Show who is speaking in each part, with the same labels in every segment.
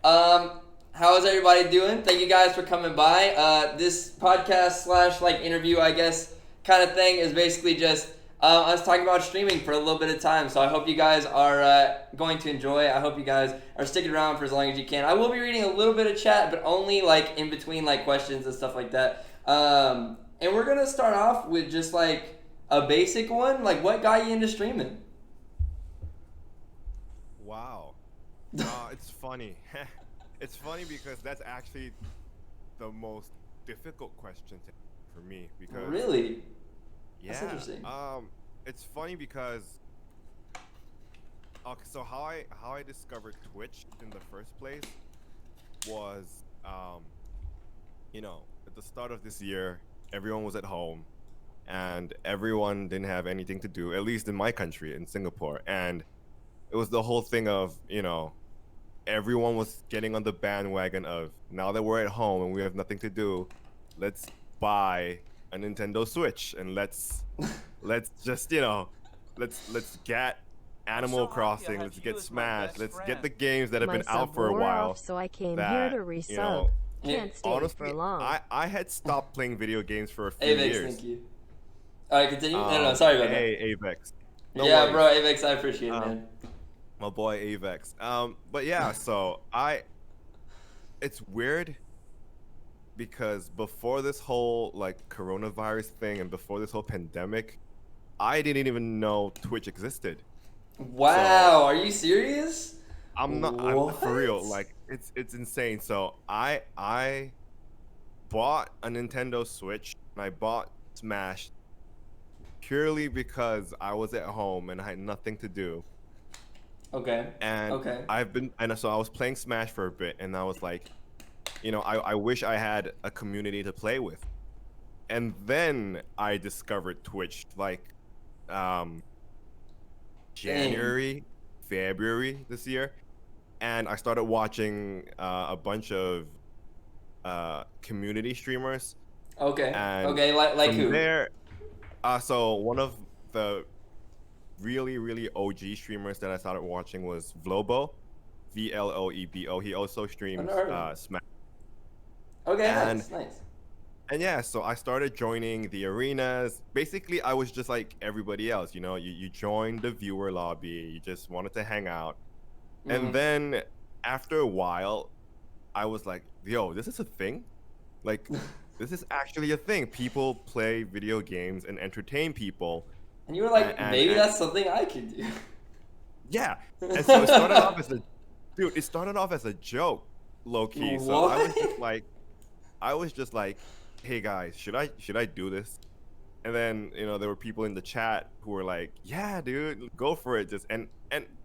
Speaker 1: How is everybody doing? Thank you guys for coming by. This podcast slash like interview, I guess, kind of thing is basically just us talking about streaming for a little bit of time. So I hope you guys are going to enjoy. I hope you guys are sticking around for as long as you can. I will be reading a little bit of chat, but only like in between like questions and stuff like that. And we're gonna start off with just like a basic one. Like, what got you into streaming?
Speaker 2: Wow. It's funny. It's funny because that's actually the most difficult question for me because
Speaker 1: Really?
Speaker 2: yeah.
Speaker 1: That's interesting.
Speaker 2: It's funny because okay, so how I discovered Twitch in the first place was at the start of this year, everyone was at home and everyone didn't have anything to do, at least in my country, in Singapore. And it was the whole thing of, everyone was getting on the bandwagon of now that we're at home and we have nothing to do, let's buy a Nintendo Switch and let's just let's get Animal Crossing, let's get Smash, let's get the games that have been out for a while.
Speaker 3: So I came here
Speaker 2: That
Speaker 3: to resub. Can't stay
Speaker 2: honestly,
Speaker 3: for long.
Speaker 2: I had stopped playing video games for a few
Speaker 1: Avex,
Speaker 2: years.
Speaker 1: thank you. All right, continue. No, sorry about that.
Speaker 2: Hey, Avex. No
Speaker 1: Yeah,
Speaker 2: worries.
Speaker 1: bro, Avex, I appreciate it,
Speaker 2: Um,
Speaker 1: man.
Speaker 2: My boy Avex. But yeah, so it's weird because before this whole like coronavirus thing and before this whole pandemic, I didn't even know Twitch existed.
Speaker 1: Wow, are you serious?
Speaker 2: I'm for real.
Speaker 1: What?
Speaker 2: Like it's insane. So I bought a Nintendo Switch and I bought Smash purely because I was at home and I had nothing to do.
Speaker 1: Okay.
Speaker 2: And
Speaker 1: Okay.
Speaker 2: so I was playing Smash for a bit and I was like, I wish I had a community to play with. And then I discovered Twitch like January, February this year. And I started watching a bunch of community streamers.
Speaker 1: Okay.
Speaker 2: And
Speaker 1: Okay, like
Speaker 2: from
Speaker 1: who?
Speaker 2: there, so one of the really, really OG streamers that I started watching was Vloebo, Vloebo. He also streams
Speaker 1: never heard of him.
Speaker 2: Smash.
Speaker 1: Okay,
Speaker 2: and-
Speaker 1: nice.
Speaker 2: And yeah, so I started joining the arenas. Basically, I was just like everybody else, you joined the viewer lobby, you just wanted to hang out.
Speaker 1: Mhm.
Speaker 2: And then after a while, I was like, yo, this is a thing? Like, this is actually a thing. People play video games and entertain people.
Speaker 1: And you were like,
Speaker 2: and-
Speaker 1: maybe
Speaker 2: and-
Speaker 1: that's something I could do.
Speaker 2: Yeah. And so it started off as a joke, low key. So
Speaker 1: What?
Speaker 2: I was just like, hey guys, should I do this? And then, there were people in the chat who were like, yeah, dude, go for it. Just and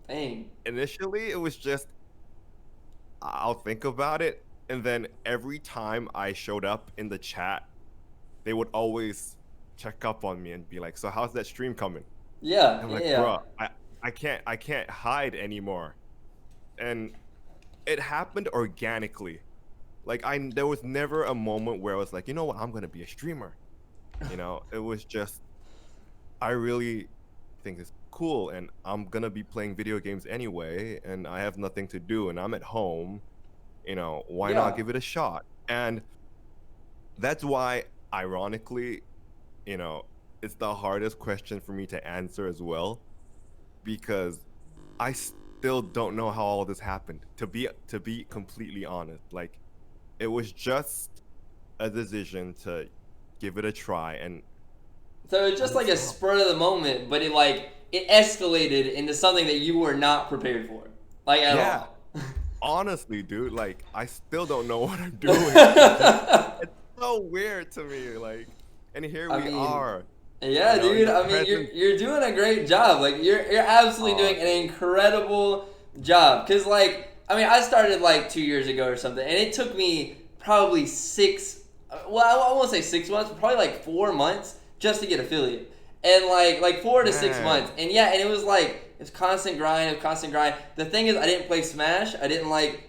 Speaker 1: Dang.
Speaker 2: initially it was just I'll think about it. And then every time I showed up in the chat, they would always check up on me and be like, so how's that stream coming?
Speaker 1: Yeah,
Speaker 2: I'm like,
Speaker 1: yeah.
Speaker 2: bro, I can't hide anymore. And it happened organically. Like there was never a moment where I was like, you know what, I'm gonna be a streamer. It was just I really think it's cool and I'm gonna be playing video games anyway and I have nothing to do and I'm at home. Why
Speaker 1: Yeah.
Speaker 2: not give it a shot? And that's why, ironically, it's the hardest question for me to answer as well, because I still don't know how all this happened. To be completely honest, like it was just a decision to give it a try, and
Speaker 1: So it's just like a spur of the moment, but it escalated into something that you were not prepared for. Like at
Speaker 2: Yeah.
Speaker 1: all.
Speaker 2: honestly, dude, like I still don't know what I'm doing. It's so weird to me, like, and here
Speaker 1: I
Speaker 2: we
Speaker 1: mean,
Speaker 2: are.
Speaker 1: Yeah,
Speaker 2: You know,
Speaker 1: dude.
Speaker 2: your
Speaker 1: I mean,
Speaker 2: presence-
Speaker 1: you're doing a great job. Like you're absolutely
Speaker 2: Aw,
Speaker 1: doing an incredible job. Cause I started like 2 years ago or something, and it took me probably I won't say 6 months, but probably like 4 months just to get affiliate, and like 4 to 6
Speaker 2: Man.
Speaker 1: months, and yeah, and it was constant grind. The thing is, I didn't play Smash. I didn't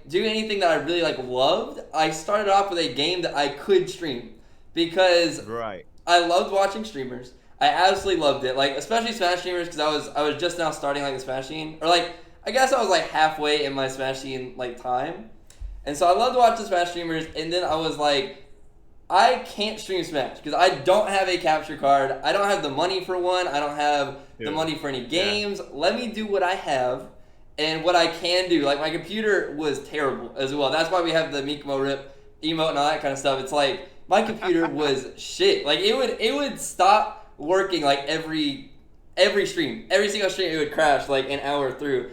Speaker 1: do anything that I really loved. I started off with a game that I could stream because
Speaker 2: Right.
Speaker 1: I loved watching streamers. I absolutely loved it, especially Smash streamers, because I was just now starting the Smash scene, or I guess I was halfway in my Smash scene time, And so I love to watch the Smash streamers, and then I was like, I can't stream Smash because I don't have a capture card. I don't have the money for one. I don't have the money for any games. Let me do what I have and what I can do. Like, my computer was terrible as well. That's why we have the Mikamora emote and all that kind of stuff. It's like, my computer was shit. Like, it would stop working like every stream. Every single stream it would crash like an hour through.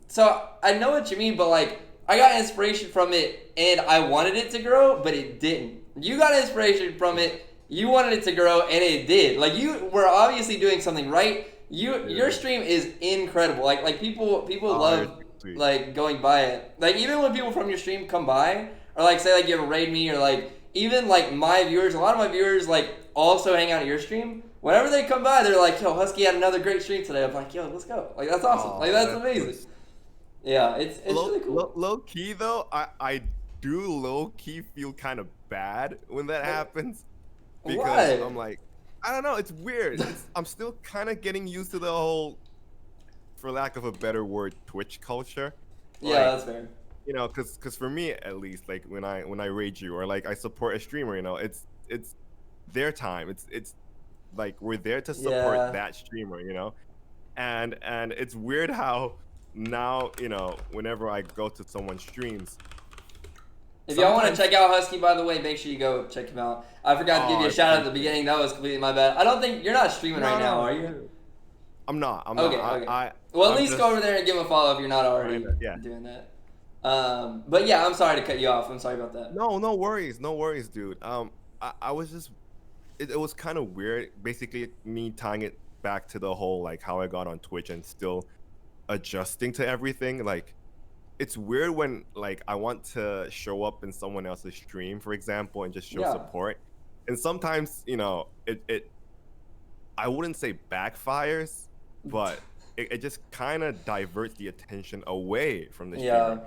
Speaker 1: So I know what you mean, but like, I got inspiration from it and I wanted it to grow, but it didn't. You got inspiration from it, you wanted it to grow, and it did. Like, you were obviously doing something right. Your stream is incredible. Like people love like going by it. Like, even when people from your stream come by, or like say like you ever raid me, or like even like my viewers, a lot of my viewers like also hang out at your stream. Whenever they come by, they're like, "Yo, Husky had another great stream today." I'm like, "Yo, let's go!" Like, that's awesome. Like, that's amazing. Yeah, it's really cool.
Speaker 2: Low key though, I do low key feel kind of bad when that happens, because
Speaker 1: Why?
Speaker 2: I'm like, I don't know, it's weird. I'm still kind of getting used to the whole, for lack of a better word, Twitch culture.
Speaker 1: Yeah,
Speaker 2: Like,
Speaker 1: that's fair.
Speaker 2: you know, cause for me at least, like when I rate you or like I support a streamer, you know, it's their time. It's like we're there to support that streamer, you know, and it's weird how now, you know, whenever I go to someone's streams.
Speaker 1: If y'all want to check out Husky, by the way, make sure you go check him out. I forgot to give you a shout out at the beginning. That was completely my bad. I don't think you're not streaming right now, are you?
Speaker 2: I'm not.
Speaker 1: Okay. Well, at least go over there and give him a follow if you're not already doing that. But yeah, I'm sorry to cut you off. I'm sorry about that.
Speaker 2: No worries, dude. I was just, it was kind of weird. Basically, me tying it back to the whole like how I got on Twitch and still adjusting to everything. Like, it's weird when like I want to show up in someone else's stream, for example, and just show support, and sometimes, you know, it I wouldn't say backfires, but it just kind of diverts the attention away from the streamer.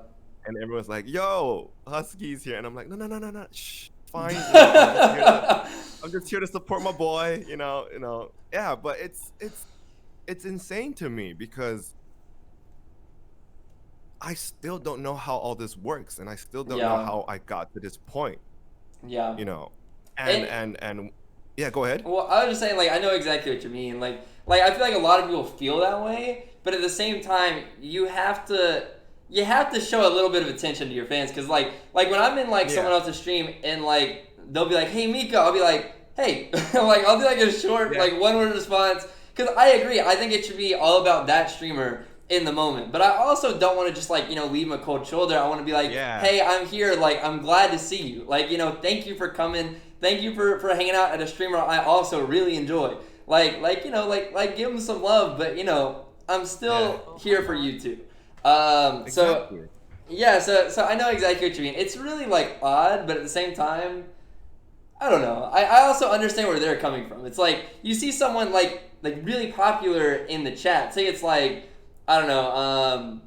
Speaker 2: And everyone's like, "Yo, Husky's here," and I'm like, "No, shh, fine. I'm just here to support my boy, you know." Yeah, but it's insane to me because I still don't know how all this works, and I still don't know how I got to this point.
Speaker 1: Yeah.
Speaker 2: You know, and yeah, go ahead.
Speaker 1: Well, I was just saying, like, I know exactly what you mean. Like I feel like a lot of people feel that way, but at the same time, you have to show a little bit of attention to your fans, because like when I'm in like someone else's stream and like they'll be like, "Hey, Mika," I'll be like, "Hey," like I'll do like a short like one word response, because I agree. I think it should be all about that streamer in the moment, but I also don't want to just like, you know, leave them a cold shoulder. I want to be like, "Hey, I'm here. Like, I'm glad to see you. Like, you know, thank you for coming. Thank you for hanging out at a streamer I also really enjoy. Like you know, like give them some love, but you know, I'm still here for you too."
Speaker 2: Exactly.
Speaker 1: So I know exactly what you mean. It's really like odd, but at the same time, I don't know. I also understand where they're coming from. It's like you see someone like really popular in the chat. Say it's like, I don't know,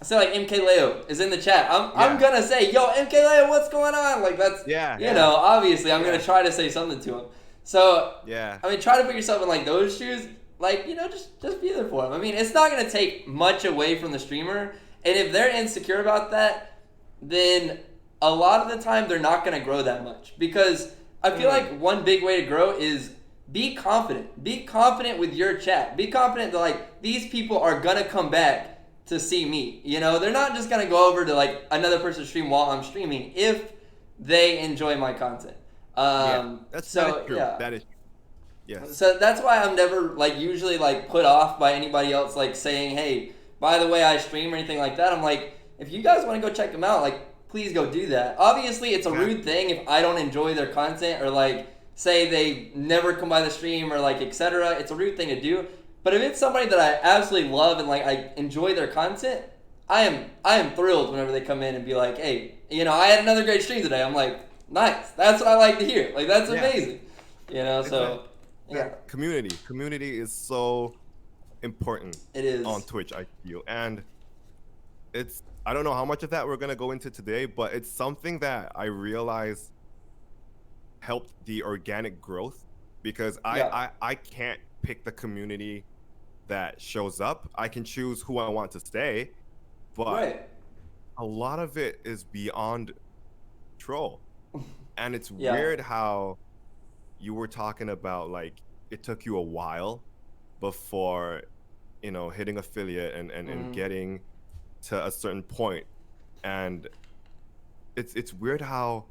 Speaker 1: say like MK Leo is in the chat. I'm gonna say, "Yo, MK Leo, what's going on?" Like, that's you know, obviously I'm gonna try to say something to him. So I mean, try to put yourself in like those shoes. Like, you know, just be there for them. I mean, it's not going to take much away from the streamer. And if they're insecure about that, then a lot of the time they're not going to grow that much. Because I feel like one big way to grow is be confident. Be confident with your chat. Be confident that, like, these people are going to come back to see me. You know, they're not just going to go over to, like, another person's stream while I'm streaming if they enjoy my content.
Speaker 2: That's true.
Speaker 1: Yeah.
Speaker 2: That is true. Yes.
Speaker 1: So that's why I'm never like usually like put off by anybody else like saying, "Hey, by the way, I stream," or anything like that. I'm like, if you guys want to go check them out, like, please go do that. Obviously, it's a rude thing if I don't enjoy their content, or like say they never come by the stream, or like etc. It's a rude thing to do. But if it's somebody that I absolutely love and like I enjoy their content, I am thrilled whenever they come in and be like, "Hey, you know, I had another great stream today." I'm like, "Nice. That's what I like to hear. Like, that's amazing." You know, so. Yeah.
Speaker 2: Community is so important.
Speaker 1: It is
Speaker 2: on Twitch, I feel, and it's, I don't know how much of that we're gonna go into today, but it's something that I realize helped the organic growth, because I can't pick the community that shows up. I can choose who I want to stay, but a lot of it is beyond control. And it's
Speaker 1: Yeah.
Speaker 2: weird how you were talking about like it took you a while before, hitting affiliate and
Speaker 1: Mm.
Speaker 2: getting to a certain point. And it's weird how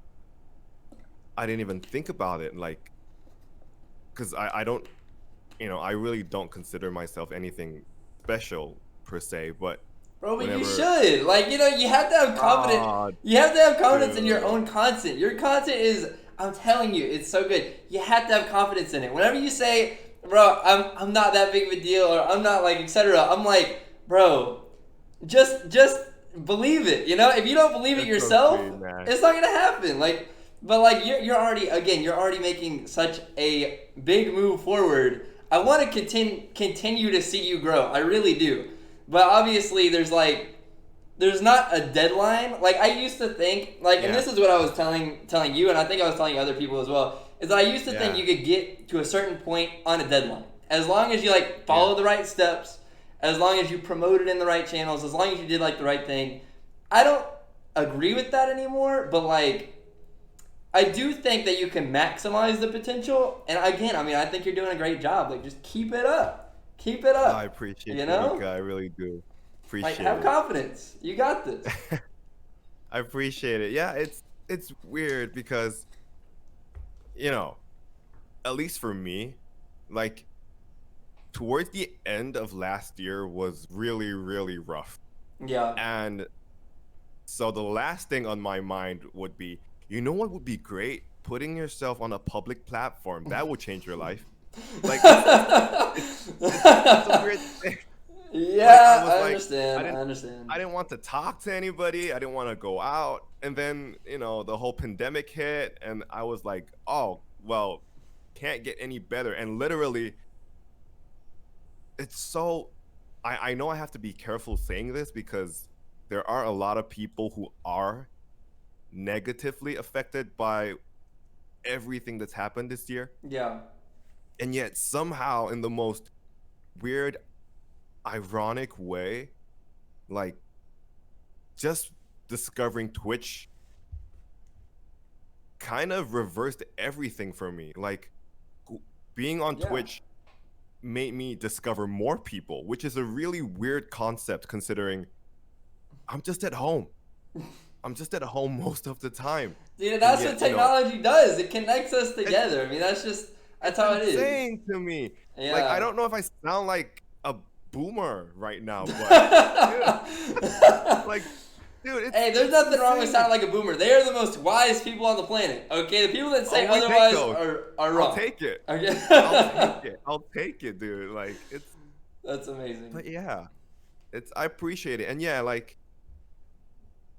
Speaker 2: I didn't even think about it, like, because I don't, I really don't consider myself anything special per se, but
Speaker 1: Bro, but you
Speaker 2: whenever,
Speaker 1: should. Like, you have to have confidence.
Speaker 2: ah,
Speaker 1: You have to have confidence in your
Speaker 2: dude,
Speaker 1: own content. Your content is, I'm telling you, it's so good. You have to have confidence in it. Whenever you say, bro, I'm not that big of a deal, or I'm not like, etc., I'm like, bro, just believe it. If you don't believe it
Speaker 2: that's so
Speaker 1: yourself,
Speaker 2: sweet, man.
Speaker 1: it's not gonna happen. Like, but like you're already making such a big move forward. I want to continue to see you grow. I really do. But obviously, there's not a deadline. Like I used to think, like, and
Speaker 2: Yeah,
Speaker 1: this is what I was telling you, and I think I was telling other people as well. Is that I used to think
Speaker 2: yeah,
Speaker 1: you could get to a certain point on a deadline, as long as you like
Speaker 2: yeah.
Speaker 1: follow the right steps, as long as you promoted in the right channels, as long as you did like the right thing. I don't agree with that anymore, but like I do think that you can maximize the potential. And again, I mean, I think you're doing a great job. Like just keep it up. Keep it
Speaker 2: I
Speaker 1: up.
Speaker 2: appreciate
Speaker 1: You
Speaker 2: you, Mika.
Speaker 1: know?
Speaker 2: I really do
Speaker 1: Like
Speaker 2: appreciate
Speaker 1: have
Speaker 2: it.
Speaker 1: confidence. You got this.
Speaker 2: I appreciate it. Yeah, it's weird because, you know, at least for me, like towards the end of last year was really, really rough.
Speaker 1: Yeah.
Speaker 2: And so the last thing on my mind would be, what would be great? Putting yourself on a public platform. That will change your life. Like it's it's a weird thing. Like I
Speaker 1: Yeah,
Speaker 2: was
Speaker 1: I
Speaker 2: like, I
Speaker 1: understand. I
Speaker 2: didn't
Speaker 1: understand.
Speaker 2: I didn't want to talk to anybody. I didn't want to go out. And then, the whole pandemic hit and I was like, oh, well, can't get any better. And literally, it's so I know I have to be careful saying this because there are a lot of people who are negatively affected by everything that's happened this year.
Speaker 1: Yeah.
Speaker 2: And yet somehow in the most weird, ironic way, like just discovering Twitch kind of reversed everything for me. Like being on
Speaker 1: Yeah.
Speaker 2: Twitch made me discover more people, which is a really weird concept considering I'm just at home. I'm just at home most of the time.
Speaker 1: Dude,
Speaker 2: And
Speaker 1: that's what
Speaker 2: yet,
Speaker 1: technology does. It connects us
Speaker 2: it's,
Speaker 1: together. I mean, that's
Speaker 2: it's
Speaker 1: how it is.
Speaker 2: insane to me. Like, I
Speaker 1: Yeah.
Speaker 2: don't know if I sound like a boomer right now, but dude, like, dude,
Speaker 1: Hey, there's
Speaker 2: it's
Speaker 1: nothing wrong with
Speaker 2: insane.
Speaker 1: sounding like a boomer. They are the most wise people on the planet. Okay, the people that say
Speaker 2: Oh, we take
Speaker 1: otherwise
Speaker 2: those.
Speaker 1: are
Speaker 2: I'll
Speaker 1: wrong.
Speaker 2: take it.
Speaker 1: Okay.
Speaker 2: I'll take it. I'll take it, dude. Like,
Speaker 1: That's amazing.
Speaker 2: but yeah, I appreciate it. And yeah, like,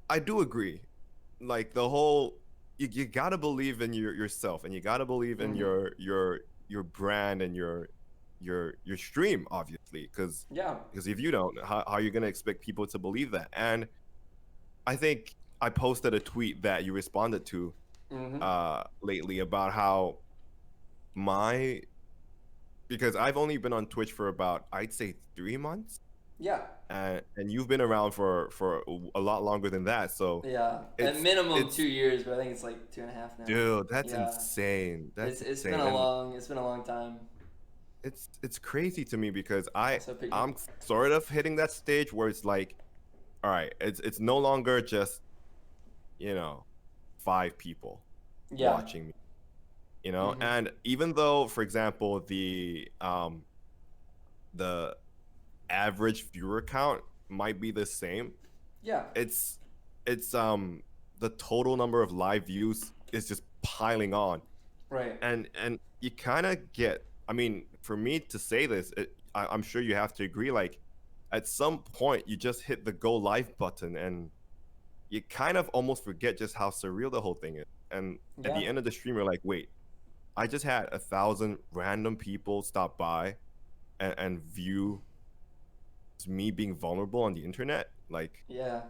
Speaker 2: I do agree. Like, the whole, you gotta believe in yourself and you gotta believe in
Speaker 1: Hmm.
Speaker 2: your brand and your stream, obviously.
Speaker 1: Yeah.
Speaker 2: Because if you don't, how are you gonna expect people to believe that? And I think I posted a tweet that you responded to
Speaker 1: Hmm.
Speaker 2: lately about how my because I've only been on Twitch for about, I'd say, 3 months,
Speaker 1: Yeah.
Speaker 2: and you've been around for a lot longer than that. So
Speaker 1: Yeah. At
Speaker 2: it's
Speaker 1: minimum
Speaker 2: it's
Speaker 1: 2 years, but I think it's like 2.5 now.
Speaker 2: dude, that's
Speaker 1: Yeah.
Speaker 2: insane. That's
Speaker 1: It's been
Speaker 2: insane,
Speaker 1: a
Speaker 2: and
Speaker 1: long time.
Speaker 2: it's crazy to me because
Speaker 1: Also picky.
Speaker 2: I'm sort of hitting that stage where it's like, all right, it's no longer just, you know 5 people
Speaker 1: Yeah.
Speaker 2: watching me,
Speaker 1: Hmm.
Speaker 2: and even though, for example, the average viewer count might be the same,
Speaker 1: Yeah.
Speaker 2: it's the total number of live views is just piling on,
Speaker 1: Right.
Speaker 2: and you kind of get, I mean, for me to say this, I'm sure you have to agree, like at some point you just hit the go live button and you kind of almost forget just how surreal the whole thing is. And at
Speaker 1: Yeah.
Speaker 2: the end of the stream, you're like, wait, I just had 1,000 random people stop by and view me being vulnerable on the internet. Like,
Speaker 1: Yeah.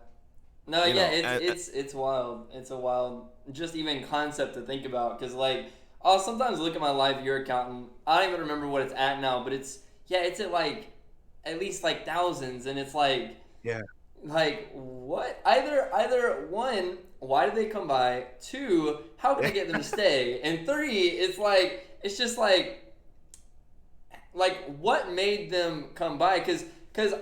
Speaker 1: No, yeah, it's
Speaker 2: and
Speaker 1: it's it's wild. It's a wild, just even concept to think about. Cause like, I'll sometimes look at my live viewer count and I don't even remember what it's at now, but it's at like at least like thousands, and it's like,
Speaker 2: yeah,
Speaker 1: like what? Either one, why did they come by? Two, how can I get them to stay? And three, it's just like what made them come by? Because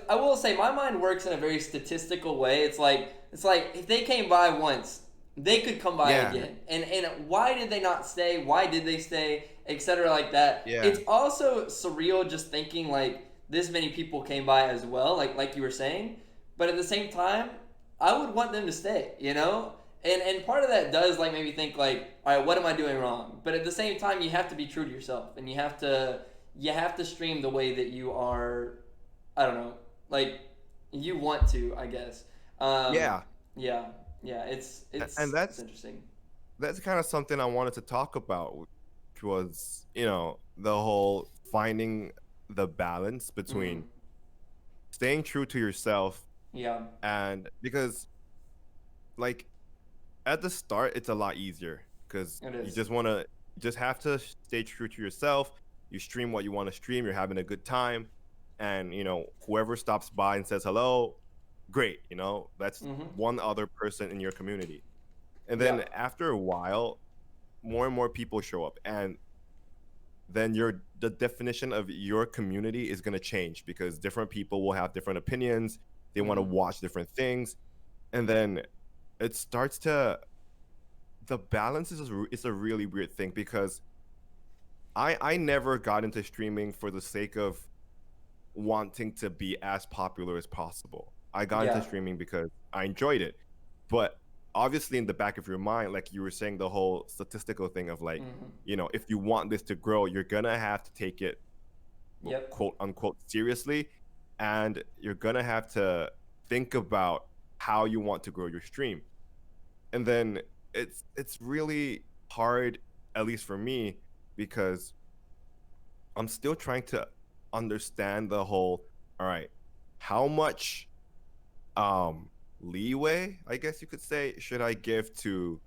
Speaker 1: I will say my mind works in a very statistical way. It's like if they came by once, they could come by again. And why did they not stay? Why did they stay? Etc. like that.
Speaker 2: Yeah.
Speaker 1: It's also surreal just thinking like this many people came by as well, like you were saying. But at the same time, I would want them to stay, you know? And part of that does like make me think like, all right, what am I doing wrong? But at the same time, you have to be true to yourself, and you have to stream the way that you are. I don't know, like you want to, I guess.
Speaker 2: Yeah.
Speaker 1: Yeah. Yeah. It's
Speaker 2: And
Speaker 1: it's interesting.
Speaker 2: that's kind of something I wanted to talk about, which was, the whole finding the balance between staying true to yourself,
Speaker 1: Yeah.
Speaker 2: and because like at the start it's a lot easier because
Speaker 1: It
Speaker 2: you
Speaker 1: is.
Speaker 2: just have to stay true to yourself. You stream what you want to stream, you're having a good time, and whoever stops by and says hello, great. That's one other person in your community. And then
Speaker 1: Yeah.
Speaker 2: after a while, more and more people show up, and then the definition of your community is going to change because different people will have different opinions. They want to watch different things, and then it starts to the balance is a really weird thing because I never got into streaming for the sake of wanting to be as popular as possible. I got into
Speaker 1: Yeah.
Speaker 2: streaming because I enjoyed it. But obviously in the back of your mind, like you were saying, the whole statistical thing of like, if you want this to grow, you're gonna have to take it
Speaker 1: Yep.
Speaker 2: quote unquote seriously, and you're gonna have to think about how you want to grow your stream. And then it's really hard, at least for me, because I'm still trying to understand the whole, all right, how much leeway, I guess you could say, should I give to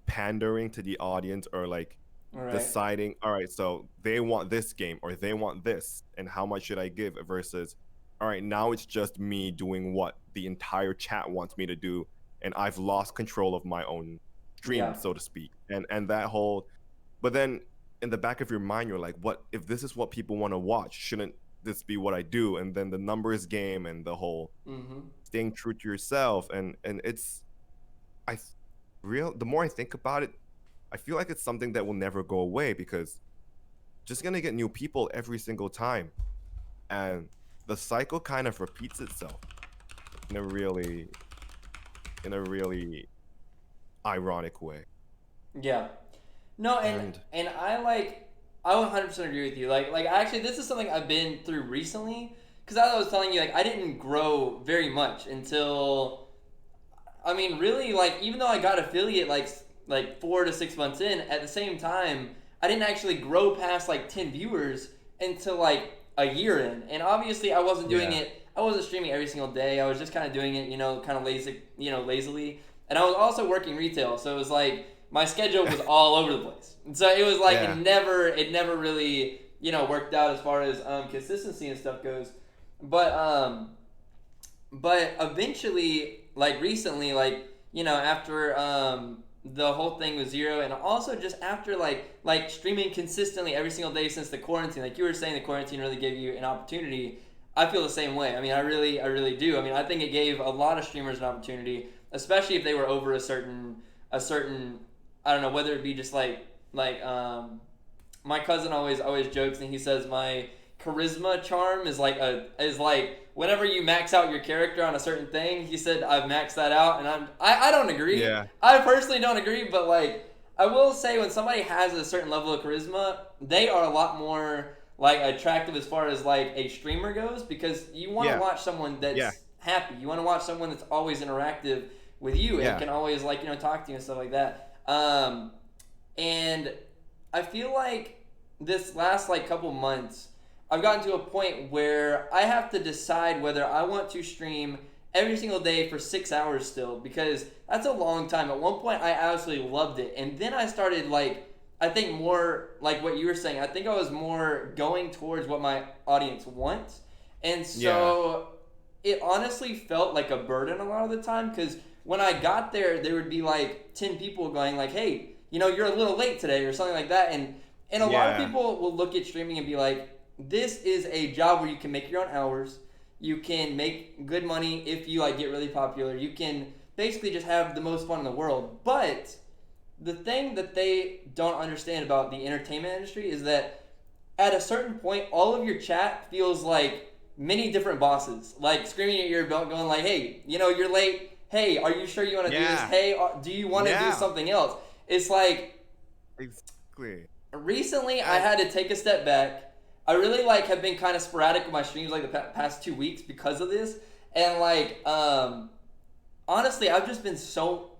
Speaker 2: pandering to the audience, or like
Speaker 1: All right.
Speaker 2: deciding, all right, so they want this game or they want this, and how much should I give versus, all right, now it's just me doing what the entire chat wants me to do, and I've lost control of my own stream,
Speaker 1: Yeah.
Speaker 2: so to speak. And that whole, but then in the back of your mind, you're like, what if this is what people want to watch? Shouldn't this be what I do? And then the numbers game and the whole staying true to yourself, and it's I the more I think about it, I feel like it's something that will never go away because just gonna get new people every single time, and the cycle kind of repeats itself in a really ironic way.
Speaker 1: Yeah. No, and I 100% agree with you. Like actually this is something I've been through recently cuz I was telling you like I didn't grow very much until I mean really like even though I got affiliate like 4 to 6 months in, at the same time I didn't actually grow past like 10 viewers until like a year in. And obviously I wasn't doing it, I wasn't streaming every single day. I was just kind of doing it, kind of lazily. And I was also working retail, so it was like my schedule was all over the place. And so it was like it never really worked out as far as consistency and stuff goes. But eventually, like recently, like after the whole thing was zero, and also just after like streaming consistently every single day since the quarantine, like you were saying, the quarantine really gave you an opportunity. I feel the same way. I mean, I really do. I mean, I think it gave a lot of streamers an opportunity, especially if they were over a certain I don't know, whether it be just like my cousin always jokes and he says my charisma charm is like whenever you max out your character on a certain thing, he said I've maxed that out, and I don't agree.
Speaker 2: Yeah.
Speaker 1: I personally don't agree, but like I will say when somebody has a certain level of charisma, they are a lot more like attractive as far as like a streamer goes, because you want to watch someone that's happy. You want to watch someone that's always interactive with you and can always like talk to you and stuff like that. And I feel like this last like couple months, I've gotten to a point where I have to decide whether I want to stream every single day for 6 hours still, because that's a long time. At one point, I absolutely loved it, and then I started like I think more like what you were saying. I think I was more going towards what my audience wants, and so it honestly felt like a burden a lot of the time because when I got there would be like 10 people going like, hey, you're a little late today or something like that. And a lot of
Speaker 2: Yeah.
Speaker 1: people will look at streaming and be like, this is a job where you can make your own hours. You can make good money if you like get really popular. You can basically just have the most fun in the world. But the thing that they don't understand about the entertainment industry is that at a certain point, all of your chat feels like many different bosses, like screaming at your belt, going like, "Hey, you're late. Hey, are you sure you want to do this?
Speaker 2: Yeah.
Speaker 1: Hey, do you want to do
Speaker 2: Yeah.
Speaker 1: something else?" It's like
Speaker 2: Exactly.
Speaker 1: recently I had to take a step back. I really have been kind of sporadic with my streams like the past 2 weeks because of this, and honestly, I've just been so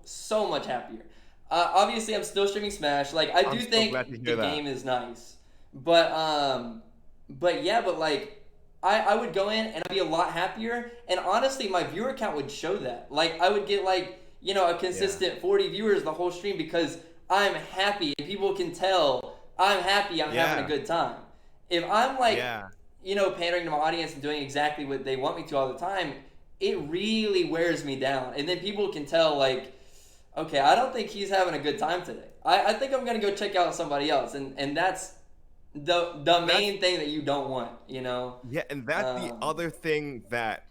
Speaker 1: much happier. Obviously, I'm still streaming Smash. Like I do
Speaker 2: I'm so
Speaker 1: think
Speaker 2: glad to
Speaker 1: the
Speaker 2: hear that.
Speaker 1: game is nice, but yeah, but I would go in and I'd be a lot happier. And honestly, my viewer count would show that. Like I would get a consistent 40 viewers the whole stream because I'm happy and people can tell I'm happy. I'm having a good time. If I'm
Speaker 2: Yeah.
Speaker 1: pandering to my audience and doing exactly what they want me to all the time, it really wears me down. And then people can tell okay, I don't think he's having a good time today. I think I'm gonna go check out somebody else, and that's the main thing that you don't want,
Speaker 2: Yeah, and that's the other thing that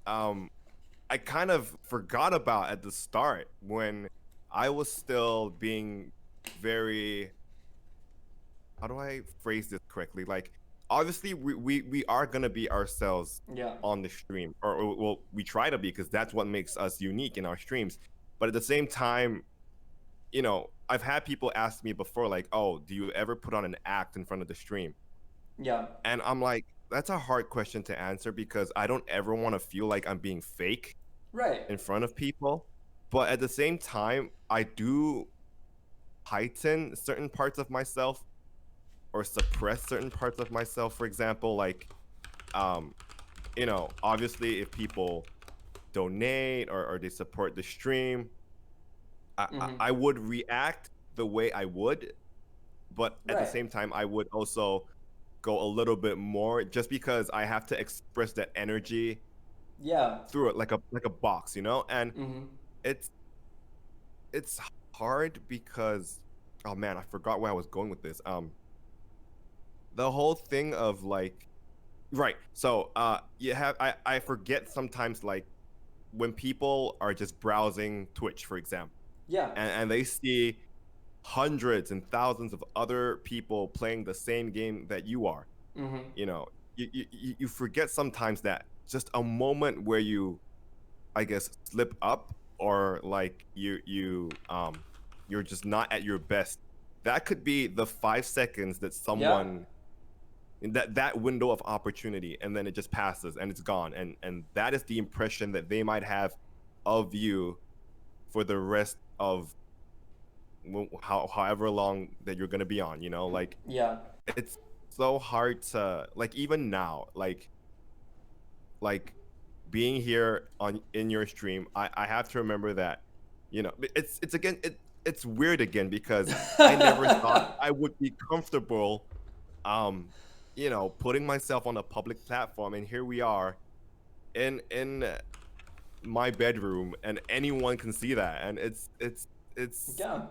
Speaker 2: I kind of forgot about at the start when I was still being very, how do I phrase this correctly? Like, obviously, we are gonna be ourselves
Speaker 1: Yeah.
Speaker 2: on the stream, or well, we try to be because that's what makes us unique in our streams. But at the same time, I've had people ask me before, like, "Oh, do you ever put on an act in front of the stream?"
Speaker 1: Yeah.
Speaker 2: And I'm like, that's a hard question to answer because I don't ever want to feel like I'm being fake
Speaker 1: Right.
Speaker 2: in front of people. But at the same time, I do heighten certain parts of myself or suppress certain parts of myself. For example, um, obviously if people donate or they support the stream, I would react the way I would, but at the
Speaker 1: Right.
Speaker 2: same time, I would also go a little bit more just because I have to express that energy
Speaker 1: Yeah.
Speaker 2: through it like a box, and
Speaker 1: Mm-hmm.
Speaker 2: it's it's hard because, oh man, I forgot where I was going with this. The whole thing of right, so you have I forget sometimes, like, when people are just browsing Twitch, for example,
Speaker 1: Yeah.
Speaker 2: and they see hundreds and thousands of other people playing the same game that you are.
Speaker 1: Mm-hmm.
Speaker 2: you know you forget sometimes that just a moment where you, I guess, slip up, or like you're just not at your best, that could be the 5 seconds that
Speaker 1: Yeah.
Speaker 2: someone, that window of opportunity, and then it just passes and it's gone, and that is the impression that they might have of you for the rest of however long that you're going to be on, like,
Speaker 1: Yeah.
Speaker 2: it's so hard to, like, even now, like being here in your stream, I have to remember that, it's again, it's weird again because I never thought I would be comfortable, putting myself on a public platform, and here we are in my bedroom, and anyone can see that, and it's
Speaker 1: Yeah.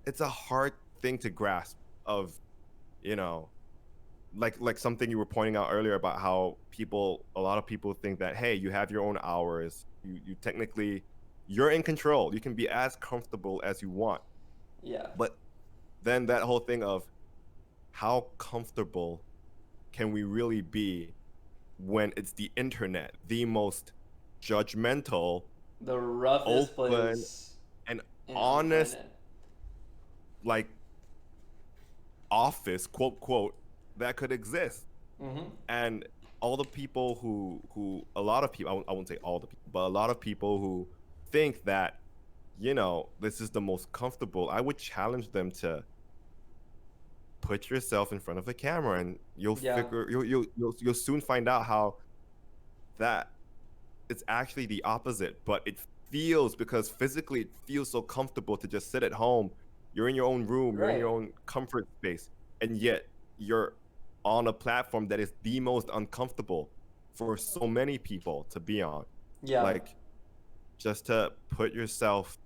Speaker 2: it's a hard thing to grasp of, you know like something you were pointing out earlier about how a lot of people think that, hey, you have your own hours, you technically, you're in control, you can be as comfortable as you want.
Speaker 1: Yeah.
Speaker 2: But then that whole thing of how comfortable can we really be when it's the internet, the most judgmental,
Speaker 1: The roughest
Speaker 2: open,
Speaker 1: place
Speaker 2: and
Speaker 1: on the
Speaker 2: honest,
Speaker 1: planet.
Speaker 2: like, office, quote quote, that could exist.
Speaker 1: Mm-hmm.
Speaker 2: And all the people who a lot of people, I won't say all the people, but a lot of people who think that, this is the most comfortable, I would challenge them to put yourself in front of a camera, and you'll
Speaker 1: Yeah.
Speaker 2: figure you'll soon find out how that it's actually the opposite. But it feels, because physically it feels so comfortable to just sit at home, you're in your own room, you're in your
Speaker 1: Right.
Speaker 2: own comfort space, and yet you're on a platform that is the most uncomfortable. for so many people to be on.
Speaker 1: Yeah.
Speaker 2: Like, just to put yourself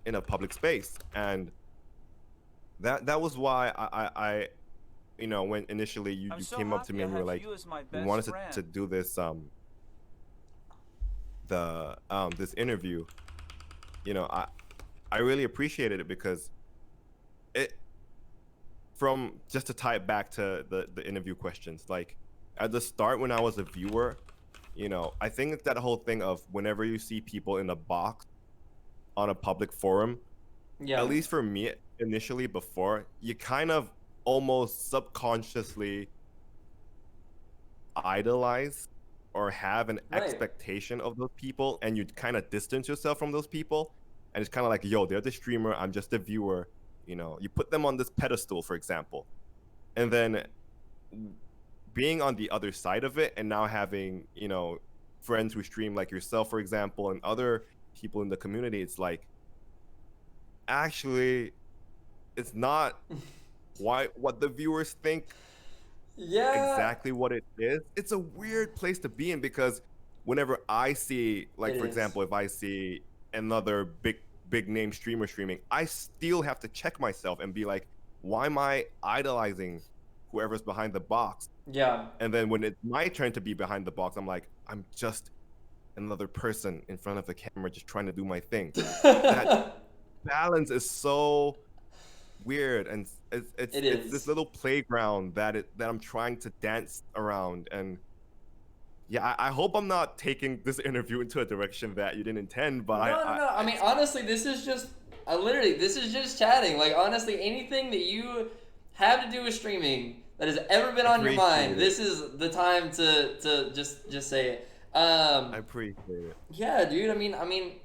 Speaker 2: in a public space. And that was why I when initially you
Speaker 4: so
Speaker 2: came up to me
Speaker 4: happy
Speaker 2: and
Speaker 4: I
Speaker 2: you were
Speaker 4: have
Speaker 2: like,
Speaker 4: you as my
Speaker 2: we
Speaker 4: best
Speaker 2: wanted
Speaker 4: friend.
Speaker 2: to do this this interview. I really appreciated it because it, from just to tie it back to the interview questions, like at the start when I was a viewer, I think it's that whole thing of whenever you see people in a box on a public forum,
Speaker 1: Yeah.
Speaker 2: at least for me initially before, you kind of almost subconsciously idolize or have an
Speaker 1: Right.
Speaker 2: expectation of those people, and you kind of distance yourself from those people, and it's kind of like, yo, they're the streamer, I'm just a viewer. You put them on this pedestal, for example, and then being on the other side of it and now having friends who stream like yourself, for example, and other people in the community, it's like, actually, it's not what the viewers think
Speaker 1: Yeah.
Speaker 2: exactly what it is. It's a weird place to be in because whenever I see, like,
Speaker 1: It
Speaker 2: for
Speaker 1: is.
Speaker 2: example, if I see another big name streamer streaming, I still have to check myself and be like, why am I idolizing whoever's behind the box?
Speaker 1: Yeah.
Speaker 2: And then when it's my turn to be behind the box, I'm like, I'm just another person in front of the camera just trying to do my thing. That balance is so weird, and it's this little playground that I'm trying to dance around. And yeah, I hope I'm not taking this interview into a direction that you didn't intend, but
Speaker 1: No. I mean, honestly, this is just this is just chatting. Like, honestly, anything that you have to do with streaming that has ever been on your mind, this is the time to just say it.
Speaker 2: I appreciate it.
Speaker 1: Yeah, dude. I mean,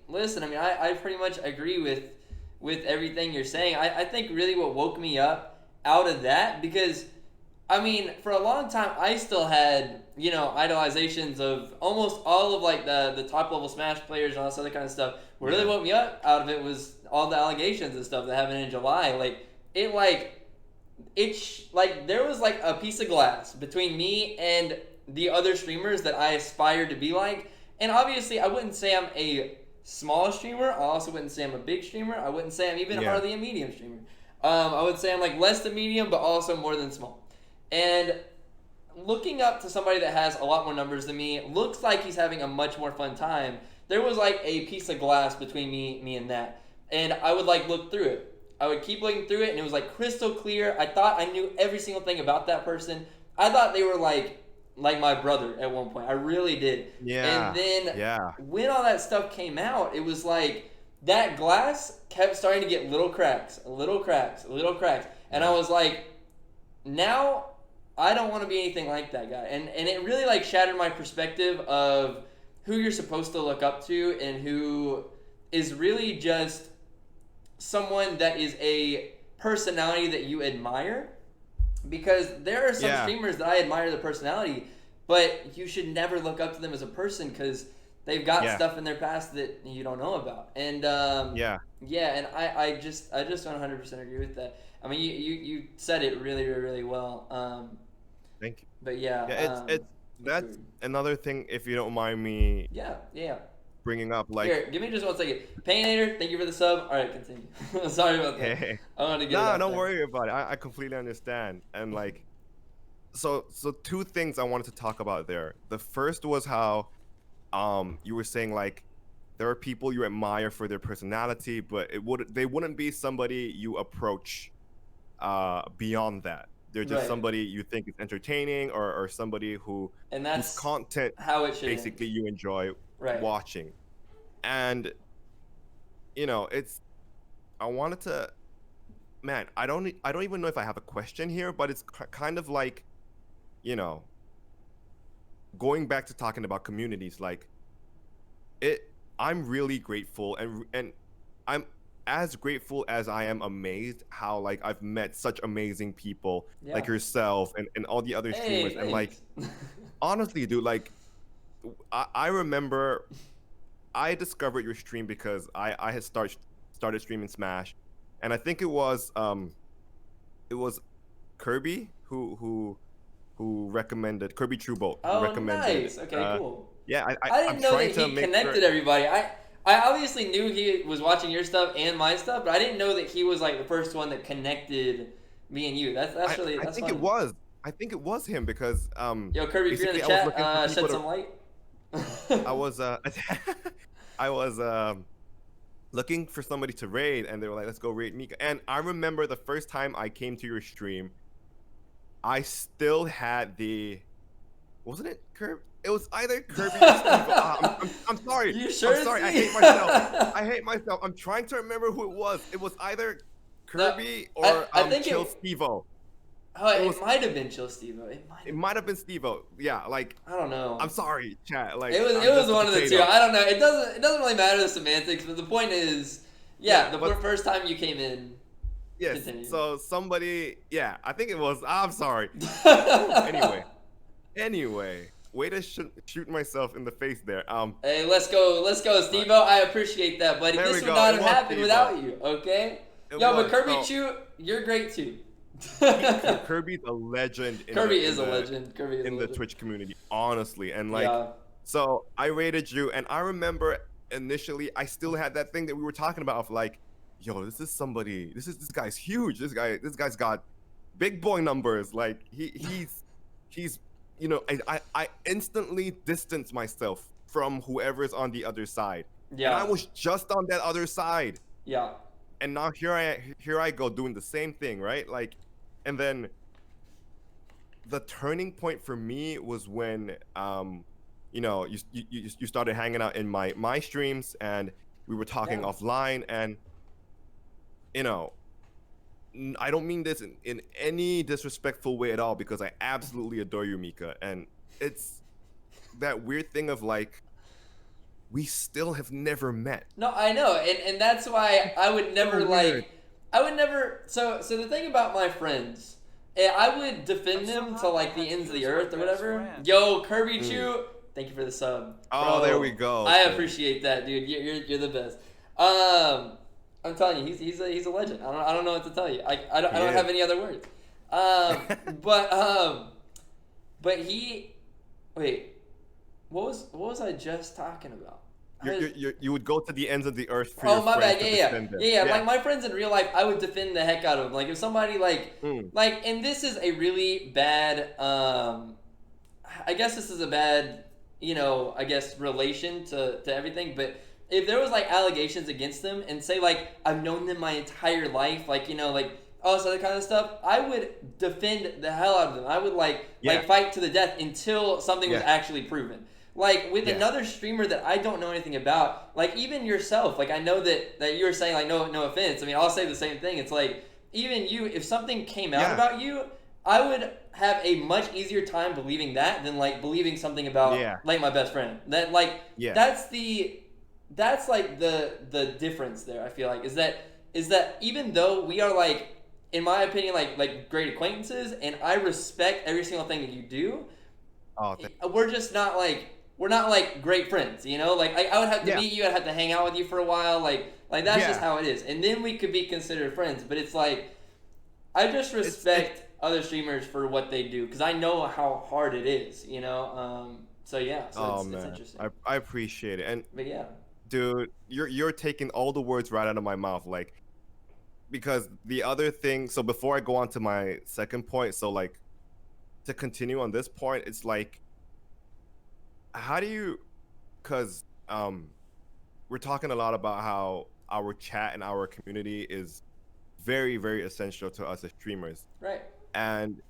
Speaker 1: listen. I pretty much agree with everything you're saying. I think really what woke me up out of that, because I mean, for a long time I still had idolizations of almost all of like the top level Smash players and all this other kind of stuff. What really woke me up out of it was all the allegations and stuff that happened in July. Like there was like a piece of glass between me and the other streamers that I aspired to be like. And obviously, I wouldn't say I'm a small streamer. I also wouldn't say I'm a big streamer. I wouldn't say I'm even hardly a medium streamer. I would say I'm like less than medium, but also more than small. And looking up to somebody that has a lot more numbers than me, looks like he's having a much more fun time. There was like a piece of glass between me and that. And I would like look through it. I would keep looking through it, and it was like crystal clear. I thought I knew every single thing about that person. I thought they were like my brother at one point. I really did.
Speaker 2: Yeah.
Speaker 1: And then when all that stuff came out, it was like that glass kept starting to get little cracks. And I was like, now I don't want to be anything like that guy. And it really like shattered my perspective of who you're supposed to look up to and who is really just someone that is a personality that you admire. Because there are some streamers that I admire the personality, but you should never look up to them as a person because they've got stuff in their past that you don't know about. And and I just 100% agree with that. I mean, you said it really, really, really well.
Speaker 2: Thank you.
Speaker 1: But yeah,
Speaker 2: it's that's another thing, if you don't mind me.
Speaker 1: Yeah.
Speaker 2: Bringing up, like,
Speaker 1: here, give me just 1 second. Painator, thank you for the sub. All right, continue. Sorry about that.
Speaker 2: Hey.
Speaker 1: I wanted to get it out
Speaker 2: don't
Speaker 1: there.
Speaker 2: worry about it. I completely understand. And like, so two things I wanted to talk about there. The first was how you were saying like there are people you admire for their personality, but they wouldn't be somebody you approach beyond that. They're just somebody you think is entertaining, or somebody whose content
Speaker 1: how it should
Speaker 2: basically you enjoy watching. And I wanted to, man, I don't even know if I have a question here, but it's kind of like, going back to talking about communities, like I'm really grateful, and I'm as grateful as I am amazed how like I've met such amazing people like yourself and all the other streamers. And like, honestly, dude, like I remember I discovered your stream because I had started streaming Smash, and I think it was Kirby who who recommended Kirby Truebolt. Who
Speaker 1: Oh,
Speaker 2: recommended,
Speaker 1: nice. Okay, cool.
Speaker 2: Yeah,
Speaker 1: I
Speaker 2: I'm
Speaker 1: didn't know
Speaker 2: trying
Speaker 1: that
Speaker 2: to
Speaker 1: he
Speaker 2: make
Speaker 1: connected
Speaker 2: sure.
Speaker 1: everybody. I obviously knew he was watching your stuff and my stuff, but I didn't know that he was like the first one that connected me and you. That's really
Speaker 2: I
Speaker 1: that's
Speaker 2: think
Speaker 1: fun.
Speaker 2: it was. I think it was him because
Speaker 1: Yo, Kirby, if you're in
Speaker 2: basically
Speaker 1: the
Speaker 2: I was
Speaker 1: chat,
Speaker 2: looking for people
Speaker 1: shed
Speaker 2: to.
Speaker 1: some light.
Speaker 2: I was I was looking for somebody to raid, and they were like, "Let's go raid Mika." And I remember the first time I came to your stream, I still had the, wasn't it Kirby? It was either Kirby or Steve. I'm sorry.
Speaker 1: You
Speaker 2: I'm
Speaker 1: sure,
Speaker 2: sorry. I
Speaker 1: Steve?
Speaker 2: hate myself. I hate myself. I'm trying to remember who it was. It was either
Speaker 1: No,
Speaker 2: Kirby or
Speaker 1: I think
Speaker 2: Chill
Speaker 1: it.
Speaker 2: Stevo.
Speaker 1: Oh, it
Speaker 2: was-
Speaker 1: might have been Chill Stevo.
Speaker 2: It might have been Stevo. Yeah, like
Speaker 1: I don't know.
Speaker 2: I'm sorry, chat. Like
Speaker 1: It was
Speaker 2: I'm just a
Speaker 1: one of the two.
Speaker 2: potato.
Speaker 1: I don't know. It doesn't really matter the semantics, but the point is,
Speaker 2: Yeah,
Speaker 1: the
Speaker 2: but-
Speaker 1: first time you came in.
Speaker 2: Yes.
Speaker 1: Continue.
Speaker 2: So somebody, yeah, I think it was. I'm sorry. Anyway, way to shoot myself in the face there.
Speaker 1: Hey, let's go, Steve-O. I appreciate that, buddy.
Speaker 2: There
Speaker 1: This
Speaker 2: we
Speaker 1: would
Speaker 2: go.
Speaker 1: not
Speaker 2: It
Speaker 1: have
Speaker 2: was
Speaker 1: happened
Speaker 2: Steve-O.
Speaker 1: without you, okay?
Speaker 2: It
Speaker 1: Yo,
Speaker 2: was.
Speaker 1: but Kirby
Speaker 2: So-
Speaker 1: Chu, you're great too.
Speaker 2: Kirby's a legend.
Speaker 1: Kirby is a legend. Kirby is
Speaker 2: in
Speaker 1: a
Speaker 2: the
Speaker 1: legend.
Speaker 2: Twitch community, honestly, and like,
Speaker 1: Yeah.
Speaker 2: so I rated you, and I remember initially I still had that thing that we were talking about of like, yo, this guy's huge. This guy's got big boy numbers. Like he's you know, I instantly distanced myself from whoever's on the other side.
Speaker 1: Yeah.
Speaker 2: And I was just on that other side.
Speaker 1: Yeah.
Speaker 2: And now here I go doing the same thing, right? Like, and then the turning point for me was when you know, you started hanging out in my streams, and we were talking offline, and you know, I don't mean this in any disrespectful way at all, because I absolutely adore you, Mika, and it's that weird thing of like, we still have never met.
Speaker 1: No, I know, and that's why I would never
Speaker 2: So weird.
Speaker 1: like. I would never. So the thing about my friends, I would defend them to like the ends of the earth or whatever. Yo, Kirby Chu, thank you for the sub.
Speaker 2: Oh,
Speaker 1: Bro,
Speaker 2: there we go.
Speaker 1: I appreciate that, dude. You're the best. I'm telling you, he's a legend. I don't know what to tell you. I don't have any other words. But he, wait, what was I just talking about?
Speaker 2: You would go to the ends of the earth for
Speaker 1: Oh,
Speaker 2: your
Speaker 1: my
Speaker 2: friends
Speaker 1: bad.
Speaker 2: to
Speaker 1: Yeah.
Speaker 2: defend them.
Speaker 1: Like my friends in real life, I would defend the heck out of them. Like if somebody like, and this is a really bad. I guess this is a bad, I guess relation to everything. But if there was like allegations against them, and say like I've known them my entire life, like like all this other kind of stuff, I would defend the hell out of them. I would like fight to the death until something was actually proven. Like with another streamer that I don't know anything about, like even yourself, like I know that you were saying like no offense. I mean, I'll say the same thing. It's like even you, if something came out about you, I would have a much easier time believing that than like believing something about like my best friend. That like that's like the difference there. I feel like is that even though we are like, in my opinion, like great acquaintances, and I respect every single thing that you do, we're just not like. We're not like great friends, Like I would have to meet you, I'd have to hang out with you for a while, like that's just how it is, and then we could be considered friends. But it's like I just respect other streamers for what they do because I know how hard it is, So it's interesting.
Speaker 2: I appreciate it,
Speaker 1: but
Speaker 2: dude, you're taking all the words right out of my mouth, like, because the other thing. So before I go on to my second point, so like to continue on this point, it's like, how do you, because we're talking a lot about how our chat and our community is very, very essential to us as streamers,
Speaker 1: right?
Speaker 2: And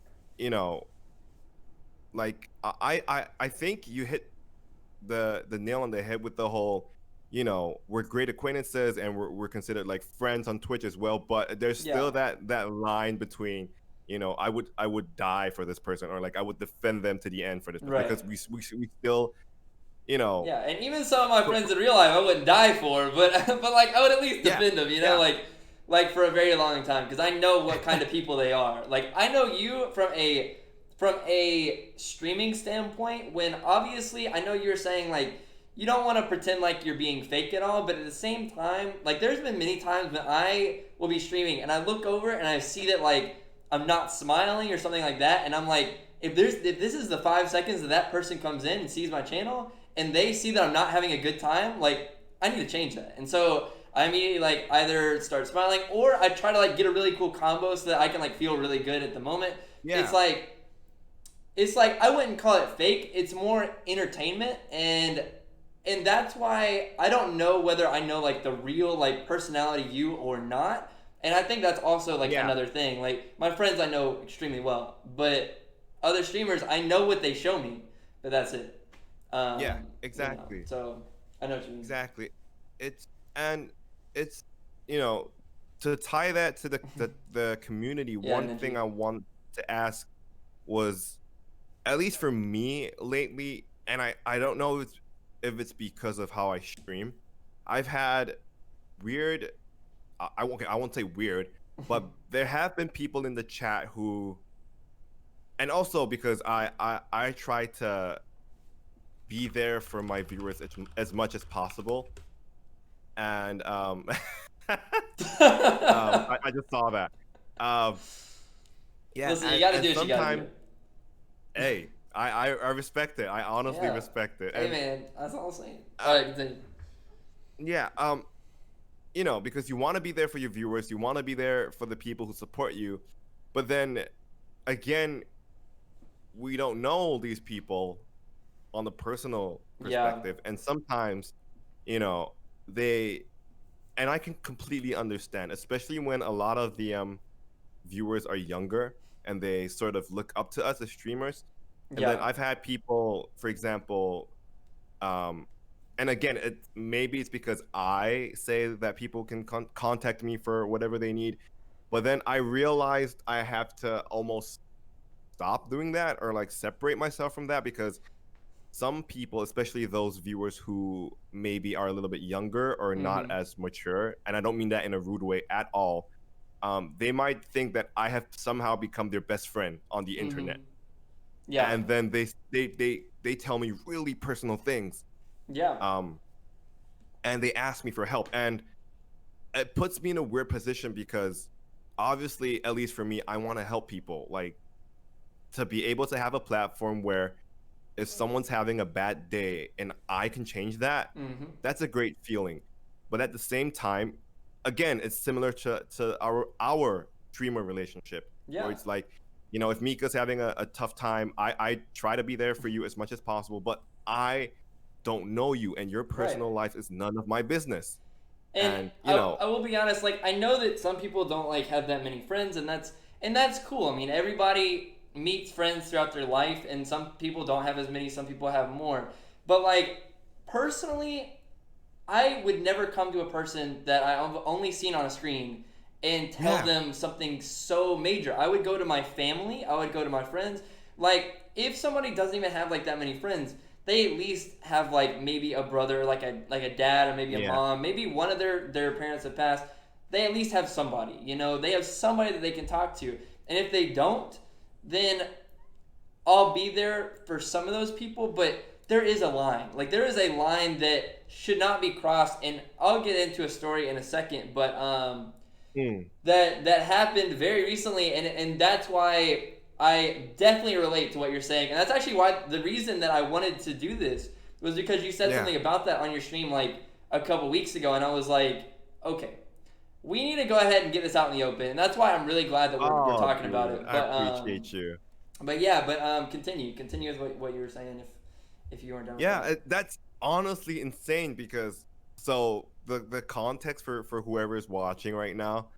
Speaker 2: like I think you hit the nail on the head with the whole, we're great acquaintances and we're considered like friends on Twitch as well, but there's still that line between, I would die for this person, or like I would defend them to the end for this person, because we still,
Speaker 1: Yeah, and even some of my friends in real life I wouldn't die for, but like I would at least defend them, like for a very long time, because I know what kind of people they are. Like I know you from a streaming standpoint, when obviously I know you're saying like you don't want to pretend like you're being fake at all, but at the same time, like there's been many times when I will be streaming and I look over and I see that like I'm not smiling or something like that, and I'm like, if this is the 5 seconds that person comes in and sees my channel and they see that I'm not having a good time, like I need to change that. And so I immediately like either start smiling or I try to like get a really cool combo so that I can like feel really good at the moment.
Speaker 2: Yeah.
Speaker 1: It's like I wouldn't call it fake. It's more entertainment, and that's why I don't know whether I know like the real like personality you or not. And I think that's also like another thing. Like my friends I know extremely well, but other streamers I know what they show me, but that's it.
Speaker 2: Yeah, exactly.
Speaker 1: You know, so I know what you mean.
Speaker 2: Exactly. It's and it's to tie that to the community. One thing I want to ask was, at least for me lately, and I don't know if it's because of how I stream, I've had weird. I won't say weird, but there have been people in the chat who, and also because I try to be there for my viewers as much as possible, and I just saw that. Yeah,
Speaker 1: listen, you gotta do what you gotta do.
Speaker 2: Hey, I respect it. I honestly respect it.
Speaker 1: Hey, man, that's all I'm saying. All right, continue.
Speaker 2: Yeah, because you want to be there for your viewers, you want to be there for the people who support you, but then, again, we don't know these people on the personal perspective, and sometimes, they, and I can completely understand, especially when a lot of the viewers are younger and they sort of look up to us as streamers. And then I've had people, for example, and again, maybe it's because I say that people can contact me for whatever they need, but then I realized I have to almost stop doing that or like separate myself from that, because some people, especially those viewers who maybe are a little bit younger or not as mature, and I don't mean that in a rude way at all, they might think that I have somehow become their best friend on the internet. Yeah. And then they tell me really personal things.
Speaker 1: Yeah.
Speaker 2: And they ask me for help, and it puts me in a weird position because obviously, at least for me, I want to help people, like to be able to have a platform where if someone's having a bad day and I can change that, that's a great feeling. But at the same time, again, it's similar to our streamer relationship, where it's like, if Mika's having a tough time, I try to be there for you as much as possible, but I don't know you, and your personal life is none of my business.
Speaker 1: And I will be honest, like I know that some people don't like have that many friends, and that's cool. I mean, everybody meets friends throughout their life, and some people don't have as many, some people have more. But like personally, I would never come to a person that I've only seen on a screen and tell them something so major. I would go to my family, I would go to my friends. Like if somebody doesn't even have like that many friends, they at least have like maybe a brother, like a dad, or maybe a mom, maybe one of their parents have passed. They at least have somebody, they have somebody that they can talk to. And if they don't, then I'll be there for some of those people, but there is a line. Like there is a line that should not be crossed, and I'll get into a story in a second, but that happened very recently, and that's why I definitely relate to what you're saying. And that's actually why the reason that I wanted to do this was because you said something about that on your stream like a couple weeks ago, and I was like, okay, we need to go ahead and get this out in the open. And that's why I'm really glad that we're talking about it. But,
Speaker 2: I appreciate you.
Speaker 1: But continue with what you were saying if you weren't done with
Speaker 2: that. That's honestly insane, because so the context for whoever is watching right now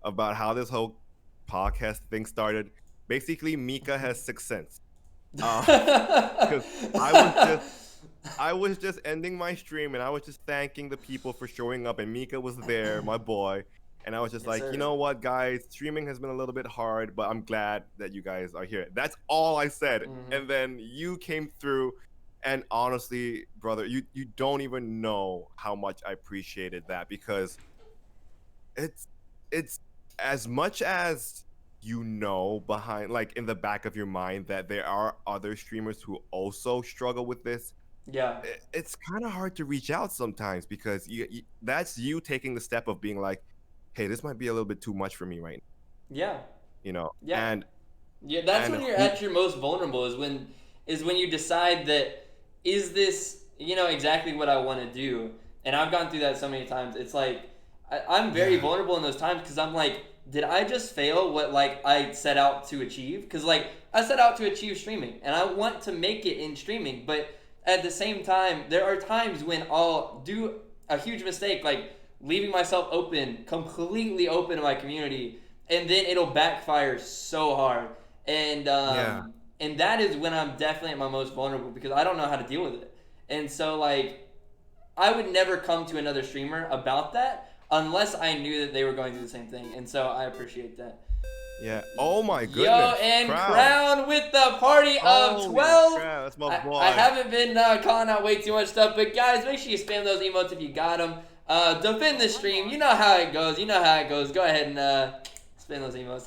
Speaker 2: about how this whole podcast thing started, basically Mika has sixth sense. Because I was just ending my stream and I was just thanking the people for showing up, and Mika was there, my boy. And I was just like, you know what, guys, streaming has been a little bit hard, but I'm glad that you guys are here. That's all I said. And then you came through, and honestly, brother, you don't even know how much I appreciated that, because it's as much as behind, like in the back of your mind, that there are other streamers who also struggle with this. It's kind of hard to reach out sometimes, because that's you taking the step of being like, hey, this might be a little bit too much for me right now. And
Speaker 1: Yeah, that's
Speaker 2: And
Speaker 1: when you're
Speaker 2: who
Speaker 1: at your most vulnerable. Is when you decide that is this exactly what I want to do. And I've gone through that so many times. It's like I'm very
Speaker 2: yeah.
Speaker 1: vulnerable in those times because I'm like, did I just fail what like I set out to achieve? Because like I set out to achieve streaming, and I want to make it in streaming. But at the same time, there are times when I'll do a huge mistake, like leaving myself open, completely open to my community, and then it'll backfire so hard. And
Speaker 2: Yeah.
Speaker 1: and that is when I'm definitely at my most vulnerable because I don't know how to deal with it. And so like I would never come to another streamer about that unless I knew that they were going through the same thing. And so I appreciate that.
Speaker 2: Yeah. Oh my
Speaker 1: Yo,
Speaker 2: goodness.
Speaker 1: and
Speaker 2: Crown.
Speaker 1: Crown with the party of
Speaker 2: Holy
Speaker 1: 12.
Speaker 2: crap. That's my
Speaker 1: I
Speaker 2: boy.
Speaker 1: haven't been calling out way too much stuff, but guys, make sure you spam those emotes if you got them. Defend the stream. You know how it goes. You know how it goes. Go ahead and spam those emotes.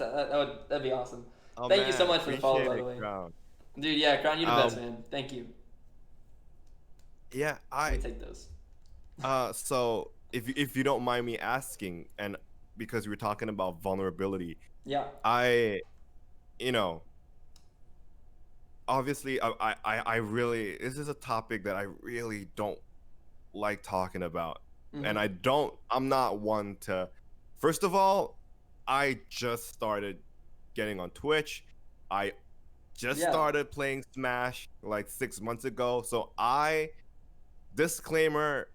Speaker 1: That'd be awesome.
Speaker 2: Oh,
Speaker 1: Thank you
Speaker 2: man.
Speaker 1: so much for the follow,
Speaker 2: Appreciate
Speaker 1: by the
Speaker 2: it,
Speaker 1: way.
Speaker 2: Crown.
Speaker 1: Dude, yeah, Crown, you the best, man. Thank you.
Speaker 2: Yeah,
Speaker 1: Let me take those.
Speaker 2: so if you don't mind me asking, and because we were talking about vulnerability,
Speaker 1: Yeah.
Speaker 2: I, you know, obviously, I really, this is a topic that I really don't like talking about. And I'm not one to, first of all, I just started getting on Twitch. I just
Speaker 1: Yeah.
Speaker 2: started playing Smash like 6 months ago. So disclaimer,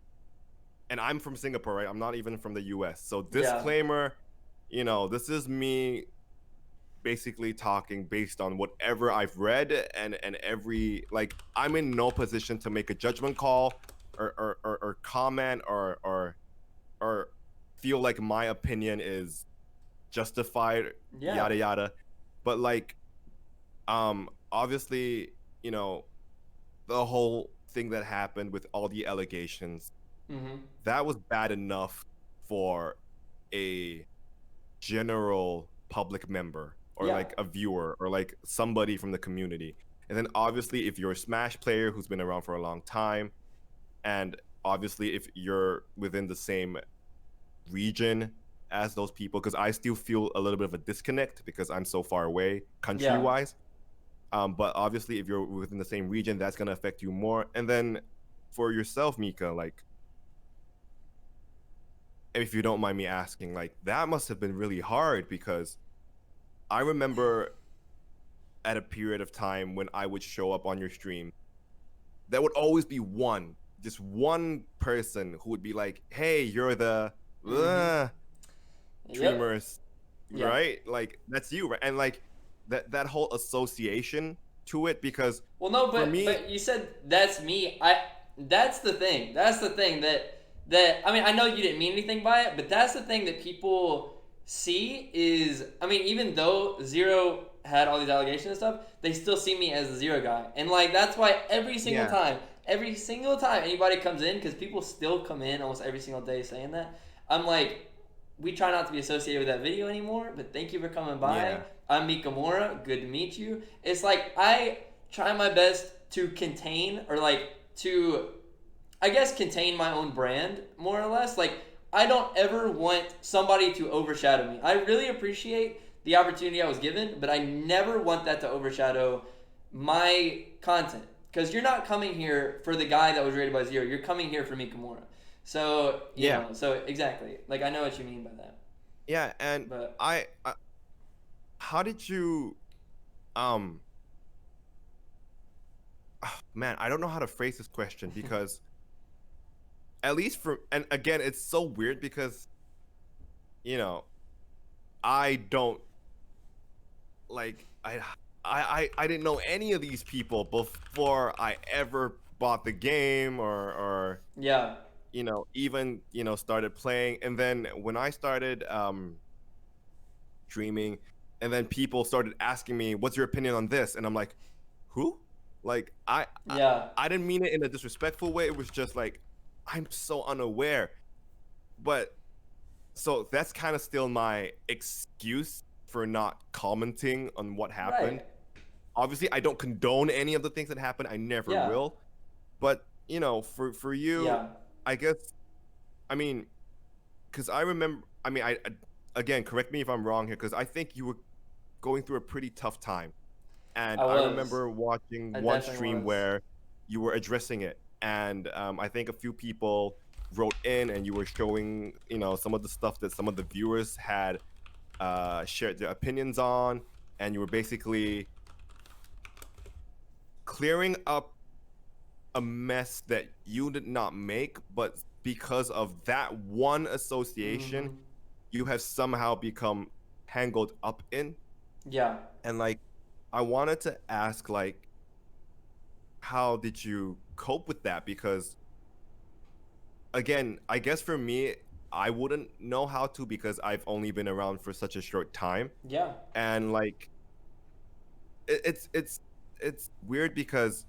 Speaker 2: and I'm from Singapore, right? I'm not even from the US. So disclaimer, this is me basically talking based on whatever I've read and every, like, I'm in no position to make a judgment call or comment or feel like my opinion is justified, yada yada. But like obviously, the whole thing that happened with all the allegations, that was bad enough for a general public member or like a viewer or like somebody from the community. And then obviously if you're a Smash player who's been around for a long time, and obviously if you're within the same region as those people, because I still feel a little bit of a disconnect because I'm so far away country wise. But obviously if you're within the same region, that's going to affect you more. And then for yourself, Mika, like, if you don't mind me asking, like, that must have been really hard, because I remember at a period of time when I would show up on your stream, there would always be just one person who would be like, hey, you're the streamers, right? Like, that's you, right? And like that whole association to it, because
Speaker 1: for me, but you said that's me. That's the thing that I mean, I know you didn't mean anything by it, but that's the thing that people see is, I mean, even though Zero had all these allegations and stuff, they still see me as the Zero guy. And like that's why every single time anybody comes in, because people still come in almost every single day saying that, I'm like, we try not to be associated with that video anymore, but thank you for coming by. I'm Mikamora. Good to meet you. It's like I try my best to contain, or like to, I guess, contain my own brand more or less. Like, I don't ever want somebody to overshadow me. I really appreciate the opportunity I was given, but I never want that to overshadow my content. Because you're not coming here for the guy that was rated by Zero. You're coming here for Mikamora. So, you know, so exactly. Like, I know what you mean by that.
Speaker 2: Yeah, and but I how did you man, I don't know how to phrase this question, because at least for, and again, it's so weird because I don't, like, I didn't know any of these people before I ever bought the game or even started playing. And then when I started streaming, and then people started asking me, what's your opinion on this? And I'm like, who? Like, I didn't mean it in a disrespectful way. It was just like, I'm so unaware. But so that's kind of still my excuse for not commenting on what happened. Obviously, I don't condone any of the things that happened. I never will. But for you, I guess, I mean, because I remember, I mean, I again, correct me if I'm wrong here, because I think you were going through a pretty tough time. And
Speaker 1: I
Speaker 2: I
Speaker 1: was.
Speaker 2: remember watching
Speaker 1: I
Speaker 2: one
Speaker 1: definitely
Speaker 2: stream
Speaker 1: was.
Speaker 2: where you were addressing it. And I think a few people wrote in and you were showing, some of the stuff that some of the viewers had shared their opinions on. And you were basically clearing up a mess that you did not make, but because of that one association,
Speaker 1: Mm-hmm.
Speaker 2: you have somehow become tangled up in.
Speaker 1: Yeah.
Speaker 2: And like, I wanted to ask, like, how did you cope with that? Because again, I guess for me, I wouldn't know how to because I've only been around for such a short time.
Speaker 1: Yeah.
Speaker 2: And like, it's weird because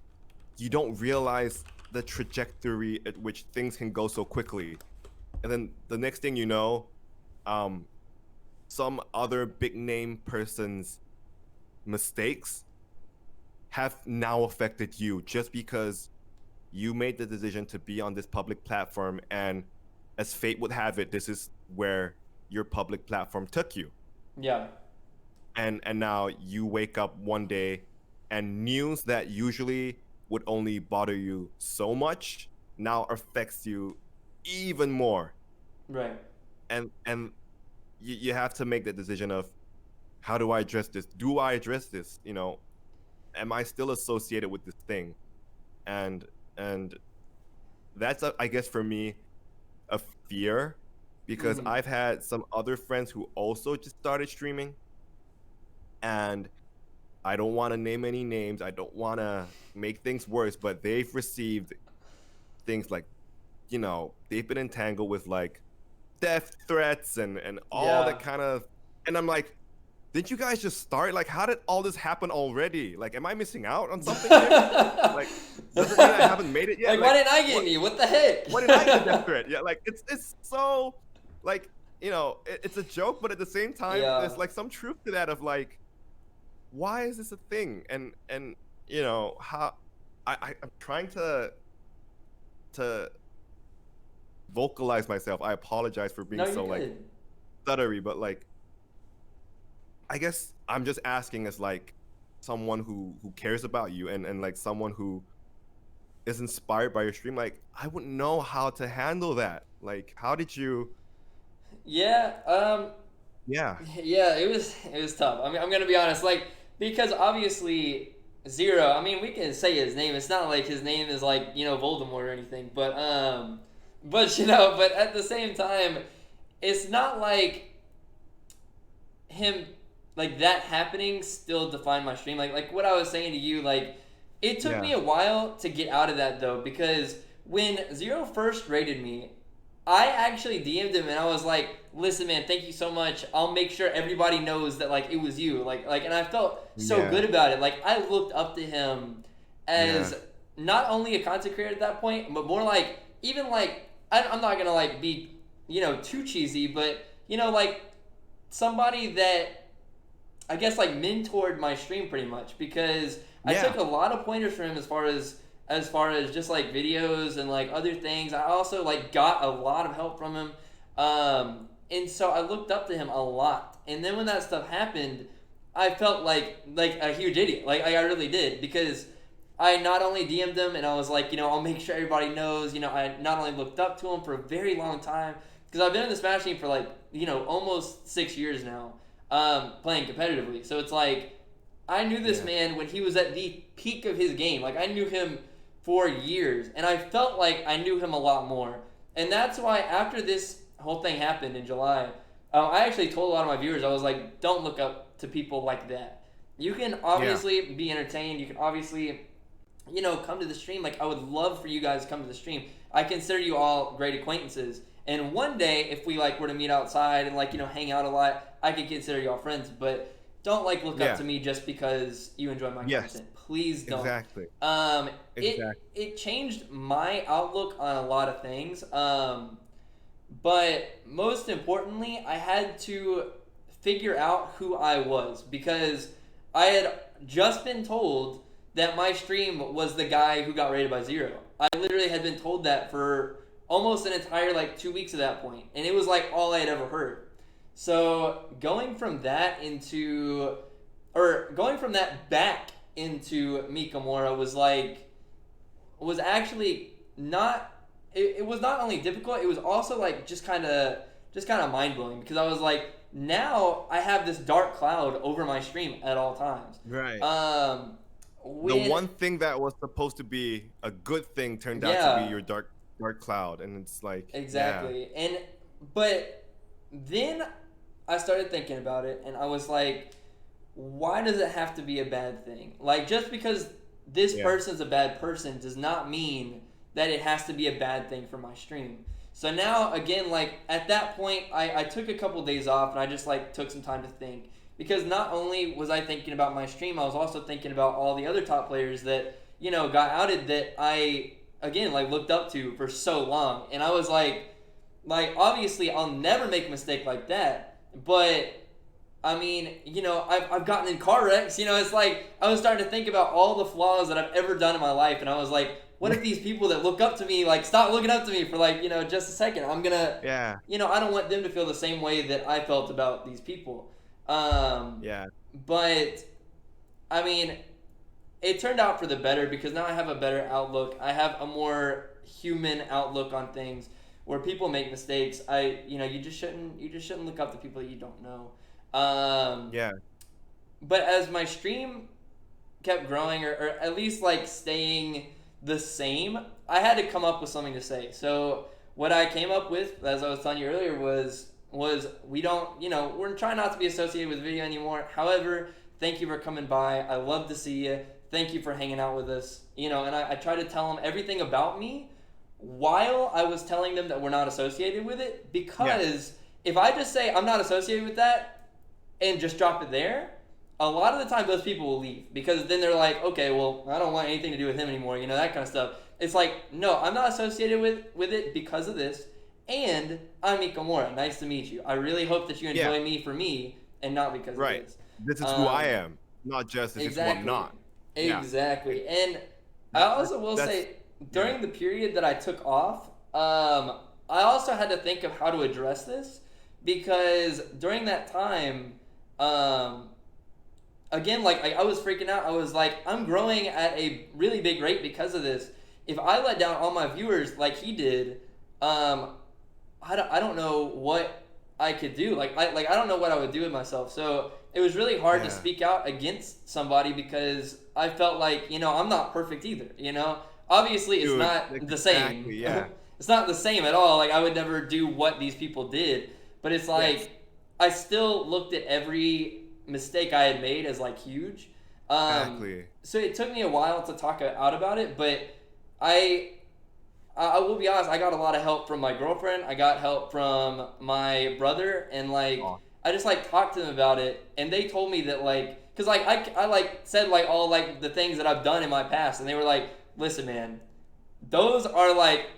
Speaker 2: you don't realize the trajectory at which things can go so quickly. And then the next thing you know, um, some other big name person's mistakes have now affected you just because you made the decision to be on this public platform. And as fate would have it, this is where your public platform took you.
Speaker 1: Yeah.
Speaker 2: And now you wake up one day and news that usually would only bother you so much now affects you even more.
Speaker 1: Right.
Speaker 2: And you have to make the decision of, how do I address this? Do I address this? Am I still associated with this thing? And that's I guess for me a fear, because
Speaker 1: Mm-hmm.
Speaker 2: I've had some other friends who also just started streaming, and I don't want to name any names. I don't want to make things worse, but they've received things like, they've been entangled with like death threats and all
Speaker 1: Yeah.
Speaker 2: that kind of. And I'm like, didn't you guys just start? Like, how did all this happen already? Like, am I missing out on something here? Like, does it mean I haven't made it yet?
Speaker 1: Like, why didn't I get
Speaker 2: what,
Speaker 1: any? What the heck?
Speaker 2: why did I get a death threat? Yeah, like it's so like, it's a joke, but at the same time,
Speaker 1: Yeah.
Speaker 2: there's like some truth to that of like, why is this a thing? And how I'm trying to vocalize myself. I apologize for being
Speaker 1: No,
Speaker 2: so
Speaker 1: you're
Speaker 2: like
Speaker 1: good.
Speaker 2: stuttery, but like, I guess I'm just asking as like someone who cares about you, and like someone who is inspired by your stream. Like, I wouldn't know how to handle that. Like, how did you?
Speaker 1: Yeah.
Speaker 2: Yeah,
Speaker 1: Yeah. It was tough. I mean, I'm gonna be honest. Like, because obviously Zero. I mean, we can say his name. It's not like his name is like Voldemort or anything. But but at the same time, it's not like him like that happening still defined my stream. Like what I was saying to you, like it took me
Speaker 2: yeah,
Speaker 1: a while to get out of that though, because when Zero first rated me, I actually DM'd him and I was like, "Listen, man, thank you so much. I'll make sure everybody knows that like it was you." And I felt so
Speaker 2: yeah,
Speaker 1: good about it. Like I looked up to him
Speaker 2: yeah,
Speaker 1: as not only a content creator at that point, but more like even like I'm not gonna like be too cheesy, but like somebody that I guess like mentored my stream pretty much, because I
Speaker 2: yeah,
Speaker 1: took a lot of pointers from him as far as just like videos and like other things. I also like got a lot of help from him, and so I looked up to him a lot. And then when that stuff happened, I felt like a huge idiot. Like I really did, because I not only DM'd him and I was like, I'll make sure everybody knows. I not only looked up to him for a very long time, because I've been in the Smash team for like almost 6 years now, playing competitively. So it's like I knew this
Speaker 2: yeah,
Speaker 1: man when he was at the peak of his game. Like I knew him for years, and I felt like I knew him a lot more. And that's why after this whole thing happened in July, I actually told a lot of my viewers, I was like, don't look up to people like that. You can
Speaker 2: yeah,
Speaker 1: obviously be entertained. You can obviously come to the stream. Like I would love for you guys to come to the stream. I consider you all great acquaintances. And one day, if we like were to meet outside and like hang out a lot, I could consider y'all friends. But don't like look up
Speaker 2: yeah.
Speaker 1: to me just because you enjoy my
Speaker 2: Yes,
Speaker 1: content. Please don't.
Speaker 2: exactly,
Speaker 1: It
Speaker 2: exactly.
Speaker 1: it changed my outlook on a lot of things. But most importantly, I had to figure out who I was, because I had just been told that my stream was the guy who got rated by Zero. I literally had been told that for almost an entire like 2 weeks at that point, and it was like all I had ever heard. So going from that into or going from that back into Mikamora was actually not. It was not only difficult. It was also like just kind of mind blowing, because I was like, now I have this dark cloud over my stream at all times.
Speaker 2: Right.
Speaker 1: The
Speaker 2: one thing that was supposed to be a good thing turned out to be your dark cloud, and it's like
Speaker 1: exactly. But then I started thinking about it, and I was like, why does it have to be a bad thing? Like, just because this person's a bad person does not mean that it has to be a bad thing for my stream. So now, again, like, at that point, I took a couple days off, and I just, like, took some time to think. Because not only was I thinking about my stream, I was also thinking about all the other top players that, you know, got outed that I, again, like, looked up to for so long. And I was like, obviously, I'll never make a mistake like that. But, I mean, you know, I've gotten in car wrecks. You know, it's like, I was starting to think about all the flaws that I've ever done in my life. And I was like, what if these people that look up to me, like, stop looking up to me for, like, you know, just a second? I'm going to, you know, I don't want them to feel the same way that I felt about these people. But, I mean, it turned out for the better, because now I have a better outlook. I have a more human outlook on things, where people make mistakes. You just shouldn't look up to people that you don't know. But as my stream kept growing, or at least like staying the same, I had to come up with something to say. So what I came up with, as I was telling you earlier, was we don't, you know, we're trying not to be associated with video anymore. However, thank you for coming by. I love to see you. Thank you for hanging out with us. You know, and I try to tell them everything about me while I was telling them that we're not associated with it, because if I just say I'm not associated with that and just drop it there, a lot of the time those people will leave, because then they're like, okay, well, I don't want anything to do with him anymore, you know, that kind of stuff. It's like, no, I'm not associated with it because of this, and I'm Mikamora. Nice to meet you. I really hope that you enjoy me for me and not because of this.
Speaker 2: This is who I am, not just this is who I'm not.
Speaker 1: Exactly. And I also will say, during the period that I took off, I also had to think of how to address this, because during that time, again, like I was freaking out. I was like, I'm growing at a really big rate because of this. If I let down all my viewers like he did, I don't know what I could do. Like I don't know what I would do with myself. So it was really hard to speak out against somebody, because I felt like, you know, I'm not perfect either, you know? Obviously, it's not the same. It's not the same at all. Like, I would never do what these people did. But it's like, I still looked at every mistake I had made as, like, huge. So it took me a while to talk out about it. But I will be honest, I got a lot of help from my girlfriend. I got help from my brother. And, like, I just, like, talked to them about it. And they told me that, like, because, like, I like, said, like, all, like, the things that I've done in my past. And they were like, listen, man, those are like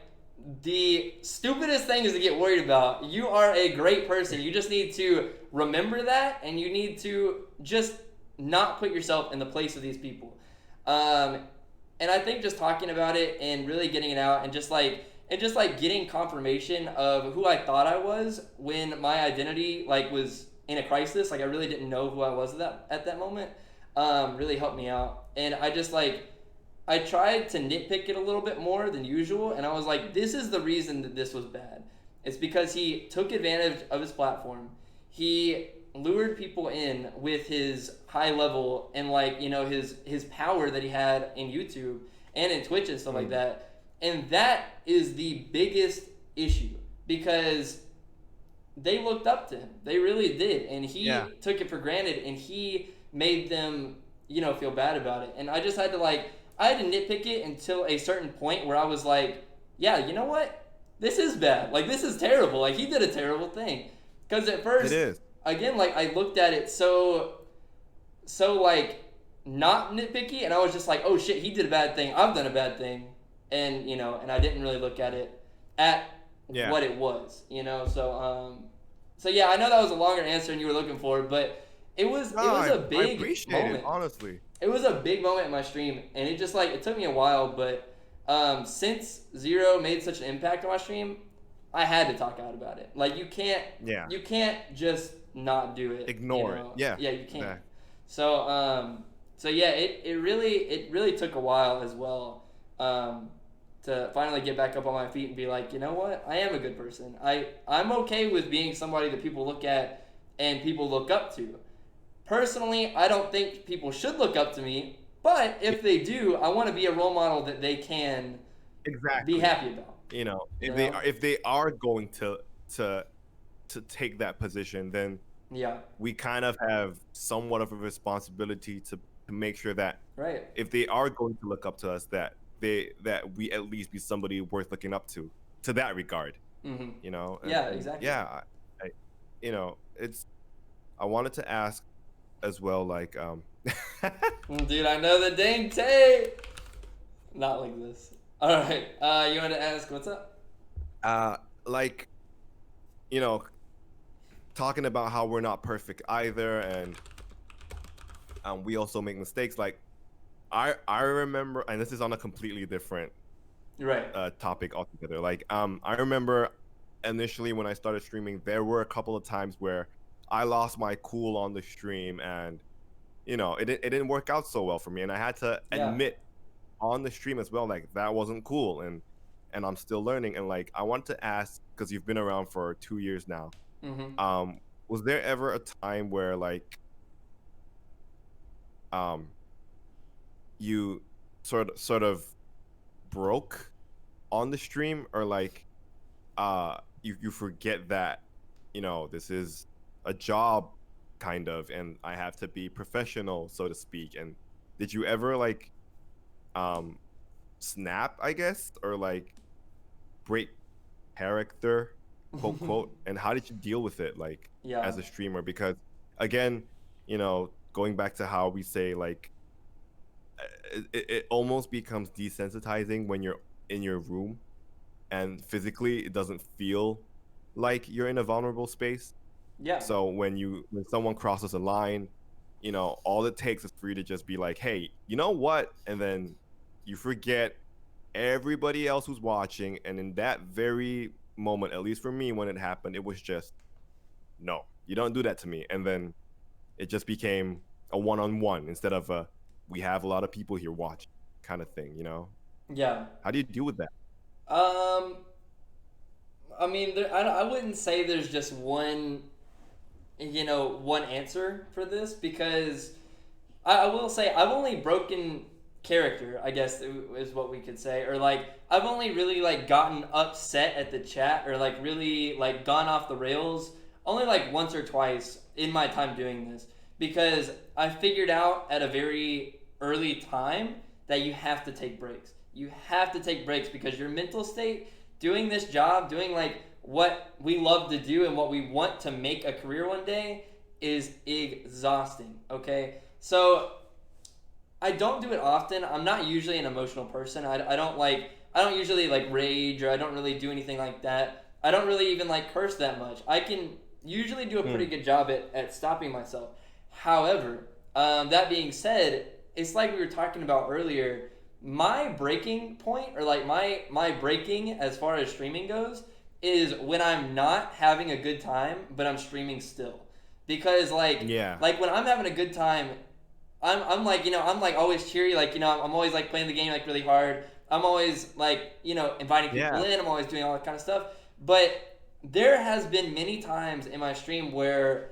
Speaker 1: the stupidest things to get worried about. You are a great person. You just need to remember that, and you need to just not put yourself in the place of these people. And I think just talking about it and really getting it out, and just like getting confirmation of who I thought I was when my identity like was in a crisis, like I really didn't know who I was at that moment, really helped me out. And I just like, I tried to nitpick it a little bit more than usual, and I was like, this is the reason that this was bad. It's because he took advantage of his platform. He lured people in with his high level and, like, you know, his power that he had in YouTube and in Twitch and stuff like that. And that is the biggest issue, because they looked up to him. They really did. And he took it for granted, and he made them, you know, feel bad about it. And I just had to, like, I had to nitpick it until a certain point where I was like, yeah, you know what? This is bad. Like, this is terrible. Like, he did a terrible thing. Because at first, again, like, I looked at it so, like, not nitpicky, and I was just like, oh, shit, he did a bad thing. I've done a bad thing. And, you know, and I didn't really look at it at what it was, you know? So, yeah, I know that was a longer answer than you were looking for, but it was a big
Speaker 2: I appreciate
Speaker 1: moment.
Speaker 2: It, honestly.
Speaker 1: It was a big moment in my stream, and it just, like, it took me a while, but since Zero made such an impact on my stream, I had to talk out about it. Like, you can't just not do it.
Speaker 2: Ignore
Speaker 1: you know?
Speaker 2: it. Yeah.
Speaker 1: Yeah, you can't.
Speaker 2: Yeah.
Speaker 1: So yeah, it really took a while as well, to finally get back up on my feet and be like, you know what, I am a good person. I'm okay with being somebody that people look at and people look up to. Personally, I don't think people should look up to me, but if they do, I want to be a role model that they can be
Speaker 2: Exactly.
Speaker 1: happy about.
Speaker 2: You know,
Speaker 1: You
Speaker 2: if
Speaker 1: know?
Speaker 2: they are going to take that position, then
Speaker 1: Yeah.
Speaker 2: we kind of have somewhat of a responsibility to make sure that
Speaker 1: Right.
Speaker 2: if they are going to look up to us, that we at least be somebody worth looking up to that regard.
Speaker 1: Mm-hmm.
Speaker 2: You know,
Speaker 1: Yeah.
Speaker 2: and
Speaker 1: Exactly.
Speaker 2: yeah, you know, I wanted to ask as well, like,
Speaker 1: Dude, I know the dang tape. Not like this. All right. You want to ask what's up?
Speaker 2: uh, like, you know, talking about how we're not perfect either, and we also make mistakes. Like, I remember, and this is on a completely different
Speaker 1: Right.
Speaker 2: topic altogether. Like, I remember initially when I started streaming, there were a couple of times where I lost my cool on the stream, and it didn't work out so well for me, and I had to
Speaker 1: Yeah.
Speaker 2: admit on the stream as well, like that wasn't cool, and I'm still learning. And like, I want to ask, because you've been around for 2 years now,
Speaker 1: Mm-hmm.
Speaker 2: was there ever a time where like um you sort of broke on the stream, or like you forget that this is a job kind of, and I have to be professional, so to speak? And did you ever like um snap, I guess, or like break character, quote quote? And how did you deal with it, like,
Speaker 1: Yeah.
Speaker 2: as a streamer? Because again, going back to how we say, like, it almost becomes desensitizing when you're in your room and physically it doesn't feel like you're in a vulnerable space.
Speaker 1: Yeah.
Speaker 2: So when someone crosses a line, all it takes is for you to just be like, hey, you know what? And then you forget everybody else who's watching. And in that very moment, at least for me, when it happened, it was just, no, you don't do that to me. And then it just became a one-on-one instead of a, we have a lot of people here watching kind of thing.
Speaker 1: Yeah.
Speaker 2: How do you deal with that?
Speaker 1: Um, I mean, I wouldn't say there's just one answer for this, because I will say I've only broken character, I guess is what we could say, or like I've only really like gotten upset at the chat, or like really like gone off the rails only like once or twice in my time doing this, because I figured out at a very early time that you have to take breaks. You have to take breaks because your mental state doing this job, doing like what we love to do and what we want to make a career one day, is exhausting. Okay, so I don't do it often. I'm not usually an emotional person. I don't usually like rage, or I don't really do anything like that. I don't really even like curse that much. I can usually do a pretty good job at stopping myself. However, that being said, it's like we were talking about earlier. My breaking point, or like my breaking as far as streaming goes, is when I'm not having a good time, but I'm streaming still. Because
Speaker 2: Yeah.
Speaker 1: like when I'm having a good time, I'm like, I'm like always cheery, like, I'm always like playing the game like really hard. I'm always like, inviting people
Speaker 2: Yeah.
Speaker 1: in. I'm always doing all that kind of stuff. But there has been many times in my stream where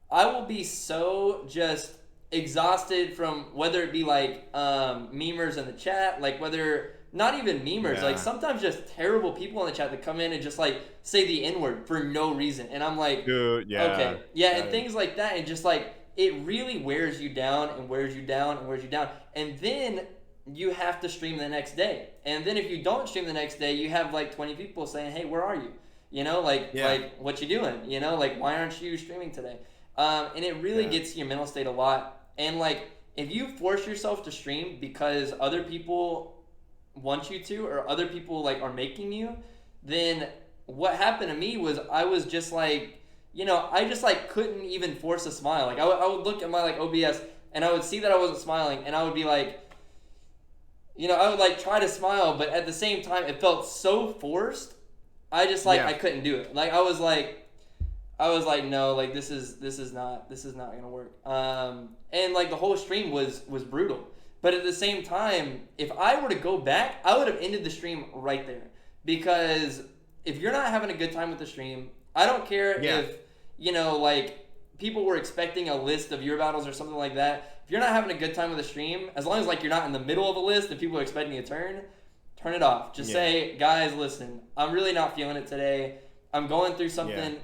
Speaker 1: I will be so just exhausted from, whether it be like memers in the chat, like whether not even memers, like
Speaker 2: Yeah.
Speaker 1: sometimes just terrible people in the chat that come in and just like say the N word for no reason, and I'm like,
Speaker 2: Dude, yeah.
Speaker 1: okay, yeah, and
Speaker 2: That is-
Speaker 1: things like that, and just like it really wears you down and wears you down and wears you down, and then you have to stream the next day, and then if you don't stream the next day, you have like 20 people saying, hey, where are you?
Speaker 2: Yeah.
Speaker 1: Like what you doing? Like why aren't you streaming today? And it really
Speaker 2: Yeah.
Speaker 1: gets to your mental state a lot. And like if you force yourself to stream because other people want you to, or other people like are making you, then what happened to me was I was just like, I just like couldn't even force a smile. Like I would look at my like OBS and I would see that I wasn't smiling, and I would be like, I would like try to smile, but at the same time it felt so forced. I just like
Speaker 2: Yeah.
Speaker 1: I couldn't do it. Like I was like, I was like, no, like this is not gonna work. And like the whole stream was brutal. But at the same time, if I were to go back, I would have ended the stream right there. Because if you're not having a good time with the stream, I don't care if, like people were expecting a list of your battles or something like that. If you're not having a good time with the stream, as long as like you're not in the middle of a list and people are expecting a turn it off. Just say, guys, listen, I'm really not feeling it today. I'm going through something. Yeah.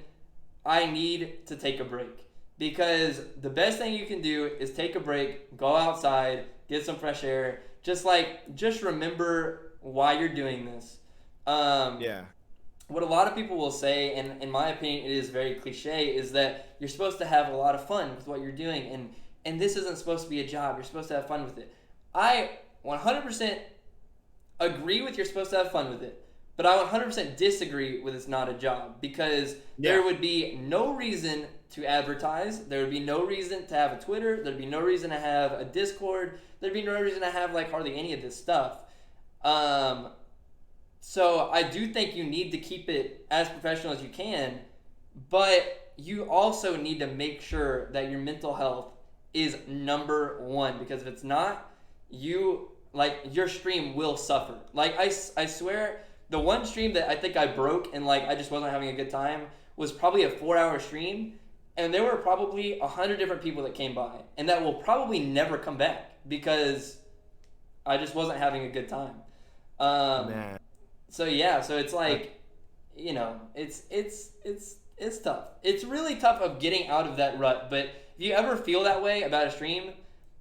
Speaker 1: I need to take a break. Because the best thing you can do is take a break, go outside, get some fresh air. Just remember why you're doing this. What a lot of people will say, and in my opinion it is very cliche, is that you're supposed to have a lot of fun with what you're doing, and this isn't supposed to be a job. You're supposed to have fun with it. I 100% agree with you're supposed to have fun with it, but I 100% disagree with it's not a job, because there would be no reason to advertise. There would be no reason to have a Twitter. There'd be no reason to have a Discord. There'd be no reason to have like hardly any of this stuff. So I do think you need to keep it as professional as you can, but you also need to make sure that your mental health is number one, because if it's not, your stream will suffer. Like I swear, the one stream that I think I broke and like I just wasn't having a good time was probably a 4-hour stream, and there were probably 100 different people that came by, and that will probably never come back because I just wasn't having a good time.
Speaker 2: Man.
Speaker 1: So it's like, it's tough. It's really tough of getting out of that rut. But if you ever feel that way about a stream,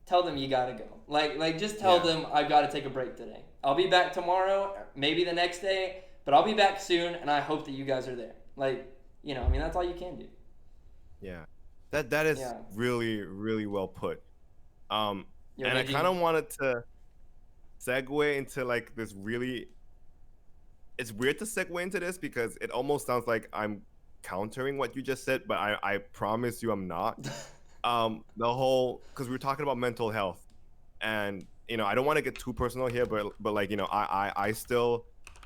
Speaker 1: tell them you gotta go. Like just tell them I've got to take a break today. I'll be back tomorrow, maybe the next day, but I'll be back soon, and I hope that you guys are there. That's all you can do.
Speaker 2: Yeah, that is really, really well put. And I kind of wanted to segue into like this really. It's weird to segue into this because it almost sounds like I'm countering what you just said, but I promise you I'm not. The whole, because we were talking about mental health, and I don't want to get too personal here, but like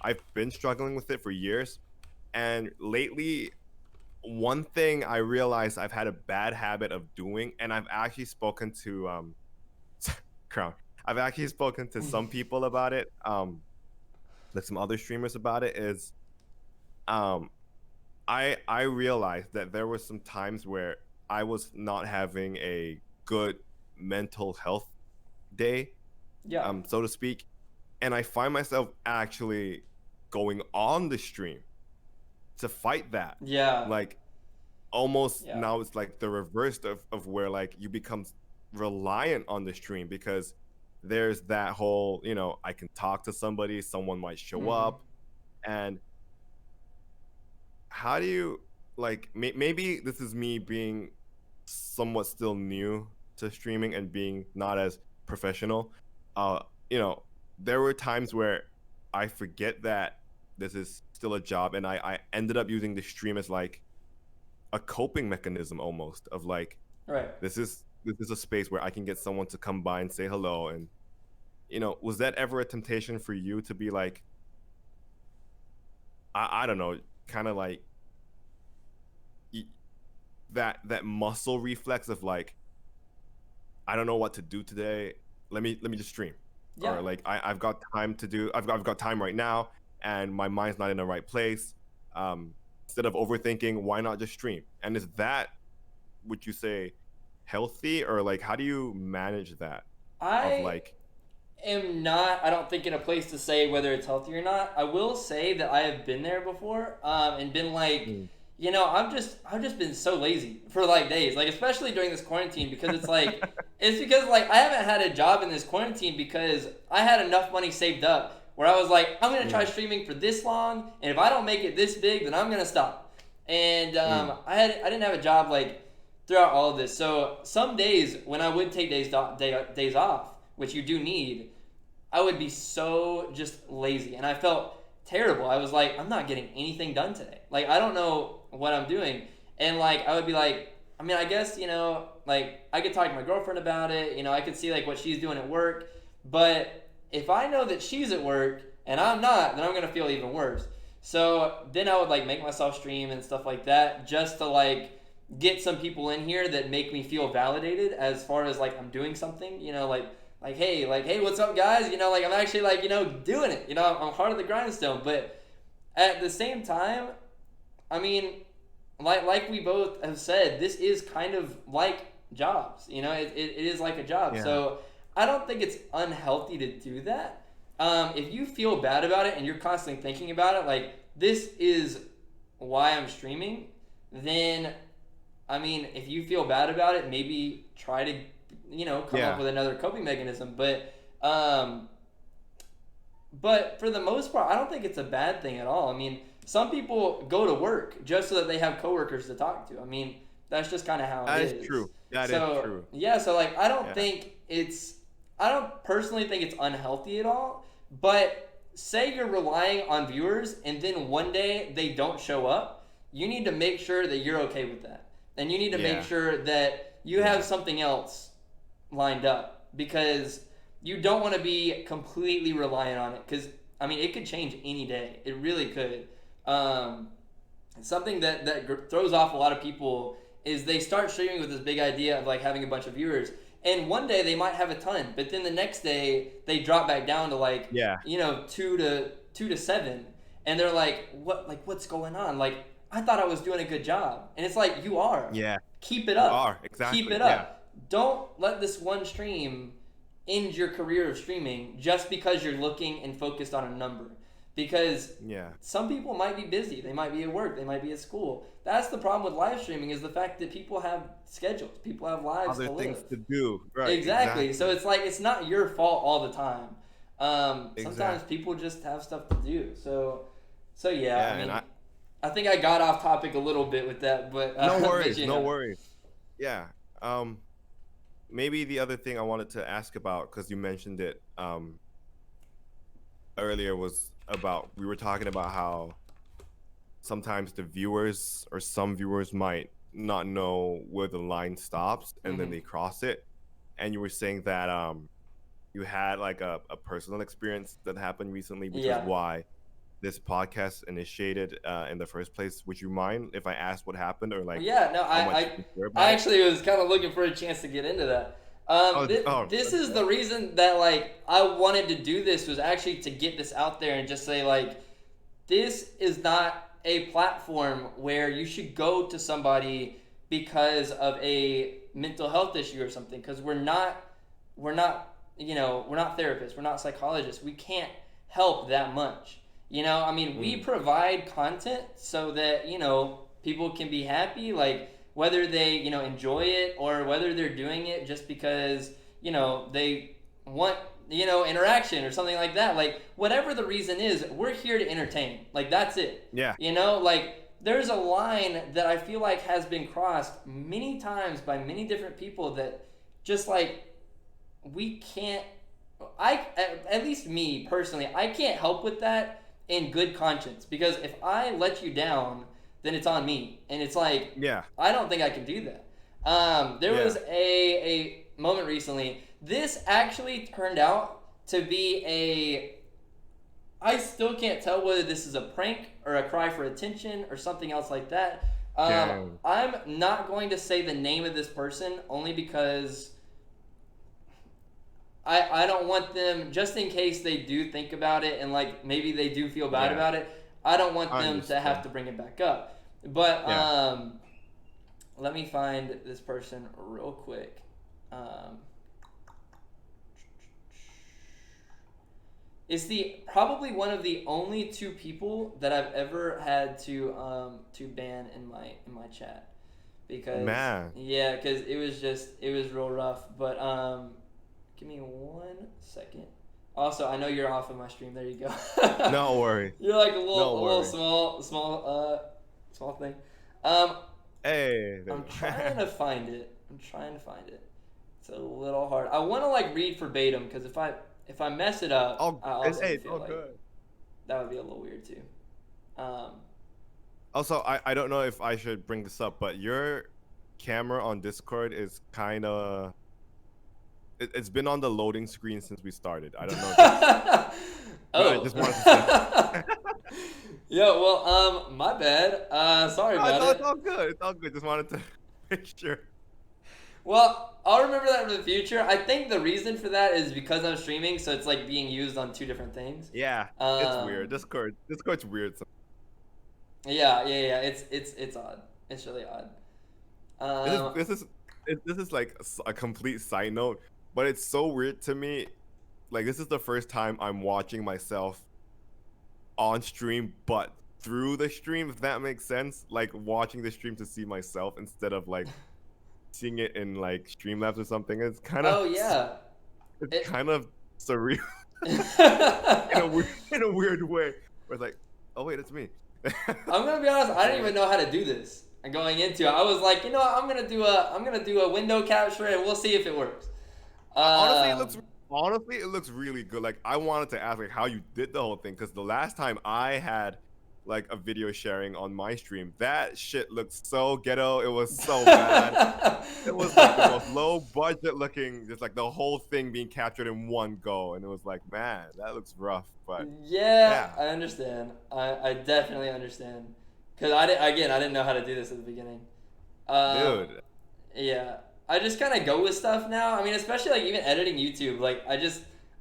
Speaker 2: I've been struggling with it for years, and lately one thing I realized I've had a bad habit of doing, and I've actually spoken to Crown. I've actually spoken to some people about it, like some other streamers about it, is I realized that there were some times where I was not having a good mental health day, so to speak, and I find myself actually going on the stream to fight that. Like almost now it's like the reverse of where like you become reliant on the stream, because there's that whole, I can talk to somebody, someone might show up, and how do you, like, maybe this is me being somewhat still new to streaming and being not as professional. There were times where I forget that this is still a job, and I ended up using the stream as like a coping mechanism almost, of like, this is a space where I can get someone to come by and say hello. And was that ever a temptation for you to be like, I don't know, kind of like that muscle reflex of like, I don't know what to do today, let me just stream, or like I've got time to do, I've got time right now, and my mind's not in the right place, instead of overthinking, why not just stream? And is that, would you say, healthy, or like how do you manage that?
Speaker 1: I am not, I don't think, in a place to say whether it's healthy or not. I will say that I have been there before, and been like, I've just been so lazy for like days, like especially during this quarantine, because it's like it's because like I haven't had a job in this quarantine, because I had enough money saved up where I was like, I'm gonna try streaming for this long, and if I don't make it this big, then I'm gonna stop. And I didn't have a job like throughout all of this, so some days when I would take days off, which you do need, I would be so just lazy, and I felt terrible. I was like, I'm not getting anything done today. Like, I don't know what I'm doing. And like, I would be like, I mean, I guess, like I could talk to my girlfriend about it. I could see like what she's doing at work. But if I know that she's at work and I'm not, then I'm going to feel even worse. So then I would like make myself stream and stuff like that just to like get some people in here that make me feel validated as far as like I'm doing something, like hey, what's up guys? Like I'm actually like, doing it. I'm hard of the grindstone, but at the same time, I mean, like we both have said, this is kind of like jobs. It is like a job.
Speaker 2: Yeah.
Speaker 1: So I don't think it's unhealthy to do that. If you feel bad about it and you're constantly thinking about it, like this is why I'm streaming, then I mean, if you feel bad about it, maybe try to, come up with another coping mechanism. But for the most part, I don't think it's a bad thing at all. I mean, some people go to work just so that they have coworkers to talk to. I mean, that's just kind of how it is.
Speaker 2: That is true. That is true.
Speaker 1: Yeah, so like I don't personally think it's unhealthy at all. But say you're relying on viewers and then one day they don't show up, you need to make sure that you're okay with that. And you need to make sure that you have something else lined up, because you don't want to be completely reliant on it, because I mean it could change any day. It really could. Something that throws off a lot of people is they start streaming with this big idea of like having a bunch of viewers, and one day they might have a ton, but then the next day they drop back down to like 2 to 7, and they're like, what's going on? Like, I thought I was doing a good job. And it's like, you are.
Speaker 2: Yeah.
Speaker 1: Keep it up.
Speaker 2: You are, exactly.
Speaker 1: Keep it up. Don't let this one stream end your career of streaming just because you're looking and focused on a number. Because some people might be busy. They might be at work. They might be at school. That's the problem with live streaming, is the fact that people have schedules. People have lives
Speaker 2: other
Speaker 1: to live.
Speaker 2: things to do. Right.
Speaker 1: Exactly. So it's like, it's not your fault all the time. Sometimes people just have stuff to do. So yeah, I mean, I think I got off topic a little bit with that, but
Speaker 2: no worries, no worries. Yeah. Maybe the other thing I wanted to ask about, because you mentioned it earlier, was about, we were talking about how sometimes the viewers or some viewers might not know where the line stops and then they cross it. And you were saying that you had like a personal experience that happened recently, which is why this podcast initiated in the first place. Would you mind if I asked what happened, or like?
Speaker 1: I actually was kind of looking for a chance to get into that. This is the reason that like I wanted to do this, was actually to get this out there and just say like, this is not a platform where you should go to somebody because of a mental health issue or something, because we're not therapists, we're not psychologists, we can't help that much. I mean, we provide content so that, people can be happy, like whether they, enjoy it or whether they're doing it just because, they want, interaction or something like that. Like, whatever the reason is, we're here to entertain. Like, that's it.
Speaker 2: Yeah.
Speaker 1: Like, there's a line that I feel like has been crossed many times by many different people that just like, we can't, at least me personally, I can't help with that in good conscience, because if I let you down, then it's on me, and it's like, I don't think I can do that. There was a moment recently. This actually turned out to be I still can't tell whether this is a prank or a cry for attention or something else like that. I'm not going to say the name of this person, only because I don't want them, just in case they do think about it and like maybe they do feel bad about it, I don't want them to have to bring it back up. But let me find this person real quick. It's probably one of the only 2 people that I've ever had to ban in my chat, because because it was real rough. But give me 1 second. Also, I know you're off of my stream. There you go.
Speaker 2: No worry.
Speaker 1: You're like a little small thing.
Speaker 2: Hey.
Speaker 1: I'm trying to find it. It's a little hard. I want to like read verbatim, because if I mess it up, I also feel like that would be a little weird too.
Speaker 2: Also, I don't know if I should bring this up, but your camera on Discord is kind of... It's been on the loading screen since we started. I don't know. I just wanted to say.
Speaker 1: Yo, well, my bad. Sorry
Speaker 2: No,
Speaker 1: about
Speaker 2: it's
Speaker 1: it.
Speaker 2: all good. It's all good. Just wanted to make sure.
Speaker 1: Well, I'll remember that for the future. I think the reason for that is because I'm streaming, so it's like being used on two different things.
Speaker 2: Yeah, it's weird.
Speaker 1: Um,
Speaker 2: Discord's weird.
Speaker 1: yeah. It's odd. It's really odd.
Speaker 2: This is
Speaker 1: Um,
Speaker 2: this is this is like a complete side note, but it's so weird to me. Like this is the first time I'm watching myself on stream, but through the stream, if that makes sense. Like watching the stream to see myself instead of like seeing it in like Streamlabs or something.
Speaker 1: oh yeah.
Speaker 2: It's
Speaker 1: It,
Speaker 2: kind of surreal in a weird way. Where it's like, oh wait, it's me.
Speaker 1: I'm gonna be honest. I didn't even know how to do this. And going into it, I was like, you know what? I'm gonna do a window capture, and we'll see if it works. Um,
Speaker 2: Honestly, it looks really good. Like I wanted to ask like how you did the whole thing because the last time I had like a video sharing on my stream, that shit looked so ghetto. It was so bad. It was like the most low budget looking, just like the whole thing being captured in one go, and it was like, man, that looks rough. But
Speaker 1: yeah,
Speaker 2: yeah,
Speaker 1: I understand. I definitely understand. Cause I didn't know how to do this at the beginning. Um,
Speaker 2: dude.
Speaker 1: yeah, I just kind of go with stuff now. I mean, especially like even editing YouTube, like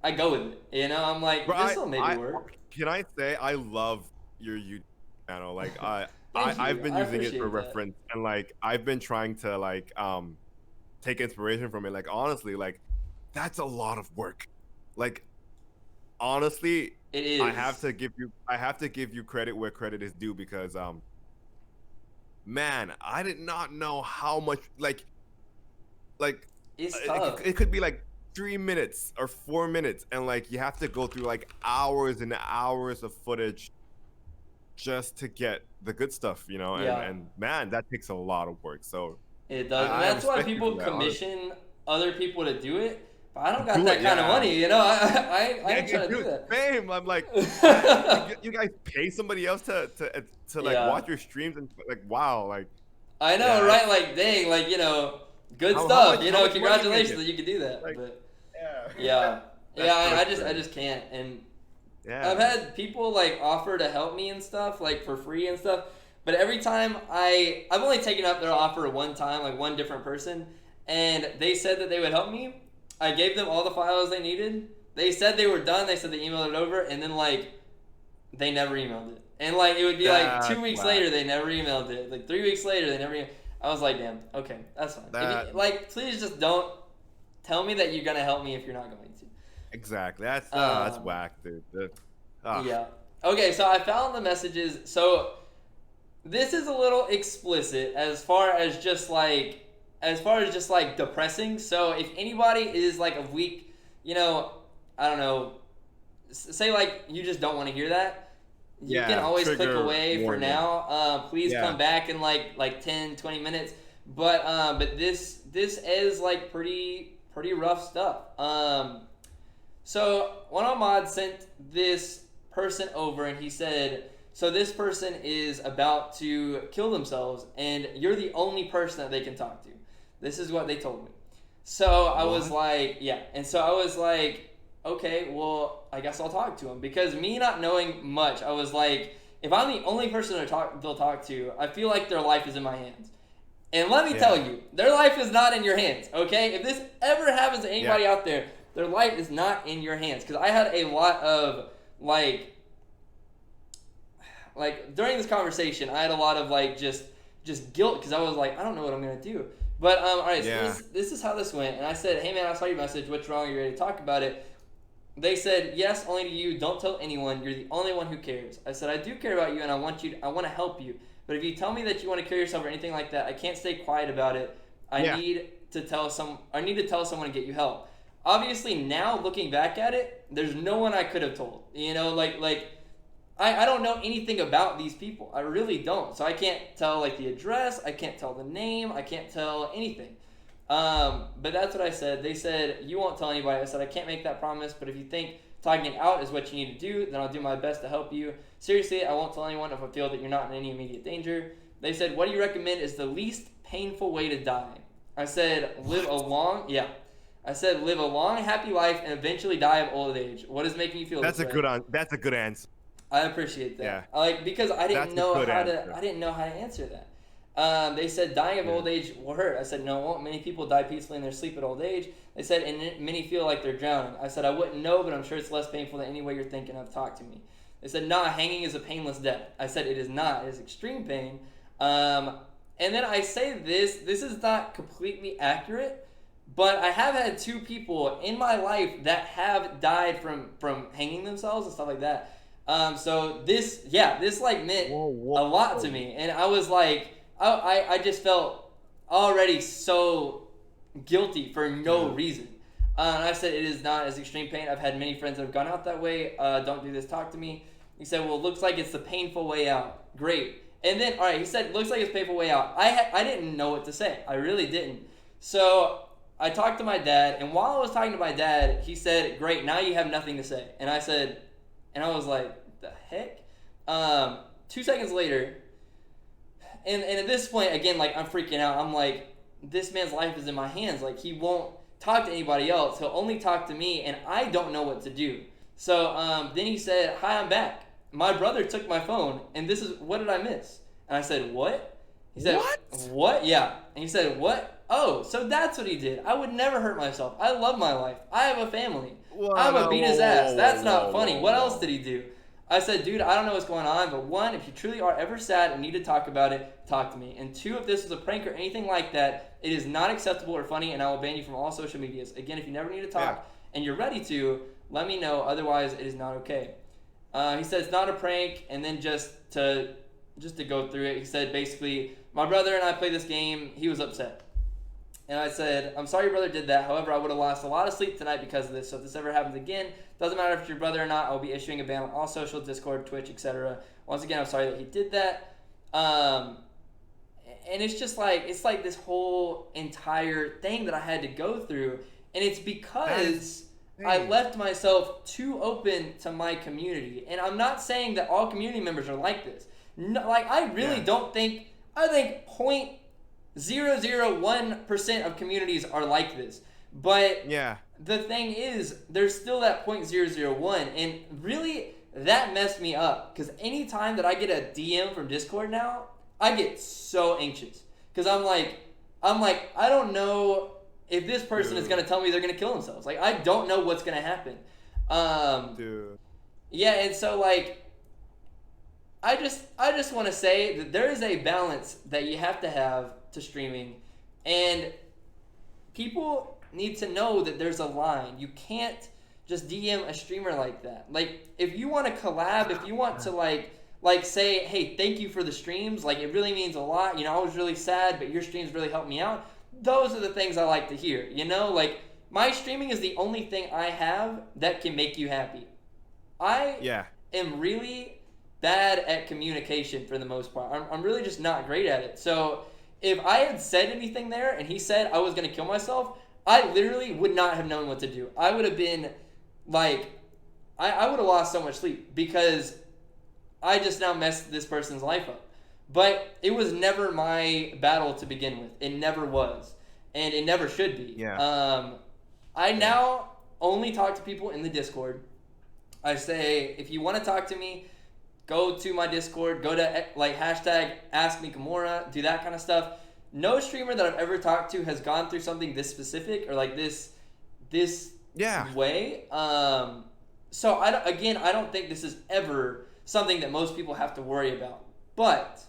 Speaker 1: I go with it. You know, I'm like,
Speaker 2: Bro,
Speaker 1: this will maybe work.
Speaker 2: can I say I love your YouTube channel. Like
Speaker 1: Thank
Speaker 2: I've
Speaker 1: you.
Speaker 2: been
Speaker 1: I
Speaker 2: using it for
Speaker 1: appreciate that.
Speaker 2: reference, and like I've been trying to like take inspiration from it. Like honestly, like that's a lot of work. Like honestly,
Speaker 1: It
Speaker 2: I have
Speaker 1: is.
Speaker 2: to give you credit where credit is due because man, I did not know how much like
Speaker 1: It's tough.
Speaker 2: it could be like 3 minutes or 4 minutes, and like you have to go through like hours and hours of footage just to get the good stuff, you know.
Speaker 1: Yeah.
Speaker 2: And man, that takes a lot of work. So
Speaker 1: It does, and
Speaker 2: I
Speaker 1: that's why
Speaker 2: respect you
Speaker 1: people
Speaker 2: for that, honestly.
Speaker 1: commission other people to do it. But I don't got
Speaker 2: Do
Speaker 1: that
Speaker 2: it,
Speaker 1: kind of
Speaker 2: yeah.
Speaker 1: money, you know. I
Speaker 2: Yeah,
Speaker 1: ain't trying to do
Speaker 2: dude,
Speaker 1: that.
Speaker 2: same. I'm like, you guys pay somebody else to like
Speaker 1: Yeah,
Speaker 2: watch your streams and like, wow, like,
Speaker 1: I know,
Speaker 2: yeah,
Speaker 1: right? Like, dang, like good
Speaker 2: how
Speaker 1: stuff.
Speaker 2: much
Speaker 1: You
Speaker 2: how
Speaker 1: know,
Speaker 2: much money you
Speaker 1: congratulations
Speaker 2: making?
Speaker 1: that you could do that.
Speaker 2: Like,
Speaker 1: But
Speaker 2: yeah,
Speaker 1: yeah,
Speaker 2: that's so
Speaker 1: I
Speaker 2: crazy.
Speaker 1: just can't. And I've
Speaker 2: Yeah,
Speaker 1: had people like offer to help me and stuff, like for free and stuff. But every time I've only taken up their offer one time, like one different person, and they said that they would help me. I gave them all the files they needed. They said they were done. They said they emailed it over, and then like they never emailed it. And like it would be like
Speaker 2: that's
Speaker 1: 2 weeks
Speaker 2: whack.
Speaker 1: later they never emailed it. Like 3 weeks later they never. I was like, damn, okay, that's fine. If
Speaker 2: That
Speaker 1: you, like, please just don't tell me that you're gonna help me if you're not going to.
Speaker 2: exactly. That's
Speaker 1: Um,
Speaker 2: whack, dude. Ah,
Speaker 1: yeah. Okay, so I found the messages. So this is a little explicit as far as just like depressing. So if anybody is like a weak, I don't know, say like you just don't want to hear that, you can
Speaker 2: yeah,
Speaker 1: always click
Speaker 2: trigger
Speaker 1: away for
Speaker 2: warning.
Speaker 1: now. Please
Speaker 2: Yeah.
Speaker 1: come back in like 10, 20 minutes. But this is like pretty rough stuff. So one of my mods sent this person over, and he said, so this person is about to kill themselves, and you're the only person that they can talk to. This is what they told me. So I was
Speaker 2: What?
Speaker 1: like, yeah. And so I was like, okay, well, I guess I'll talk to him. Because me not knowing much, I was like, if I'm the only person they'll talk to, I feel like their life is in my hands. And let me tell
Speaker 2: Yeah.
Speaker 1: you, their life is not in your hands, okay? If this ever happens to anybody
Speaker 2: Yeah.
Speaker 1: out there, their life is not in your hands. Because I had a lot of, like during this conversation, I had a lot of, like, just guilt. Because I was like, I don't know what I'm going to do. But, all right, so
Speaker 2: Yeah.
Speaker 1: this is how this went. And I said, hey, man, I saw your message. What's wrong? Are you ready to talk about it? They said, yes, only to you. Don't tell anyone. You're the only one who cares. I said, I do care about you, and I want to help you. But if you tell me that you want to kill yourself or anything like that, I can't stay quiet about it.
Speaker 2: Yeah.
Speaker 1: I need to tell someone to get you help. Obviously, now looking back at it, there's no one I could have told. I don't know anything about these people. I really don't. So I can't tell like the address. I can't tell the name. I can't tell anything. But that's what I said. They said, you won't tell anybody. I said, I can't make that promise, but if you think talking it out is what you need to do, then I'll do my best to help you. Seriously, I won't tell anyone if I feel that you're not in any immediate danger. They said, what do you recommend is the least painful way to die? I said, live a long happy life and eventually die of old age. What is making you feel
Speaker 2: That's
Speaker 1: this
Speaker 2: a
Speaker 1: way?
Speaker 2: that's a good answer.
Speaker 1: I appreciate that.
Speaker 2: Yeah.
Speaker 1: Because I didn't
Speaker 2: That's a
Speaker 1: know
Speaker 2: good
Speaker 1: how
Speaker 2: answer.
Speaker 1: to. I didn't know how to answer that. They said dying of old age will hurt. I said no, it won't. Many people die peacefully in their sleep at old age. They said and many feel like they're drowning. I said I wouldn't know, but I'm sure it's less painful than any way you're thinking of. Talk to me. They said nah, hanging is a painless death. I said it is not. It is extreme pain. And then I say this. This is not completely accurate, but I have had 2 people in my life that have died from hanging themselves and stuff like that. So this like meant a lot to me, and I was like, I just felt already so guilty for no reason. And I said it is not as extreme pain. I've had many friends that have gone out that way. Don't do this. Talk to me. He said, well, it looks like it's the painful way out. Great. And then, all right, he said, looks like it's painful way out. I didn't know what to say. I really didn't. So I talked to my dad, and while I was talking to my dad, he said, great, now you have nothing to say. And I said, and I was like, the heck? 2 seconds later, and at this point, again, like, I'm freaking out. I'm like, this man's life is in my hands. Like, he won't talk to anybody else. He'll only talk to me, and I don't know what to do. So then he said, hi, I'm back. My brother took my phone, and this is, what did I miss? And I said, what? He said, what? Yeah. And he said, what? Oh, so that's what he did. I would never hurt myself. I love my life. I have a family. I'm gonna beat his ass. That's not funny. What else did he do? I said, dude, I don't know what's going on, but 1, if you truly are ever sad and need to talk about it, talk to me. And 2, if this is a prank or anything like that, it is not acceptable or funny, and I will ban you from all social medias. Again, if you never need to talk and you're ready to, let me know. Otherwise, it is not okay. He said it's not a prank, and then just to go through it, he said basically, my brother and I played this game. He was upset. And I said, I'm sorry your brother did that. However, I would have lost a lot of sleep tonight because of this. So if this ever happens again, doesn't matter if it's your brother or not, I will be issuing a ban on all social, Discord, Twitch, etc. Once again, I'm sorry that he did that. And it's just like, it's like this whole entire thing that I had to go through. And it's because I left myself too open to my community. And I'm not saying that all community members are like this. No, like, I really don't think, I think 0.001% of communities are like this. But the thing is, there's still that 0.001, and really that messed me up, because anytime that I get a DM from Discord now, I get so anxious, because I'm like I don't know if this person is gonna tell me they're gonna kill themselves. Like, I don't know what's gonna happen. Yeah, and so like, I just want to say that there is a balance that you have to have to streaming, and people need to know that there's a line. You can't just DM a streamer like that. Like, if you want to collab, if you want to like say, hey, thank you for the streams, like, it really means a lot, you know, I was really sad, but your streams really helped me out. Those are the things I like to hear, you know? Like, my streaming is the only thing I have that can make you happy. I am really bad at communication for the most part. I'm really just not great at it. So if I had said anything there and he said I was going to kill myself, I literally would not have known what to do. I would have been like, I would have lost so much sleep, because I just now messed this person's life up. But it was never my battle to begin with. It never was. And it never should be. I now only talk to people in the Discord. I say, if you want to talk to me, go to my Discord, go to like hashtag ask Mikamora, do that kind of stuff. No streamer that I've ever talked to has gone through something this specific or like this way. So I don't think this is ever something that most people have to worry about. But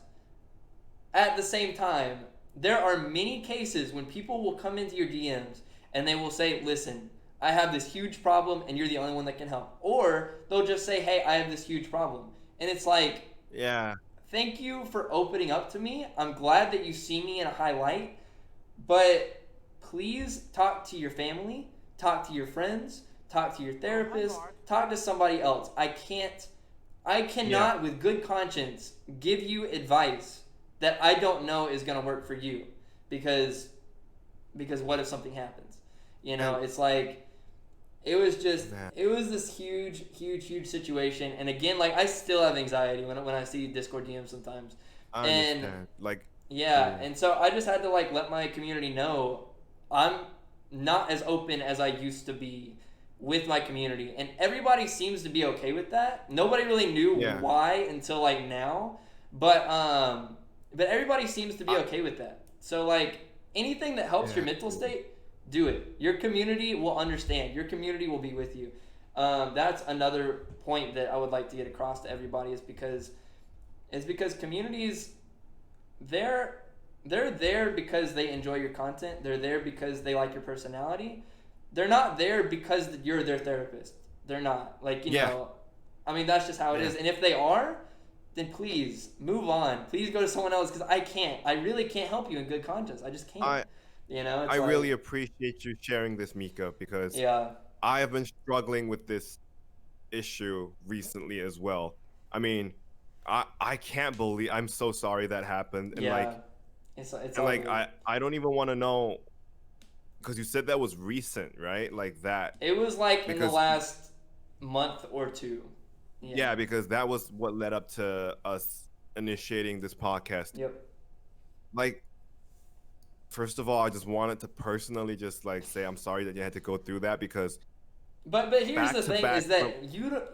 Speaker 1: at the same time, there are many cases when people will come into your DMs and they will say, listen, I have this huge problem and you're the only one that can help. Or they'll just say, hey, I have this huge problem. And it's like, thank you for opening up to me. I'm glad that you see me in a high light. But please talk to your family, talk to your friends, talk to your therapist, talk to somebody else. I cannot with good conscience give you advice that I don't know is going to work for you, because what if something happens? You know, it's like, it was this huge situation. And again, like, I still have anxiety when I see Discord DMs sometimes.
Speaker 2: I understand. Like,
Speaker 1: and so I just had to like let my community know I'm not as open as I used to be, with my community, and everybody seems to be okay with that. Nobody really knew
Speaker 2: Yeah.
Speaker 1: why until like now, but everybody seems to be okay with that. So like anything that helps your mental state, do it. Your community will understand. Your community will be with you. That's another point that I would like to get across to everybody is because communities, they're they're there because they enjoy your content. They're there because they like your personality. They're not there because you're their therapist. They're not. Like,
Speaker 2: Yeah.
Speaker 1: I mean, that's just how it
Speaker 2: Yeah.
Speaker 1: is. And if they are, then please move on. Please go to someone else because I can't. I really can't help you in good conscience. I just can't.
Speaker 2: I
Speaker 1: It's
Speaker 2: I
Speaker 1: like,
Speaker 2: really appreciate you sharing this, Mika, because
Speaker 1: yeah,
Speaker 2: I have been struggling with this issue recently as well. I mean, I can't believe, I'm so sorry that happened, and
Speaker 1: yeah.
Speaker 2: like
Speaker 1: It's
Speaker 2: and
Speaker 1: all
Speaker 2: like
Speaker 1: good.
Speaker 2: I don't even want to know, because you said that was recent, right? Like that,
Speaker 1: It was like in the
Speaker 2: because
Speaker 1: last month or two.
Speaker 2: yeah, because that was what led up to us initiating this podcast.
Speaker 1: Yep.
Speaker 2: Like, first of all, I just wanted to personally just like say I'm sorry that you had to go through that, because
Speaker 1: But here's
Speaker 2: back
Speaker 1: the
Speaker 2: to
Speaker 1: thing
Speaker 2: back
Speaker 1: is
Speaker 2: from
Speaker 1: that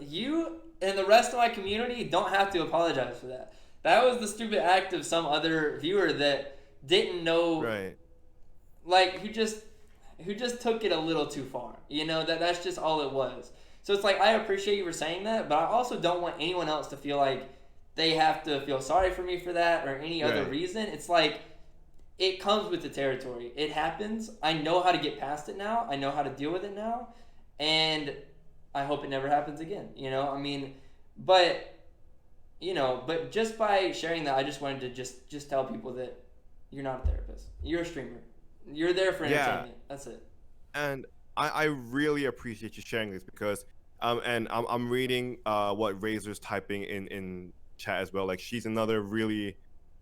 Speaker 1: you and the rest of my community don't have to apologize for that. That was the stupid act of some other viewer that didn't know,
Speaker 2: right.
Speaker 1: like who just took it a little too far. That's just all it was. So it's like I appreciate you for saying that, but I also don't want anyone else to feel like they have to feel sorry for me for that or any other
Speaker 2: Right.
Speaker 1: reason. It's like it comes with the territory. It happens. I know how to get past it now. I know how to deal with it now, and I hope it never happens again. I mean, but but just by sharing that, I just wanted to just tell people that you're not a therapist. You're a streamer. You're there for
Speaker 2: Yeah.
Speaker 1: entertainment. That's it.
Speaker 2: And I really appreciate you sharing this, because and I'm reading what Razor's typing in chat as well. Like, she's another really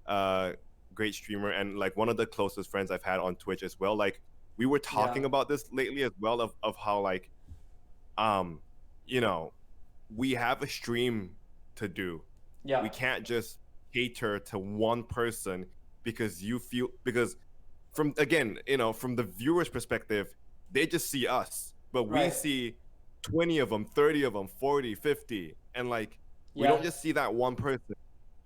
Speaker 2: uh great streamer, and like one of the closest friends I've had on Twitch as well. Like, we were
Speaker 1: Yeah.
Speaker 2: talking about this lately as well, of how like um you know we have a stream to do.
Speaker 1: Yeah.
Speaker 2: We can't just cater to one person, because from, again, from the viewer's perspective, they just see us, but we
Speaker 1: Right.
Speaker 2: see 20 of them, 30 of them, 40, 50, and like we
Speaker 1: Yeah.
Speaker 2: don't just see that one person.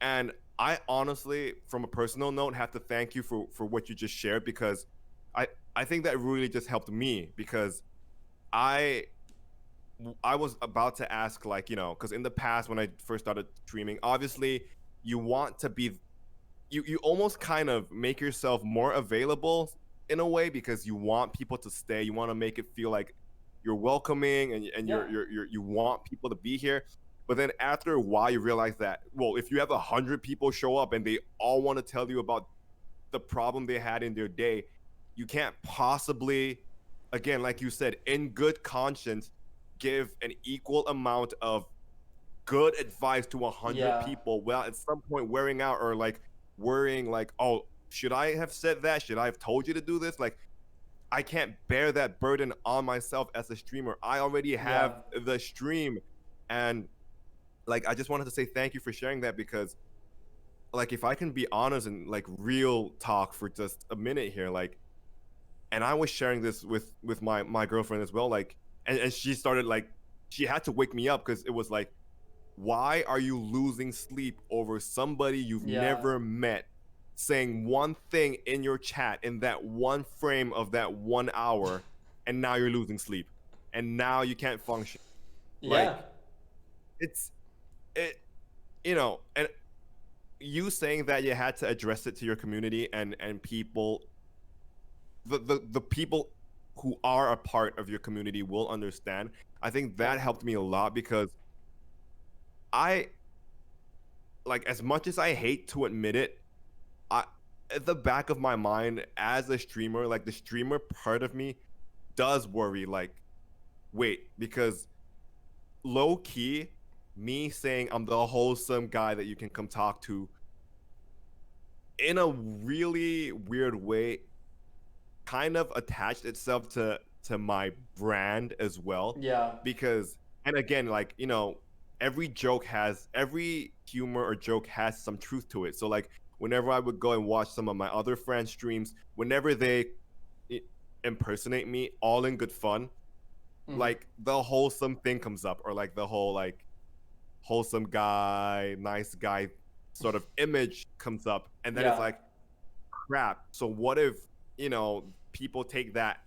Speaker 2: And I honestly, from a personal note, have to thank you for what you just shared, because i I think that really just helped me, because i I was about to ask, like, because in the past when I first started streaming, obviously you want to be, you almost kind of make yourself more available in a way, because you want people to stay. You want to make it feel like you're welcoming, and
Speaker 1: Yeah.
Speaker 2: you want people to be here. But then after a while, you realize that, well, if you have 100 people show up and they all want to tell you about the problem they had in their day, you can't possibly, again, like you said, in good conscience, give an equal amount of good advice to 100
Speaker 1: Yeah.
Speaker 2: people without at some point wearing out, or like worrying, like, oh, should I have said that? Should I have told you to do this? Like, I can't bear that burden on myself as a streamer. I already
Speaker 1: Yeah.
Speaker 2: have the stream. And like, I just wanted to say thank you for sharing that, because like, if I can be honest and like real talk for just a minute here, like, and I was sharing this with my girlfriend as well, like, and she started, like, she had to wake me up, because it was like, why are you losing sleep over somebody you've
Speaker 1: Yeah.
Speaker 2: never met saying one thing in your chat in that one frame of that 1 hour, and now you're losing sleep, and now you can't function?
Speaker 1: Yeah.
Speaker 2: Like, it's it and you saying that you had to address it to your community, and people, the people who are a part of your community will understand. I think that
Speaker 1: Yep.
Speaker 2: helped me a lot, because I, like, as much as I hate to admit it, I, at the back of my mind, as a streamer, like, the streamer part of me does worry, like, wait, because low key, me saying I'm the wholesome guy that you can come talk to, in a really weird way, kind of attached itself to my brand as well.
Speaker 1: Yeah.
Speaker 2: Because, and again, like, every humor or joke has some truth to it. So like, whenever I would go and watch some of my other friends streams, whenever they impersonate me, all in good fun, like the wholesome thing comes up, or like the whole like wholesome guy, nice guy sort of image comes up, and then it's like, crap. So what if, people take that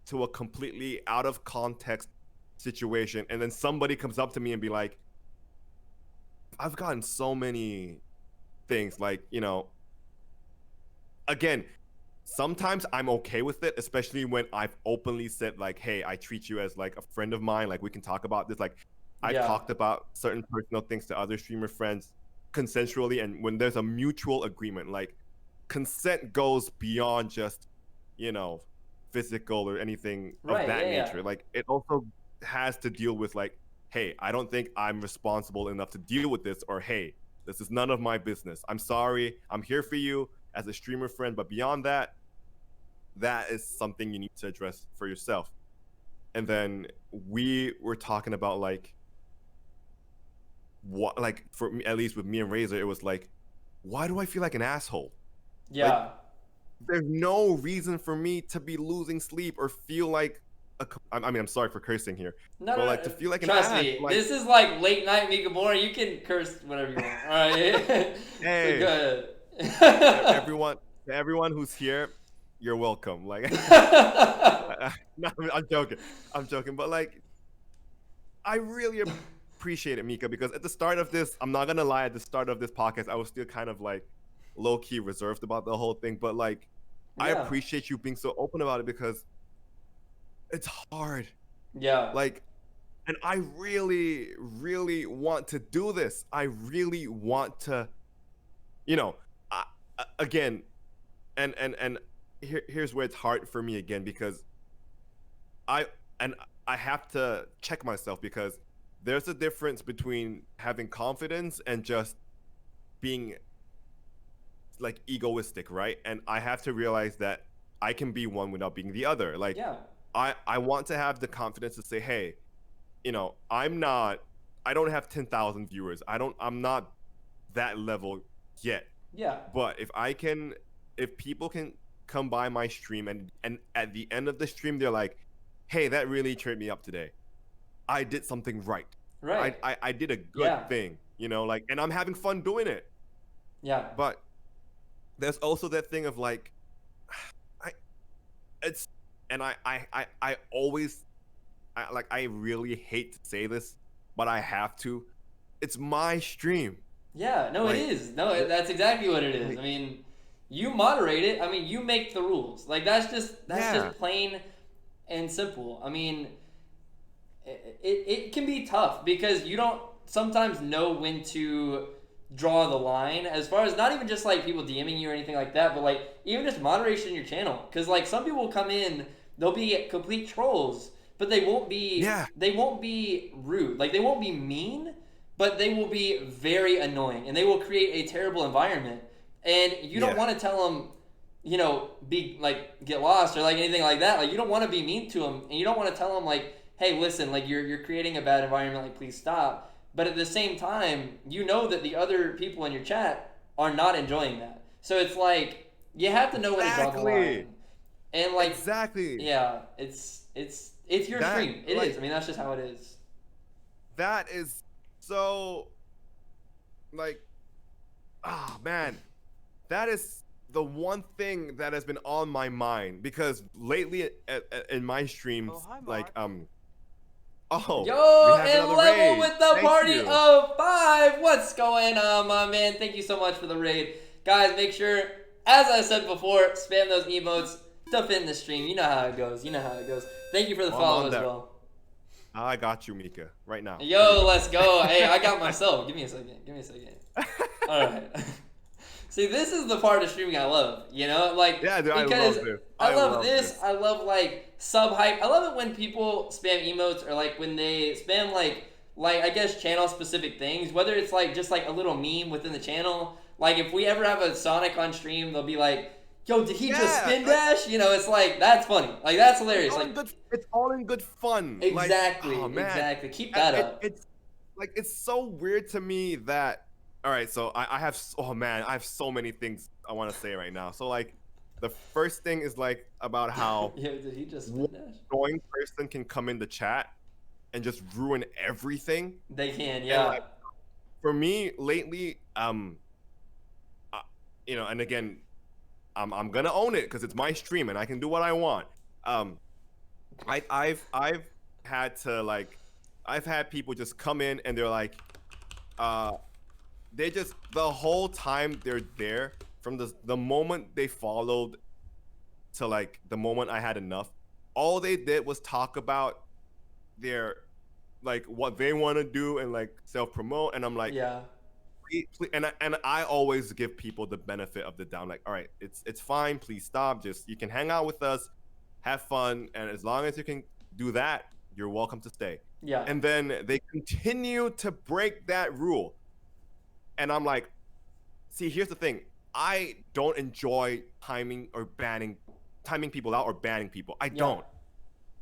Speaker 2: to a completely out of context situation, and then somebody comes up to me and be like, I've gotten so many things like, again, sometimes I'm okay with it, especially when I've openly said like, hey, I treat you as like a friend of mine, like we can talk about this. Like I've talked about certain personal things to other streamer friends consensually, and when there's a mutual agreement, like consent goes beyond just, physical or anything of that nature. Like it also has to deal with like, hey, I don't think I'm responsible enough to deal with this, or hey, this is none of my business. I'm sorry. I'm here for you as a streamer friend, but beyond that, that is something you need to address for yourself. And then we were talking about like what, like for me, at least with me and Razor, it was like, why do I feel like an asshole? Like, there's no reason for me to be losing sleep or feel like I mean, I'm sorry for cursing here.
Speaker 1: No,
Speaker 2: but like to feel like
Speaker 1: trust
Speaker 2: an ass.
Speaker 1: me,
Speaker 2: like,
Speaker 1: this is like late night Mikamora. You can curse whatever you want. All right.
Speaker 2: Hey,
Speaker 1: good.
Speaker 2: everyone who's here, you're welcome. Like, no, I'm joking. I'm joking. But like, I really appreciate it, Mika, because at the start of this, I'm not gonna lie, at the start of this podcast, I was still kind of like low key reserved about the whole thing. But like, I appreciate you being so open about it, because it's hard. Like, and I really, really want to do this. I really want to, again, and here's where it's hard for me again, because I have to check myself, because there's a difference between having confidence and just being like egoistic, right? And I have to realize that I can be one without being the other. Like, I want to have the confidence to say, hey, I don't have 10,000 viewers. I'm not that level yet. But if people can come by my stream and at the end of the stream, they're like, hey, that really cheered me up today. I did something right. I did a good thing, like, and I'm having fun doing it. But there's also that thing of like, I always, I really hate to say this, but I have to. It's my stream.
Speaker 1: It is. No, that's exactly what it is. I mean, you moderate it. I mean, you make the rules. Like that's just plain and simple. I mean, it can be tough because you don't sometimes know when to draw the line, as far as not even just like people DMing you or anything like that, but like even just moderation in your channel. Because like some people will come in, they'll be complete trolls, but they won't be rude. Like they won't be mean, but they will be very annoying, and they will create a terrible environment. And you don't want to tell them, be like get lost or like anything like that. Like you don't want to be mean to them, and you don't want to tell them like, hey, listen, like you're creating a bad environment. Like please stop. But at the same time, you know that the other people in your chat are not enjoying that. So it's like you have to know when to draw the line. And like it's your stream. It is. I mean, that's just how it is.
Speaker 2: That is so like, oh man, that is the one thing that has been on my mind, because lately in my streams,
Speaker 1: yo, and level with the party of 5. What's going on, my man? Thank you so much for the raid. Guys, make sure, as I said before, spam those emotes to fin the stream. You know how it goes. Thank you for the follow as well.
Speaker 2: I got you, Mika, right now.
Speaker 1: Yo, let's go. Hey, I got myself. Give me a second. All right. See, this is the part of streaming I love, like,
Speaker 2: dude,
Speaker 1: because
Speaker 2: I love
Speaker 1: this. I love like sub hype. I love it when people spam emotes, or like when they spam like I guess channel specific things, whether it's like just like a little meme within the channel. Like if we ever have a Sonic on stream, they'll be like, yo, did he just spin dash? It's like, that's funny. Like that's hilarious.
Speaker 2: It's all in good fun.
Speaker 1: Exactly.
Speaker 2: Like,
Speaker 1: exactly. Keep that up.
Speaker 2: It's so weird to me that, all right, so I have so many things I want to say right now. So like, The first thing is like about how
Speaker 1: Yeah, did he just
Speaker 2: one
Speaker 1: spin dash?
Speaker 2: annoying person can come in the chat and just ruin everything.
Speaker 1: They can,
Speaker 2: And
Speaker 1: yeah.
Speaker 2: like for me lately, and again, I'm gonna own it because it's my stream and I can do what I want. Um, I've had to like, I've had people just come in and they're like, uh, they just the whole time they're there from the moment they followed to like the moment I had enough. All they did was talk about their like what they want to do and like self promote, and I'm like,
Speaker 1: Yeah.
Speaker 2: please, and I always give people the benefit of the doubt. Like, all right, it's fine. Please stop. Just you can hang out with us, have fun, and as long as you can do that, you're welcome to stay.
Speaker 1: Yeah.
Speaker 2: And then they continue to break that rule, and I'm like, see, here's the thing. I don't enjoy timing people out or banning people. I don't.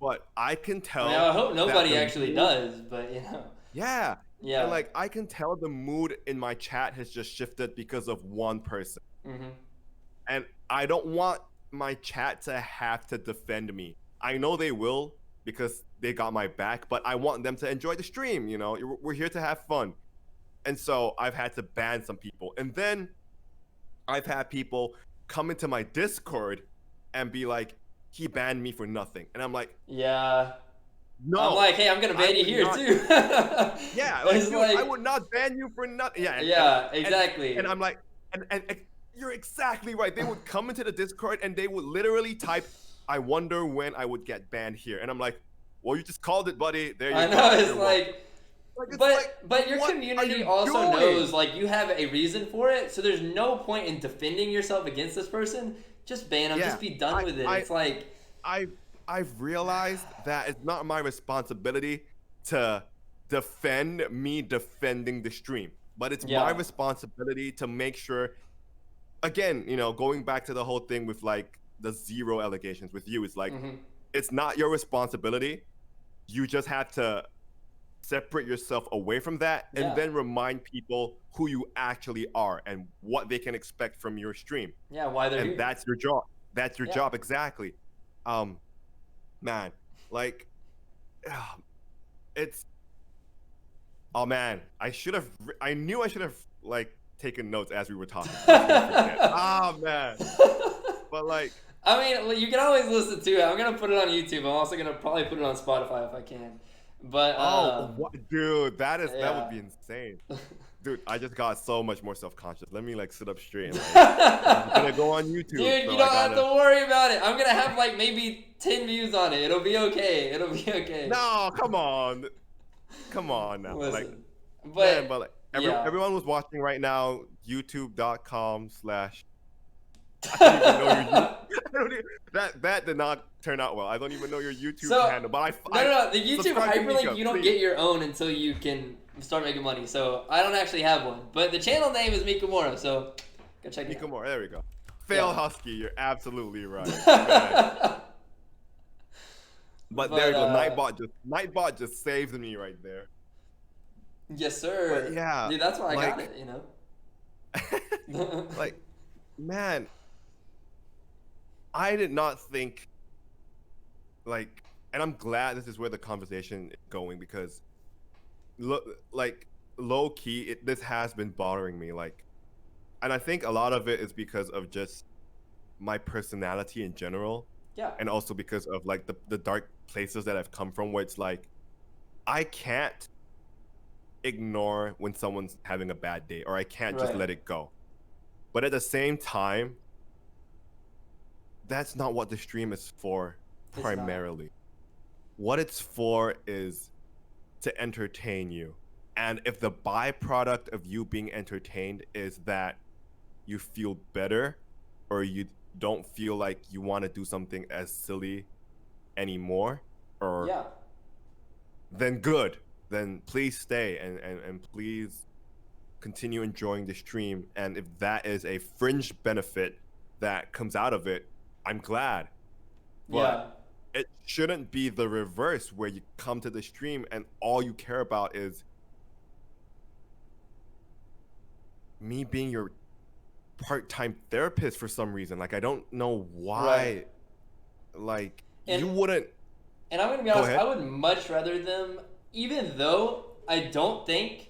Speaker 2: But I can tell.
Speaker 1: I mean, I hope nobody
Speaker 2: that
Speaker 1: actually
Speaker 2: mood,
Speaker 1: does, but you know.
Speaker 2: yeah.
Speaker 1: Yeah.
Speaker 2: And like I can tell the mood in my chat has just shifted because of one person.
Speaker 1: Mm-hmm.
Speaker 2: And I don't want my chat to have to defend me. I know they will because they got my back, but I want them to enjoy the stream, you know. We're here to have fun. And so I've had to ban some people. And then I've had people come into my Discord and be like, he banned me for nothing. And I'm like,
Speaker 1: yeah.
Speaker 2: no.
Speaker 1: I'm like, hey, I'm gonna ban you here too.
Speaker 2: Yeah, like, dude, I would not ban you for nothing. Yeah,
Speaker 1: yeah, exactly.
Speaker 2: And I'm like, and you're exactly right. They would come into the Discord and they would literally type, "I wonder when I would get banned here," and I'm like, "Well, you just called it, buddy. There you go."
Speaker 1: I know it's
Speaker 2: You're
Speaker 1: like. But your community also knows like you have a reason for it, so there's no point in defending yourself against this person. Just ban them. Just be done with it. It's like
Speaker 2: I've realized that it's not my responsibility to defend me defending the stream, but it's my responsibility to make sure. Again, you know, going back to the whole thing with like the zero allegations with you, it's like it's not your responsibility. You just have to separate yourself away from that and then remind people who you actually are and what they can expect from your stream.
Speaker 1: Yeah, why they're here.
Speaker 2: That's your job. That's your job, exactly. Man, like it's man, I knew I should have like taken notes as we were talking. Man. But like
Speaker 1: I mean, you can always listen to it. I'm gonna put it on YouTube. I'm also gonna probably put it on Spotify if I can. But
Speaker 2: dude, that would be insane. Dude, I just got so much more self-conscious. Let me like sit up straight and like, I'm gonna go on YouTube.
Speaker 1: Dude,
Speaker 2: so
Speaker 1: you don't have to worry about it. I'm gonna have like maybe 10 views on it. It'll be okay. It'll be okay.
Speaker 2: No, come on now.
Speaker 1: Listen,
Speaker 2: like, everyone was watching right now. YouTube.com/ that did not turn out well. I don't even know your YouTube handle, but
Speaker 1: no. The YouTube hyperlink you don't get your own until you can start making money. So I don't actually have one, but the channel name is Mikamora. So go check it out.
Speaker 2: Mikamora, there we go. Fail Husky, you're absolutely right. But there you go. Nightbot just saved me right there.
Speaker 1: Yes, sir.
Speaker 2: But yeah,
Speaker 1: dude, that's why I got it. You know.
Speaker 2: Like, man. I did not think, like, and I'm glad this is where the conversation is going because, low key, this has been bothering me. Like, and I think a lot of it is because of just my personality in general.
Speaker 1: Yeah.
Speaker 2: And also because of like the dark places that I've come from, where it's like, I can't ignore when someone's having a bad day, or I can't just let it go. But at the same time, that's not what the stream is for primarily. What it's for is to entertain you. And if the byproduct of you being entertained is that you feel better or you don't feel like you want to do something as silly anymore, or then good. Then please stay and please continue enjoying the stream. And if that is a fringe benefit that comes out of it, I'm glad. But it shouldn't be the reverse where you come to the stream and all you care about is me being your part-time therapist for some reason. Like, I don't know why.
Speaker 1: Right.
Speaker 2: Like,
Speaker 1: And-
Speaker 2: you wouldn't.
Speaker 1: And I'm going to be
Speaker 2: Go
Speaker 1: honest,
Speaker 2: ahead.
Speaker 1: I would much rather them, even though I don't think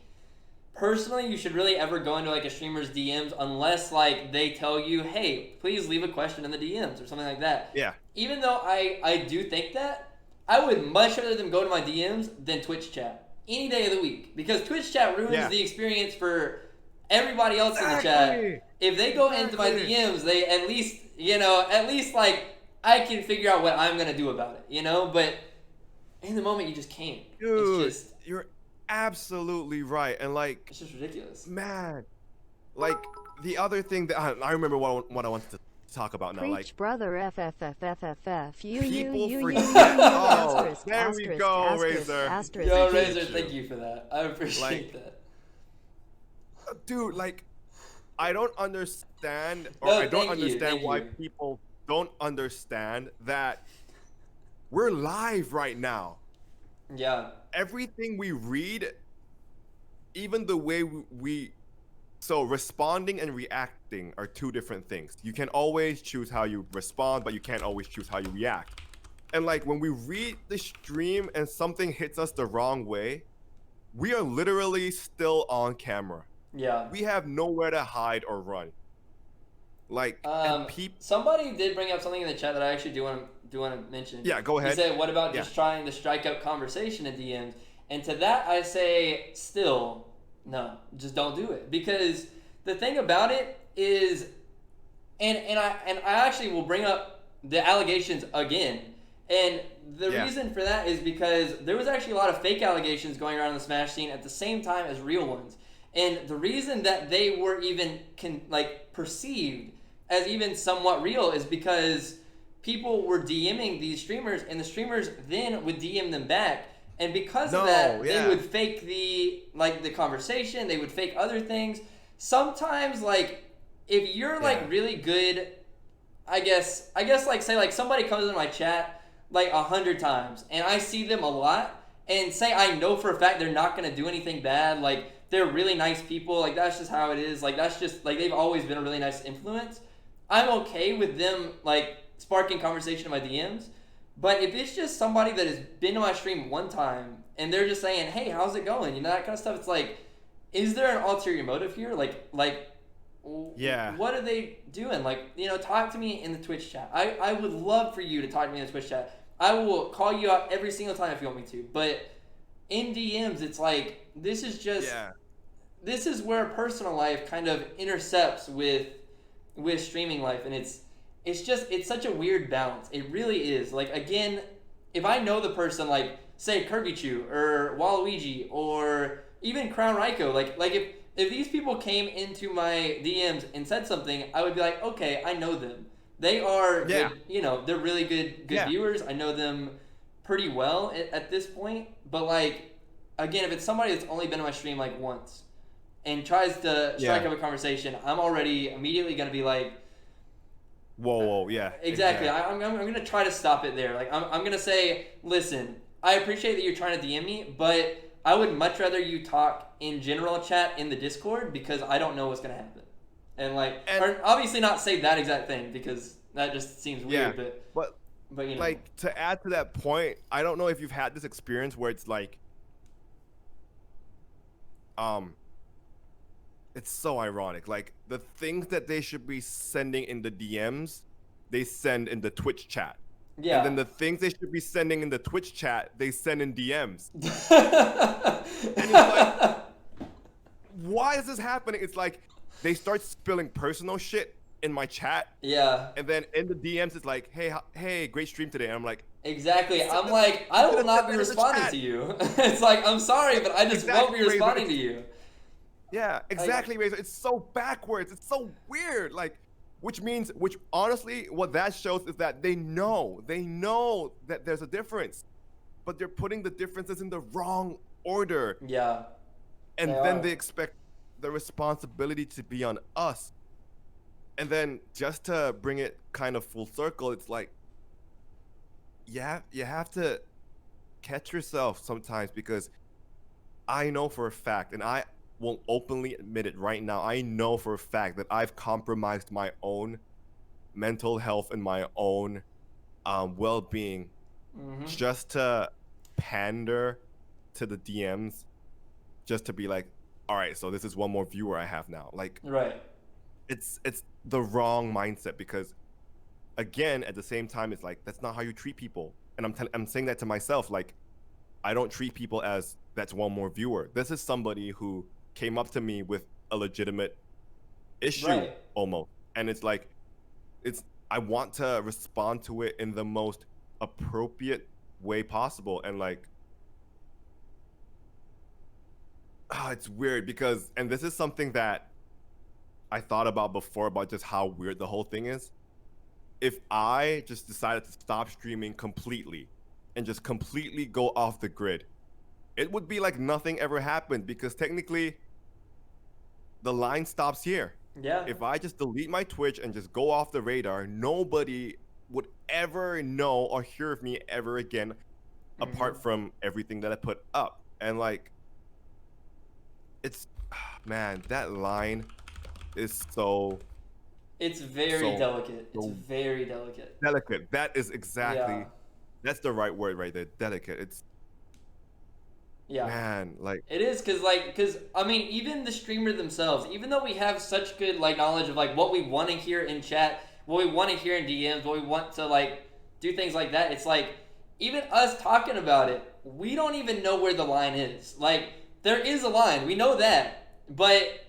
Speaker 1: personally you should really ever go into like a streamer's DMs unless like they tell you, hey, please leave a question in the DMs or something like that.
Speaker 2: Yeah.
Speaker 1: Even though I do think that, I would much rather them go to my DMs than Twitch chat any day of the week, because Twitch chat ruins the experience for everybody else in the chat. If they go into my DMs, they at least like I can figure out what I'm gonna do about it, you know. But in the moment, you just can't.
Speaker 2: Dude,
Speaker 1: It's just,
Speaker 2: you're absolutely right. And like,
Speaker 1: it's just ridiculous.
Speaker 2: man, like the other thing that I remember what I wanted to talk about now.
Speaker 3: Preach,
Speaker 2: Like,
Speaker 3: brother, FFFFFF.
Speaker 2: people
Speaker 3: You,
Speaker 2: forget.
Speaker 3: asterisk,
Speaker 2: There we
Speaker 3: asterisk,
Speaker 2: go,
Speaker 3: asterisk,
Speaker 2: Razor.
Speaker 3: asterisk,
Speaker 1: Yo,
Speaker 3: P.
Speaker 1: Razor, thank you for that. I appreciate that.
Speaker 2: Dude, like, I don't understand, or
Speaker 1: No,
Speaker 2: I don't
Speaker 1: thank you,
Speaker 2: understand
Speaker 1: thank
Speaker 2: why
Speaker 1: you.
Speaker 2: people don't understand that we're live right now.
Speaker 1: Yeah.
Speaker 2: Everything we read, even the way so responding and reacting are two different things. You can always choose how you respond, but you can't always choose how you react. And like, when we read the stream and something hits us the wrong way, we are literally still on camera.
Speaker 1: Yeah.
Speaker 2: We have nowhere to hide or run. Like, and
Speaker 1: Somebody did bring up something in the chat that I actually do want to mention.
Speaker 2: Yeah, go ahead.
Speaker 1: He said, "What about just trying to strike up conversation in DMs?" And to that, I say, still, no, just don't do it. Because the thing about it is, and I actually will bring up the allegations again. And the reason for that is because there was actually a lot of fake allegations going around in the Smash scene at the same time as real ones. And the reason that they were even perceived as even somewhat real is because people were DMing these streamers, and the streamers then would DM them back. And because of that, they would fake the conversation. They would fake other things. Sometimes, like, if you're like really good, I guess like, say like somebody comes in my chat like 100 times, and I see them a lot, and say I know for a fact they're not gonna do anything bad. Like, they're really nice people. Like, that's just how it is. Like, that's just like, they've always been a really nice influence. I'm okay with them like sparking conversation in my DMs. But if it's just somebody that has been to my stream one time and they're just saying, hey, how's it going? You know, that kind of stuff. It's like, is there an ulterior motive here? Like, what are they doing? Like, you know, talk to me in the Twitch chat. I would love for you to talk to me in the Twitch chat. I will call you out every single time if you want me to. But in DMs, it's like, this is just, this is where personal life kind of intercepts with streaming life. And it's such a weird balance. It really is. Like, again, if I know the person, like, say Kirby Chew or Waluigi or even Crown Raiko, like if these people came into my DMs and said something, I would be like, okay, I know them. They are good, you know, they're really good viewers. I know them pretty well at this point. But like, again, if it's somebody that's only been to my stream like once and tries to strike up a conversation, I'm already immediately gonna be like,
Speaker 2: whoa, yeah.
Speaker 1: Exactly. I'm going to try to stop it there. Like, I'm going to say, listen, I appreciate that you're trying to DM me, but I would much rather you talk in general chat in the Discord, because I don't know what's going to happen. And or obviously not say that exact thing, because that just seems weird. But you know.
Speaker 2: Like, to add to that point, I don't know if you've had this experience where it's like, it's so ironic. Like, the things that they should be sending in the DMs, they send in the Twitch chat.
Speaker 1: Yeah.
Speaker 2: And then the things they should be sending in the Twitch chat, they send in DMs. And it's like, why is this happening? It's like, they start spilling personal shit in my chat.
Speaker 1: Yeah.
Speaker 2: And then in the DMs, it's like, hey, great stream today. And I'm like,
Speaker 1: exactly. I'm like, I will not be responding to you. It's like, I'm sorry, but I just won't be responding to you.
Speaker 2: Yeah, exactly, Razor. It's so backwards. It's so weird. Like, which honestly, what that shows is that they know that there's a difference, but they're putting the differences in the wrong order.
Speaker 1: Yeah.
Speaker 2: And then they expect the responsibility to be on us. And then just to bring it kind of full circle, it's like, yeah, you have to catch yourself sometimes, because I know for a fact, and will openly admit it right now. I know for a fact that I've compromised my own mental health and my own well-being
Speaker 1: Mm-hmm.
Speaker 2: just to pander to the DMs, just to be like, all right, so this is one more viewer I have now. Like,
Speaker 1: Right.
Speaker 2: it's the wrong mindset, because again, at the same time, it's like, that's not how you treat people. And I'm saying that to myself, like, I don't treat people as that's one more viewer. This is somebody who came up to me with a legitimate issue
Speaker 1: Right.
Speaker 2: almost. And it's like, it's I want to respond to it in the most appropriate way possible. And like, it's weird because, and this is something that I thought about before, about just how weird the whole thing is. If I just decided to stop streaming completely and just completely go off the grid, it would be like nothing ever happened, because technically the line stops here.
Speaker 1: Yeah.
Speaker 2: If I just delete my Twitch and just go off the radar, nobody would ever know or hear of me ever again, apart from everything that I put up. And like, it's, man, that line is so
Speaker 1: It's very
Speaker 2: so
Speaker 1: delicate. It's
Speaker 2: so
Speaker 1: very delicate.
Speaker 2: delicate. That is exactly,
Speaker 1: Yeah.
Speaker 2: that's the right word right there. Delicate. It's,
Speaker 1: Yeah.
Speaker 2: man, like,
Speaker 1: It is because I mean, even the streamer themselves, even though we have such good like knowledge of like what we want to hear in chat, what we want to hear in DMs, what we want to like do things like that, it's like even us talking about it, we don't even know where the line is. Like there is a line, we know that, but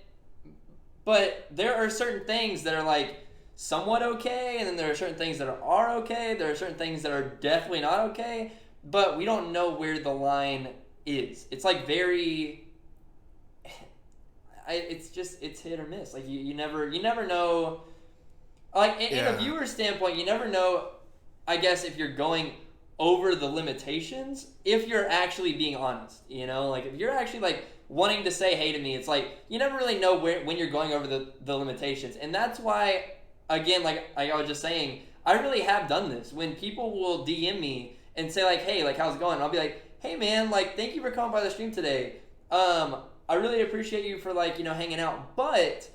Speaker 1: there are certain things that are like somewhat okay, and then there are certain things that are okay. There are certain things that are definitely not okay, but we don't know where the line is. It's like very. It's hit or miss. Like you never know. Like in a viewer standpoint, you never know. I guess if you're going over the limitations, if you're actually being honest, like if you're actually like wanting to say hey to me, it's like you never really know when you're going over the limitations. And that's why, again, like I was just saying, I really have done this. When people will DM me and say like, hey, like how's it going, and I'll be like, hey man, like thank you for coming by the stream today. I really appreciate you for like hanging out, but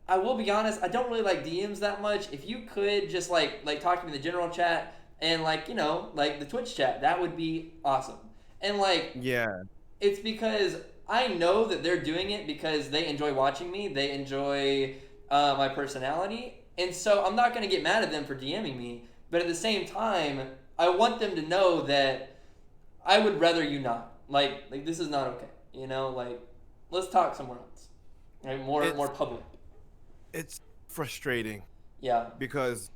Speaker 1: I will be honest, I don't really like DMs that much. If you could just like talk to me in the general chat and like like the Twitch chat, that would be awesome. And like
Speaker 2: yeah,
Speaker 1: it's because I know that they're doing it because they enjoy watching me, they enjoy my personality, and so I'm not gonna get mad at them for DMing me. But at the same time, I want them to know that I would rather you not. Like this is not okay. Like let's talk somewhere else. Right? More public.
Speaker 2: it's frustrating
Speaker 1: Yeah.
Speaker 2: because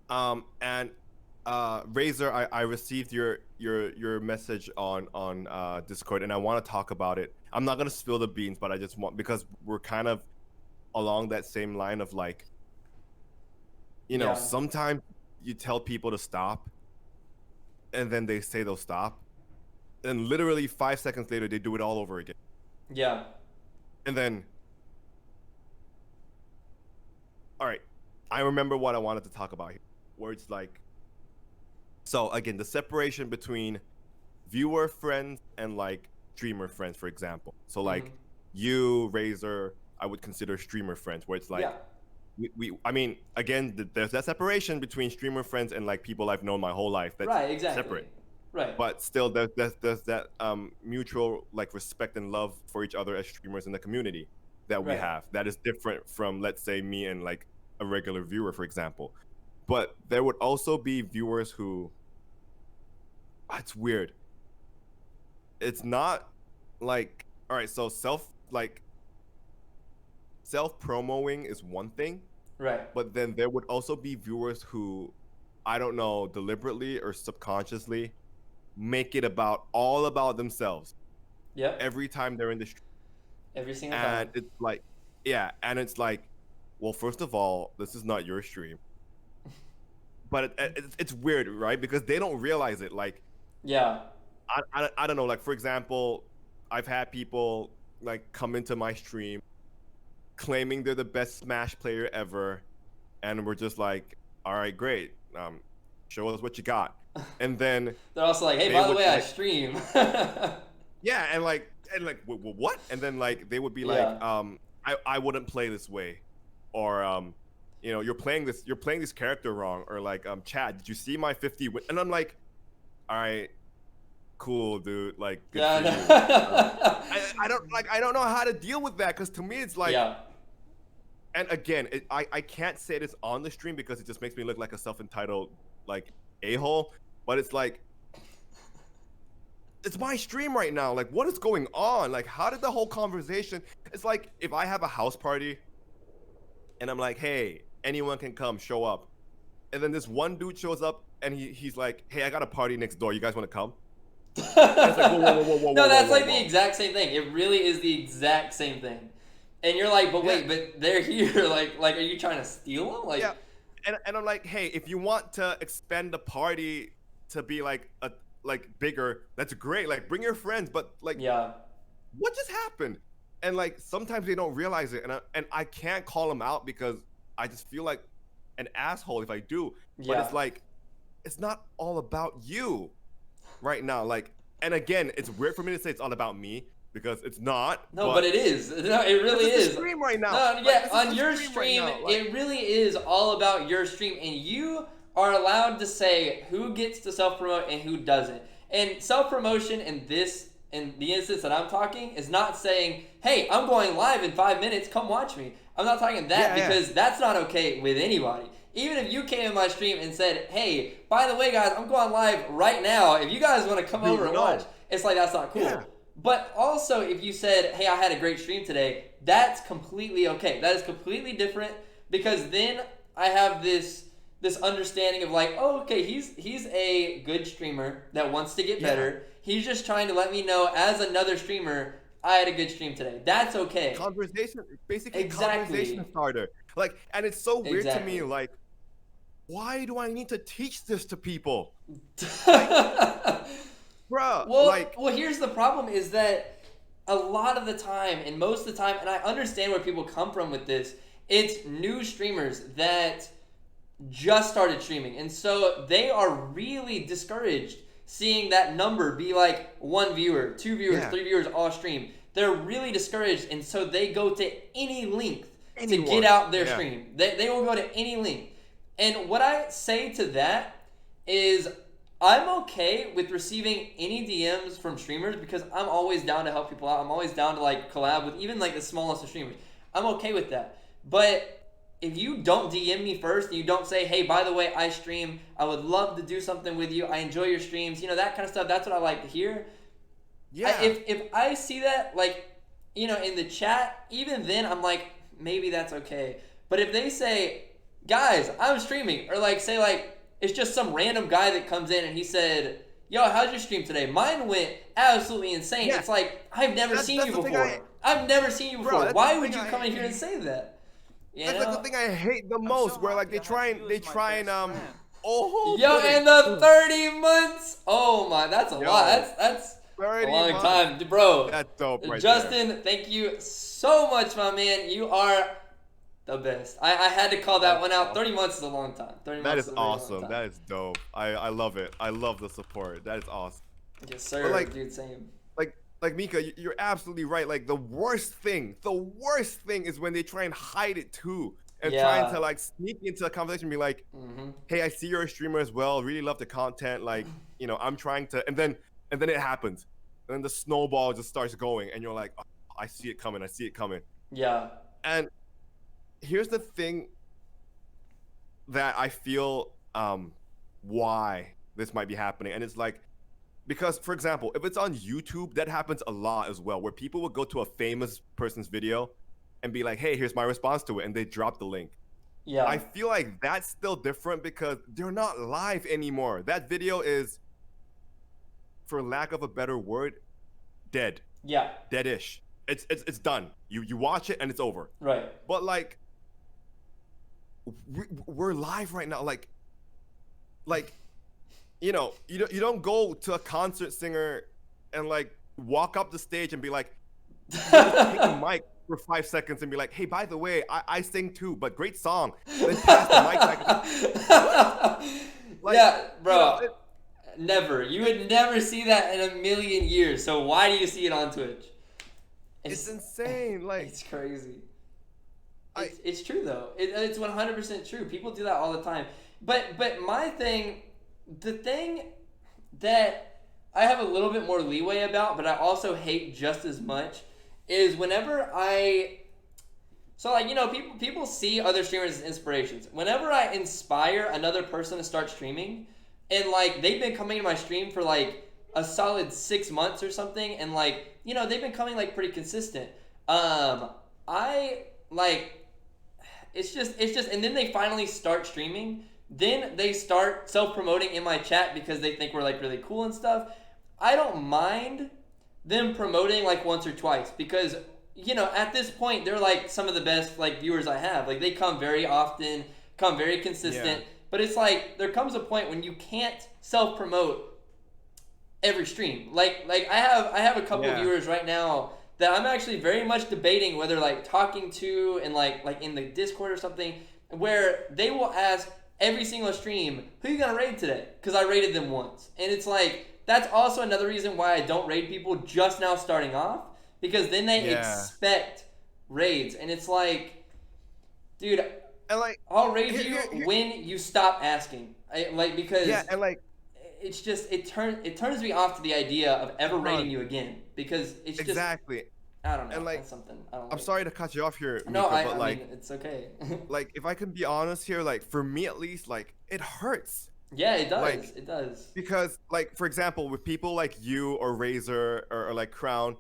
Speaker 2: and Razor, I received your message on Discord, and I want to talk about it. I'm not gonna spill the beans, but I just want, because we're kind of along that same line of like,
Speaker 1: Yeah.
Speaker 2: sometimes you tell people to stop, and then they say they'll stop, and literally 5 seconds later they do it all over again.
Speaker 1: Yeah.
Speaker 2: And then, all right, I remember what I wanted to talk about here, where it's like, so again, the separation between viewer friends and like streamer friends, for example. So like you, Razor, I would consider streamer friends, where it's like, I mean, again, there's that separation between streamer friends and like people I've known my whole life. That's
Speaker 1: right. Exactly.
Speaker 2: separate.
Speaker 1: Right.
Speaker 2: But still, there's that mutual like respect and love for each other as streamers in the community that we have. That is different from, let's say, me and like a regular viewer, for example. But there would also be viewers who, it's weird. It's not like, all right, so self promoting is one thing,
Speaker 1: Right.
Speaker 2: but then there would also be viewers who, I don't know, deliberately or subconsciously make it all about themselves.
Speaker 1: Yep.
Speaker 2: Every time they're in the stream.
Speaker 1: Every single time.
Speaker 2: And it's like, yeah, and it's like, well, first of all, this is not your stream. But it's weird, right? Because they don't realize it. Like,
Speaker 1: yeah.
Speaker 2: I don't know. Like, for example, I've had people like come into my stream claiming they're the best Smash player ever, and we're just like, all right, great. Show us what you got. And then
Speaker 1: they're also like, hey, by the way, I stream.
Speaker 2: yeah, and like and like what? And then like they would be like,
Speaker 1: Yeah.
Speaker 2: I wouldn't play this way, or you know, you're playing this character wrong, or like Chad, did you see my 50 win? And I'm like, all right, cool, dude, like good
Speaker 1: Yeah.
Speaker 2: for you.
Speaker 1: No.
Speaker 2: I don't know how to deal with that, because to me it's like,
Speaker 1: Yeah.
Speaker 2: and again, I can't say this on the stream because it just makes me look like a self-entitled like a-hole, but it's like, it's my stream right now. Like, what is going on? Like, how did the whole conversation? It's like if I have a house party and I'm like, hey, anyone can come, show up. And then this one dude shows up and he's like, hey, I got a party next door. You guys want to come? It's like, whoa,
Speaker 1: No, that's like
Speaker 2: whoa.
Speaker 1: the exact same thing. It really is the exact same thing. And you're like, but wait, but they're here. Like, are you trying to steal them? Like,
Speaker 2: yeah. And I'm like, hey, if you want to expand the party to be like bigger, that's great. Like, bring your friends, but like,
Speaker 1: yeah,
Speaker 2: what just happened? And like sometimes they don't realize it, and I can't call them out because I just feel like an asshole if I do. But
Speaker 1: Yeah.
Speaker 2: it's like, it's not all about you right now. Like, and again, it's weird for me to say it's all about me because it's not.
Speaker 1: No, but it is. No, it really
Speaker 2: this
Speaker 1: is.
Speaker 2: the stream right now.
Speaker 1: No,
Speaker 2: Like,
Speaker 1: yeah,
Speaker 2: this is
Speaker 1: on
Speaker 2: the
Speaker 1: your
Speaker 2: stream
Speaker 1: stream,
Speaker 2: right now. Like,
Speaker 1: it really is all about your stream, and you are allowed to say who gets to self-promote and who doesn't. And self-promotion in the instance that I'm talking is not saying, hey, I'm going live in 5 minutes, come watch me. I'm not talking that because that's not okay with anybody. Even if you came in my stream and said, hey, by the way, guys, I'm going live right now. If you guys want to come over and watch, it's like, that's not cool.
Speaker 2: Yeah.
Speaker 1: But also, if you said, hey, I had a great stream today, that's completely okay. That is completely different because then I have this understanding of like, oh, okay, he's a good streamer that wants to get better. He's just trying to let me know as another streamer, I had a good stream today. That's okay.
Speaker 2: Conversation, basically
Speaker 1: Exactly.
Speaker 2: conversation starter. Like, and it's so weird to me, like, why do I need to teach this to people? Bruh,
Speaker 1: well, here's the problem is that a lot of the time, and most of the time, and I understand where people come from with this, it's new streamers that just started streaming. And so they are really discouraged seeing that number be like 1 viewer, 2 viewers, 3 viewers all stream. They're really discouraged, and so they go to any length to get out their stream. They will go to any length. And what I say to that is I'm okay with receiving any DMs from streamers because I'm always down to help people out. I'm always down to like collab with even like the smallest of streamers. I'm okay with that. But if you don't DM me first and you don't say, hey, by the way, I stream, I would love to do something with you, I enjoy your streams, you know, that kind of stuff, that's what I like to hear.
Speaker 2: Yeah.
Speaker 1: If I see that, like, you know, in the chat, even then I'm like, maybe that's okay. But if they say, guys, I'm streaming, or like say like, it's just some random guy that comes in and he said, yo, how'd your stream today? Mine went absolutely insane.
Speaker 2: Yeah.
Speaker 1: It's like, I've never seen you before. I've never seen you before.
Speaker 2: Bro,
Speaker 1: why would you come in here and say that?
Speaker 2: That's like the thing I hate the most, where like they try and oh,
Speaker 1: yo, in the 30 months. Oh my, that's a lot. That's a
Speaker 2: 30
Speaker 1: long
Speaker 2: months.
Speaker 1: time, bro.
Speaker 2: That's dope, right
Speaker 1: Justin,
Speaker 2: there.
Speaker 1: thank you so much, my man. You are the best. I had to call that one out. 30 months is a long time. 30
Speaker 2: That
Speaker 1: months
Speaker 2: is
Speaker 1: a very long
Speaker 2: awesome.
Speaker 1: time.
Speaker 2: That is dope. I love it. I love the support. That is awesome.
Speaker 1: Yes, sir.
Speaker 2: But, like,
Speaker 1: dude, same.
Speaker 2: Like Mika, you're absolutely right. Like the worst thing is when they try and hide it too, and trying to like sneak into a conversation and be like, hey, I see you're a streamer as well. Really love the content. Like, you know, I'm trying to, and then it happens, and then the snowball just starts going, and you're like, oh, I see it coming.
Speaker 1: Yeah.
Speaker 2: And here's the thing that I feel why this might be happening, and it's like, because, for example, if it's on YouTube, that happens a lot as well, where people will go to a famous person's video and be like, hey, here's my response to it, and they drop the link.
Speaker 1: Yeah.
Speaker 2: I feel like that's still different because they're not live anymore. That video is, for lack of a better word, dead.
Speaker 1: Yeah.
Speaker 2: Deadish. It's done. You watch it and it's over.
Speaker 1: Right.
Speaker 2: But like, we're live right now. Like, you know, you don't go to a concert singer and like walk up the stage and be like, take the mic for 5 seconds and be like, hey, by the way, I sing too, but great song. And then pass the mic back. Like,
Speaker 1: yeah, bro.
Speaker 2: You know,
Speaker 1: never. You would never see that in a million years. So why do you see it on Twitch?
Speaker 2: It's insane. Like,
Speaker 1: it's crazy.
Speaker 2: I
Speaker 1: It's true though. It's 100% true. People do that all the time. But my thing, the thing that I have a little bit more leeway about, but I also hate just as much, is whenever so like, you know, people see other streamers as inspirations. Whenever I inspire another person to start streaming, and like they've been coming to my stream for like a solid 6 months or something, and like, you know, they've been coming like pretty consistent. I like it's just and then they finally start streaming. Then they start self-promoting in my chat because they think we're like really cool and stuff. I don't mind them promoting like once or twice because, you know, at this point they're like some of the best like viewers I have. Like they come very often, come very consistent.
Speaker 2: Yeah.
Speaker 1: But it's like there comes a point when you can't self-promote every stream. Like I have a couple of viewers right now that I'm actually very much debating whether like talking to and like in the Discord or something, where they will ask every single stream, who you gonna raid today? Because I raided them once. And it's like, that's also another reason why I don't raid people just now starting off, because then they expect raids. And it's like, dude,
Speaker 2: and like
Speaker 1: I'll raid you when you stop asking. Because
Speaker 2: and like
Speaker 1: it's just it turns me off to the idea of ever raiding you again, because it's just
Speaker 2: exactly.
Speaker 1: I don't know.
Speaker 2: And like,
Speaker 1: that's something I don't
Speaker 2: I'm
Speaker 1: like.
Speaker 2: sorry to cut you off here, Mika,
Speaker 1: No,
Speaker 2: but
Speaker 1: I
Speaker 2: like,
Speaker 1: mean, it's okay.
Speaker 2: like if I can be honest here, like for me at least, like it hurts.
Speaker 1: Yeah, it does.
Speaker 2: Like,
Speaker 1: it does.
Speaker 2: Because like for example, with people like you or Razor or like Crown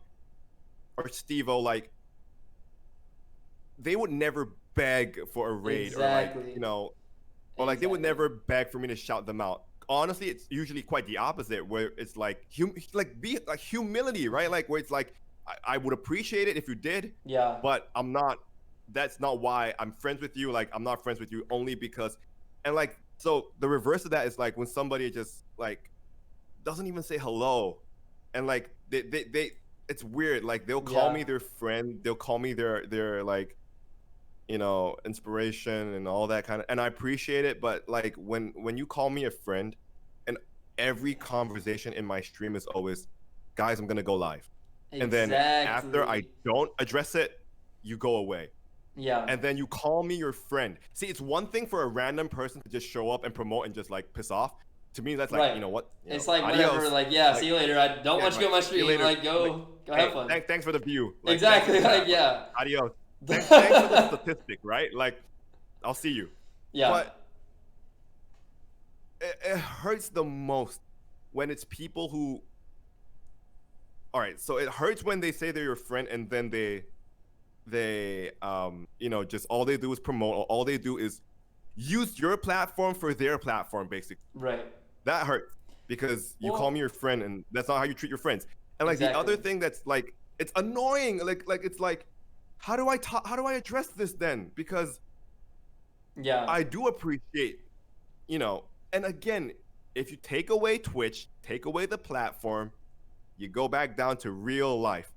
Speaker 2: or Stevo, like they would never beg for a raid or like, you know, or like they would never beg for me to shout them out. Honestly, it's usually quite the opposite, where it's like humility, right? Like where it's like I would appreciate it if you did, but I'm not. That's not why I'm friends with you. Like I'm not friends with you only because, and like so the reverse of that is like when somebody just like doesn't even say hello, and like they it's weird. Like they'll call me their friend, they'll call me their like, you know, inspiration and all that kind of, and I appreciate it. But like when you call me a friend, and every conversation in my stream is always, guys, I'm gonna go live, and then after I don't address it, you go away. Yeah. And then you call me your friend. See, it's one thing for a random person to just show up and promote and just like piss off. To me, that's like, you know what?
Speaker 1: It's like whatever, like, see you later. I don't want you to go on my stream. Like, go have fun.
Speaker 2: Thanks for the view. Like,
Speaker 1: exactly. Like,
Speaker 2: adios. Thanks for the statistic, right? Like, I'll see you. Yeah. But it hurts the most when it's people who. All right, so it hurts when they say they're your friend and then they you know, just all they do is promote, or all they do is use your platform for their platform, basically. Right. That hurts because you call me your friend and that's not how you treat your friends. And like the other thing that's like, it's annoying. Like it's like, how do I address this then? Because I do appreciate, you know, and again, if you take away Twitch, take away the platform, you go back down to real life.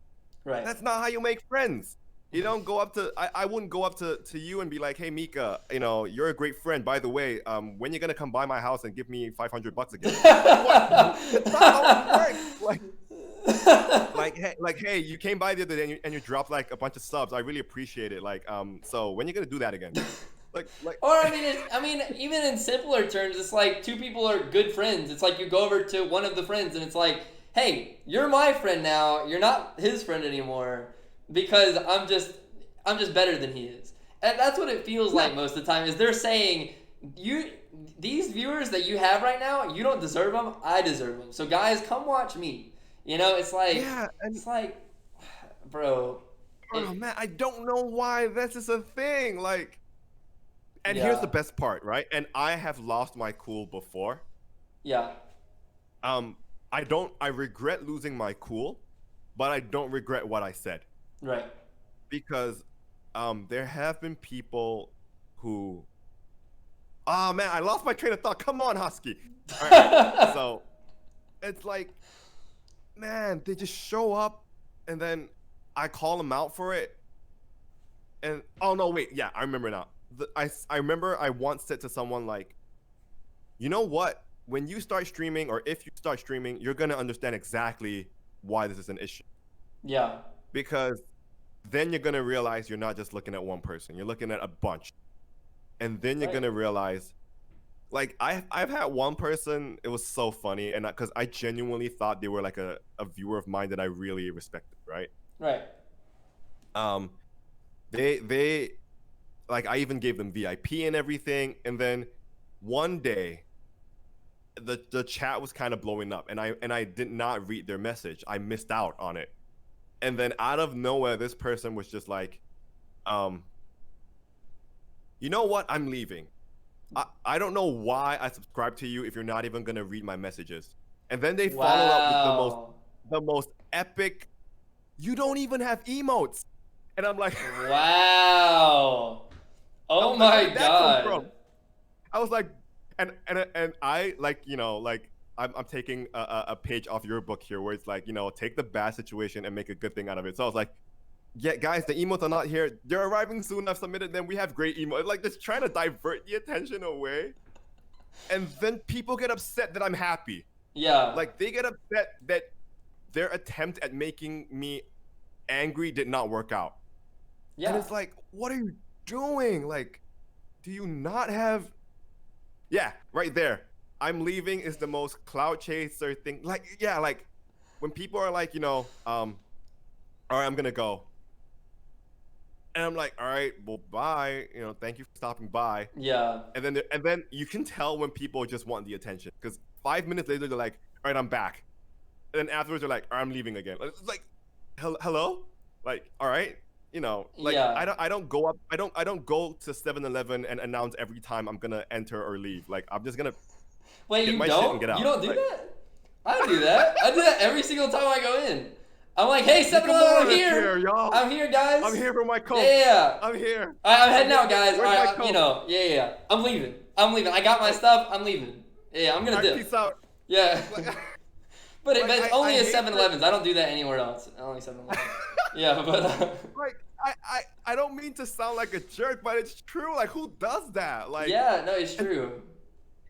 Speaker 2: Right. That's not how you make friends. You don't go up to, I wouldn't go up to you and be like, hey, Mika, you know, you're a great friend. By the way, when you're going to come by my house and give me $500 again? What? It's not how it works. Like, hey, you came by the other day and you dropped like a bunch of subs. I really appreciate it. Like, so when are you going to do that again? Or
Speaker 1: I mean, even in simpler terms, it's like two people are good friends. It's like you go over to one of the friends and it's like, hey, you're my friend now. You're not his friend anymore. Because I'm just better than he is. And that's what it feels like most of the time, is they're saying, these viewers that you have right now, you don't deserve them, I deserve them. So guys, come watch me. You know, it's like, it's like, bro.
Speaker 2: Oh man, I don't know why this is a thing. Like, and here's the best part, right? And I have lost my cool before. Yeah. I regret losing my cool, but I don't regret what I said. Right. Because there have been people who, oh man, I lost my train of thought. Come on, Husky. All right. So it's like, man, they just show up and then I call them out for it. And oh no, wait, yeah, I remember now. I remember I once said to someone like, you know what? When you start streaming, or if you start streaming, you're gonna understand exactly why this is an issue. Yeah. Because then you're gonna realize you're not just looking at one person. You're looking at a bunch, and then you're gonna realize, like I've had one person. It was so funny, and because I genuinely thought they were like a viewer of mine that I really respected, right?
Speaker 1: Right.
Speaker 2: They like I even gave them VIP and everything, and then one day the chat was kind of blowing up, and I did not read their message. I missed out on it. And then out of nowhere, this person was just like, you know what? I'm leaving. I don't know why I subscribed to you if you're not even gonna read my messages. And then they followed up with the most epic, you don't even have emotes. And I'm like,
Speaker 1: wow. Oh my God.
Speaker 2: I was like, and I like, you know, like I'm taking a page off your book here where it's like, you know, take the bad situation and make a good thing out of it. So I was like, yeah, guys, the emotes are not here. They're arriving soon. I've submitted them. We have great emotes. Like just trying to divert the attention away. And then people get upset that I'm happy.
Speaker 1: Yeah.
Speaker 2: Like they get upset that their attempt at making me angry did not work out. Yeah. And it's like, what are you doing? Like, do you not have... Yeah, right there. I'm leaving is the most cloud chaser thing. Like, yeah, like when people are like, you know, all right, I'm gonna go. And I'm like, all right, well, bye. You know, thank you for stopping by.
Speaker 1: Yeah.
Speaker 2: And then you can tell when people just want the attention, because 5 minutes later they're like, all right, I'm back. And then afterwards they're like, all right, I'm leaving again. It's like, hello, like, all right, you know, like I don't go up, I don't go to 7-Eleven and announce every time I'm gonna enter or leave. Like I'm just gonna
Speaker 1: get my shit and get out. You don't do that? I do that. I do that every single time I go in. I'm like, hey, 7-Eleven, I'm here. I'm here, guys.
Speaker 2: I'm here for my coat.
Speaker 1: Yeah.
Speaker 2: I'm here.
Speaker 1: I'm heading out, guys. All right, you know, yeah. I'm leaving. I got my stuff. I'm leaving. Yeah, I'm gonna dip.
Speaker 2: Peace out.
Speaker 1: Yeah. But it's only at 7-Elevens. I don't do that anywhere else. Only 7-Eleven. Yeah, but
Speaker 2: like I don't mean to sound like a jerk, but it's true. Like who does that? Like
Speaker 1: yeah, no, it's true.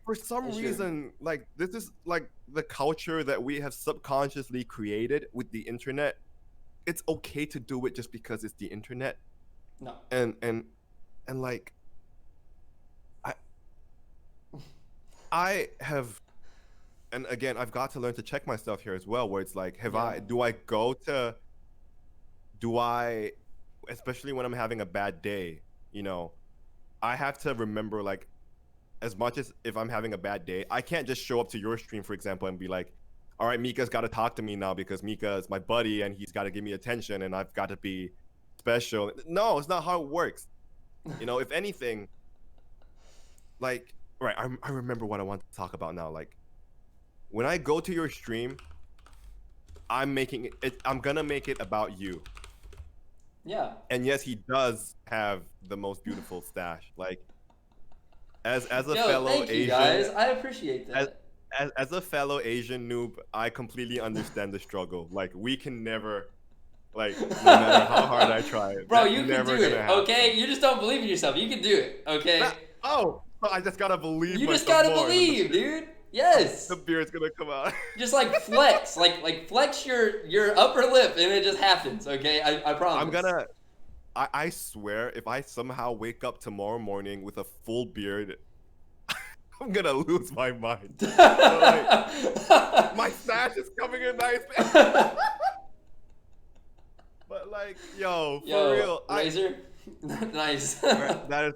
Speaker 2: For some reason, like this is like the culture that we have subconsciously created with the internet. It's okay to do it just because it's the internet.
Speaker 1: No.
Speaker 2: And like I have, and again, I've got to learn to check myself here as well, where it's like, especially when I'm having a bad day, you know, I have to remember, like, as much as if I'm having a bad day, I can't just show up to your stream, for example, and be like, all right, Mika's got to talk to me now because Mika is my buddy and he's got to give me attention and I've got to be special. No, it's not how it works. You know, if anything, like, right, I remember what I want to talk about now. Like, when I go to your stream, I'm gonna make it about you.
Speaker 1: Yeah.
Speaker 2: And yes, he does have the most beautiful stash. Like, as a fellow
Speaker 1: thank you,
Speaker 2: Asian,
Speaker 1: guys. I appreciate that.
Speaker 2: As a fellow Asian noob, I completely understand the struggle. Like, we can never, like, no matter how hard I try,
Speaker 1: bro, you can do it. Okay, you just don't believe in yourself. You can do it. Okay.
Speaker 2: I just gotta believe.
Speaker 1: You just gotta believe, dude. Yes.
Speaker 2: The beard's gonna come out.
Speaker 1: Just like flex, like flex your upper lip, and it just happens. Okay, I promise.
Speaker 2: I swear, if I somehow wake up tomorrow morning with a full beard, I'm gonna lose my mind. Like, my stash is coming in nice. But like, yo, for real,
Speaker 1: Razor, nice.
Speaker 2: That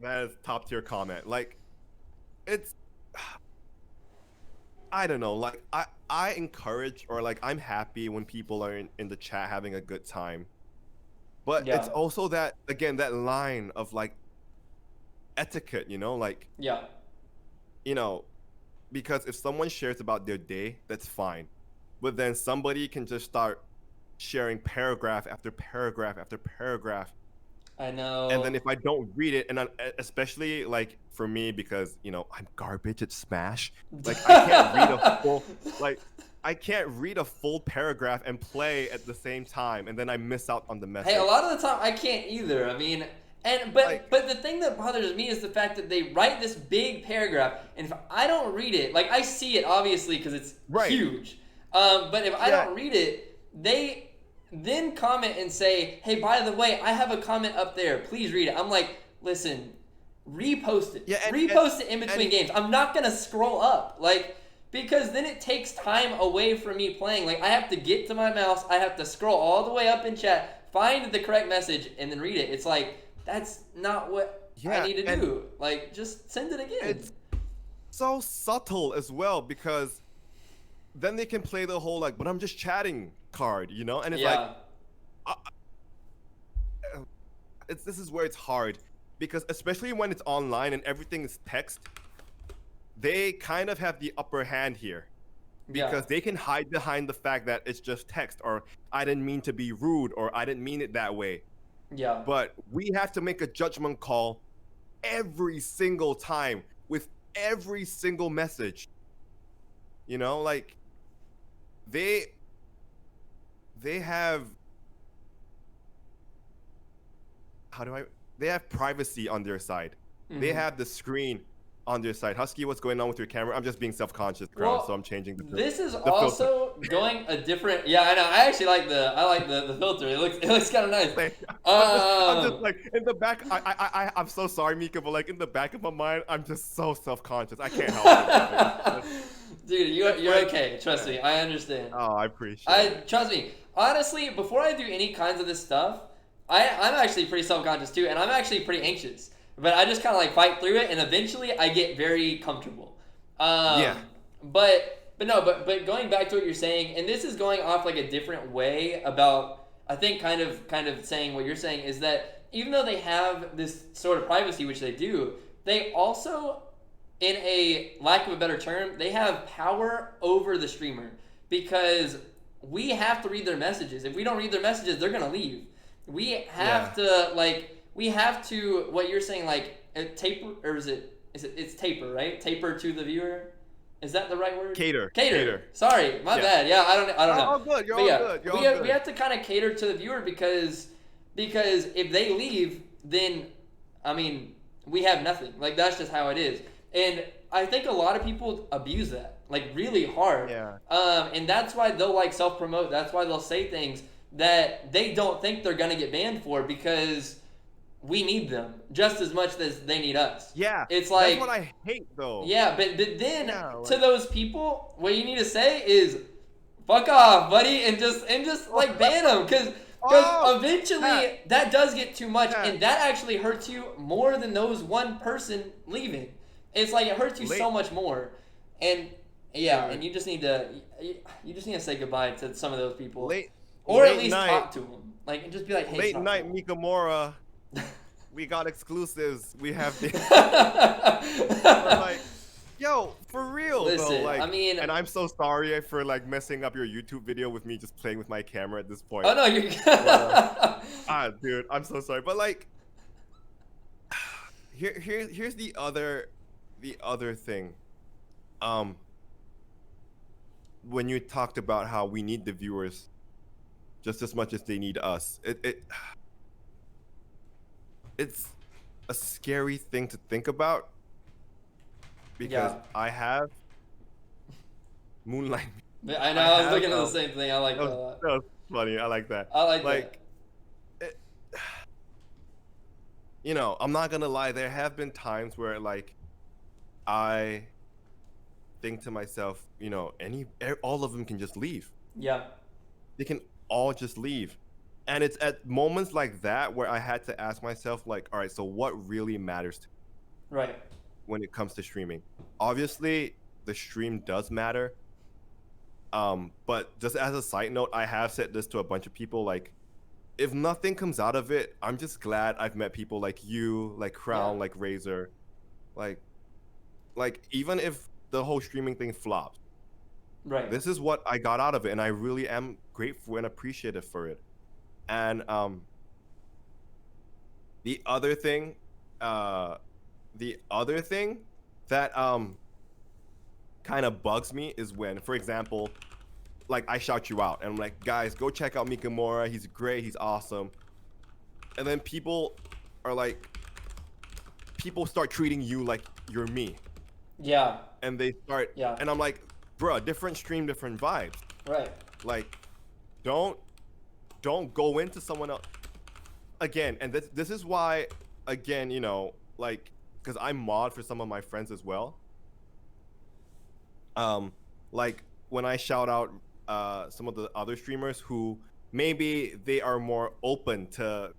Speaker 2: is top tier comment. Like, it's, I don't know. Like, I encourage, or like, I'm happy when people are in the chat having a good time. But it's also that, again, that line of like etiquette, you know, like, you know, because if someone shares about their day, that's fine. But then somebody can just start sharing paragraph after paragraph after paragraph.
Speaker 1: I know.
Speaker 2: And then if I don't read it, and especially like for me, because, you know, I'm garbage at Smash, like I can't read a full paragraph and play at the same time, and then I miss out on the message.
Speaker 1: Hey, a lot of the time I can't either. I mean, but the thing that bothers me is the fact that they write this big paragraph, and if I don't read it, like I see it obviously because it's huge. But if I don't read it, then comment and say, hey, by the way, I have a comment up there. Please read it. I'm like, listen, repost it.
Speaker 2: Yeah,
Speaker 1: Repost it in between games. I'm not going to scroll up. Like, because then it takes time away from me playing. Like, I have to get to my mouse. I have to scroll all the way up in chat, find the correct message, and then read it. It's like, that's not what I need to do. Like, just send it again.
Speaker 2: It's so subtle as well, because then they can play the whole like, but I'm just chatting card, you know? And it's like, this is where it's hard, because especially when it's online and everything is text, they kind of have the upper hand here, because they can hide behind the fact that it's just text, or I didn't mean to be rude, or I didn't mean it that way.
Speaker 1: Yeah.
Speaker 2: But we have to make a judgment call every single time with every single message. You know, like they have they have privacy on their side. They have the screen on their side. Husky, what's going on with your camera? I'm just being self-conscious, so I'm changing the filter.
Speaker 1: This is also going a different. Yeah, I know. I actually like the filter. It looks kind of nice.
Speaker 2: I'm just like in the back. I'm so sorry, Mika, but like in the back of my mind, I'm just so self-conscious. I can't help it.
Speaker 1: Dude, you're okay. Trust me. I understand.
Speaker 2: Oh, I appreciate it.
Speaker 1: Trust me. Honestly, before I do any kinds of this stuff, I'm actually pretty self-conscious too, and I'm actually pretty anxious. But I just kind of like fight through it, and eventually I get very comfortable. But going back to what you're saying, and this is going off like a different way about, I think kind of saying what you're saying is that even though they have this sort of privacy, which they do, they also, in a lack of a better term, they have power over the streamer, because we have to read their messages. If we don't read their messages, they're gonna leave. We have to we have to, what you're saying, like taper, or it's taper, right? Taper to the viewer. Is that the right word? Cater. Sorry, my bad. Yeah, I don't know.
Speaker 2: All good. You're all good.
Speaker 1: We have to kind of cater to the viewer, because if they leave, then I mean, we have nothing. Like, that's just how it is. And I think a lot of people abuse that, like, really hard.
Speaker 2: Yeah.
Speaker 1: And that's why they'll like self-promote. That's why they'll say things that they don't think they're gonna get banned for, because we need them just as much as they need us.
Speaker 2: Yeah,
Speaker 1: it's like,
Speaker 2: that's what I hate, though.
Speaker 1: Yeah, but then to those people, what you need to say is, "Fuck off, buddy," and just like ban them, because eventually that does get too much, and that actually hurts you more than those one person leaving. It's like it hurts you so much more, and and you just need to say goodbye to some of those people, or at least talk to them, like, and just be like, "Hey,
Speaker 2: late night Mikamora." We got exclusives. We have the like, yo, for real.
Speaker 1: Listen,
Speaker 2: though, like,
Speaker 1: I mean,
Speaker 2: and I'm so sorry for like messing up your YouTube video with me just playing with my camera at this point.
Speaker 1: Oh no, you're
Speaker 2: dude, I'm so sorry. But like, here's the other thing. When you talked about how we need the viewers just as much as they need us, it's a scary thing to think about, because I have Moonlight.
Speaker 1: I know. I was looking at the same thing. I like that a lot.
Speaker 2: That was funny. I like that.
Speaker 1: I like
Speaker 2: that. You know, I'm not gonna lie. There have been times where like I think to myself, you know, all of them can just leave.
Speaker 1: Yeah.
Speaker 2: They can all just leave. And it's at moments like that where I had to ask myself, like, all right, so what really matters to me?
Speaker 1: Right.
Speaker 2: When it comes to streaming? Obviously, the stream does matter. But just as a side note, I have said this to a bunch of people, like, if nothing comes out of it, I'm just glad I've met people like you, like Crown, like Razor. Like, even if the whole streaming thing flops,
Speaker 1: right,
Speaker 2: this is what I got out of it, and I really am grateful and appreciative for it. And the other thing that kind of bugs me is when, for example, like I shout you out and I'm like, guys, go check out Mikamora. He's great. He's awesome. And then people start treating you like you're me.
Speaker 1: Yeah.
Speaker 2: And they start.
Speaker 1: Yeah.
Speaker 2: And I'm like, bruh, different stream, different vibes.
Speaker 1: Right.
Speaker 2: Like, don't don't go into someone else again. And this is why, again, you know, like, because I mod for some of my friends as well. Like when I shout out some of the other streamers who maybe they are more open to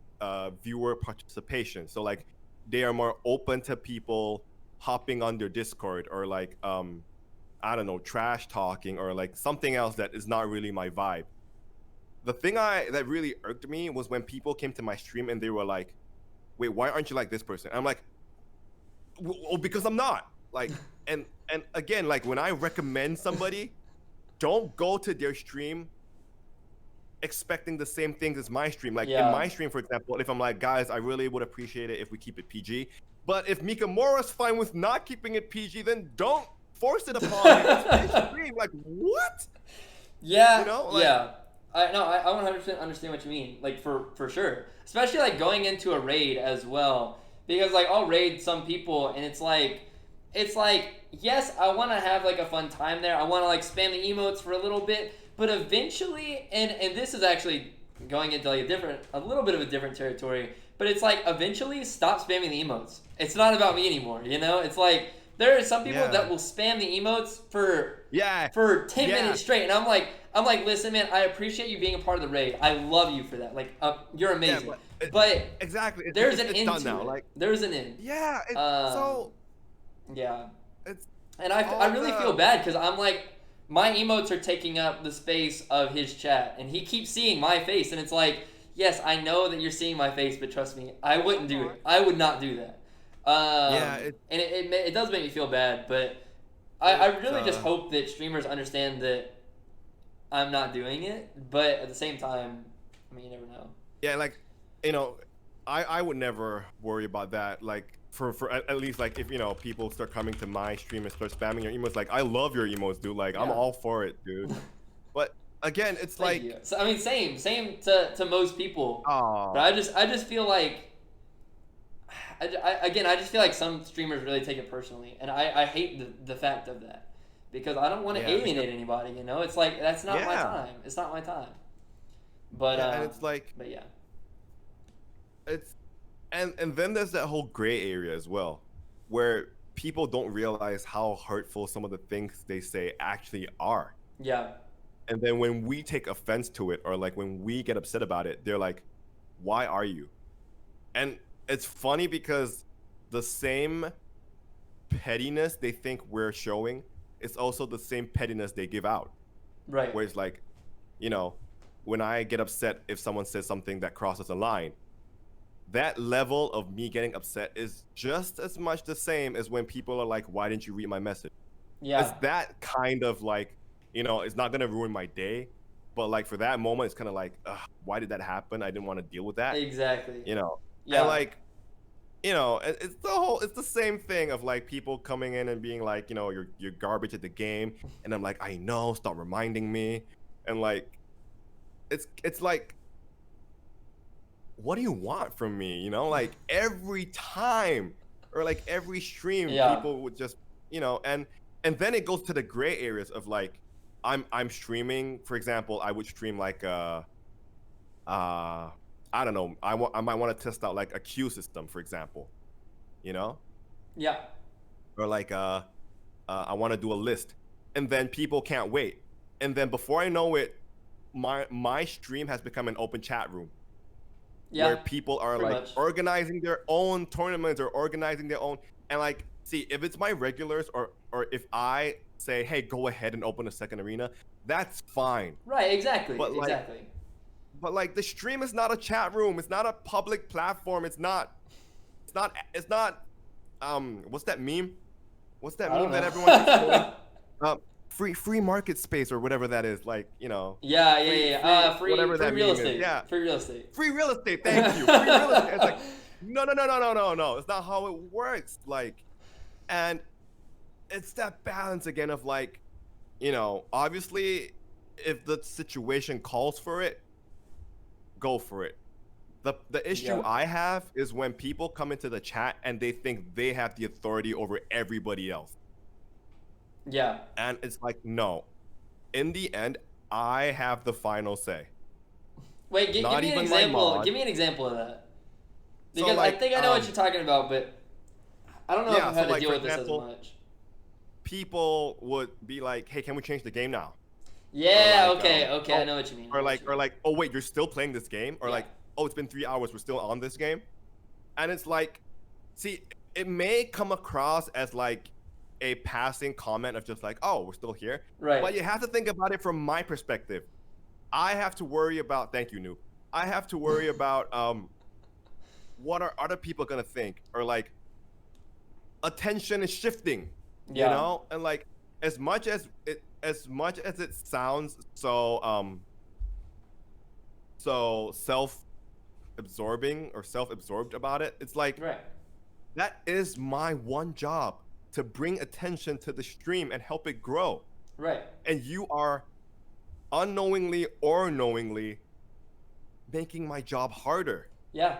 Speaker 2: viewer participation. So like they are more open to people hopping on their Discord or like I don't know, trash talking or like something else that is not really my vibe. The thing that really irked me was when people came to my stream and they were like, "Wait, why aren't you like this person?" I'm like, "Well, because I'm not." Like, and again, like when I recommend somebody, don't go to their stream expecting the same things as my stream. Like in my stream, for example, if I'm like, guys, I really would appreciate it if we keep it PG. But if Mikamora's fine with not keeping it PG, then don't force it upon me. It's his stream. Like, what?
Speaker 1: Yeah,
Speaker 2: You know, like,
Speaker 1: yeah. I 100% understand what you mean. Like for sure, especially like going into a raid as well, because like I'll raid some people and it's like yes, I want to have like a fun time there. I want to like spam the emotes for a little bit, but eventually, and this is actually going into like a little bit of a different territory. But it's like eventually stop spamming the emotes. It's not about me anymore. You know, it's like there are some people that will spam the emotes for 10 minutes straight, and I'm like, listen, man, I appreciate you being a part of the raid. I love you for that. Like, you're amazing. But
Speaker 2: exactly,
Speaker 1: there's an end
Speaker 2: done
Speaker 1: to
Speaker 2: now.
Speaker 1: it.
Speaker 2: Like,
Speaker 1: there's an end.
Speaker 2: Yeah,
Speaker 1: Yeah.
Speaker 2: It's
Speaker 1: and I really feel bad because I'm like, my emotes are taking up the space of his chat, and he keeps seeing my face, and it's like, yes, I know that you're seeing my face, but trust me, I wouldn't do it. I would not do that. And it does make me feel bad, but I really just hope that streamers understand that I'm not doing it, but at the same time, I mean, you never know.
Speaker 2: Yeah, like, you know, I would never worry about that. Like, for at least, like, if, you know, people start coming to my stream and start spamming your emotes, like, I love your emotes, dude. Like, I'm all for it, dude. But again, it's
Speaker 1: Thank
Speaker 2: like,
Speaker 1: you. So, I mean, same to most people. But I just feel like, I just feel like some streamers really take it personally, and I hate the fact of that, because I don't want to alienate anybody. You know, it's like, that's not my time. It's not my time. But
Speaker 2: and it's like,
Speaker 1: but yeah,
Speaker 2: it's and then there's that whole gray area as well, where people don't realize how hurtful some of the things they say actually are.
Speaker 1: Yeah.
Speaker 2: And then when we take offense to it, or like when we get upset about it, they're like, "Why are you?" And it's funny because the same pettiness they think we're showing is also the same pettiness they give out.
Speaker 1: Right.
Speaker 2: Where it's like, you know, when I get upset if someone says something that crosses a line, that level of me getting upset is just as much the same as when people are like, "Why didn't you read my message?"
Speaker 1: Yeah.
Speaker 2: It's that kind of like, you know, it's not gonna ruin my day, but like for that moment, it's kind of like, ugh, why did that happen? I didn't want to deal with that.
Speaker 1: Exactly.
Speaker 2: You know.
Speaker 1: Yeah.
Speaker 2: And like, you know, it's the same thing of like people coming in and being like, you know, you're garbage at the game, and I'm like, I know, stop reminding me, and like, it's like, what do you want from me? You know, like every time or like every stream, people would just, you know, and then it goes to the gray areas of like, I'm streaming, for example, I would stream like I don't know, I might want to test out like a queue system, for example, you know?
Speaker 1: Yeah.
Speaker 2: Or like I want to do a list, and then people can't wait, and then before I know it, my stream has become an open chat room. Where people are like organizing their own tournaments or organizing their own, and like, see, if it's my regulars or if I say, hey, go ahead and open a second arena, that's fine.
Speaker 1: Right, exactly.
Speaker 2: But like the stream is not a chat room. It's not a public platform. It's not what's that meme? What's that meme that everyone keeps free market space or whatever that is, like, you know.
Speaker 1: Free real estate.
Speaker 2: Yeah.
Speaker 1: Free real estate.
Speaker 2: Free real estate, thank you. Free real estate. It's like, no. It's not how it works. Like, and it's that balance again of like, you know, obviously if the situation calls for it, go for it. The issue I have is when people come into the chat and they think they have the authority over everybody else.
Speaker 1: Yeah.
Speaker 2: And it's like, no. In the end, I have the final say.
Speaker 1: Wait, give
Speaker 2: not
Speaker 1: me an
Speaker 2: even my
Speaker 1: example.
Speaker 2: mod.
Speaker 1: Give me an example of that.
Speaker 2: So,
Speaker 1: Because
Speaker 2: like,
Speaker 1: I think I know what you're talking about, but I don't know if
Speaker 2: yeah,
Speaker 1: I've had
Speaker 2: so,
Speaker 1: to
Speaker 2: like,
Speaker 1: deal
Speaker 2: for
Speaker 1: with this
Speaker 2: example,
Speaker 1: as much.
Speaker 2: people would be like, "Hey, can we change the game now?"
Speaker 1: Yeah,
Speaker 2: Or like,
Speaker 1: okay, I
Speaker 2: "Oh,"
Speaker 1: know what you mean.
Speaker 2: or like, "Oh wait, you're still playing this game?" Or
Speaker 1: Yeah.
Speaker 2: like, "Oh, it's been 3 hours, we're still on this game." And it's like, see, it may come across as like a passing comment of just like, "Oh, we're still here,"
Speaker 1: Right.
Speaker 2: but you have to think about it from my perspective. I have to worry about. Thank you, Noob. I have to worry about what are other people gonna think, or like attention is shifting,
Speaker 1: Yeah.
Speaker 2: and like as much as it sounds so self-absorbing or self-absorbed about it, it's like
Speaker 1: Right.
Speaker 2: that is my one job, to bring attention to the stream and help it grow.
Speaker 1: Right.
Speaker 2: And you are unknowingly or knowingly making my job harder.
Speaker 1: Yeah.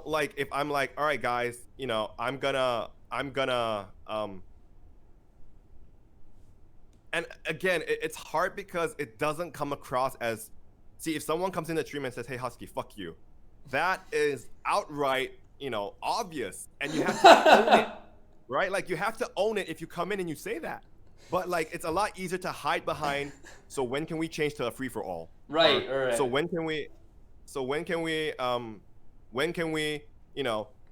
Speaker 2: Like if I'm like, all right, guys, I'm gonna and again, it's hard because it doesn't come across as, see, if someone comes in the stream and says, "Hey, Husky, fuck you," that is outright, obvious, and you have to own it, right? Like you have to own it if you come in and you say that. But like it's a lot easier to hide behind. So when can we change to a free for all?
Speaker 1: Right.
Speaker 2: Or,
Speaker 1: Right.
Speaker 2: So when can we? When can we?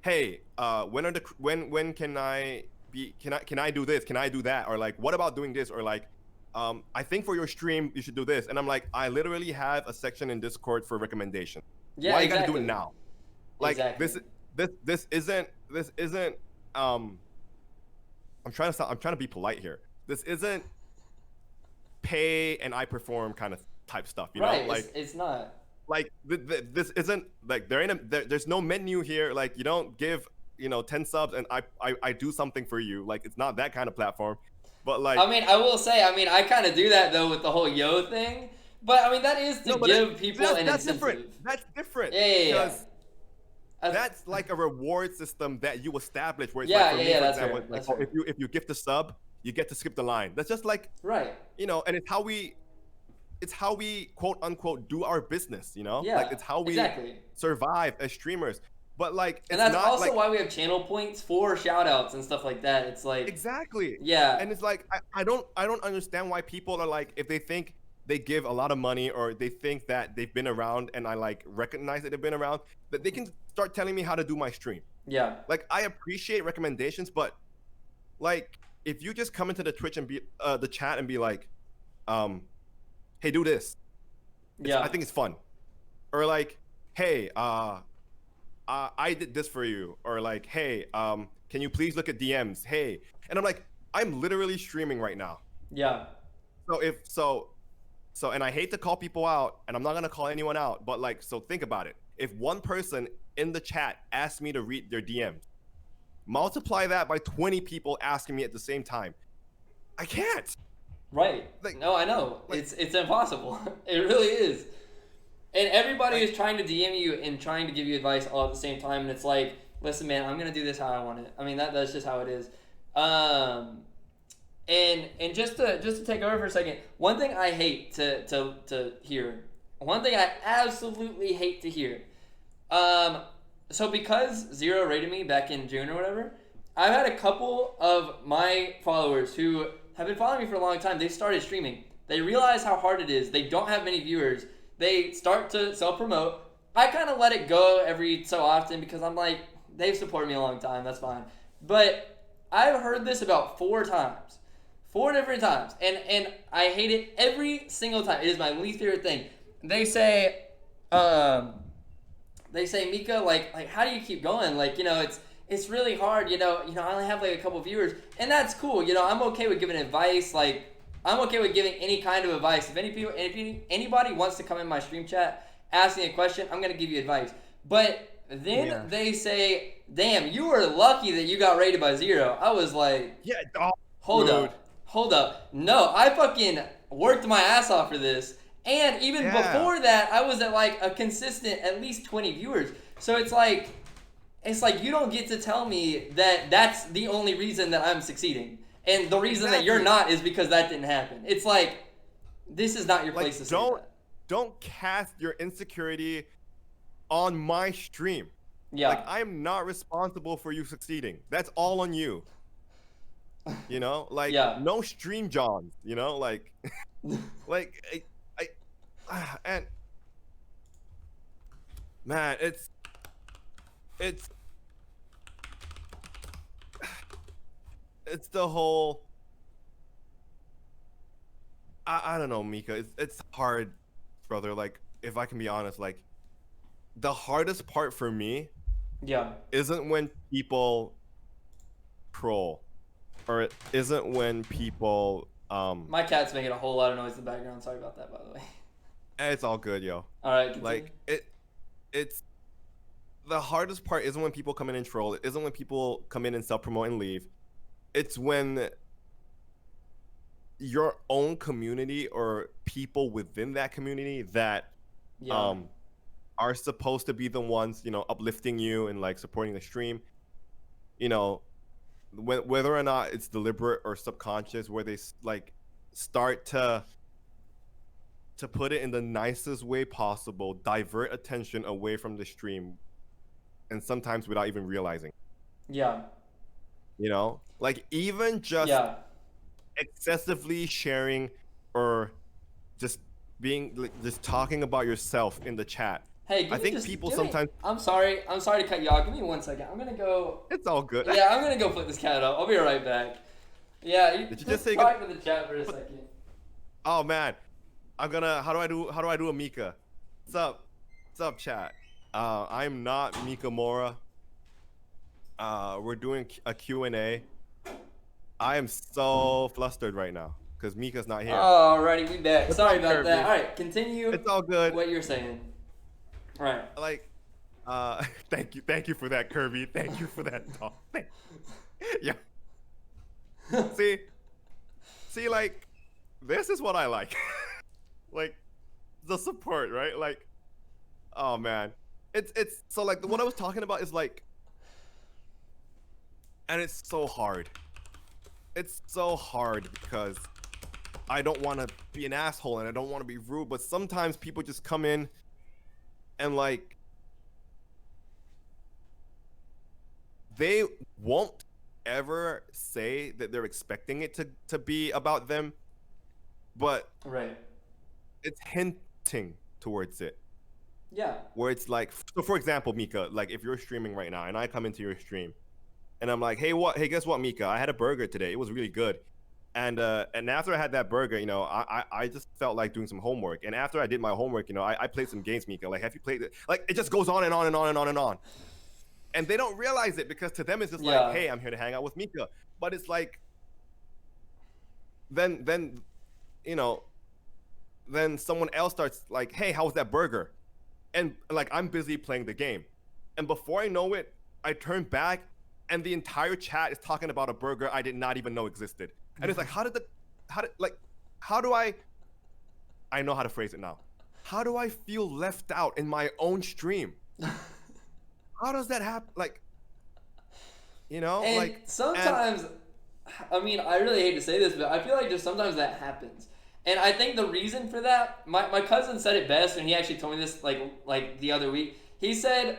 Speaker 2: Hey, when can I be? Can I do this? Can I do that? Or like, what about doing this? Or like, I think for your stream you should do this. And I'm like, I literally have a section in Discord for recommendation.
Speaker 1: Yeah.
Speaker 2: Why
Speaker 1: Exactly.
Speaker 2: you gotta do it now? Like
Speaker 1: Exactly.
Speaker 2: this isn't I'm trying to be polite here. This isn't pay and I perform kind of type stuff,
Speaker 1: Right.
Speaker 2: Like
Speaker 1: It's not.
Speaker 2: like this isn't like there's no menu here. Like you don't give 10 subs and I do something for you. Like it's not that kind of platform. But like
Speaker 1: I mean, I will say, I kind of do that though with the whole yo thing. But I mean, that is to give people an
Speaker 2: that's
Speaker 1: incentive.
Speaker 2: different. That's different.
Speaker 1: Yeah.
Speaker 2: Because that's like a reward system that you establish where it's
Speaker 1: Yeah,
Speaker 2: like for me, for
Speaker 1: that's
Speaker 2: example,
Speaker 1: fair,
Speaker 2: it's like,
Speaker 1: that's
Speaker 2: oh,
Speaker 1: fair.
Speaker 2: if you gift a sub, you get to skip the line. That's just like
Speaker 1: Right.
Speaker 2: and it's how we quote unquote do our business,
Speaker 1: Yeah.
Speaker 2: like it's how we
Speaker 1: exactly.
Speaker 2: survive as streamers. But like it's
Speaker 1: And that's
Speaker 2: not
Speaker 1: also
Speaker 2: like,
Speaker 1: why we have channel points for shout outs and stuff like that. It's like
Speaker 2: exactly.
Speaker 1: Yeah.
Speaker 2: And it's like I don't understand why people are like, if they think they give a lot of money or they think that they've been around and I like recognize that they've been around, that they can start telling me how to do my stream.
Speaker 1: Yeah.
Speaker 2: Like I appreciate recommendations, but like if you just come into the Twitch and be the chat and be like, hey, do this.
Speaker 1: Yeah.
Speaker 2: I think it's fun. Or like, hey, I did this for you. Or like, hey, can you please look at DMs? Hey. And I'm like, I'm literally streaming right now.
Speaker 1: Yeah.
Speaker 2: So and I hate to call people out, and I'm not gonna call anyone out, but like, so think about it. If one person in the chat asks me to read their DMs, multiply that by 20 people asking me at the same time. I can't.
Speaker 1: Right.
Speaker 2: Like,
Speaker 1: no, I know.
Speaker 2: like-
Speaker 1: It's impossible. It really is. And everybody is trying to DM you and trying to give you advice all at the same time, and it's like, listen, man, I'm gonna do this how I want it. I mean, that's just how it is. And just to take over for a second, one thing I hate to hear, one thing I absolutely hate to hear. So because Zero rated me back in June or whatever, I've had a couple of my followers who have been following me for a long time. They started streaming. They realize how hard it is. They don't have many viewers. They start to self-promote. I kind of let it go every so often because I'm like, they've supported me a long time. That's fine. But I've heard this about 4 times. 4 different times. And I hate it every single time. It is my least favorite thing. They say, Mika, like how do you keep going? Like, it's really hard, I only have like a couple viewers. And that's cool. I'm okay with giving advice. Like, I'm okay with giving any kind of advice. If anybody wants to come in my stream chat asking a question, I'm going to give you advice. But then they say, damn, you were lucky that you got rated by Zero. I was like,
Speaker 2: yeah,
Speaker 1: hold up. No, I fucking worked my ass off for this. And even before that, I was at like a consistent at least 20 viewers. So it's like you don't get to tell me that that's the only reason that I'm succeeding. And the reason that you're not is because that didn't happen. It's like, this is not your place to say that.
Speaker 2: don't cast your insecurity on my stream.
Speaker 1: Yeah.
Speaker 2: Like, I'm not responsible for you succeeding. That's all on you. You know, like
Speaker 1: Yeah.
Speaker 2: no stream Johns. You know, like, like and man, it's the whole. I don't know, Mika. It's hard, brother. Like, if I can be honest, like, the hardest part for me
Speaker 1: Yeah.
Speaker 2: isn't when people troll, or it isn't when people
Speaker 1: My cat's making a whole lot of noise in the background. Sorry about that, by the way.
Speaker 2: it's all good, yo.
Speaker 1: All right. Continue.
Speaker 2: Like, it's the hardest part isn't when people come in and troll. It isn't when people come in and self-promote and leave. It's when your own community or people within that community that
Speaker 1: Yeah.
Speaker 2: are supposed to be the ones, you know, uplifting you and like supporting the stream, you know, whether or not it's deliberate or subconscious, where they like start to put it in the nicest way possible, divert attention away from the stream, and sometimes without even realizing,
Speaker 1: Yeah.
Speaker 2: you know, like even just
Speaker 1: Yeah.
Speaker 2: excessively sharing or just being like, just talking about yourself in the chat.
Speaker 1: Hey,
Speaker 2: I think people sometimes.
Speaker 1: I'm sorry to cut you off. Give me 1 second. I'm gonna go.
Speaker 2: It's all good.
Speaker 1: Yeah, I'm gonna go put this cat up. I'll be right back. Yeah,
Speaker 2: Did you just say
Speaker 1: talk with the chat for a second.
Speaker 2: Oh man, I'm gonna. How do I do a Mika? What's up, chat? I'm not Mikamora. We're doing a Q&A. I am so flustered right now because Mika's not here.
Speaker 1: Alrighty, we back.
Speaker 2: What's
Speaker 1: Sorry
Speaker 2: up,
Speaker 1: about
Speaker 2: Kirby?
Speaker 1: that. All right, continue.
Speaker 2: It's all good.
Speaker 1: What you're saying. All right.
Speaker 2: Like, thank you for that, Kirby. Thank you for that talk. Yeah. See, like, this is what I like. Like, the support, right? Like, oh man, it's so like what I was talking about is like, and it's so hard. It's so hard because I don't want to be an asshole and I don't want to be rude, but sometimes people just come in and like they won't ever say that they're expecting it to be about them, but
Speaker 1: Right.
Speaker 2: it's hinting towards it.
Speaker 1: Yeah.
Speaker 2: Where it's like, so for example, Mika, like if you're streaming right now and I come into your stream and I'm like, hey, guess what, Mika? I had a burger today. It was really good. And after I had that burger, you know, I just felt like doing some homework. And after I did my homework, you know, I played some games, Mika. Like, have you played it? Like, it just goes on and on and on and on and on. And they don't realize it because to them it's just
Speaker 1: Yeah.
Speaker 2: like, hey, I'm here to hang out with Mika. But it's like, then you know, then someone else starts like, hey, how was that burger? And like, I'm busy playing the game. And before I know it, I turn back and the entire chat is talking about a burger I did not even know existed. And it's like, how do I know how to phrase it now. How do I feel left out in my own stream? How does that happen? Like, you know,
Speaker 1: And
Speaker 2: like
Speaker 1: sometimes, I mean, I really hate to say this, but I feel like just sometimes that happens. And I think the reason for that, my cousin said it best, and he actually told me this like the other week. He said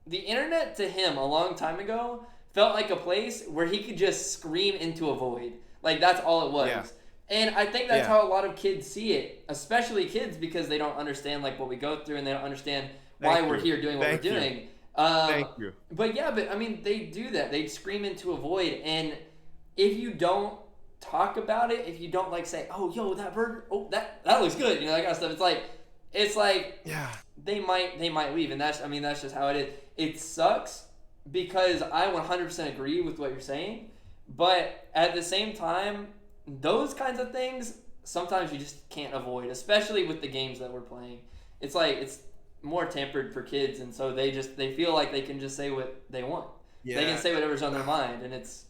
Speaker 1: the internet to him a long time ago felt like a place where he could just scream into a void. Like, that's all it was.
Speaker 2: Yeah.
Speaker 1: And I think that's
Speaker 2: Yeah.
Speaker 1: how a lot of kids see it, especially kids, because they don't understand like what we go through and they don't understand why
Speaker 2: Thank
Speaker 1: we're
Speaker 2: you.
Speaker 1: here doing what
Speaker 2: Thank
Speaker 1: we're
Speaker 2: you.
Speaker 1: doing.
Speaker 2: Thank you.
Speaker 1: But yeah, I mean, they do that. They scream into a void, and if you don't talk about it, if you don't like say, "Oh, yo, that burger, oh, that looks good," you know, that kind of stuff. It's like
Speaker 2: Yeah.
Speaker 1: they might leave, and that's just how it is. It sucks because I 100% agree with what you're saying, but at the same time, those kinds of things sometimes you just can't avoid, especially with the games that we're playing. It's like it's more tempered for kids, and so they feel like they can just say what they want.
Speaker 2: Yeah.
Speaker 1: They can say whatever's on their mind, and it's,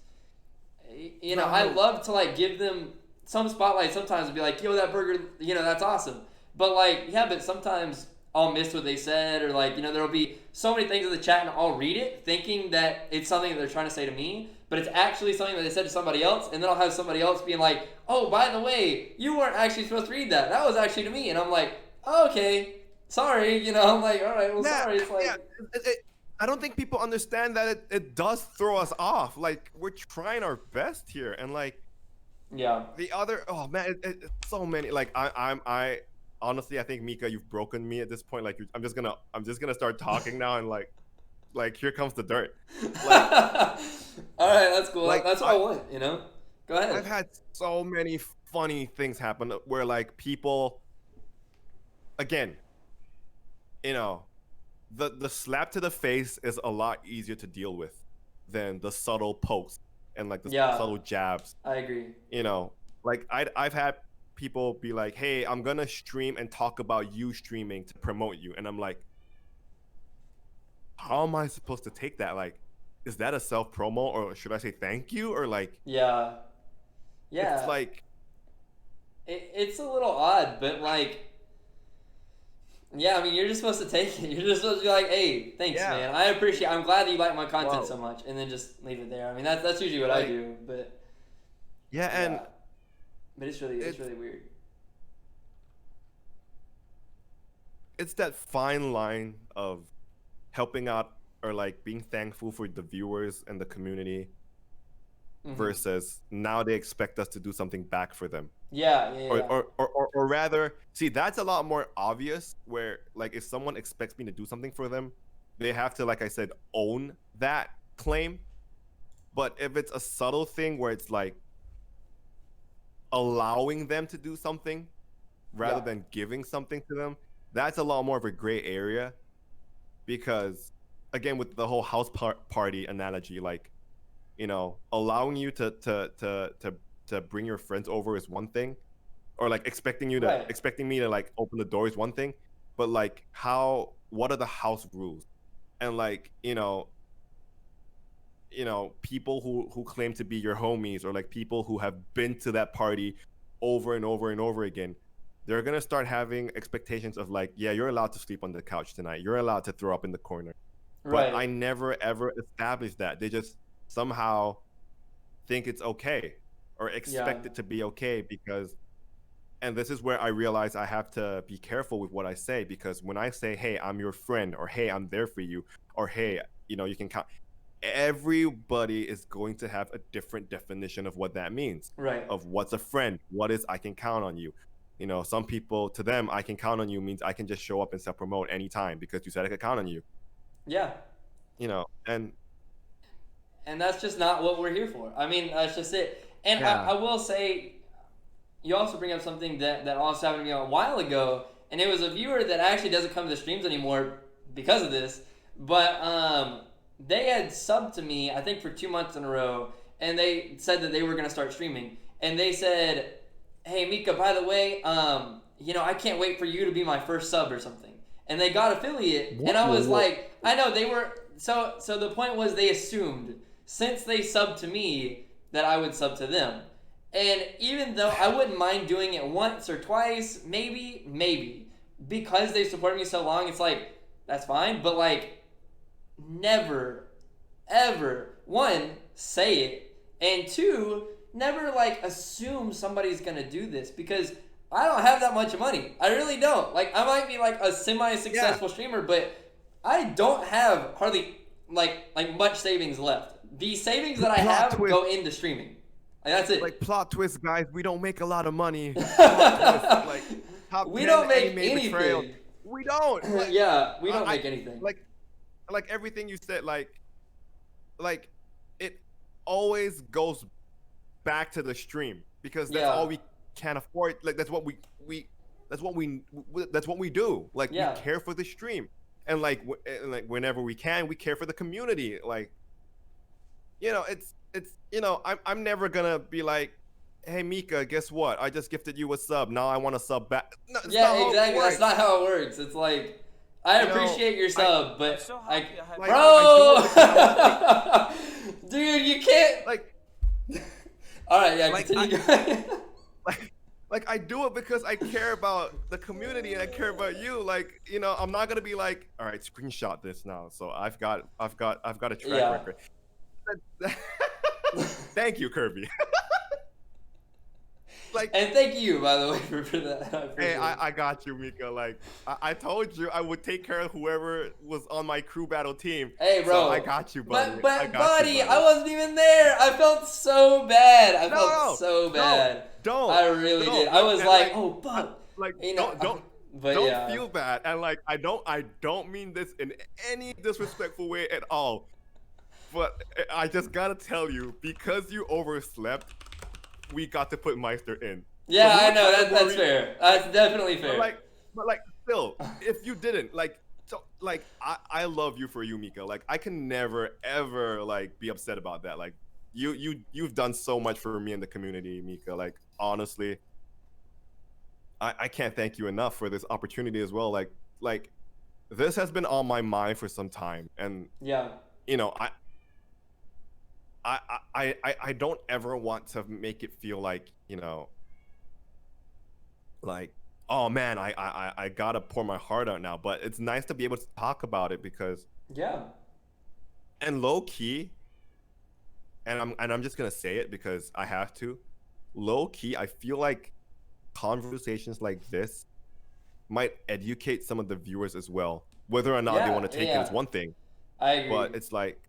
Speaker 1: you know,
Speaker 2: No.
Speaker 1: I love to like give them some spotlight sometimes and be like, yo, that burger, you know, that's awesome. But like, yeah, but sometimes I'll miss what they said, or like, you know, there'll be so many things in the chat and I'll read it thinking that it's something that they're trying to say to me, but it's actually something that they said to somebody else, and then I'll have somebody else being like, oh, by the way, you weren't actually supposed to read that. That was actually to me. And I'm like, oh, okay, sorry, I'm like, all right, well,
Speaker 2: Yeah,
Speaker 1: sorry. It's like,
Speaker 2: yeah. I don't think people understand that it does throw us off. Like we're trying our best here, and like
Speaker 1: yeah.
Speaker 2: the other, oh man, it's so many. Like I honestly, I think Mika, you've broken me at this point. Like I'm just gonna start talking now, and like here comes the dirt. Like
Speaker 1: All right, that's cool.
Speaker 2: like
Speaker 1: That's what I want, Go
Speaker 2: I've
Speaker 1: ahead.
Speaker 2: had so many funny things happen where like people, again, you know, the slap to the face is a lot easier to deal with than the subtle pokes and like the
Speaker 1: Yeah,
Speaker 2: subtle jabs.
Speaker 1: I agree.
Speaker 2: You know, like I've had people be like, "Hey, I'm gonna stream and talk about you streaming to promote you," and I'm like, "How am I supposed to take that? Like, is that a self promo or should I say thank you or like?"
Speaker 1: Yeah,
Speaker 2: It's
Speaker 1: yeah.
Speaker 2: like,
Speaker 1: It's a little odd, but like, yeah. I mean, you're just supposed to take it. You're just supposed to be like, "Hey, thanks,
Speaker 2: yeah,
Speaker 1: man. I appreciate. I'm glad that you like my content
Speaker 2: well,
Speaker 1: so much," and then just leave it there. I mean, that's usually what I
Speaker 2: like,
Speaker 1: do. But
Speaker 2: yeah, and
Speaker 1: yeah, but it's
Speaker 2: it's
Speaker 1: really weird.
Speaker 2: it's that fine line of helping out or like being thankful for the viewers and the community
Speaker 1: Hmm.
Speaker 2: versus now they expect us to do something back for them.
Speaker 1: Yeah, yeah, yeah.
Speaker 2: Or rather, see, that's a lot more obvious where like if someone expects me to do something for them, they have to, like I said, own that claim. But if it's a subtle thing where it's like allowing them to do something rather
Speaker 1: Yeah.
Speaker 2: than giving something to them, that's a lot more of a gray area because again with the whole party analogy, like allowing you to bring your friends over is one thing, or like
Speaker 1: Right.
Speaker 2: expecting me to like open the door is one thing, but like what are the house rules? And like people who claim to be your homies or like people who have been to that party over and over and over again, they're gonna start having expectations of like, yeah, you're allowed to sleep on the couch tonight, you're allowed to throw up in the corner. But
Speaker 1: Right.
Speaker 2: I never ever established that. They just somehow think it's okay or
Speaker 1: Yeah.
Speaker 2: expect it to be okay because, and this is where I realize I have to be careful with what I say, because when I say, hey, I'm your friend, or hey, I'm there for you, or hey, you can count, everybody is going to have a different definition of what that means,
Speaker 1: Right.
Speaker 2: of what's a friend, what is I can count on you. Some people, to them, I can count on you means I can just show up and self promote anytime because you said I could count on you.
Speaker 1: Yeah.
Speaker 2: And
Speaker 1: And that's just not what we're here for. I mean, that's just it. And
Speaker 2: yeah,
Speaker 1: I will say, you also bring up something that also happened to me a while ago, and it was a viewer that actually doesn't come to the streams anymore because of this. But they had subbed to me, I think, for 2 months in a row, and they said that they were going to start streaming. And they said, "Hey, Mika, by the way, I can't wait for you to be my first sub or something." And they got affiliate, and I was
Speaker 2: Whoa.
Speaker 1: like, I know they were. So the point was they assumed since they subbed to me that I would sub to them. And even though I wouldn't mind doing it once or twice, maybe, because they supported me so long, it's like, that's fine. But like, never, ever, one, say it, and two, never like assume somebody's gonna do this because I don't have that much money. I really don't. Like, I might be like a
Speaker 2: Yeah,
Speaker 1: semi-successful streamer, but I don't have hardly like much savings left. The savings that I
Speaker 2: plot
Speaker 1: have
Speaker 2: twist.
Speaker 1: go into streaming. Like, that's it.
Speaker 2: Like plot twist, guys. We don't make a lot of money. Plot twist. Like top
Speaker 1: We
Speaker 2: 10
Speaker 1: don't make
Speaker 2: anime betrayal.
Speaker 1: anything.
Speaker 2: We don't. Like
Speaker 1: Yeah, we don't
Speaker 2: I
Speaker 1: make anything.
Speaker 2: like everything you said. Like it always goes back to the stream because that's
Speaker 1: Yeah,
Speaker 2: all we can afford. Like that's what we do. Like we
Speaker 1: yeah,
Speaker 2: care for the stream, and like whenever we can, we care for the community. Like I'm never gonna be like, hey Mika, guess what? I just gifted you a sub. Now I want to sub back. No, it's
Speaker 1: yeah.
Speaker 2: not how it
Speaker 1: Exactly. That's
Speaker 2: works.
Speaker 1: not how it works. It's like I
Speaker 2: You know,
Speaker 1: appreciate your
Speaker 2: I
Speaker 1: sub,
Speaker 4: I'm
Speaker 1: but
Speaker 4: so
Speaker 1: like,
Speaker 4: happy I had
Speaker 2: like I do it because I like
Speaker 1: bro, dude, you can't.
Speaker 2: like
Speaker 1: All right, yeah,
Speaker 2: like
Speaker 1: continue going.
Speaker 2: like I do it because I care about the community and I care about you. Like, I'm not gonna be like, all right, screenshot this now. So I've got a track
Speaker 1: Yeah.
Speaker 2: record. Thank you, Kirby. Like,
Speaker 1: And thank you, by the way, for that. I
Speaker 2: hey,
Speaker 1: appreciate it.
Speaker 2: I got you, Mika. Like, I told you I would take care of whoever was on my crew battle team.
Speaker 1: Hey,
Speaker 2: So
Speaker 1: bro.
Speaker 2: I got you, buddy. I got
Speaker 1: Buddy,
Speaker 2: you,
Speaker 1: I
Speaker 2: buddy.
Speaker 1: wasn't even there. I felt so bad. I felt
Speaker 2: No,
Speaker 1: so bad.
Speaker 2: don't.
Speaker 1: I really did. I was
Speaker 2: And,
Speaker 1: like,
Speaker 2: like,
Speaker 1: oh, fuck.
Speaker 2: like,
Speaker 1: You know, but
Speaker 2: don't
Speaker 1: yeah.
Speaker 2: feel bad. And like, I don't mean this in any disrespectful way at all. But I just gotta tell you, because you overslept, we got to put Meister in.
Speaker 1: Yeah,
Speaker 2: So
Speaker 1: I know.
Speaker 2: kinda
Speaker 1: That's
Speaker 2: worried-
Speaker 1: fair. That's definitely fair.
Speaker 2: but like, still, if you didn't, like, so, like, I love you for you, Mika. Like, I can never ever like be upset about that. Like, you've done so much for me and the community, Mika. Like, honestly, I can't thank you enough for this opportunity as well. Like, this has been on my mind for some time, and
Speaker 1: yeah.
Speaker 2: you know, I don't ever want to make it feel like, you know, like, oh man, I gotta pour my heart out now. But it's nice to be able to talk about it because,
Speaker 1: Yeah.
Speaker 2: and low key, and I'm just gonna say it because I have to. Low key, I feel like conversations like this might educate some of the viewers as well. Whether or not they
Speaker 1: Yeah,
Speaker 2: want to take it
Speaker 1: yeah.
Speaker 2: is one thing,
Speaker 1: I agree.
Speaker 2: but it's like,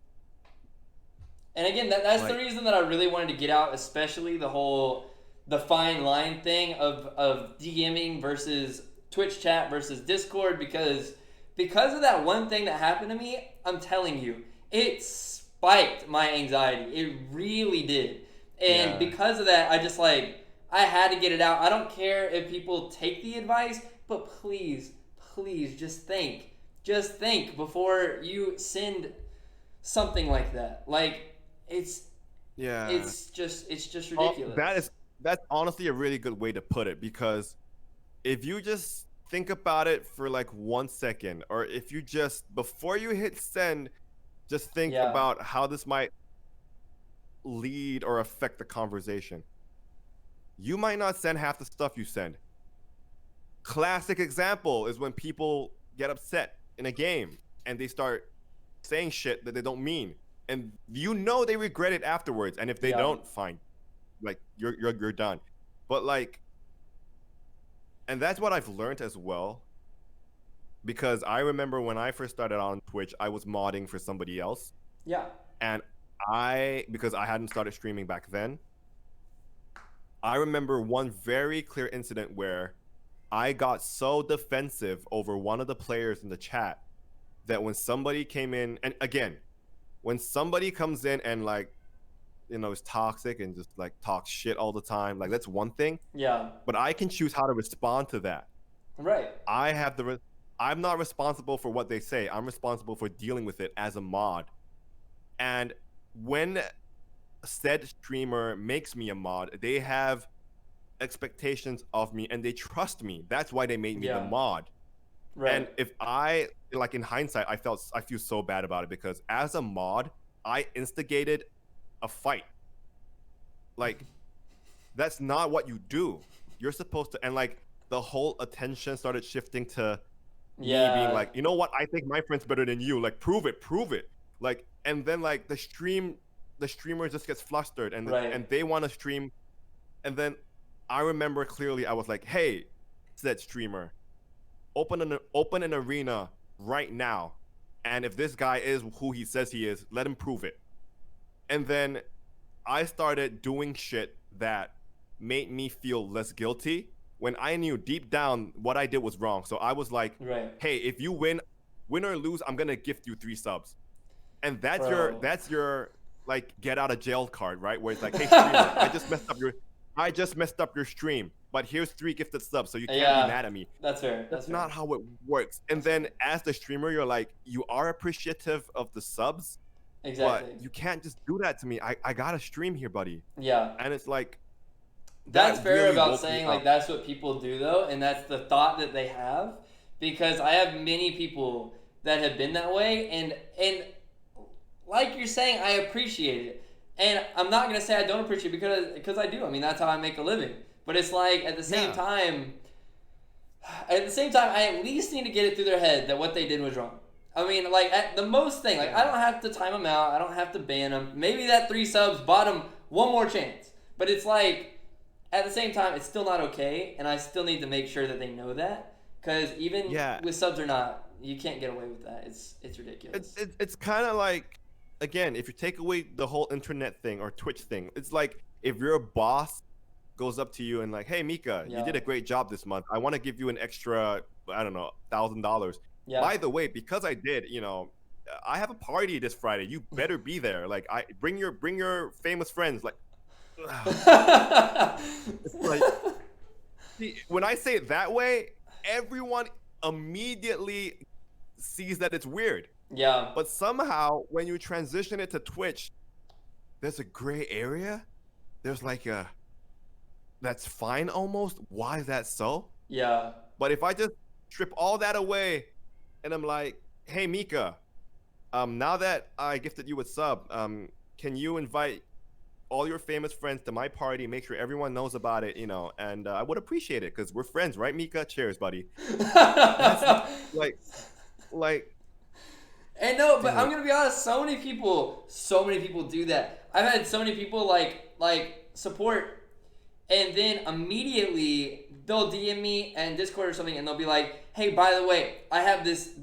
Speaker 1: And again, that's the
Speaker 2: like-
Speaker 1: reason that I really wanted to get out, especially the fine line thing of DMing versus Twitch chat versus Discord, because of that one thing that happened to me, I'm telling you, it spiked my anxiety. It really did. And
Speaker 2: Yeah.
Speaker 1: because of that, I had to get it out. I don't care if people take the advice, but please just think. Just think before you send something like that. Like, it's just ridiculous.
Speaker 2: That's honestly a really good way to put it, because if you just think about it for like 1 second, or if you just, before you hit send, just think
Speaker 1: Yeah.
Speaker 2: about how this might lead or affect the conversation. You might not send half the stuff you send. Classic example is when people get upset in a game and they start saying shit that they don't mean, and you know they regret it afterwards. And if they
Speaker 1: Yeah.
Speaker 2: don't, fine, like you're done. But like, and that's what I've learned as well, because I remember when I first started on Twitch, I was modding for somebody else,
Speaker 1: Yeah.
Speaker 2: and because I hadn't started streaming back then, I remember one very clear incident where I got so defensive over one of the players in the chat that when somebody came in, and again, when somebody comes in and like, you know, is toxic and just like talks shit all the time, like, that's one thing,
Speaker 1: Yeah.
Speaker 2: but I can choose how to respond to that.
Speaker 1: Right.
Speaker 2: I'm not responsible for what they say. I'm responsible for dealing with it as a mod. And when said streamer makes me a mod, they have expectations of me and they trust me. That's why they made me the
Speaker 1: Yeah.
Speaker 2: mod.
Speaker 1: Right.
Speaker 2: And if I, like, in hindsight, I feel so bad about it, because as a mod, I instigated a fight. Like, that's not what you do. You're supposed to, and like, the whole attention started shifting to me being like, you know what, I think my friend's better than you. Like, prove it. Like, and then like the streamer just gets flustered and
Speaker 1: Right.
Speaker 2: and they want to stream. And then I remember clearly, I was like, hey, said streamer, open an arena right now, and if this guy is who he says he is, let him prove it. And then I started doing shit that made me feel less guilty, when I knew deep down what I did was wrong. So I was like,
Speaker 1: Right.
Speaker 2: hey, if you win or lose, I'm gonna gift you 3 subs. And that's
Speaker 1: Bro.
Speaker 2: your like get out of jail card, right? Where it's like, hey, streamer, I just messed up your stream, but here's 3 gifted subs, so you can't
Speaker 1: Yeah.
Speaker 2: be mad at me.
Speaker 1: That's fair.
Speaker 2: That's not how it works. And then as the streamer, you're like, you are appreciative of the subs,
Speaker 1: Exactly.
Speaker 2: but you can't just do that to me. I gotta stream here, buddy.
Speaker 1: Yeah.
Speaker 2: And it's like,
Speaker 1: That's
Speaker 2: that
Speaker 1: fair
Speaker 2: really
Speaker 1: about
Speaker 2: woke me
Speaker 1: saying,
Speaker 2: up.
Speaker 1: like, that's what people do, though, and that's the thought that they have, because I have many people that have been that way, and like you're saying, I appreciate it. And I'm not going to say I don't appreciate it, because I do. I mean, that's how I make a living. But it's like, at the same time, I at least need to get it through their head that what they did was wrong. I mean, like, at the most thing, like, I don't have to time them out. I don't have to ban them. Maybe that 3 subs bought them one more chance. But it's like, at the same time, it's still not okay, and I still need to make sure that they know that, because even with subs or not, you can't get away with that. It's ridiculous.
Speaker 2: It's kind of like, again, if you take away the whole internet thing or Twitch thing, it's like if your boss goes up to you and like, hey Mika, you did a great job this month. I want to give you an extra, I don't know, $1,000.
Speaker 1: Yeah.
Speaker 2: By the way, because I did, I have a party this Friday. You better be there. Like, I bring your famous friends. Like, it's like, see, when I say it that way, everyone immediately sees that it's weird.
Speaker 1: Yeah.
Speaker 2: But somehow, when you transition it to Twitch, there's a gray area. There's like that's fine almost. Why is that so?
Speaker 1: Yeah.
Speaker 2: But if I just strip all that away, and I'm like, hey Mika, now that I gifted you a sub, can you invite all your famous friends to my party? Make sure everyone knows about it, and I would appreciate it because we're friends, right, Mika? Cheers, buddy. That's like.
Speaker 1: And no, but I'm gonna be honest. So many people do that. I've had so many people like support, and then immediately they'll DM me and Discord or something, and they'll be like, "Hey, by the way, I have this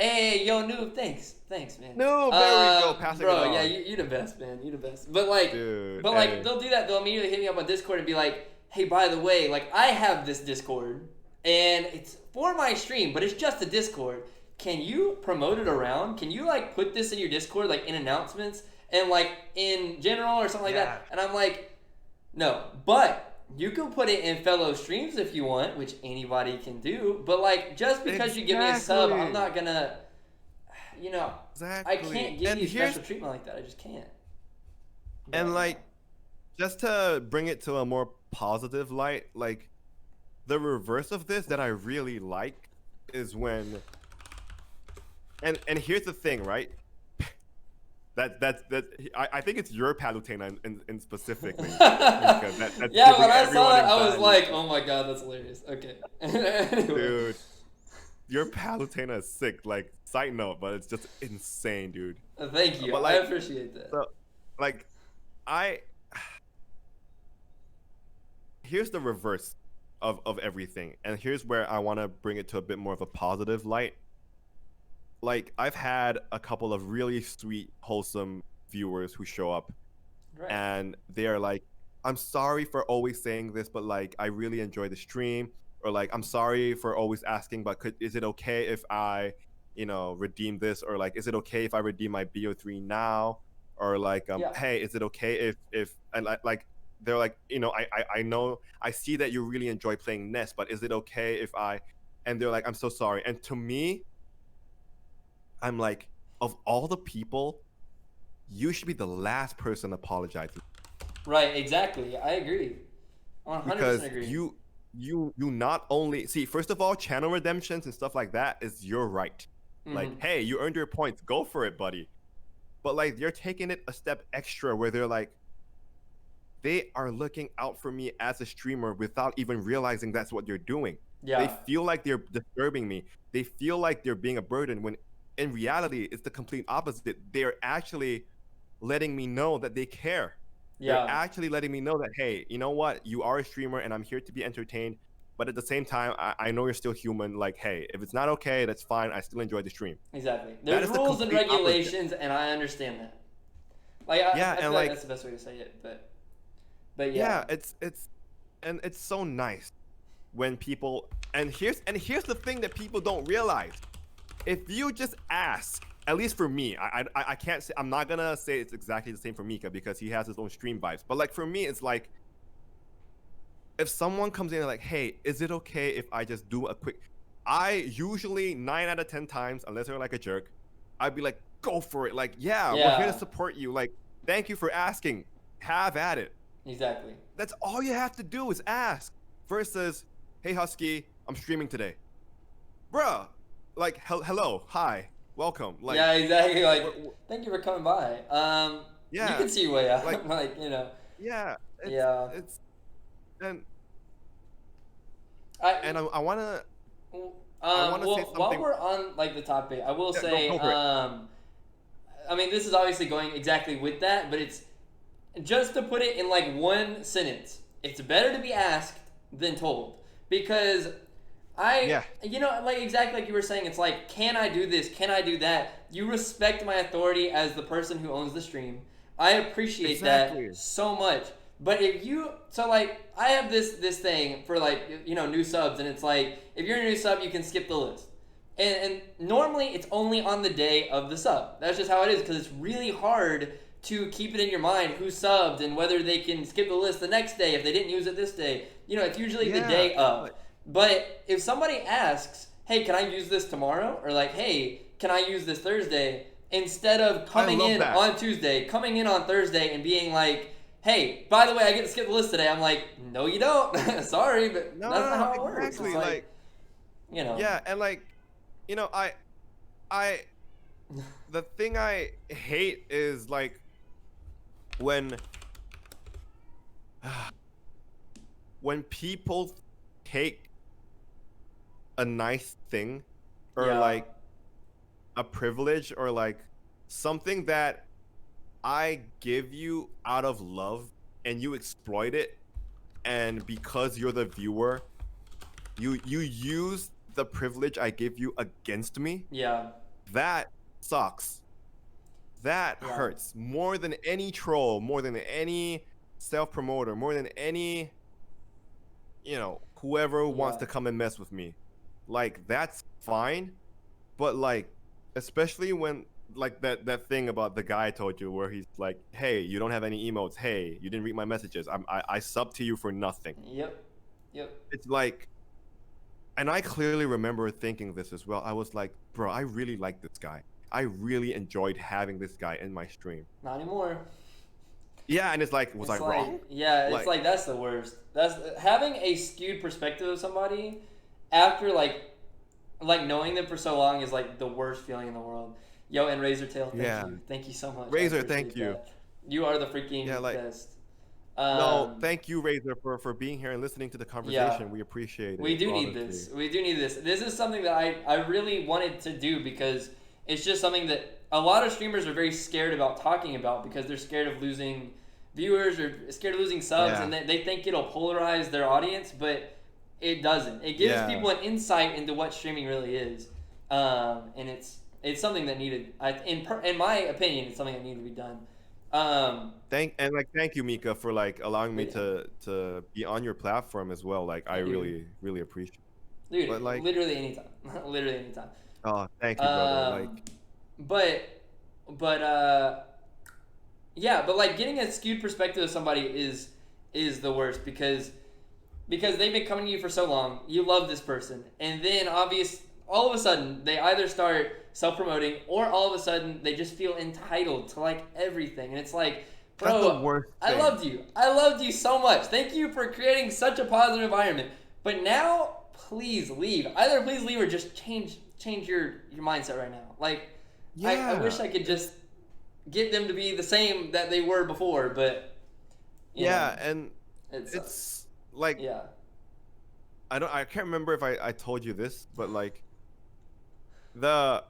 Speaker 1: hey, yo, Noob, thanks, man.
Speaker 2: No, there we go, passing
Speaker 1: bro,
Speaker 2: it on.
Speaker 1: yeah, you the best, man, you the best. But like,
Speaker 2: Dude,
Speaker 1: they'll do that. They'll immediately hit me up on Discord and be like, "Hey, by the way, like I have this Discord, and it's for my stream, but it's just a Discord. Can you promote it around? Can you like put this in your Discord, like in announcements and like in general or something like that?" And I'm like, no, but you can put it in fellow streams if you want, which anybody can do. But like, just because you give me a sub, I'm not gonna, I can't give you special treatment like that. I just can't.
Speaker 2: And like, just to bring it to a more positive light, like the reverse of this that I really like is when. And here's the thing, right? I think it's your Palutena in specifically. That's
Speaker 1: yeah, when I saw that, I was like, oh my god, that's hilarious. Okay. Anyway.
Speaker 2: Dude, your Palutena is sick. Like, side note, but it's just insane, dude.
Speaker 1: Thank you.
Speaker 2: But, like,
Speaker 1: I appreciate that.
Speaker 2: So, like, here's the reverse of everything. And here's where I want to bring it to a bit more of a positive light. Like, I've had a couple of really sweet, wholesome viewers who show up,
Speaker 1: right.
Speaker 2: And they're like, I'm sorry for always saying this, but like, I really enjoy the stream. Or like, I'm sorry for always asking, but is it okay if I, redeem this? Or like, is it okay if I redeem my BO3 now? Or like, hey, is it okay if and like, they're like, I know, I see that you really enjoy playing Nest, but is it okay if and they're like, I'm so sorry. And to me, I'm like, of all the people, you should be the last person apologizing.
Speaker 1: Right, exactly. I agree. 100%
Speaker 2: because
Speaker 1: agree.
Speaker 2: You not only see, first of all, channel redemptions and stuff like that is your right.
Speaker 1: Mm-hmm.
Speaker 2: Like, hey, you earned your points, go for it, buddy. But like, they're taking it a step extra where they're like, they are looking out for me as a streamer without even realizing that's what you're doing.
Speaker 1: Yeah.
Speaker 2: They feel like they're disturbing me. They feel like they're being a burden when in reality, it's the complete opposite. They're actually letting me know that they care.
Speaker 1: Yeah.
Speaker 2: They're actually letting me know that, hey, you know what? You are a streamer and I'm here to be entertained. But at the same time, I know you're still human. Like, hey, if it's not okay, that's fine. I still enjoy the stream.
Speaker 1: Exactly. There's rules and regulations, and I understand that. Like, I feel like that's the best way to say it. But yeah.
Speaker 2: Yeah, it's so nice when people, and here's the thing that people don't realize. If you just ask, at least for me, I can't say, I'm not gonna say it's exactly the same for Mika because he has his own stream vibes. But like for me, it's like, if someone comes in and like, hey, is it okay if I just do a quick, I usually 9 out of 10 times, unless they're like a jerk, I'd be like, go for it. Like, yeah, we're here to support you. Like, thank you for asking. Have at it.
Speaker 1: Exactly.
Speaker 2: That's all you have to do is ask. Versus, hey Husky, I'm streaming today. Bruh. Like, hello, hi, welcome. Like,
Speaker 1: yeah, exactly. Like, thank you for coming by. You can see your way out. Like,
Speaker 2: Yeah. It's and I want to. Say something.
Speaker 1: While we're on like the topic, I will say,
Speaker 2: go for it.
Speaker 1: I mean, this is obviously going exactly with that, but it's just to put it in like one sentence, it's better to be asked than told. Because
Speaker 2: Yeah.
Speaker 1: like exactly like you were saying, it's like, can I do this? Can I do that? You respect my authority as the person who owns the stream. I appreciate
Speaker 2: Exactly.
Speaker 1: that so much. But if you, so like, I have this thing for like, new subs, and it's like, if you're a new sub, you can skip the list. And normally it's only on the day of the sub. That's just how it is, because it's really hard to keep it in your mind who subbed and whether they can skip the list the next day if they didn't use it this day. It's usually the day of. But if somebody asks, hey, can I use this tomorrow? Or like, hey, can I use this Thursday? Instead of coming in on Tuesday, coming in on Thursday and being like, hey, by the way, I get to skip the list today. I'm like, no, you don't. Sorry, but
Speaker 2: No,
Speaker 1: that's not how it
Speaker 2: exactly.
Speaker 1: works. It's like,
Speaker 2: Yeah, and like, I the thing I hate is like when when people take a nice thing or
Speaker 1: Yeah.
Speaker 2: like a privilege or like something that I give you out of love and you exploit it, and because you're the viewer, you use the privilege I give you against me.
Speaker 1: Yeah.
Speaker 2: That sucks. That
Speaker 1: Yeah.
Speaker 2: hurts more than any troll, more than any self-promoter, more than any whoever wants
Speaker 1: Yeah.
Speaker 2: to come and mess with me. Like, that's fine, but like, especially when like that thing about the guy I told you where he's like, hey, you don't have any emotes, hey, you didn't read my messages, I subbed to you for nothing.
Speaker 1: Yep.
Speaker 2: It's like, and I clearly remember thinking this as well. I was like, bro, I really like this guy. I really enjoyed having this guy in my stream.
Speaker 1: Not anymore.
Speaker 2: Yeah, and it's like, was I
Speaker 1: It's like,
Speaker 2: wrong?
Speaker 1: yeah, it's like that's the worst. That's having a skewed perspective of somebody after like knowing them for so long is like the worst feeling in the world. Yo, and Razortail, thank you so much.
Speaker 2: Razor, thank you.
Speaker 1: That. You are the freaking best.
Speaker 2: No, thank you, Razor, for being here and listening to the conversation.
Speaker 1: Yeah,
Speaker 2: We appreciate it.
Speaker 1: we do need this. We do need this. This is something that I really wanted to do because it's just something that a lot of streamers are very scared about talking about because they're scared of losing viewers or scared of losing subs, and they think it'll polarize their audience, but it doesn't. It gives people an insight into what streaming really is, and it's something that needed. In my opinion, it's something that needed to be done.
Speaker 2: Thank you, Mika, for like allowing me to be on your platform as well. Like, I really appreciate it.
Speaker 1: Dude,
Speaker 2: but like,
Speaker 1: literally anytime. Literally anytime.
Speaker 2: Oh, thank you, brother.
Speaker 1: Yeah, but like getting a skewed perspective of somebody is the worst because they've been coming to you for so long. You love this person, and then all of a sudden they either start self-promoting or all of a sudden they just feel entitled to like everything, and it's like, bro,
Speaker 2: that's the worst thing.
Speaker 1: I loved you so much. Thank you for creating such a positive environment, but now please leave. Either please leave or just change your mindset right now. Like, I wish I could just get them to be the same that they were before, but
Speaker 2: and it's like, I can't remember if I told you this, but like the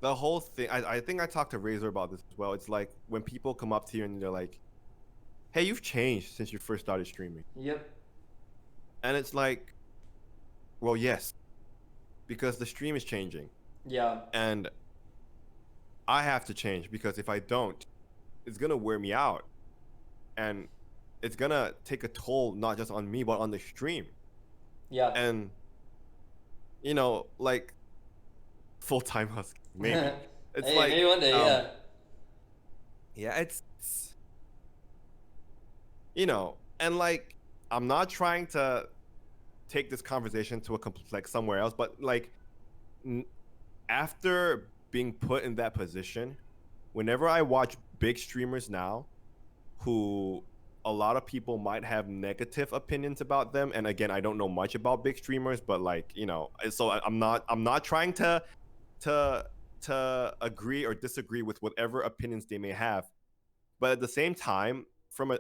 Speaker 2: whole thing, I think I talked to Razor about this as well. It's like when people come up to you and they're like, hey, you've changed since you first started streaming.
Speaker 1: Yep.
Speaker 2: And it's like, well, yes, because the stream is changing.
Speaker 1: Yeah.
Speaker 2: And I have to change, because if I don't, it's gonna wear me out, and it's gonna take a toll not just on me but on the stream.
Speaker 1: Yeah.
Speaker 2: And like, full-time husky, maybe. It's
Speaker 1: hey,
Speaker 2: like,
Speaker 1: maybe one day,
Speaker 2: yeah, it's and like, I'm not trying to take this conversation to somewhere else, but like, after being put in that position, whenever I watch big streamers now, who a lot of people might have negative opinions about them, and again, I don't know much about big streamers, but like, so I'm not trying to agree or disagree with whatever opinions they may have, but at the same time, from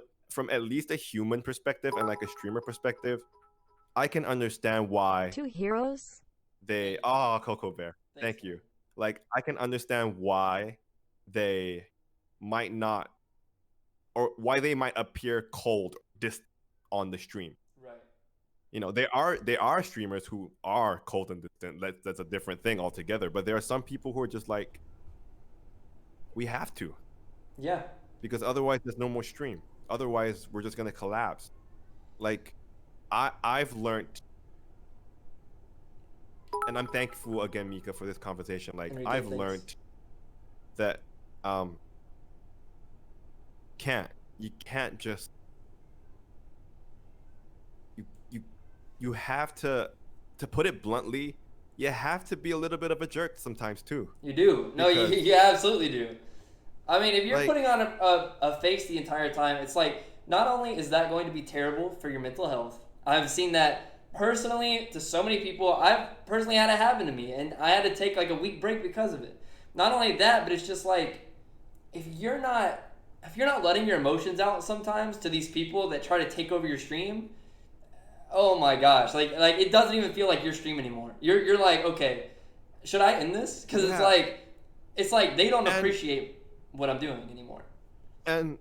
Speaker 2: at least a human perspective and like a streamer perspective, I can understand why
Speaker 3: Two heroes?
Speaker 2: Coco Bear. Thank you. Like, I can understand why they might not, or why they might appear cold, distant on the stream.
Speaker 1: Right.
Speaker 2: You know, there are streamers who are cold and distant. That's a different thing altogether. But there are some people who are just like, we have to,
Speaker 1: Yeah.
Speaker 2: because otherwise there's no more stream. Otherwise, we're just gonna collapse. Like, I've learned, and I'm thankful again, Mika, for this conversation. Like,
Speaker 1: Enrique,
Speaker 2: I've
Speaker 1: thanks.
Speaker 2: learned that you can't just you have to put it bluntly, you have to be a little bit of a jerk sometimes too.
Speaker 1: You do. No,
Speaker 2: Because,
Speaker 1: you absolutely do. I mean, if you're
Speaker 2: like,
Speaker 1: putting on a face the entire time, it's like, not only is that going to be terrible for your mental health, I've seen that personally to so many people. I've personally had it happen to me, and I had to take like a week break because of it. Not only that, but it's just like, if you're not letting your emotions out sometimes to these people that try to take over your stream, oh my gosh, like it doesn't even feel like your stream anymore. You're like, okay, should I end this? Because
Speaker 2: Yeah.
Speaker 1: it's like they don't
Speaker 2: And-
Speaker 1: appreciate what I'm doing anymore.
Speaker 2: And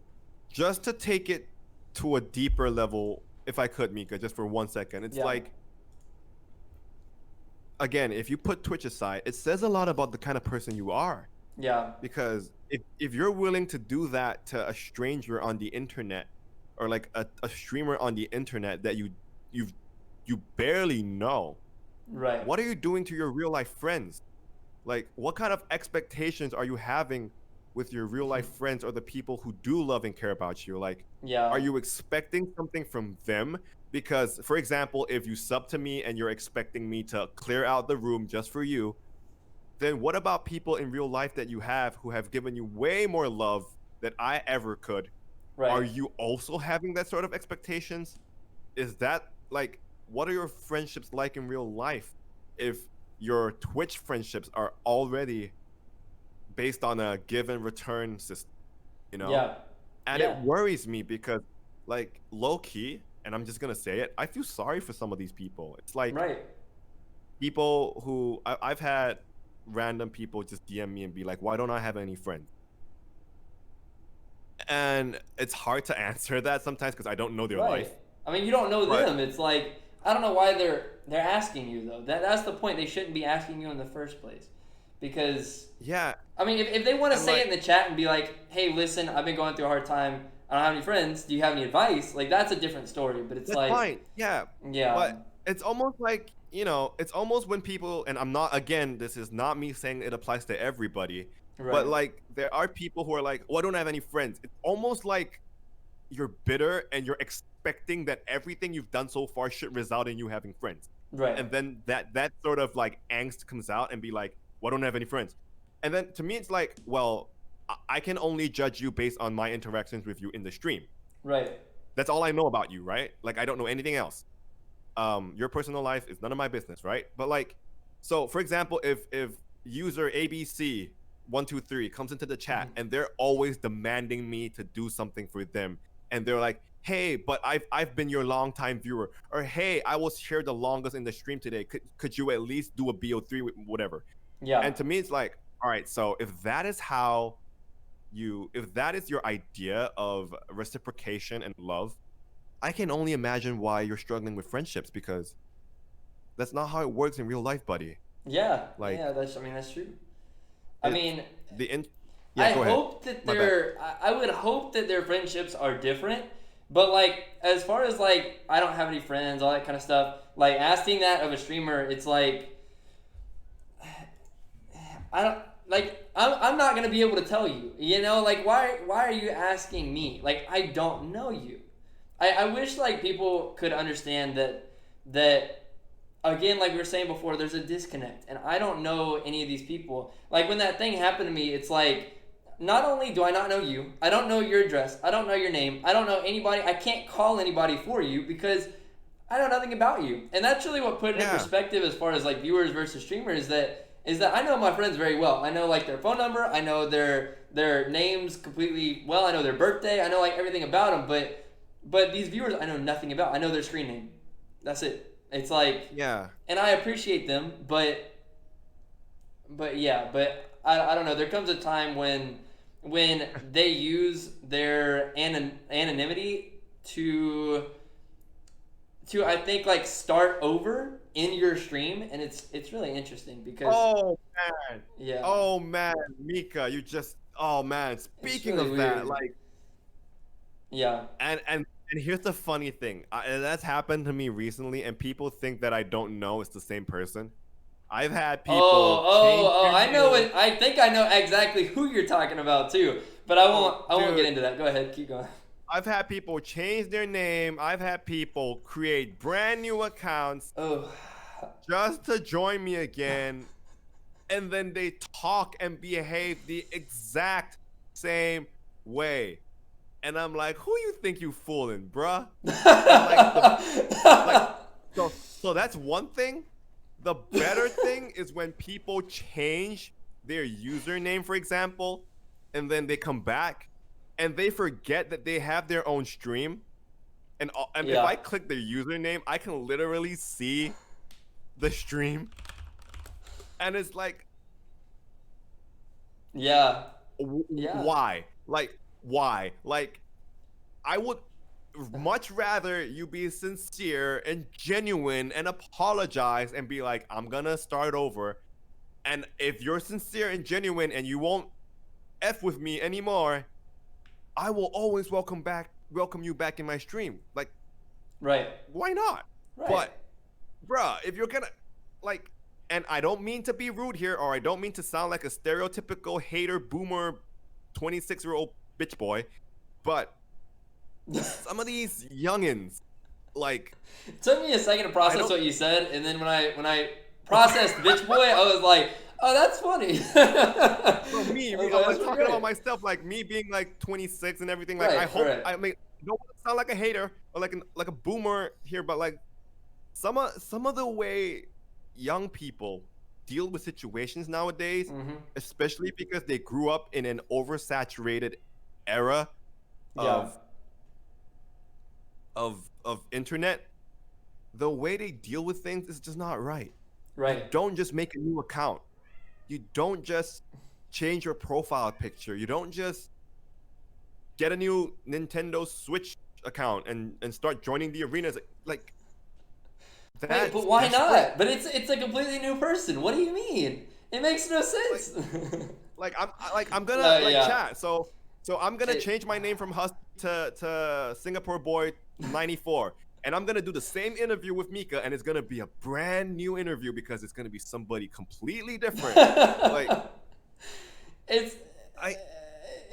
Speaker 2: just to take it to a deeper level, if I could, Mika, just for 1 second, it's
Speaker 1: Yeah.
Speaker 2: like, again, if you put Twitch aside, it says a lot about the kind of person you are.
Speaker 1: Yeah,
Speaker 2: Because if you're willing to do that to a stranger on the internet, or like a streamer on the internet that you barely know,
Speaker 1: right.
Speaker 2: what are you doing to your real life friends? Like, what kind of expectations are you having with your real life friends, or the people who do love and care about you? Like,
Speaker 1: Yeah.
Speaker 2: are you expecting something from them? Because, for example, if you sub to me and you're expecting me to clear out the room just for you, then what about people in real life that you have who have given you way more love than I ever could?
Speaker 1: Right.
Speaker 2: Are you also having that sort of expectations? Is that, like, what are your friendships like in real life if your Twitch friendships are already based on a give and return system, you know?
Speaker 1: Yeah.
Speaker 2: And
Speaker 1: Yeah.
Speaker 2: it worries me because, like, low key, and I'm just gonna say it, I feel sorry for some of these people. It's like,
Speaker 1: Right.
Speaker 2: people who I've had random people just DM me and be like, why don't I have any friends? And it's hard to answer that sometimes because I don't know their
Speaker 1: Right.
Speaker 2: life.
Speaker 1: I mean, you don't know
Speaker 2: But-
Speaker 1: them. It's like, I don't know why they're asking you though. That's the point. They shouldn't be asking you in the first place, because
Speaker 2: Yeah,
Speaker 1: I mean, if they want to
Speaker 2: And,
Speaker 1: say
Speaker 2: like-
Speaker 1: it in the chat and be like, hey, listen, I've been going through a hard time. I don't have any friends. Do you have any advice? Like, that's a different story. But it's
Speaker 2: that's
Speaker 1: like,
Speaker 2: fine. Yeah,
Speaker 1: yeah,
Speaker 2: but it's almost like, you know, it's almost when people, and I'm not, again, this is not me saying it applies to everybody,
Speaker 1: right.
Speaker 2: but like, there are people who are like, oh, I don't have any friends. It's almost like you're bitter and you're expecting that everything you've done so far should result in you having friends.
Speaker 1: right.
Speaker 2: And then that sort of like angst comes out and be like, well, I don't have any friends. And then to me, it's like, well, I can only judge you based on my interactions with you in the stream.
Speaker 1: Right.
Speaker 2: That's all I know about you, right? Like, I don't know anything else. Your personal life is none of my business, right? But like, so for example, if user ABC123 comes into the chat and they're always demanding me to do something for them, and they're like, hey, but I've been your longtime viewer, or hey, I was here the longest in the stream today. Could you at least do a BO3 with whatever?
Speaker 1: Yeah.
Speaker 2: And to me, it's like, all right, so if that is your idea of reciprocation and love, I can only imagine why you're struggling with friendships, because that's not how it works in real life, buddy.
Speaker 1: yeah.
Speaker 2: like-
Speaker 1: yeah. That's true. I
Speaker 2: It's-
Speaker 1: mean,
Speaker 2: Yeah, go ahead.
Speaker 1: hope that
Speaker 2: My
Speaker 1: I would hope that their friendships are different. But like, as far as like, I don't have any friends, all that kind of stuff. Like, asking that of a streamer, it's like, I don't like. I'm not gonna be able to tell you. You know, like, why are you asking me? Like, I don't know you. I wish like people could understand that again, like we were saying before, there's a disconnect, and I don't know any of these people. Like, when that thing happened to me, it's like, not only do I not know you, I don't know your address, I don't know your name, I don't know anybody, I can't call anybody for you because I know nothing about you. And that's really what put it in
Speaker 2: Yeah.
Speaker 1: perspective as far as like viewers versus streamers, is that I know my friends very well. I know like their phone number, I know their names completely well, I know their birthday, I know like everything about them, but these viewers I know nothing about. I know their screen name. That's it. It's like,
Speaker 2: Yeah.
Speaker 1: and I appreciate them, but I don't know. There comes a time when when they use their anonymity to I think like start over in your stream, and it's really interesting because
Speaker 2: Oh man.
Speaker 1: yeah,
Speaker 2: Oh man, Mika, oh man.
Speaker 1: it's
Speaker 2: Speaking
Speaker 1: really
Speaker 2: of that,
Speaker 1: weird.
Speaker 2: like,
Speaker 1: Yeah.
Speaker 2: and here's the funny thing. And that's happened to me recently, and people think that I don't know it's the same person. I've had people change their
Speaker 1: I know
Speaker 2: name.
Speaker 1: what I think I know exactly who you're talking about too, but I won't get
Speaker 2: Dude,
Speaker 1: into that. Go ahead, keep going.
Speaker 2: I've had people change their name. I've had people create brand new accounts
Speaker 1: Oh,
Speaker 2: just to join me again, and then they talk and behave the exact same way. And I'm like, who you think you fooling, bruh? And like so that's one thing. The better thing is when people change their username, for example, and then they come back and they forget that they have their own stream. And if
Speaker 1: Yeah.
Speaker 2: I click their username, I can literally see the stream. And it's like,
Speaker 1: Yeah. Yeah.
Speaker 2: why? Why? Like, I would much rather you be sincere and genuine and apologize and be like, I'm gonna start over. And if you're sincere and genuine and you won't F with me anymore, I will always welcome you back in my stream. Like,
Speaker 1: Right.
Speaker 2: why not?
Speaker 1: Right.
Speaker 2: But, bruh, if you're gonna, like, and I don't mean to be rude here, or I don't mean to sound like a stereotypical hater, boomer, 26-year-old bitch boy, but some of these youngins, like,
Speaker 1: It took me a second to
Speaker 2: I
Speaker 1: process
Speaker 2: don't-
Speaker 1: what you said, and then when I processed bitch boy, I was like, oh, that's funny.
Speaker 2: for me,
Speaker 1: I was
Speaker 2: I'm
Speaker 1: like,
Speaker 2: like
Speaker 1: that's
Speaker 2: talking
Speaker 1: great.
Speaker 2: about myself, like me being like 26 and everything. Like,
Speaker 1: Right,
Speaker 2: I hope,
Speaker 1: right.
Speaker 2: I mean, I don't want to sound like a hater or like a boomer here, but like some of the way young people deal with situations nowadays,
Speaker 1: Mm-hmm.
Speaker 2: especially because they grew up in an oversaturated era
Speaker 1: Yeah.
Speaker 2: of internet, the way they deal with things is just not right.
Speaker 1: Right.
Speaker 2: Don't just make a new account. You don't just change your profile picture. You don't just get a new Nintendo Switch account and start joining the arenas. Like,
Speaker 1: Wait,
Speaker 2: that's
Speaker 1: but why
Speaker 2: desperate.
Speaker 1: not? But it's a completely new person. What do you mean? It makes no sense.
Speaker 2: I'm gonna
Speaker 1: Yeah.
Speaker 2: chat. So I'm gonna
Speaker 1: It-
Speaker 2: change my name from Hus to Singapore Boy 94. And I'm gonna do the same interview with Mika, and it's gonna be a brand new interview because it's gonna be somebody completely different. Like,
Speaker 1: it's
Speaker 2: I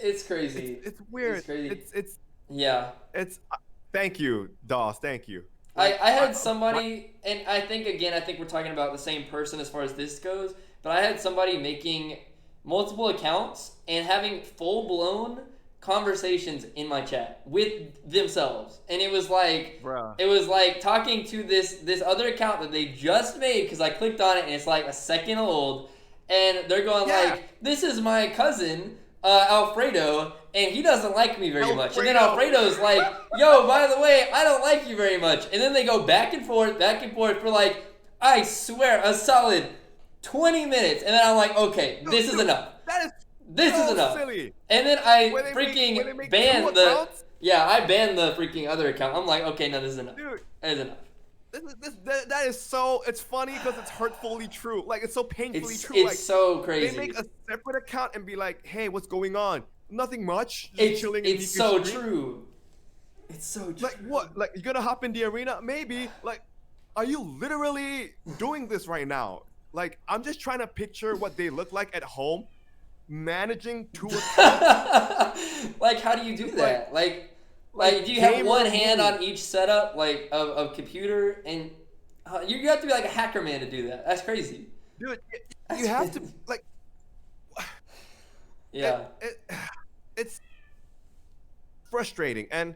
Speaker 1: it's crazy.
Speaker 2: it's weird.
Speaker 1: It's crazy.
Speaker 2: It's
Speaker 1: Yeah.
Speaker 2: thank you, Doss. Thank you.
Speaker 1: I had somebody, and I think we're talking about the same person as far as this goes, but I had somebody making multiple accounts and having full blown conversations in my chat with themselves, and it was like
Speaker 2: Bruh.
Speaker 1: talking to this other account that they just made because I clicked on it and it's like a second old, and they're going
Speaker 2: Yeah.
Speaker 1: like, "This is my cousin Alfredo, and he doesn't like me very much." And then
Speaker 2: Alfredo.
Speaker 1: Alfredo's like, "Yo, by the way, I don't like you very much." And then they go back and forth for like, I swear, a solid 20 minutes. And then I'm like, okay, this is enough.
Speaker 2: That is
Speaker 1: This
Speaker 2: so
Speaker 1: is enough.
Speaker 2: silly.
Speaker 1: And then I
Speaker 2: When they
Speaker 1: freaking
Speaker 2: make
Speaker 1: banned
Speaker 2: two
Speaker 1: the.
Speaker 2: accounts?
Speaker 1: Yeah, I banned the freaking other account. I'm like, okay, no, this is enough.
Speaker 2: Dude,
Speaker 1: That is enough.
Speaker 2: that is so. It's funny because it's hurtfully true. Like, it's so painfully
Speaker 1: It's
Speaker 2: true.
Speaker 1: it's
Speaker 2: Like,
Speaker 1: so crazy.
Speaker 2: they make a separate account and be like, "Hey, what's going on? Nothing much. Just
Speaker 1: it's
Speaker 2: chilling in
Speaker 1: it's
Speaker 2: Mika's
Speaker 1: so
Speaker 2: stream."
Speaker 1: true. It's so true.
Speaker 2: Like, what? Like, you gonna hop in the arena? Maybe. Like, are you literally doing this right now? Like, I'm just trying to picture what they look like at home, managing two accounts.
Speaker 1: Like, how do you do that? Like do you have
Speaker 2: gamer
Speaker 1: one hand
Speaker 2: move.
Speaker 1: on each setup, like of computer, and you have to be like a hacker man to do that? That's crazy.
Speaker 2: Dude, you have to, like,
Speaker 1: Yeah.
Speaker 2: it's frustrating, and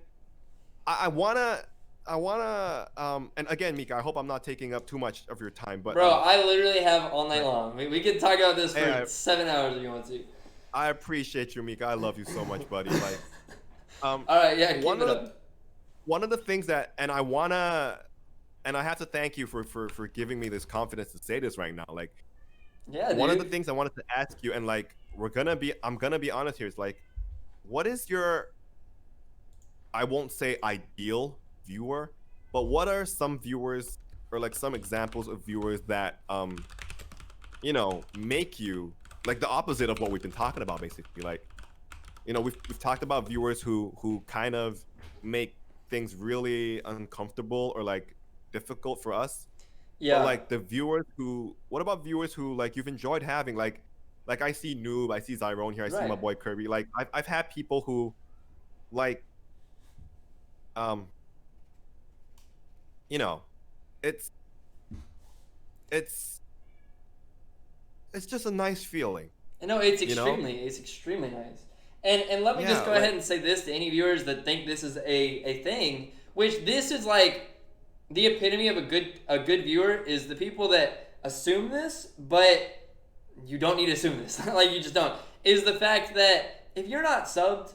Speaker 2: I wanna and again, Mika, I hope I'm not taking up too much of your time, but
Speaker 1: Bro, I literally have all night long. We could talk about this for
Speaker 2: Hey,
Speaker 1: 7 hours if you want to.
Speaker 2: I appreciate you, Mika. I love you so much, buddy. Like,
Speaker 1: All right, yeah, keep
Speaker 2: one
Speaker 1: it
Speaker 2: of
Speaker 1: up.
Speaker 2: one of the things that, and I have to thank you for giving me this confidence to say this right now. Like,
Speaker 1: Yeah, dude.
Speaker 2: one of the things I wanted to ask you, and like, I'm gonna be honest here. It's like, what is your, I won't say ideal viewer, but what are some viewers or like some examples of viewers that make you like the opposite of what we've been talking about, basically. Like, we've talked about viewers who kind of make things really uncomfortable or like difficult for us. But
Speaker 1: Yeah.
Speaker 2: like the viewers who, what about viewers who like you've enjoyed having? Like I see Noob, I see Zyrone here, I see my
Speaker 1: Right.
Speaker 2: boy Kirby. Like I've had people who like um you know, it's it's it's just a nice feeling,
Speaker 1: No,
Speaker 2: you know?
Speaker 1: it's extremely nice. And let me just
Speaker 2: Yeah,
Speaker 1: go ahead
Speaker 2: like
Speaker 1: and say this to any viewers that think this is a thing, which this is like the epitome of a good viewer is the people that assume this, but you don't need to assume this. Like you just don't. Is the fact that if you're not subbed,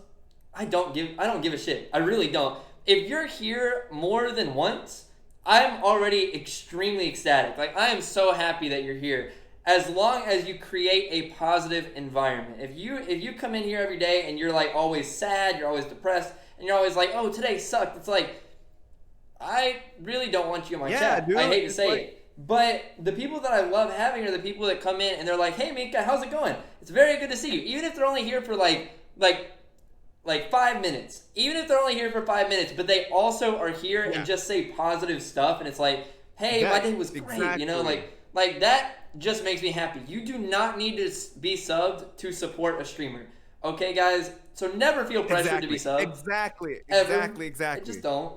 Speaker 1: I don't give a shit. I really don't. If you're here more than once, I'm already extremely ecstatic. Like I am so happy that you're here. As long as you create a positive environment. If you come in here every day and you're like always sad, you're always depressed, and you're always like, "Oh, today sucked." It's like I really don't want you in my
Speaker 2: yeah,
Speaker 1: chat.
Speaker 2: dude.
Speaker 1: I hate to
Speaker 2: It's
Speaker 1: say
Speaker 2: like
Speaker 1: it. But the people that I love having are the people that come in and they're like, "Hey Mika, how's it going? It's very good to see you." Even if they're only here for like 5 minutes. Even if they're only here for 5 minutes, but they also are here and
Speaker 2: yeah,
Speaker 1: just say positive stuff and it's like, "Hey, my day was great."
Speaker 2: exactly.
Speaker 1: Like that just makes me happy. You do not need to be subbed to support a streamer. Okay, guys? So never feel pressured to be
Speaker 2: Exactly.
Speaker 1: subbed.
Speaker 2: Exactly.
Speaker 1: Ever.
Speaker 2: Exactly.
Speaker 1: I just
Speaker 2: Exactly.
Speaker 1: don't.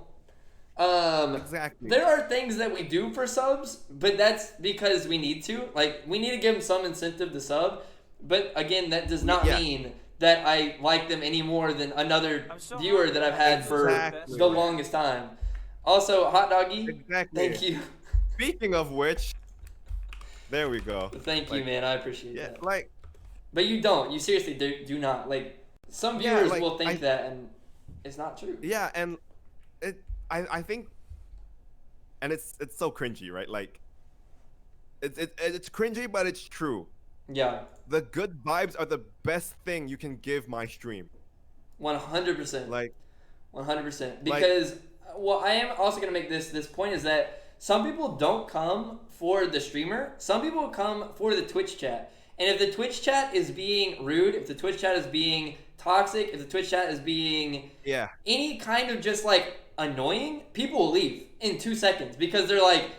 Speaker 1: Um,
Speaker 2: Exactly.
Speaker 1: there are things that we do for subs, but that's because we need to. Like, we need to give them some incentive to sub. But again, that does not
Speaker 2: Yeah.
Speaker 1: mean that I like them any more than another
Speaker 4: I'm so
Speaker 1: viewer that I've had for
Speaker 2: Exactly.
Speaker 1: the longest time. Also, Hot Doggy,
Speaker 2: Exactly.
Speaker 1: thank you.
Speaker 2: Speaking of which, there we go.
Speaker 1: Thank you,
Speaker 2: Like,
Speaker 1: man. I appreciate
Speaker 2: yeah,
Speaker 1: that.
Speaker 2: like,
Speaker 1: But you don't. You seriously do not. Like, some
Speaker 2: yeah,
Speaker 1: viewers
Speaker 2: like,
Speaker 1: will think that, and it's not true.
Speaker 2: yeah, and I think, and it's so cringy, right? Like, it's cringy, but it's true.
Speaker 1: Yeah,
Speaker 2: The good vibes are the best thing you can give my stream.
Speaker 1: 100%.
Speaker 2: Like,
Speaker 1: 100%.
Speaker 2: like,
Speaker 1: Because well, I am also gonna make this point is that some people don't come for the streamer. Some people come for the Twitch chat. And if the Twitch chat is being rude, if the Twitch chat is being toxic, if the Twitch chat is being
Speaker 2: yeah,
Speaker 1: any kind of just like annoying, people will leave in 2 seconds because they're like,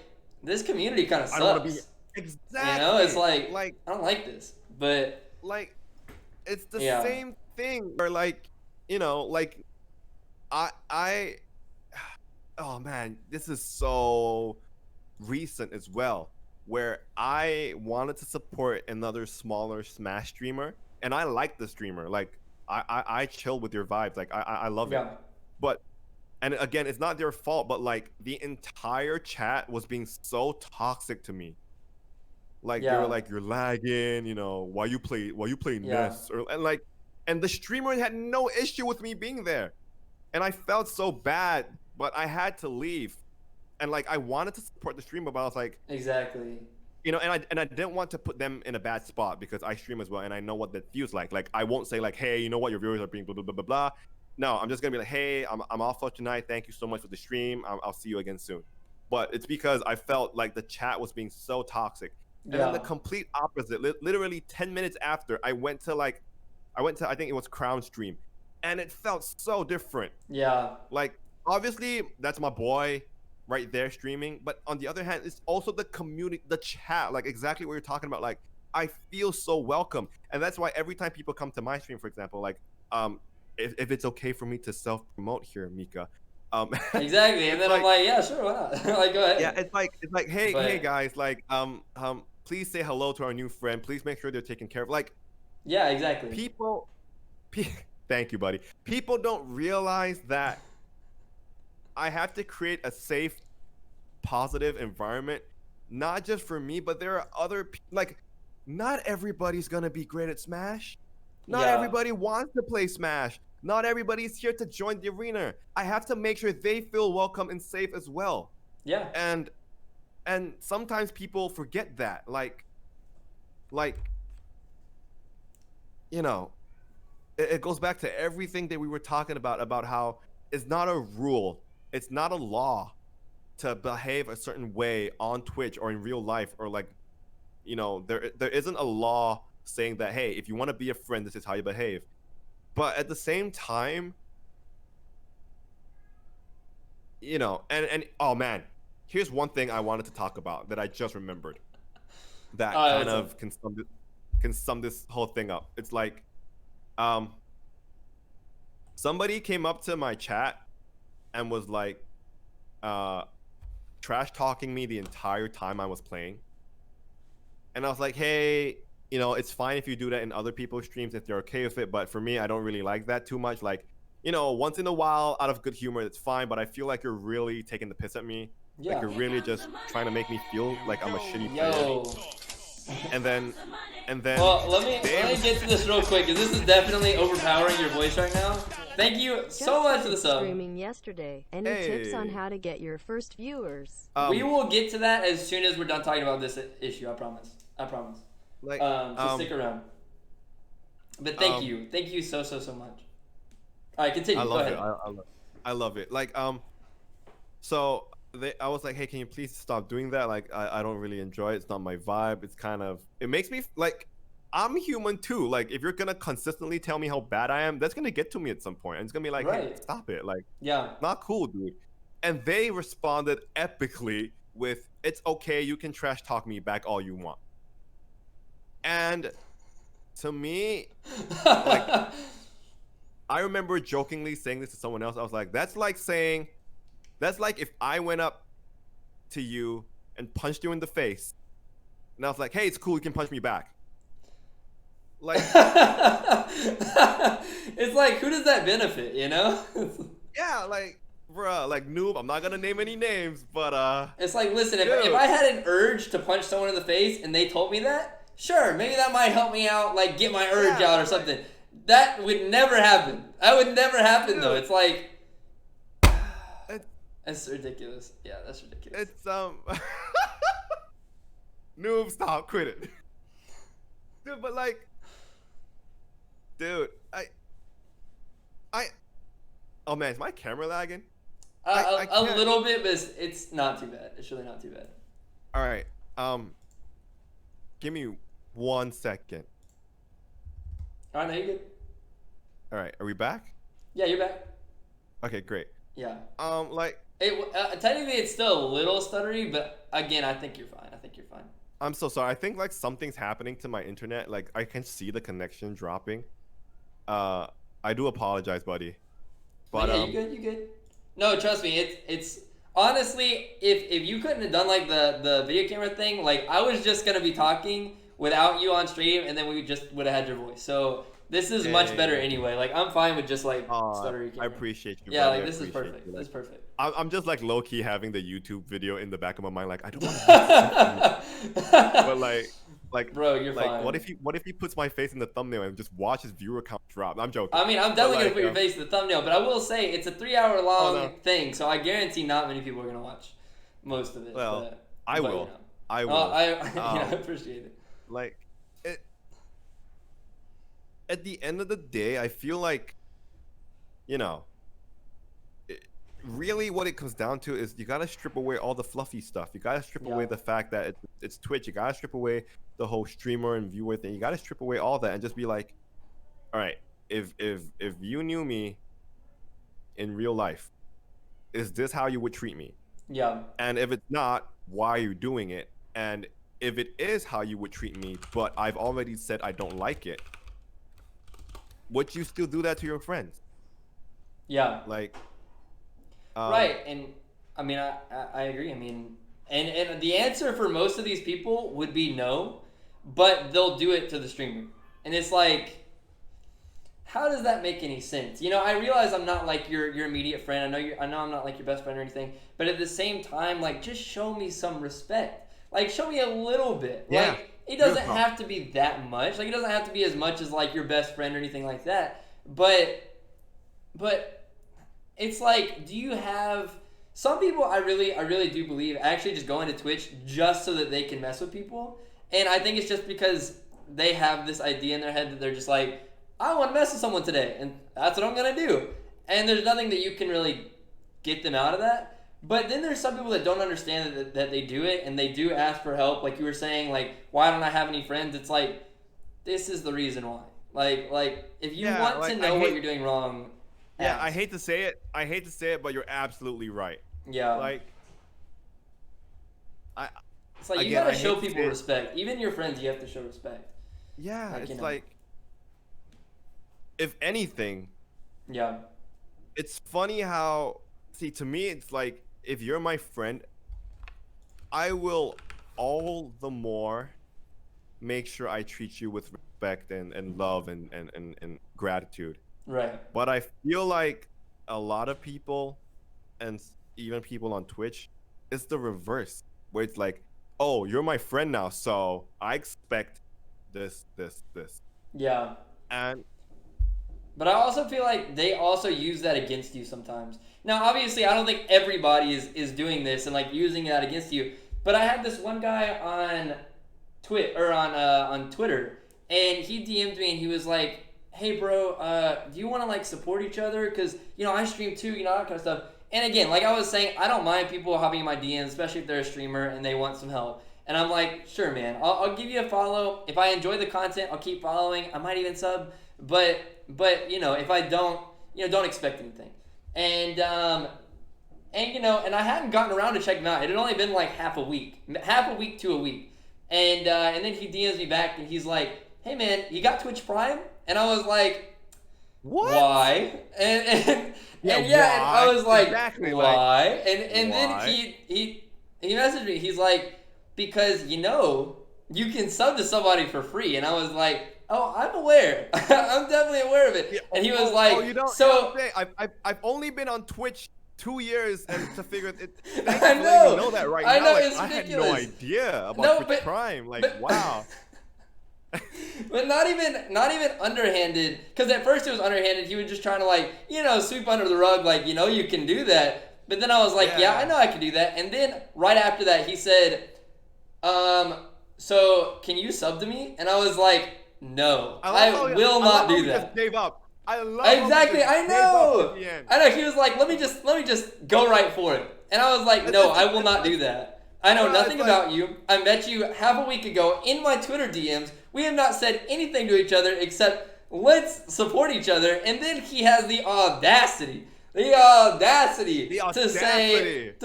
Speaker 1: this community kind of
Speaker 2: I don't want to be
Speaker 1: sucks.
Speaker 2: exactly.
Speaker 1: You know, it's like
Speaker 2: like,
Speaker 1: I don't like this. But
Speaker 2: like, it's the
Speaker 1: yeah,
Speaker 2: same thing where like, like, I oh man, this is so recent as well, where I wanted to support another smaller Smash streamer, and I like the streamer. Like, I chill with your vibes. Like, I love it.
Speaker 1: yeah,
Speaker 2: But, and again, it's not their fault, but like the entire chat was being so toxic to me. Like they were
Speaker 1: yeah,
Speaker 2: like, "You're lagging," why you play
Speaker 1: yeah,
Speaker 2: Ness, or and the streamer had no issue with me being there, and I felt so bad, but I had to leave, and like I wanted to support the streamer, but I was like,
Speaker 1: exactly.
Speaker 2: and I didn't want to put them in a bad spot because I stream as well, and I know what that feels like. Like I won't say like, "Hey, you know what, your viewers are being blah blah blah blah blah." No, I'm just gonna be like, "Hey, I'm off for tonight. Thank you so much for the stream. I'll see you again soon." But it's because I felt like the chat was being so toxic. And then the
Speaker 1: Yeah,
Speaker 2: complete opposite. Literally 10 minutes after, I went to I think it was Crown stream, and it felt so different.
Speaker 1: yeah,
Speaker 2: Like obviously that's my boy right there streaming, but on the other hand, it's also the community, the chat, like exactly what you're talking about. Like I feel so welcome, and that's why every time people come to my stream, for example, like if it's okay for me to self promote here, Mika,
Speaker 1: exactly. And
Speaker 2: it's
Speaker 1: then I'm
Speaker 2: like
Speaker 1: like, yeah, sure, why not? Like, go
Speaker 2: yeah,
Speaker 1: ahead.
Speaker 2: it's like hey
Speaker 1: But
Speaker 2: guys, like please say hello to our new friend. Please make sure they're taken care of. Like
Speaker 1: yeah, exactly.
Speaker 2: people, pe- thank you, buddy. People don't realize that I have to create a safe, positive environment, not just for me, but there are like, not everybody's gonna be great at Smash. Not
Speaker 1: Yeah,
Speaker 2: everybody wants to play Smash. Not everybody's here to join the arena. I have to make sure they feel welcome and safe as well.
Speaker 1: yeah,
Speaker 2: And sometimes people forget that. Like you know, it goes back to everything that we were talking about how it's not a rule, it's not a law to behave a certain way on Twitch or in real life, or like, there isn't a law saying that, hey, if you want to be a friend, this is how you behave. But at the same time, and oh man, here's one thing I wanted to talk about that I just remembered that kind of can sum this whole thing up. It's like, somebody came up to my chat and was like, trash talking me the entire time I was playing. And I was like, hey, it's fine if you do that in other people's streams if they're okay with it, but for me, I don't really like that too much. Like, once in a while, out of good humor, it's fine, but I feel like you're really taking the piss at me.
Speaker 1: Yeah.
Speaker 2: Like, you're really just trying to make me feel like I'm a shitty player. And then
Speaker 1: well, let me get to this real quick, because this is definitely overpowering your voice right now. Thank you so much for the sub.
Speaker 3: Streaming yesterday. Any tips on how to get your first viewers?
Speaker 1: We will get to that as soon as we're done talking about this issue. I promise.
Speaker 2: Like,
Speaker 1: so stick around. But thank you so much. All right, continue. Go ahead.
Speaker 2: I love it. Like, so I was like, hey, can you please stop doing that? Like, I don't really enjoy it. It's not my vibe. It makes me like, I'm human too. Like, if you're gonna consistently tell me how bad I am, that's gonna get to me at some point. And it's gonna be like, hey, stop it. Like,
Speaker 1: yeah,
Speaker 2: not cool, dude. And they responded epically with, it's okay, you can trash talk me back all you want. And to me, like, I remember jokingly saying this to someone else. I was like, that's like if I went up to you and punched you in the face, and I was like, hey, it's cool, you can punch me back. Like,
Speaker 1: it's like, who does that benefit,
Speaker 2: Yeah, like, bruh, like, noob, I'm not gonna name any names, but
Speaker 1: it's like, listen, if I had an urge to punch someone in the face and they told me that, sure, maybe that might help me out, like, get my urge out or something. That would never happen. That would never happen, though. It's like, that's ridiculous. Yeah, that's ridiculous.
Speaker 2: It's noob, stop, quit it. Dude, but like, oh man, is my camera lagging?
Speaker 1: A little bit, but it's not too bad. It's really not too bad.
Speaker 2: All right, give me 1 second.
Speaker 1: All right, now you're good.
Speaker 2: All right, are we back?
Speaker 1: Yeah, you're back.
Speaker 2: Okay, great.
Speaker 1: Yeah.
Speaker 2: Like,
Speaker 1: technically it's still a little stuttery, but again, I think you're fine.
Speaker 2: I'm so sorry. I think like something's happening to my internet. Like, I can see the connection dropping. I do apologize, buddy. But
Speaker 1: yeah, you good. No, trust me. It's honestly, if you couldn't have done like the video camera thing, like I was just gonna be talking without you on stream, and then we just would have had your voice. So this is much better anyway. Like, I'm fine with just like stuttery camera.
Speaker 2: I appreciate you.
Speaker 1: Yeah,
Speaker 2: buddy.
Speaker 1: like this is perfect. This is perfect.
Speaker 2: I'm just like low key having the YouTube video in the back of my mind, like I don't want to. But like, bro, you're fine. What if he puts my face in the thumbnail and just watch his viewer count drop? I'm joking.
Speaker 1: I mean, I'm definitely gonna put your face in the thumbnail, but I will say it's a 3-hour long thing, so I guarantee not many people are gonna watch most of it.
Speaker 2: Well, I will. I will.
Speaker 1: I appreciate it.
Speaker 2: Like, at the end of the day, I feel like, really what it comes down to is you gotta strip away all the fluffy stuff. You gotta strip away the fact that it's Twitch. You gotta strip away the whole streamer and viewer thing. You gotta strip away all that and just be like, all right, if you knew me in real life, is this how you would treat me?
Speaker 1: Yeah.
Speaker 2: And if it's not, why are you doing it? And if it is how you would treat me, but I've already said I don't like it, would you still do that to your friends?
Speaker 1: Yeah.
Speaker 2: Like,
Speaker 1: right. And I mean, I agree. I mean, and the answer for most of these people would be no, but they'll do it to the streamer. And it's like, how does that make any sense? I realize I'm not like your immediate friend. I know I'm not like your best friend or anything, but at the same time, like, just show me some respect. Like, show me a little bit.
Speaker 2: Yeah.
Speaker 1: Like, it doesn't have to be that much. Like, it doesn't have to be as much as like your best friend or anything like that. But it's like, do you have some people? I really do believe actually just go into Twitch just so that they can mess with people, and I think it's just because they have this idea in their head that they're just like, I want to mess with someone today, and that's what I'm gonna do. And there's nothing that you can really get them out of that. But then there's some people that don't understand that they do it, and they do ask for help. Like you were saying, like, why don't I have any friends? It's like, this is the reason why. Like if you want to know what you're doing wrong.
Speaker 2: Yeah, I hate to say it, but you're absolutely right.
Speaker 1: Yeah.
Speaker 2: Like,
Speaker 1: it's like you gotta show people respect. Even your friends, you have to show respect.
Speaker 2: Yeah, like, it's like, if anything.
Speaker 1: Yeah.
Speaker 2: It's funny how, see, to me, it's like, if you're my friend, I will all the more make sure I treat you with respect and love and gratitude.
Speaker 1: Right.
Speaker 2: But I feel like a lot of people, and even people on Twitch, it's the reverse, where it's like, oh, you're my friend now, so I expect this.
Speaker 1: Yeah.
Speaker 2: But
Speaker 1: I also feel like they also use that against you sometimes. Now, obviously, I don't think everybody is doing this and like using that against you. But I had this one guy on Twitter, and he DM'd me and he was like, "Hey, bro, do you want to like support each other? Because I stream too, that kind of stuff." And again, like I was saying, I don't mind people hopping in my DMs, especially if they're a streamer and they want some help. And I'm like, sure, man, I'll give you a follow. If I enjoy the content, I'll keep following. I might even sub, but if I don't, don't expect anything. And I hadn't gotten around to check him out. It had only been like half a week to a week. And then he DMs me back and he's like, "Hey man, you got Twitch Prime?" And I was like,
Speaker 2: "What?
Speaker 1: Why?" And
Speaker 2: why?
Speaker 1: I was like,
Speaker 2: exactly,
Speaker 1: "Why?"
Speaker 2: Like,
Speaker 1: and then he messaged me. He's like, "Because you can sub to somebody for free." And I was like, "Oh, I'm aware. I'm definitely aware of it." Yeah. And he was like,
Speaker 2: you don't say. I've only been on Twitch 2 years, and to figure it.
Speaker 1: I know.
Speaker 2: You know that right
Speaker 1: I
Speaker 2: now.
Speaker 1: know,
Speaker 2: Like,
Speaker 1: it's
Speaker 2: I
Speaker 1: ridiculous.
Speaker 2: had no idea about Twitch Prime. Like, wow.
Speaker 1: But not even underhanded, because at first it was underhanded. He was just trying to like sweep under the rug, like you can do that. But then I was like, yeah, I know I can do that. And then right after that he said, so can you sub to me? And I was like, no, I will not do that.
Speaker 2: Just gave up. I love
Speaker 1: exactly. I know. I know. He was like, let me just go right for it. And I was like, no, I will not do that. I know nothing about you. I met you half a week ago in my Twitter DMs. We have not said anything to each other except let's support each other. And then he has the audacity to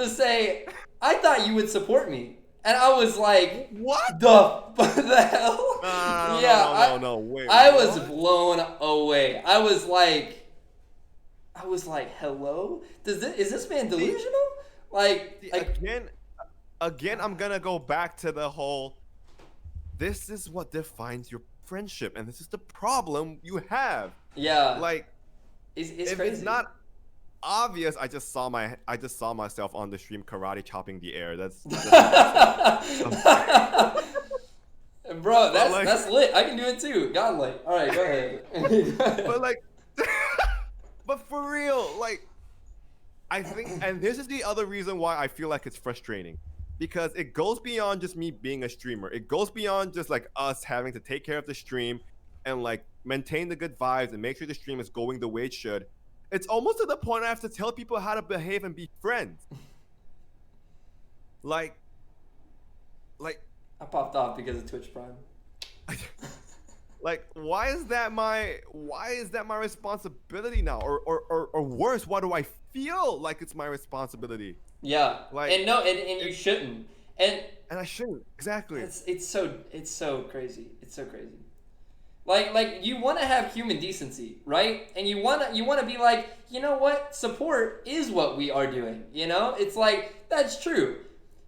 Speaker 1: say, I thought you would support me. And I was like,
Speaker 2: what
Speaker 1: the hell?
Speaker 2: No, wait.
Speaker 1: I was blown away. I was like, hello? Is this man delusional?
Speaker 2: Again, I'm gonna go back to the whole, this is what defines your friendship, and this is the problem you have.
Speaker 1: Yeah.
Speaker 2: Like,
Speaker 1: it's
Speaker 2: if
Speaker 1: crazy.
Speaker 2: it's not obvious, I just saw myself on the stream karate chopping the air. That's
Speaker 1: bro, that's lit. I can do it too. Godlike. All right, go ahead.
Speaker 2: But for real, like, I think, and this is the other reason why I feel like it's frustrating, because it goes beyond just me being a streamer. It goes beyond just like us having to take care of the stream and like maintain the good vibes and make sure the stream is going the way it should. It's almost to the point I have to tell people how to behave and be friends. Like
Speaker 1: I popped off because of Twitch Prime.
Speaker 2: Like, why is that my responsibility now? Or worse, why do I feel like it's my responsibility?
Speaker 1: Yeah.
Speaker 2: Like,
Speaker 1: and you shouldn't. And
Speaker 2: I shouldn't. Exactly.
Speaker 1: It's so crazy. It's so crazy. Like you want to have human decency, right? And you want to be like, you know what? Support is what we are doing. It's like, that's true.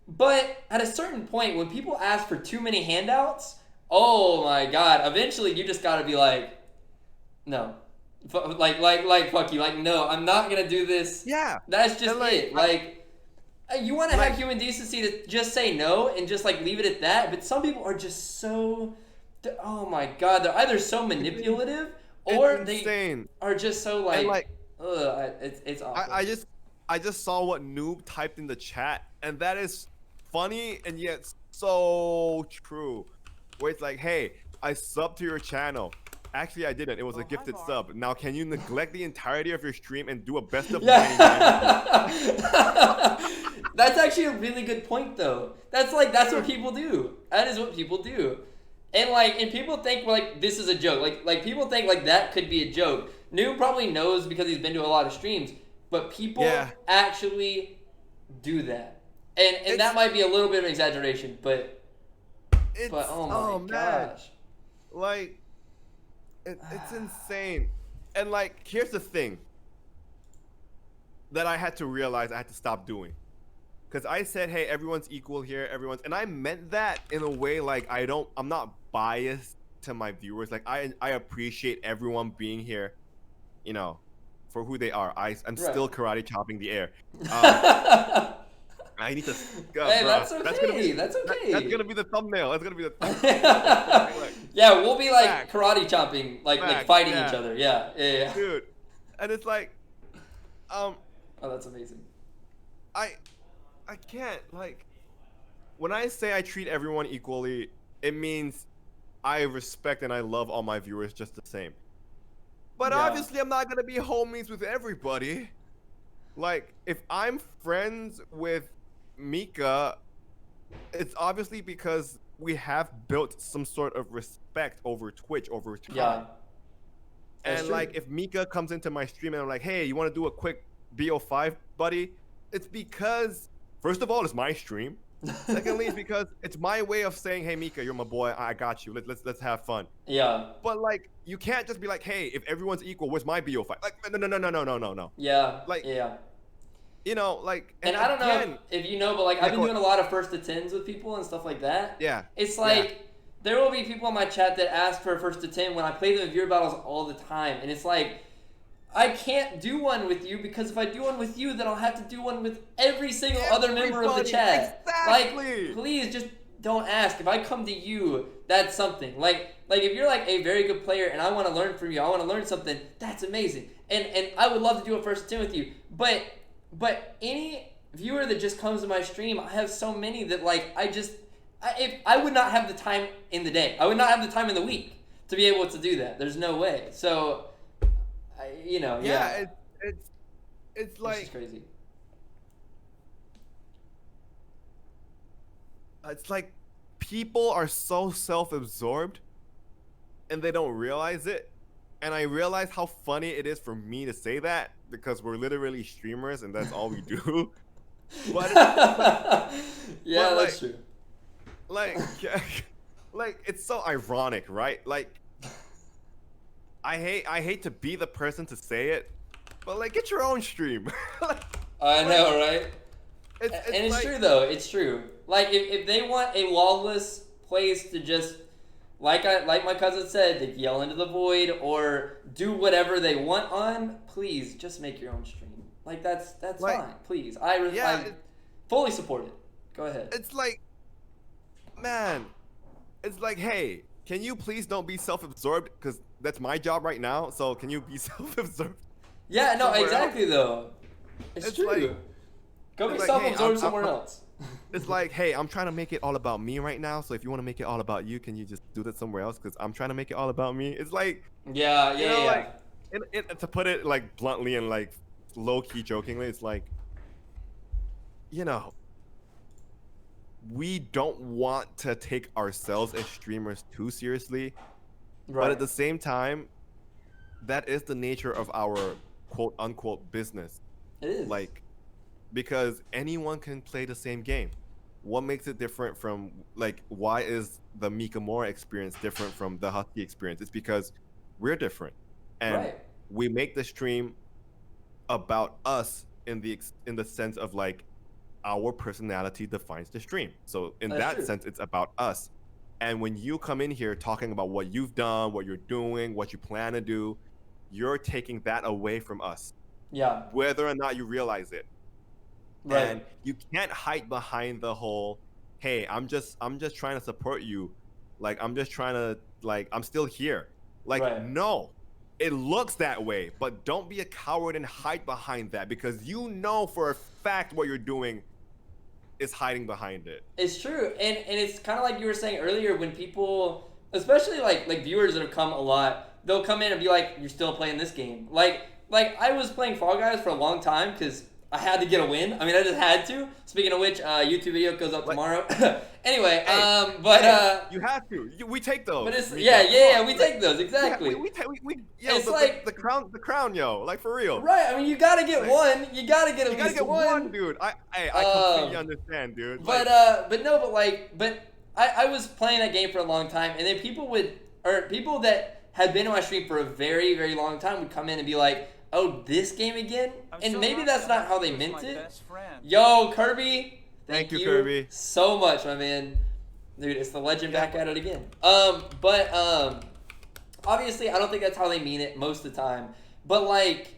Speaker 1: But at a certain point, when people ask for too many handouts, oh my God! Eventually, you just gotta be like, no, like fuck you. Like, no, I'm not gonna do this.
Speaker 2: Yeah,
Speaker 1: that's just it. Like, you want to have human decency to just say no and just like leave it at that. But some people are just so, oh my God, they're either so manipulative or they are just so like, it's awful.
Speaker 2: I just saw what Noob typed in the chat, and that is funny and yet so true. Where it's like, hey, I subbed to your channel. Actually, I didn't. It was a gifted sub. Now, can you neglect the entirety of your stream and do a best of 99?
Speaker 1: That's actually a really good point, though. That's what people do. That is what people do. And people think like this is a joke. Like people think like that could be a joke. New probably knows because he's been to a lot of streams, but people actually do that. And that might be a little bit of an exaggeration, but oh my gosh.
Speaker 2: Like it's insane. And like here's the thing that I had to realize I had to stop doing. Cause I said, hey, everyone's equal here, and I meant that in a way like I'm not biased to my viewers. Like I appreciate everyone being here, you know, for who they are. I'm still karate chopping the air. I need to.
Speaker 1: Hey, that's okay. That's okay.
Speaker 2: That's gonna be the thumbnail. That's gonna be the thumbnail.
Speaker 1: Yeah, we'll be like karate chopping, like fighting each other. Yeah.
Speaker 2: Dude, and it's like,
Speaker 1: oh, that's amazing.
Speaker 2: I can't, like, when I say I treat everyone equally, it means I respect and I love all my viewers just the same. But obviously I'm not gonna be homies with everybody. Like, if I'm friends with Mika, it's obviously because we have built some sort of respect over Twitch over time.
Speaker 1: Yeah.
Speaker 2: And like, if Mika comes into my stream and I'm like, hey, you wanna do a quick BO5, buddy? It's because first of all, it's my stream. Secondly, it's because it's my way of saying, "Hey, Mika, you're my boy. I got you. Let's have fun."
Speaker 1: Yeah.
Speaker 2: But like, you can't just be like, "Hey, if everyone's equal, where's my BO5?" Like, no.
Speaker 1: Yeah.
Speaker 2: Like,
Speaker 1: yeah.
Speaker 2: You know, like,
Speaker 1: and I don't know if you know, but like, I've been doing a lot of first to 10s with people and stuff like that.
Speaker 2: Yeah.
Speaker 1: It's like there will be people in my chat that ask for a first to 10 when I play them in viewer battles all the time, and it's like, I can't do one with you because if I do one with you, then I'll have to do one with every single other member of the chat.
Speaker 2: Exactly.
Speaker 1: Like, please just don't ask. If I come to you, that's something. Like if you're like a very good player and I want to learn from you, I want to learn something, that's amazing. And I would love to do a first 10 with you. But any viewer that just comes to my stream, I have so many that like if I would not have the time in the day. I would not have the time in the week to be able to do that. There's no way. So
Speaker 2: it's like
Speaker 1: it's crazy.
Speaker 2: It's like people are so self-absorbed and they don't realize it. And I realize how funny it is for me to say that because we're literally streamers and that's all we do. But
Speaker 1: that's true.
Speaker 2: Like it's so ironic, right? Like I hate to be the person to say it, but like get your own stream.
Speaker 1: I know, right?
Speaker 2: It's
Speaker 1: like, true though. It's true. Like if they want a lawless place to just like my cousin said, to yell into the void or do whatever they want on, please just make your own stream. Like that's
Speaker 2: like,
Speaker 1: fine. Please, I fully support it. Go ahead.
Speaker 2: It's like, man, it's like, hey, can you please don't be self-absorbed? Because that's my job right now. So can you be self-absorbed?
Speaker 1: Yeah, no, exactly though. It's true.
Speaker 2: Like,
Speaker 1: go be self-absorbed somewhere else.
Speaker 2: It's like, hey, I'm trying to make it all about me right now. So if you want to make it all about you, can you just do that somewhere else? Because I'm trying to make it all about me. It's like,
Speaker 1: yeah.
Speaker 2: Like, to put it like bluntly and like low-key jokingly, it's like, we don't want to take ourselves as streamers too seriously. Right. But at the same time, that is the nature of our quote-unquote business.
Speaker 1: It is.
Speaker 2: Like, because anyone can play the same game. What makes it different from, like, why is the Mikamora experience different from the Husky experience? It's because we're different. And we make the stream about us in the sense of, like, our personality defines the stream. So in that sense, it's about us. And when you come in here talking about what you've done, what you're doing, what you plan to do, you're taking that away from us.
Speaker 1: Yeah.
Speaker 2: Whether or not you realize it. Right. And you can't hide behind the whole, hey, I'm just trying to support you. Like, I'm just trying to, like, I'm still here. Like, no. It looks that way, but don't be a coward and hide behind that because you know for a fact what you're doing is hiding behind it.
Speaker 1: It's true. And it's kind of like you were saying earlier when people especially like viewers that have come a lot, they'll come in and be like, "You're still playing this game?" Like I was playing Fall Guys for a long time because I had to get a win. I mean, I just had to. Speaking of which, YouTube video goes up tomorrow. Anyway,
Speaker 2: you have to. We take those.
Speaker 1: But it's
Speaker 2: Mika.
Speaker 1: yeah, we take those exactly.
Speaker 2: Yeah,
Speaker 1: It's
Speaker 2: the crown, yo, like for real.
Speaker 1: Right. I mean, you gotta get one. You gotta get at least one,
Speaker 2: dude. I completely understand, dude.
Speaker 1: But I was playing that game for a long time, and then people that had been on my stream for a very, very long time would come in and be like, "Oh, this game again?" And maybe that's not how they meant it. Yo, Kirby.
Speaker 2: Thank you, Kirby,
Speaker 1: so much, my man. Dude, it's the legend back at it again. Obviously, I don't think that's how they mean it most of the time. But like,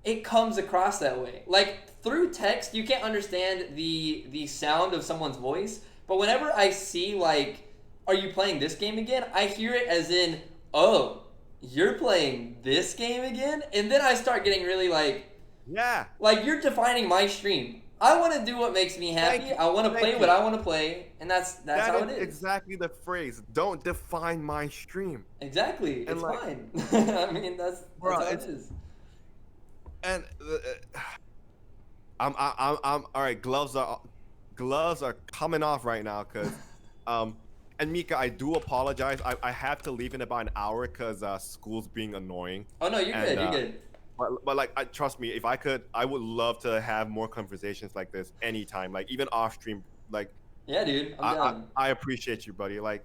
Speaker 1: it comes across that way. Like through text, you can't understand the sound of someone's voice. But whenever I see like, "Are you playing this game again?" I hear it as in, "Oh, you're playing this game again?" And then I start getting really like,
Speaker 2: yeah,
Speaker 1: like you're defining my stream. I want to do what makes me happy. I want to play what I want to play, and that's how it is.
Speaker 2: Exactly the phrase. Don't define my stream.
Speaker 1: Exactly,
Speaker 2: and
Speaker 1: it's
Speaker 2: like,
Speaker 1: fine. I mean, that's how it is.
Speaker 2: And I'm all right. Gloves are coming off right now, cause and Mika, I do apologize. I have to leave in about an hour because school's being annoying.
Speaker 1: Oh no, you're good. You're good.
Speaker 2: But like, trust me, if I could, I would love to have more conversations like this anytime, like even off stream. Like,
Speaker 1: yeah, dude, I'm down.
Speaker 2: I appreciate you, buddy. Like,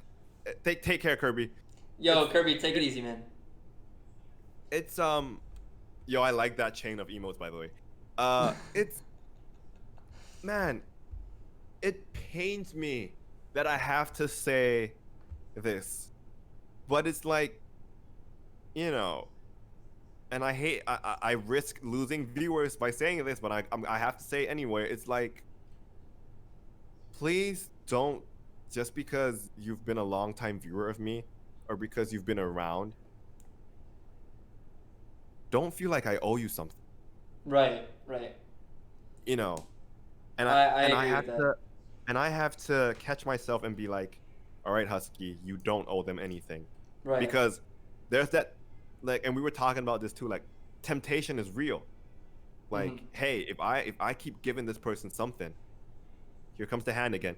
Speaker 2: take care, Kirby.
Speaker 1: Yo, Kirby, take it easy, man.
Speaker 2: It's yo, I like that chain of emotes, by the way. It's, man, it pains me that I have to say this, but it's like, you know. And I risk losing viewers by saying this, but I have to say anyway. It's like, please don't, just because you've been a long time viewer of me, or because you've been around, don't feel like I owe you something.
Speaker 1: Right.
Speaker 2: You know, and I have to catch myself and be like, all right, Husky, you don't owe them anything,
Speaker 1: right? Because
Speaker 2: there's that. Like, and we were talking about this too, like temptation is real. Like, hey, if I keep giving this person something, here comes the hand again.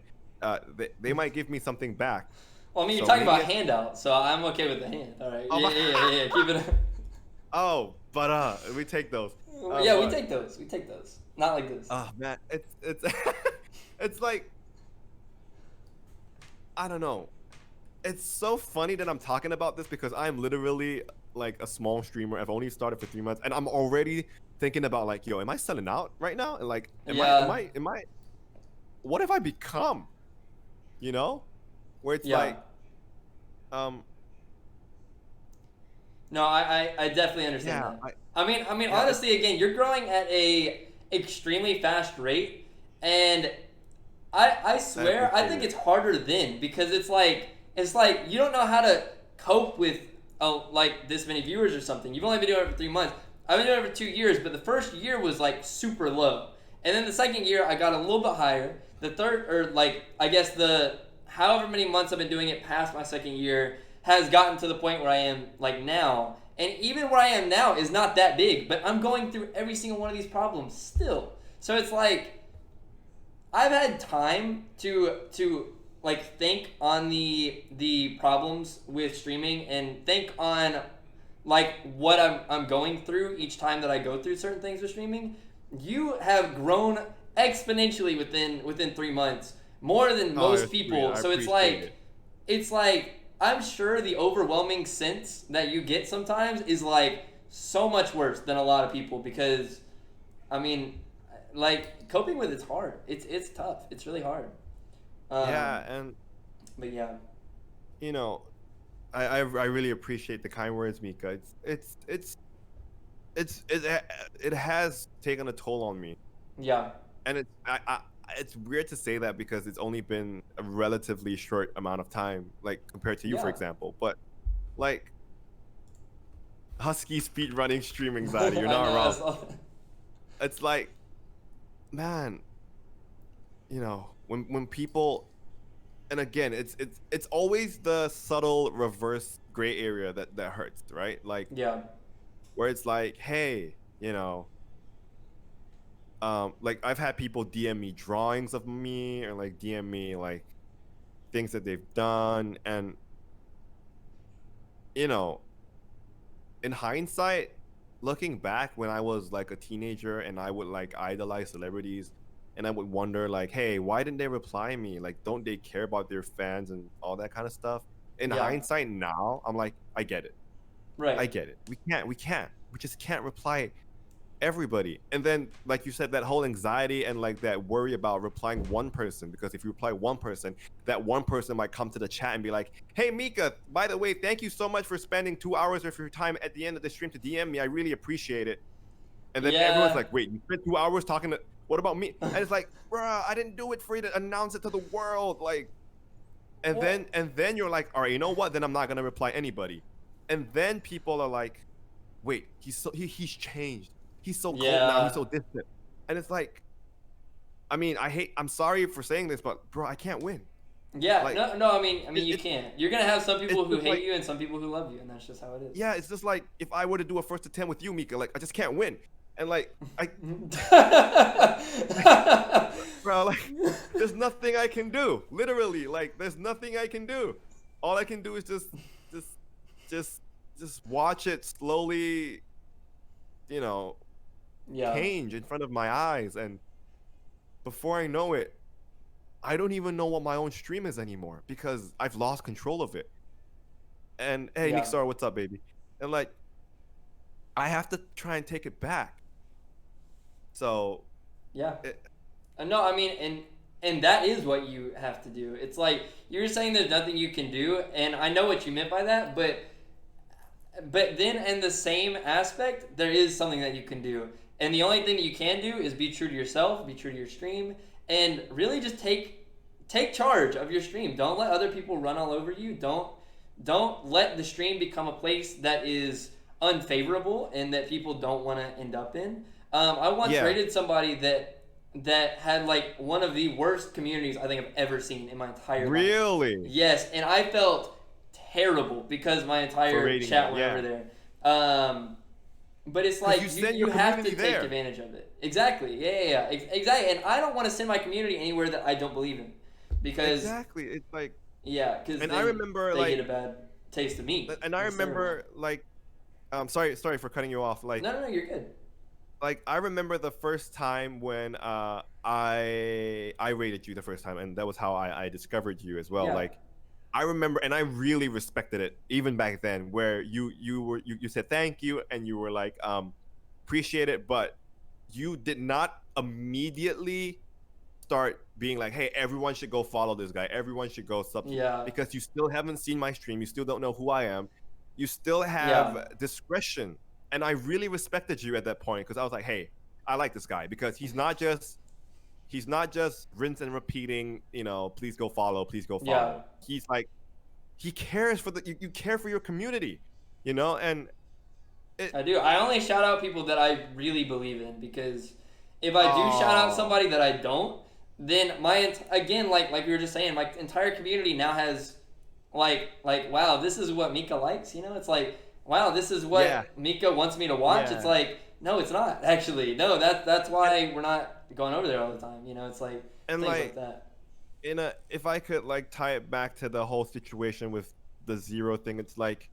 Speaker 2: They might give me something back.
Speaker 1: Well, I mean, you're talking about handout, so I'm okay with the hand. All right. Yeah. Keep it up.
Speaker 2: Oh, but we take those.
Speaker 1: Yeah, we take those. We take those. Not like this.
Speaker 2: Oh man, it's it's like, I don't know. It's so funny that I'm talking about this because I'm literally like a small streamer. I've only started for 3 months, and I'm already thinking about like, yo, am I selling out right now? And like, am I? What have I become? You know, where it's like, No,
Speaker 1: I definitely understand that. I mean, honestly, again, you're growing at a extremely fast rate, and I swear, I think it's harder then because it's like you don't know how to cope with like this many viewers or something. You've only been doing it for 3 months. I've been doing it for 2 years, but the first year was like super low, and then the second year I got a little bit higher. The third, or like I guess the however many months I've been doing it past my second year has gotten to the point where I am like now. And even where I am now is not that big, but I'm going through every single one of these problems still. So it's like I've had time to like think on the problems with streaming and think on like what I'm going through each time that I go through certain things with streaming. You have grown exponentially within 3 months, more than most people. So it's like I'm sure the overwhelming sense that you get sometimes is like so much worse than a lot of people because, I mean, like coping with it's hard. It's tough. It's really hard. But yeah,
Speaker 2: you know, I really appreciate the kind words, Mika. It has taken a toll on me.
Speaker 1: Yeah.
Speaker 2: And it's weird to say that because it's only been a relatively short amount of time, like compared to you, for example. But like, Husky speed running stream anxiety, you're not wrong. It's like, man, you know, when people and again, it's always the subtle reverse gray area that hurts, right? Like
Speaker 1: Yeah.
Speaker 2: where it's like, hey, you know, like I've had people DM me drawings of me or like DM me like things that they've done, and you know, in hindsight, looking back when I was like a teenager and I would like idolize celebrities, and I would wonder like, hey, why didn't they reply me? Like, don't they care about their fans and all that kind of stuff? In
Speaker 1: Yeah.
Speaker 2: hindsight now, I'm like, I get it. I
Speaker 1: Right.
Speaker 2: get it. We just can't reply everybody. And then, like you said, that whole anxiety and like that worry about replying one person, because if you reply one person, that one person might come to the chat and be like, hey Mika, by the way, thank you so much for spending 2 hours of your time at the end of the stream to DM me. I really appreciate it. And then everyone's
Speaker 1: Yeah.
Speaker 2: like, wait, you spent 2 hours talking to, what about me? And it's like, bruh, I didn't do it for you to announce it to the world. Like, and
Speaker 1: Well,
Speaker 2: then you're like, all right, you know what? Then I'm not gonna reply anybody. And then people are like, wait, he's changed. He's so cold now. He's
Speaker 1: yeah.
Speaker 2: so distant. And it's like, I mean, I'm sorry for saying this, but bro, I can't win.
Speaker 1: Yeah.
Speaker 2: Like,
Speaker 1: No. No. I mean, you
Speaker 2: it
Speaker 1: can't. You're gonna have some
Speaker 2: it's
Speaker 1: people who
Speaker 2: just
Speaker 1: hate
Speaker 2: like,
Speaker 1: you and some people who love you, and that's just how it is.
Speaker 2: yeah, it's just like if I were to do a first to 10 with you, Mika, like I just can't win. And like, bro, like, there's nothing I can do. Literally, like, there's nothing I can do. All I can do is just, just, just watch it slowly, you know,
Speaker 1: Yeah.
Speaker 2: change in front of my eyes, and before I know it, I don't even know what my own stream is anymore because I've lost control of it. And hey, Nick
Speaker 1: Yeah.
Speaker 2: Star, what's up, baby? And like, I have to try and take it back. So,
Speaker 1: Yeah.
Speaker 2: it,
Speaker 1: No, I mean, and that is what you have to do. It's like you're saying there's nothing you can do, and I know what you meant by that, but then in the same aspect, there is something that you can do. And the only thing that you can do is be true to yourself, be true to your stream, and really just take charge of your stream. Don't let other people run all over you. Don't let the stream become a place that is unfavorable and that people don't want to end up in. I once
Speaker 2: yeah,
Speaker 1: rated somebody that had like one of the worst communities I think I've ever seen in my entire life.
Speaker 2: really,
Speaker 1: Yes, and I felt terrible because my
Speaker 2: for
Speaker 1: entire
Speaker 2: rating
Speaker 1: chat
Speaker 2: them,
Speaker 1: went
Speaker 2: yeah,
Speaker 1: over there. But it's
Speaker 2: because
Speaker 1: like
Speaker 2: you
Speaker 1: you,
Speaker 2: send your
Speaker 1: you have to
Speaker 2: community
Speaker 1: take
Speaker 2: there.
Speaker 1: advantage of it. Exactly. Yeah. Exactly. And I don't want to send my community anywhere that I don't believe in, because
Speaker 2: Exactly. It's like,
Speaker 1: yeah, because
Speaker 2: and I
Speaker 1: then
Speaker 2: remember
Speaker 1: they get
Speaker 2: like,
Speaker 1: a bad taste of me.
Speaker 2: and I
Speaker 1: It's terrible.
Speaker 2: remember like, sorry for cutting you off.
Speaker 1: No, you're good.
Speaker 2: Like I remember the first time when I rated you the first time, and that was how I discovered you as well.
Speaker 1: Yeah.
Speaker 2: Like I remember, and I really respected it even back then, where you said thank you, and you were like appreciate it, but you did not immediately start being like, hey, everyone should go follow this guy, everyone should go sub to,
Speaker 1: Yeah.
Speaker 2: because you still haven't seen my stream, you still don't know who I am, you still
Speaker 1: Yeah.
Speaker 2: have discretion. And I really respected you at that point because I was like, hey, I like this guy because he's not just rinse and repeating, please go follow, please go
Speaker 1: Yeah.
Speaker 2: follow. He's like, he cares for you care for your community, and it
Speaker 1: I do. I only shout out people that I really believe in, because if I do shout out
Speaker 2: oh
Speaker 1: somebody that I don't, then again, like we were just saying, my entire community now has like wow, this is what Mika likes. It's like, wow, this is
Speaker 2: yeah,
Speaker 1: what Mika wants me to watch. It's
Speaker 2: yeah.
Speaker 1: like, no, it's not actually. No, that's why we're not going over there all the time. It's like
Speaker 2: And
Speaker 1: things like
Speaker 2: like,
Speaker 1: that.
Speaker 2: if I could like tie it back to the whole situation with the zero thing, it's like,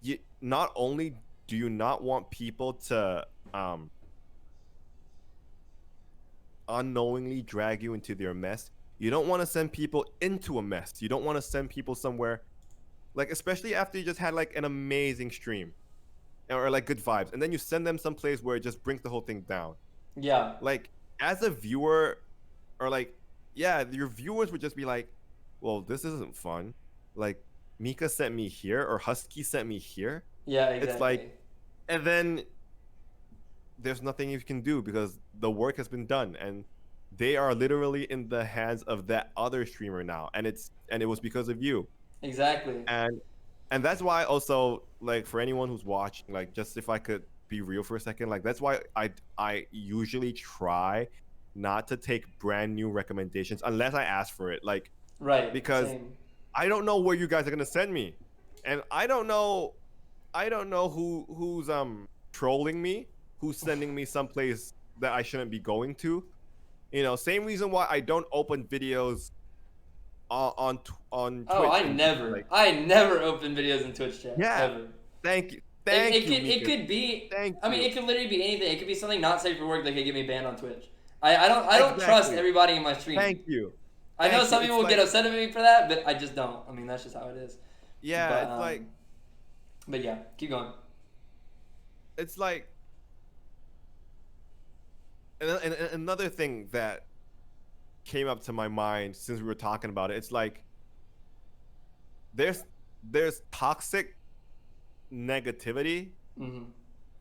Speaker 2: you not only do you not want people to unknowingly drag you into their mess, you don't want to send people into a mess. You don't want to send people somewhere, like especially after you just had like an amazing stream or like good vibes, and then you send them someplace where it just brings the whole thing down.
Speaker 1: Yeah.
Speaker 2: Like as a viewer, or like, yeah, your viewers would just be like, well, this isn't fun. Like Mika sent me here, or Husky sent me here.
Speaker 1: Yeah.
Speaker 2: It's
Speaker 1: Exactly.
Speaker 2: like, and then there's nothing you can do because the work has been done, and they are literally in the hands of that other streamer now, and it was because of you.
Speaker 1: Exactly.
Speaker 2: And that's why also, like, for anyone who's watching, like, just if I could be real for a second, like, that's why I usually try not to take brand new recommendations unless I ask for it. Like,
Speaker 1: Right.
Speaker 2: because
Speaker 1: Same.
Speaker 2: I don't know where you guys are gonna send me, and I don't know who's trolling me, who's sending me someplace that I shouldn't be going to. Same reason why I don't open videos on
Speaker 1: Oh,
Speaker 2: Twitch and be like,
Speaker 1: I never open videos in Twitch chat
Speaker 2: yeah,
Speaker 1: ever.
Speaker 2: thank you,
Speaker 1: It
Speaker 2: thank you,
Speaker 1: could
Speaker 2: Mika,
Speaker 1: be.
Speaker 2: thank
Speaker 1: I mean,
Speaker 2: you,
Speaker 1: it could literally be anything. It could be something not safe for work that could get me banned on Twitch. I don't trust
Speaker 2: exactly,
Speaker 1: everybody in my stream.
Speaker 2: thank you,
Speaker 1: I know some
Speaker 2: It's
Speaker 1: people will get
Speaker 2: like,
Speaker 1: upset at me for that, but I just don't. I mean, that's just how it is.
Speaker 2: yeah,
Speaker 1: But yeah, keep going.
Speaker 2: it's like, and another thing that came up to my mind since we were talking about it. It's like there's toxic negativity,
Speaker 1: Hmm.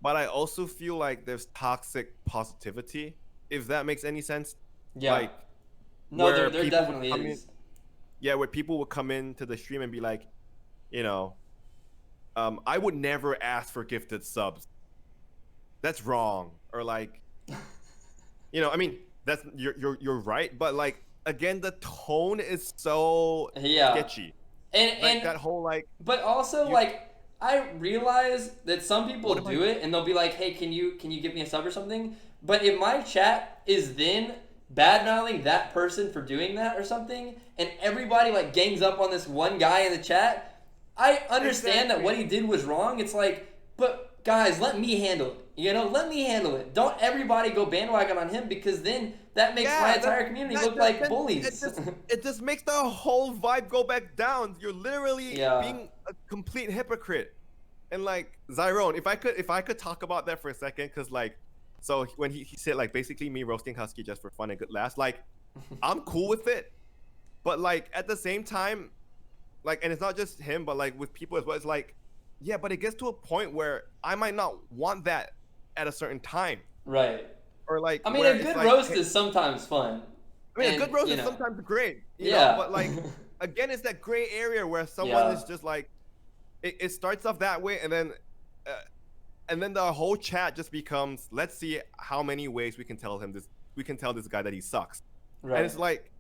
Speaker 2: but I also feel like there's toxic positivity, if that makes any sense.
Speaker 1: Yeah.
Speaker 2: Like
Speaker 1: No,
Speaker 2: where
Speaker 1: there
Speaker 2: people would
Speaker 1: definitely
Speaker 2: come in,
Speaker 1: is.
Speaker 2: yeah, where people would come into the stream and be like, you know, I would never ask for gifted subs. That's wrong. Or like, I mean, that's you're right, but like again, the tone is so
Speaker 1: Yeah.
Speaker 2: sketchy. Like
Speaker 1: And
Speaker 2: that whole like
Speaker 1: but also
Speaker 2: you
Speaker 1: like I realize that some people
Speaker 2: what am I
Speaker 1: do it and they'll be like, "Hey, can you give me a sub or something?" But if my chat is then bad mouthing that person for doing that or something, and everybody like gangs up on this one guy in the chat, I understand that what he
Speaker 2: exactly.
Speaker 1: did was wrong. It's like, but guys, let me handle it. Let me handle it. Don't everybody go bandwagon on him because then that makes my
Speaker 2: Yeah,
Speaker 1: entire community look like bullies.
Speaker 2: it just makes the whole vibe go back down. You're literally
Speaker 1: Yeah.
Speaker 2: being a complete hypocrite. And like Zyrone, if I could talk about that for a second, because like, so when he said like basically me roasting Husky just for fun and good laughs, like I'm cool with it, but like at the same time, like, and it's not just him, but like with people as well, it's like, yeah, but it gets to a point where I might not want that at a certain time,
Speaker 1: Right.
Speaker 2: or like
Speaker 1: I mean,
Speaker 2: where
Speaker 1: a
Speaker 2: it's
Speaker 1: good
Speaker 2: like,
Speaker 1: roast
Speaker 2: hey,
Speaker 1: is sometimes fun.
Speaker 2: I mean, a
Speaker 1: And,
Speaker 2: good roast is sometimes great,
Speaker 1: yeah.
Speaker 2: but like, again, it's that gray area where someone
Speaker 1: Yeah.
Speaker 2: is just like, it starts off that way, uh, and then the whole chat just becomes, let's see how many ways we can tell this guy that he sucks, and
Speaker 1: Right.
Speaker 2: it's like,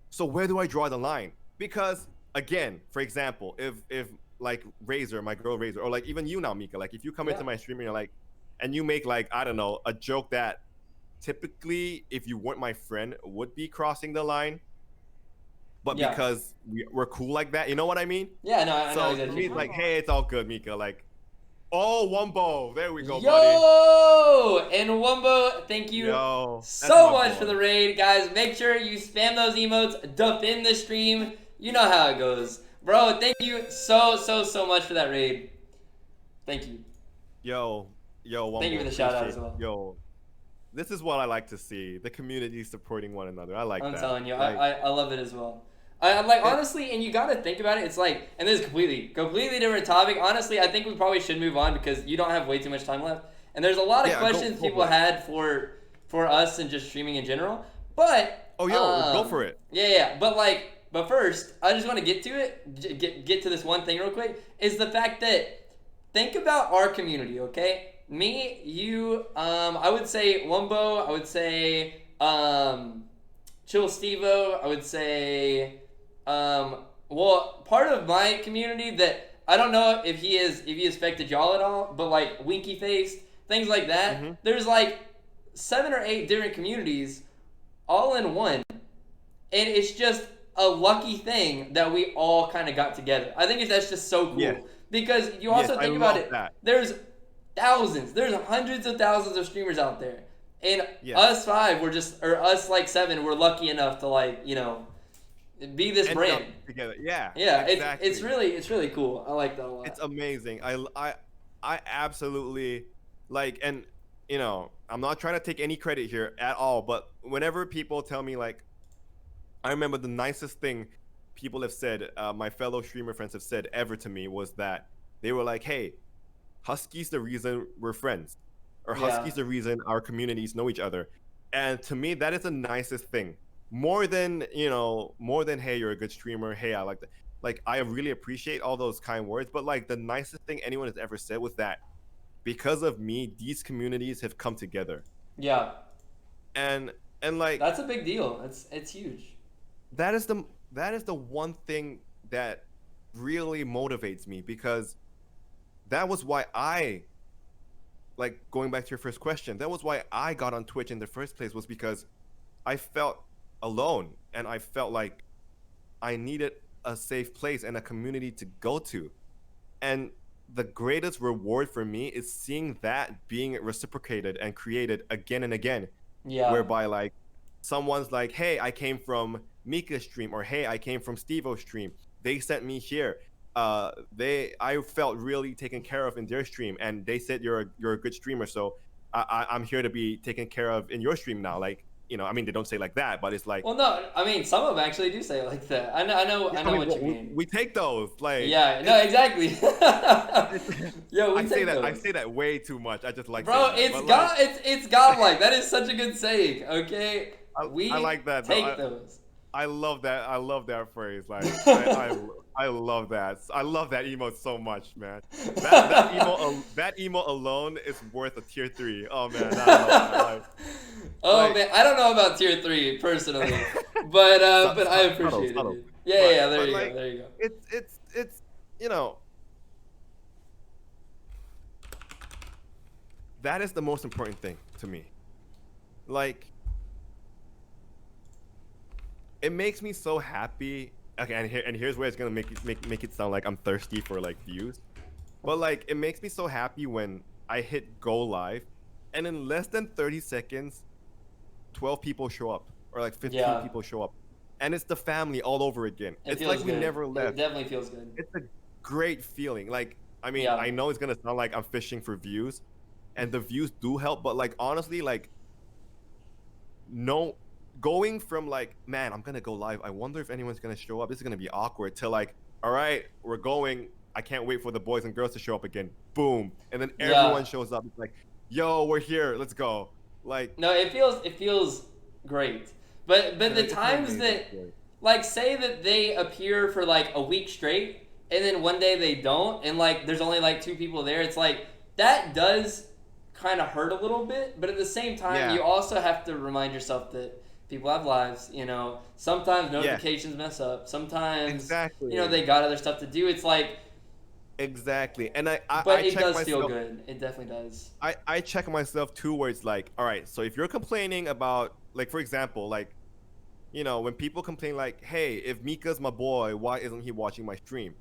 Speaker 2: so where do I draw the line? Because again, for example, if like Razor, my girl Razor, or like even you now, Mika, like if you come
Speaker 1: Yeah.
Speaker 2: into my stream and you're like, and you make like, I don't know, a joke that typically if you weren't my friend would be crossing the line, but
Speaker 1: Yeah.
Speaker 2: because we're cool like that, you know what I mean?
Speaker 1: Yeah, no, I know
Speaker 2: So to
Speaker 1: exactly
Speaker 2: me,
Speaker 1: what
Speaker 2: it's
Speaker 1: you
Speaker 2: like,
Speaker 1: mean.
Speaker 2: hey, it's all good, Mika. Like, oh, Wumbo, there we go, buddy.
Speaker 1: Yo! And Wumbo, thank you
Speaker 2: Yo, that's
Speaker 1: so
Speaker 2: my
Speaker 1: much for
Speaker 2: boy.
Speaker 1: the raid. Guys, make sure you spam those emotes, defend the stream. You know how it goes. Bro, thank you so much for that raid. Thank you.
Speaker 2: Yo, Wumbo,
Speaker 1: Thank you for the shout out
Speaker 2: appreciate.
Speaker 1: as well.
Speaker 2: Yo, this is what I like to see. The community supporting one another. I like
Speaker 1: I'm
Speaker 2: that.
Speaker 1: telling you,
Speaker 2: Like,
Speaker 1: I love it as well. I'm like,
Speaker 2: it,
Speaker 1: honestly, and you got to think about it. It's like, and this is completely different topic. Honestly, I think we probably should move on because you don't have way too much time left. And there's a lot of
Speaker 2: yeah,
Speaker 1: questions
Speaker 2: go
Speaker 1: people
Speaker 2: for it.
Speaker 1: had for us and just streaming in general. But
Speaker 2: Oh, yo, go for it.
Speaker 1: yeah. But first, I just want to get to it. Get to this one thing real quick. Is the fact that think about our community, okay? Me, you, I would say Wumbo, I would say Chill Stevo, I would say well, part of my community that I don't know if he affected y'all at all, but like Winky Face, things like that.
Speaker 2: Mm-hmm.
Speaker 1: There's like 7 or 8 different communities all in one. And it's just a lucky thing that we all kind of got together. I think that's just so cool.
Speaker 2: Yes.
Speaker 1: Because you also
Speaker 2: Yes,
Speaker 1: think
Speaker 2: I
Speaker 1: about
Speaker 2: love
Speaker 1: it,
Speaker 2: that.
Speaker 1: there's there's hundreds of thousands of streamers out there. And
Speaker 2: Yes.
Speaker 1: us 5, or us like 7, we're lucky enough to like, be this
Speaker 2: End
Speaker 1: brand.
Speaker 2: up together. Yeah.
Speaker 1: Yeah,
Speaker 2: Exactly.
Speaker 1: it's really cool. I like that a lot.
Speaker 2: It's amazing. I absolutely like, and I'm not trying to take any credit here at all, but whenever people tell me like, I remember the nicest thing people have said, my fellow streamer friends have said ever to me was that they were like, hey, Husky's the reason we're friends, or
Speaker 1: Yeah.
Speaker 2: Husky's the reason our communities know each other. And to me, that is the nicest thing. More than, hey, you're a good streamer. Hey, I like that. Like, I really appreciate all those kind words, but like the nicest thing anyone has ever said was that because of me, these communities have come together.
Speaker 1: Yeah.
Speaker 2: And like
Speaker 1: That's a big deal. It's huge.
Speaker 2: that is that is the one thing that really motivates me, because that was why I, like, going back to your first question, that was why I got on Twitch in the first place, was because I felt alone, and I felt like I needed a safe place and a community to go to. And the greatest reward for me is seeing that being reciprocated and created again and again,
Speaker 1: Yeah.
Speaker 2: whereby like someone's like, hey, I came from Mika's stream, or hey, I came from Steve-O's stream. They sent me here. I felt really taken care of in their stream, and they said you're a good streamer, so I'm here to be taken care of in your stream now. Like, I mean, they don't say like that, but it's like,
Speaker 1: Well, no, I mean, some of them actually do say it like that. I know
Speaker 2: I mean,
Speaker 1: what you mean.
Speaker 2: we take those, like,
Speaker 1: Yeah, no, exactly. Yo, we
Speaker 2: I
Speaker 1: take
Speaker 2: say that
Speaker 1: those.
Speaker 2: I say that way too much. I just like
Speaker 1: Bro,
Speaker 2: saying that.
Speaker 1: it's
Speaker 2: But,
Speaker 1: God,
Speaker 2: like,
Speaker 1: it's godlike. That is such a good saying. Okay, we
Speaker 2: I like that, though.
Speaker 1: take those.
Speaker 2: I love that. I love that phrase. Like, I love that. I love that emote so much, man. That emote alone is worth a tier 3. Oh man, I love that.
Speaker 1: Oh man, I don't know about tier 3 personally, but I appreciate
Speaker 2: subtle.
Speaker 1: it. Dude. Yeah, there you
Speaker 2: like,
Speaker 1: go. There you go.
Speaker 2: It's that is the most important thing to me. Like, it makes me so happy. Okay, and here's where it's gonna make it sound like I'm thirsty for like views, but like, it makes me so happy when I hit go live, and in less than 30 seconds, 12 people show up, or like 15 people show up, and it's the family all over again. It's like we never left.
Speaker 1: It definitely feels good.
Speaker 2: It's a great feeling. Like, I mean, I know it's gonna sound like I'm fishing for views, and the views do help, but like, honestly, like, no. Going from like, man, I'm gonna go live, I wonder if anyone's gonna show up, this is gonna be awkward, to like, all right, we're going, I can't wait for the boys and girls to show up again, boom, and then everyone shows up. It's like, yo, we're here, let's go. Like,
Speaker 1: no, it feels great, but the times that, like, say that they appear for like a week straight, and then one day they don't, and like there's only like 2 people there, it's like, that does kind of hurt a little bit, but at the same time, you also have to remind yourself that people have lives, sometimes notifications mess up, sometimes they got other stuff to do. It's like,
Speaker 2: exactly. And I
Speaker 1: but it
Speaker 2: check
Speaker 1: does
Speaker 2: myself,
Speaker 1: feel good. It definitely does.
Speaker 2: I check myself too, where it's like, all right, so if you're complaining about, like, for example, like, when people complain like, hey, if Mika's my boy, why isn't he watching my stream?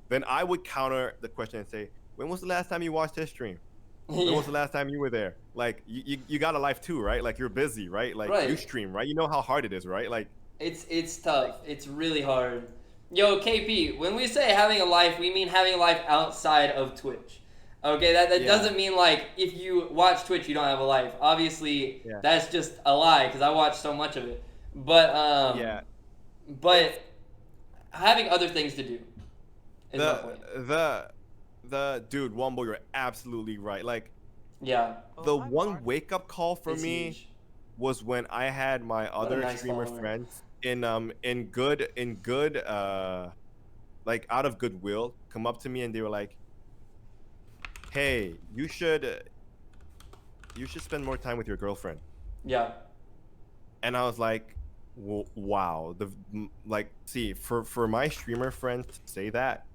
Speaker 2: Then I would counter the question and say, when was the last time you watched his stream? When was the last time you were there? Like, you got a life too, right? Like, you're busy, right? Like, you stream, right? You know how hard it is, right? Like,
Speaker 1: it's tough. It's really hard. Yo, KP, when we say having a life, we mean having a life outside of Twitch. Okay, that doesn't mean like if you watch Twitch you don't have a life. Obviously, that's just a lie because I watch so much of it. But but having other things to do is my point.
Speaker 2: The dude, Wombo, you're absolutely right. Like,
Speaker 1: the
Speaker 2: one wake up call for me
Speaker 1: huge.
Speaker 2: Was when I had my other streamer friends in good like, out of goodwill, come up to me and they were like, hey, you should spend more time with your girlfriend. And I was like, wow. See, for my streamer friends to say that,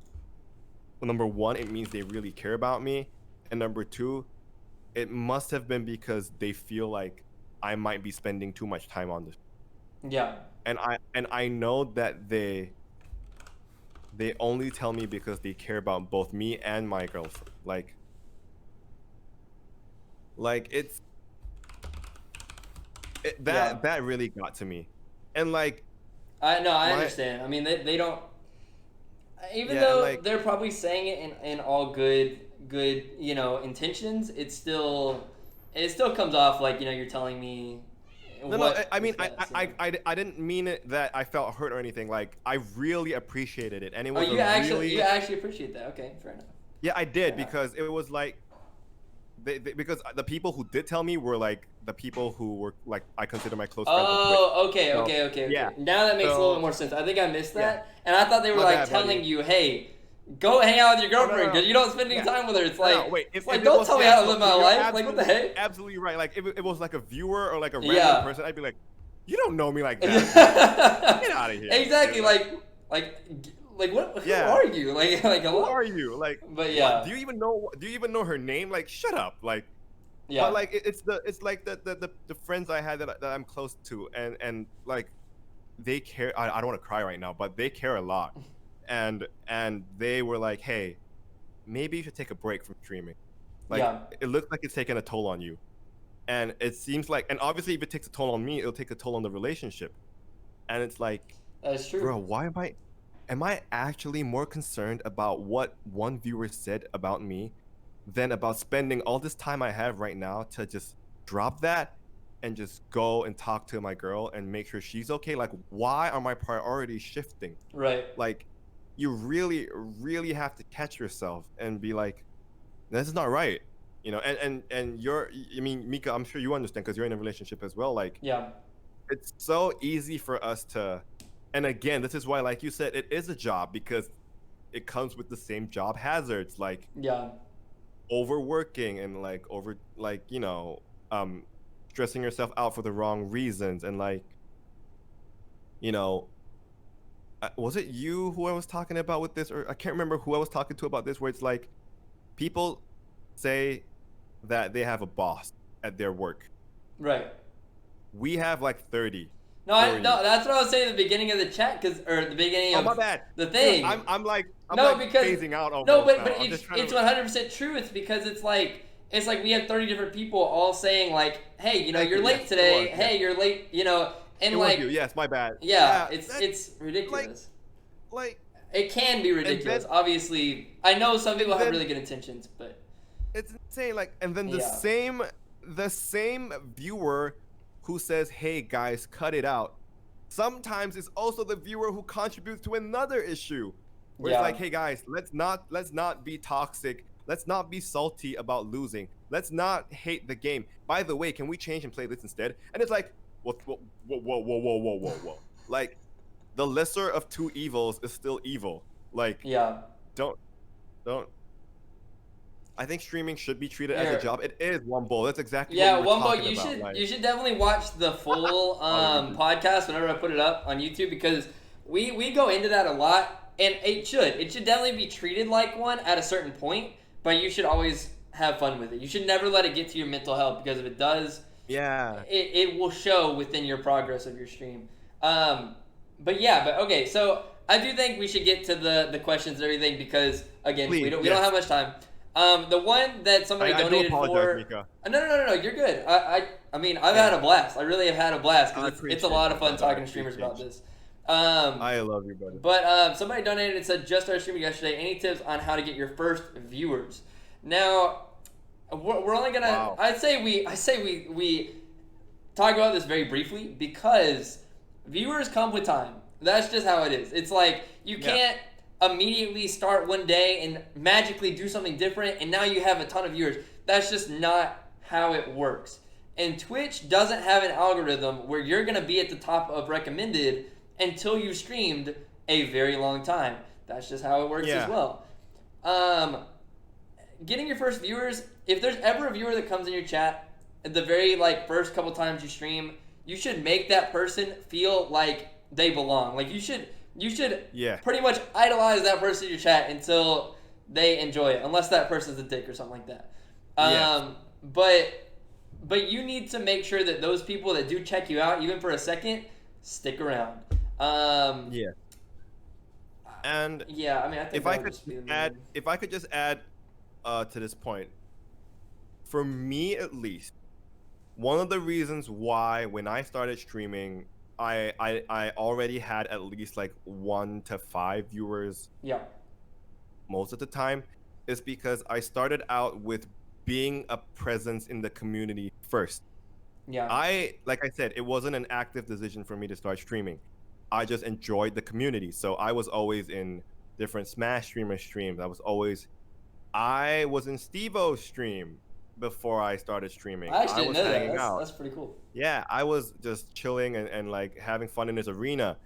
Speaker 2: number one, it means they really care about me, and number two, it must have been because they feel like I might be spending too much time on this. And I know that they only tell me because they care about both me and my girlfriend. That really got to me. And like,
Speaker 1: I understand. I mean, they don't. Even though they're probably saying it in all good intentions, it still comes off like you're telling me.
Speaker 2: No, I mean, I didn't mean it that I felt hurt or anything. Like, I really appreciated it, and it was
Speaker 1: you actually appreciate that. Okay, fair enough.
Speaker 2: Yeah, I did, because it was like, because the people who did tell me were like the people who were like, I consider my close friends.
Speaker 1: Oh, okay. Yeah. Now that makes a little bit more sense. I think I missed that, and I thought they were like telling you, hey, go hang out with your girlfriend because you don't spend any time with her. It's like, don't tell me how to live my life. Like, what the heck?
Speaker 2: Absolutely right. Like, if it was like a viewer or like a random person, I'd be like, You don't know me like that. Get out of here.
Speaker 1: Exactly.
Speaker 2: Dude.
Speaker 1: Like what?
Speaker 2: Yeah.
Speaker 1: Who are you? Like
Speaker 2: Who are you? Like,
Speaker 1: But yeah.
Speaker 2: what? Do you even know her name? Like, shut up. Like,
Speaker 1: Yeah.
Speaker 2: but like it's like the friends I had that I'm close to, and like they care. I don't want to cry right now, but they care a lot, and they were like, hey, maybe you should take a break from streaming. Like,
Speaker 1: Yeah.
Speaker 2: it looks like it's taking a toll on you, and it seems like, and obviously if it takes a toll on me, it'll take a toll on the relationship, and it's like,
Speaker 1: That's true.
Speaker 2: bro, why am I actually more concerned about what one viewer said about me than about spending all this time I have right now to just drop that and just go and talk to my girl and make sure she's okay? Like, why are my priorities shifting?
Speaker 1: Right.
Speaker 2: Like, you really, really have to catch yourself and be like, this is not right. You know, and you're, I mean, Mika, I'm sure you understand because you're in a relationship as well. Like,
Speaker 1: Yeah.
Speaker 2: it's so easy for us to, and again, this is why, like you said, it is a job because it comes with the same job hazards, like
Speaker 1: Yeah.
Speaker 2: overworking and stressing yourself out for the wrong reasons, and like, was it you who I was talking about with this, or I can't remember who I was talking to about this, where it's like people say that they have a boss at their work.
Speaker 1: Right.
Speaker 2: We have like 30.
Speaker 1: No, that's what I was saying at the beginning of the chat, or the beginning of
Speaker 2: my bad.
Speaker 1: the thing.
Speaker 2: Dude, I'm
Speaker 1: because
Speaker 2: phasing out almost.
Speaker 1: no, but
Speaker 2: now.
Speaker 1: it's 100% true. It's because it's like we have 30 different people all saying like, hey, you're late today. Hey, you're late. And
Speaker 2: it
Speaker 1: like,
Speaker 2: was you. Yes, my bad.
Speaker 1: Yeah, it's ridiculous.
Speaker 2: Like
Speaker 1: it can be ridiculous. Obviously, I know some people have really good intentions, but
Speaker 2: it's insane. Like, and then the same viewer who says, "Hey guys, cut it out," sometimes it's also the viewer who contributes to another issue, where it's like, "Hey guys, let's not be toxic. Let's not be salty about losing. Let's not hate the game. By the way, can we change and play this instead?" And it's like, whoa. Like, the lesser of two evils is still evil. Like, don't. I think streaming should be treated as a job. It is, Wumbo. That's exactly what we were talking about.
Speaker 1: You should definitely watch the full podcast whenever I put it up on YouTube, because we go into that a lot, and it should definitely be treated like one at a certain point, but you should always have fun with it. You should never let it get to your mental health, because if it does, it will show within your progress of your stream. But okay, so I do think we should get to the questions and everything, because again, we don't have much time. The one that somebody donated for.
Speaker 2: Mika.
Speaker 1: No, you're good. I mean, I've had a blast. I really have had a blast, because it's a lot of fun talking to streamers about this.
Speaker 2: I love you, brother.
Speaker 1: But somebody donated and said, just started streaming yesterday. Any tips on how to get your first viewers? Now, we're only gonna. Wow. I say we talk about this very briefly, because viewers come with time. That's just how it is. It's like you can't immediately start one day and magically do something different and now you have a ton of viewers. That's just not how it works. And Twitch doesn't have an algorithm where you're going to be at the top of recommended until you've streamed a very long time. That's just how it works as well. Getting your first viewers, if there's ever a viewer that comes in your chat at the very first couple times you stream, you should make that person feel like they belong. Like, you should pretty much idolize that person in your chat until they enjoy it, unless that person's a dick or something like that. But you need to make sure that those people that do check you out, even for a second, stick around.
Speaker 2: And
Speaker 1: I mean, I think
Speaker 2: if I could just add to this point, for me at least, one of the reasons why when I started streaming, I already had at least 1 to 5 viewers. Most of the time, is because I started out with being a presence in the community first. Like I said, it wasn't an active decision for me to start streaming. I just enjoyed the community. So I was always in different Smash streamer streams. I was in Steve-O's stream before I started streaming.
Speaker 1: I actually
Speaker 2: was
Speaker 1: didn't know
Speaker 2: hanging
Speaker 1: that.
Speaker 2: out.
Speaker 1: That's pretty cool.
Speaker 2: Yeah, I was just chilling and having fun in this arena.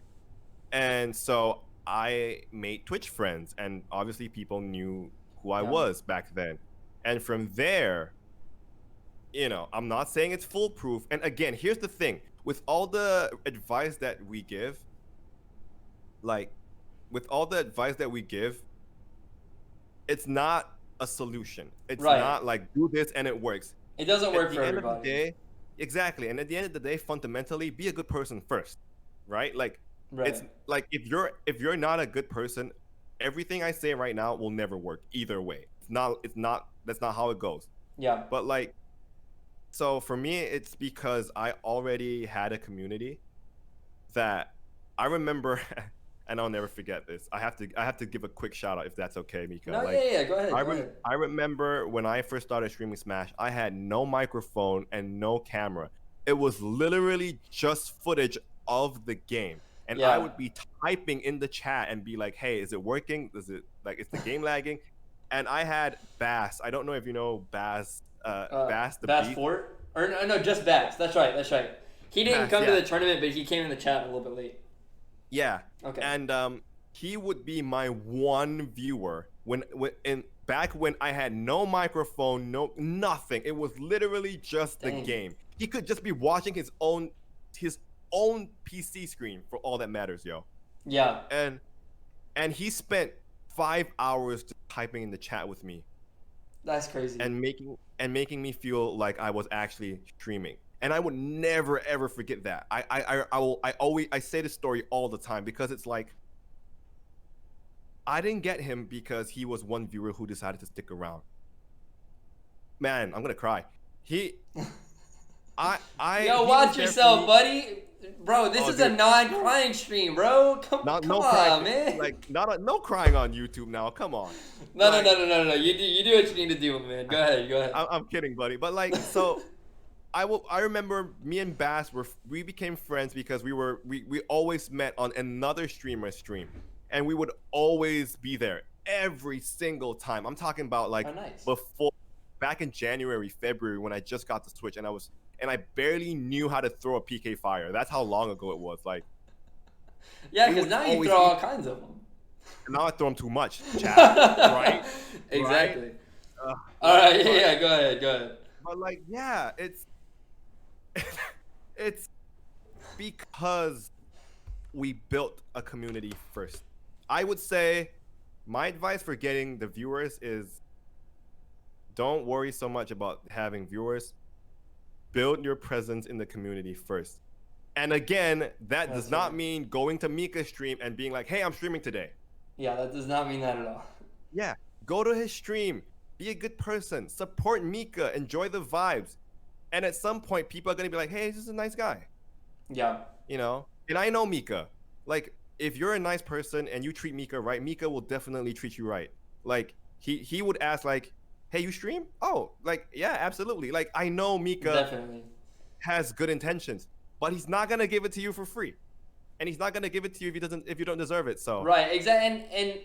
Speaker 2: And so I made Twitch friends, and obviously people knew who I was back then. And from there, I'm not saying it's foolproof. And again, here's the thing: with all the advice that we give, like, with all the advice that we give, it's not a solution. It's
Speaker 1: Right.
Speaker 2: not like do this and it works.
Speaker 1: It doesn't work
Speaker 2: At
Speaker 1: for
Speaker 2: the end of the
Speaker 1: everybody.
Speaker 2: day, exactly. And at the end of the day, fundamentally, be a good person first, right? Like,
Speaker 1: Right.
Speaker 2: it's like if you're not a good person, everything I say right now will never work either way. It's not that's not how it goes.
Speaker 1: Yeah.
Speaker 2: But like, so for me, it's because I already had a community that I remember, and I'll never forget this. I have to give a quick shout out if that's okay, Mika.
Speaker 1: No,
Speaker 2: Like,
Speaker 1: yeah. Go ahead. Go ahead.
Speaker 2: I remember when I first started streaming Smash, I had no microphone and no camera. It was literally just footage of the game. And
Speaker 1: Yeah.
Speaker 2: I would be typing in the chat and be like, hey, is it working? Is the game lagging? And I had Bass. I don't know if you know Bass, Bass the
Speaker 1: Bass
Speaker 2: Beast.
Speaker 1: Fort? Or no, just Bass. That's right. He didn't
Speaker 2: Bass,
Speaker 1: come to
Speaker 2: yeah.
Speaker 1: the tournament, but he came in the chat a little bit late.
Speaker 2: Yeah.
Speaker 1: Okay.
Speaker 2: And he would be my one viewer back when I had no microphone, no nothing. It was literally just the
Speaker 1: Dang.
Speaker 2: game. He could just be watching his own PC screen for all that matters, yo.
Speaker 1: Yeah.
Speaker 2: And he spent 5 hours just typing in the chat with me
Speaker 1: That's crazy.
Speaker 2: and making me feel like I was actually streaming. And I would never ever forget that. I say this story all the time because it's like I didn't get him because he was one viewer who decided to stick around. Man, I'm gonna cry.
Speaker 1: Yo, watch yourself, buddy. Bro, this is a non-crying stream, bro. Come on,
Speaker 2: crying,
Speaker 1: man.
Speaker 2: Like no crying on YouTube now. Come on.
Speaker 1: No. You do what you need to do, man. Go ahead.
Speaker 2: I'm kidding, buddy. But like, so I remember me and Bass we became friends because we always met on another streamer's stream, and we would always be there every single time. I'm talking about like
Speaker 1: nice.
Speaker 2: back in January, February when I just got the Switch and I barely knew how to throw a PK fire. That's how long ago it was. Like,
Speaker 1: yeah, because now you throw all kinds of them.
Speaker 2: Now I throw them too much, chat, right?
Speaker 1: Exactly.
Speaker 2: Right?
Speaker 1: All right, yeah, go ahead.
Speaker 2: But like, yeah, it's it's because we built a community first. I would say my advice for getting the viewers is don't worry so much about having viewers. Build your presence in the community first. And again, that does not mean going to Mika's stream and being like, hey, I'm streaming today.
Speaker 1: Yeah, that does not mean that at all.
Speaker 2: Yeah, go to his stream. Be a good person. Support Mika. Enjoy the vibes. And at some point, people are going to be like, hey, this is a nice guy.
Speaker 1: Yeah.
Speaker 2: You know? And I know Mika. Like, if you're a nice person and you treat Mika right, Mika will definitely treat you right. Like, he would ask, like, hey, you stream? Oh, like, yeah, absolutely. Like, I know Mika
Speaker 1: definitely
Speaker 2: has good intentions, but he's not going to give it to you for free. And he's not going to give it to you if you don't deserve it. So
Speaker 1: right, exactly. And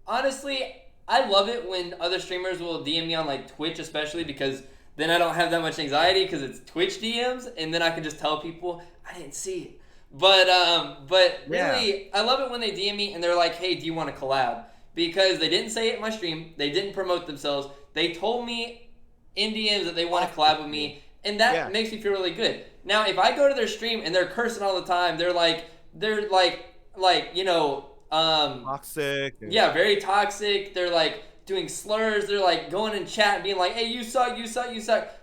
Speaker 1: honestly, I love it when other streamers will DM me on like Twitch, especially because then I don't have that much anxiety because it's Twitch DMs, and then I can just tell people I didn't see it. But really, I love it when they DM me and they're like, hey, do you want to collab? Because they didn't say it in my stream, they didn't promote themselves. They told me in DMs that they want to collab with me, and that makes me feel really good. Now, if I go to their stream and they're cursing all the time, they're like
Speaker 2: toxic.
Speaker 1: Yeah, very toxic. They're like doing slurs. They're like going in chat and being like, hey, you suck.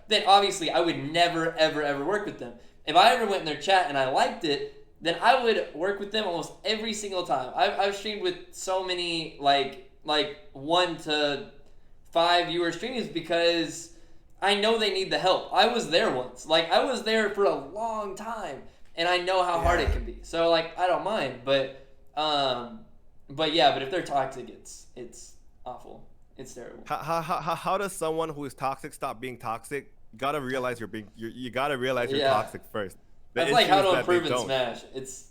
Speaker 1: Then obviously I would never, ever work with them. If I ever went in their chat and I liked it, then I would work with them almost every single time. I've streamed with so many like 1 to 5 viewer streams because I know they need the help. I was there once. Like, I was there for a long time, and I know how hard it can be. So like, I don't mind, but if they're toxic, it's awful. It's terrible.
Speaker 2: How does someone who is toxic stop being toxic? You gotta realize you gotta realize you're toxic first.
Speaker 1: That's like how to improve in Smash. It's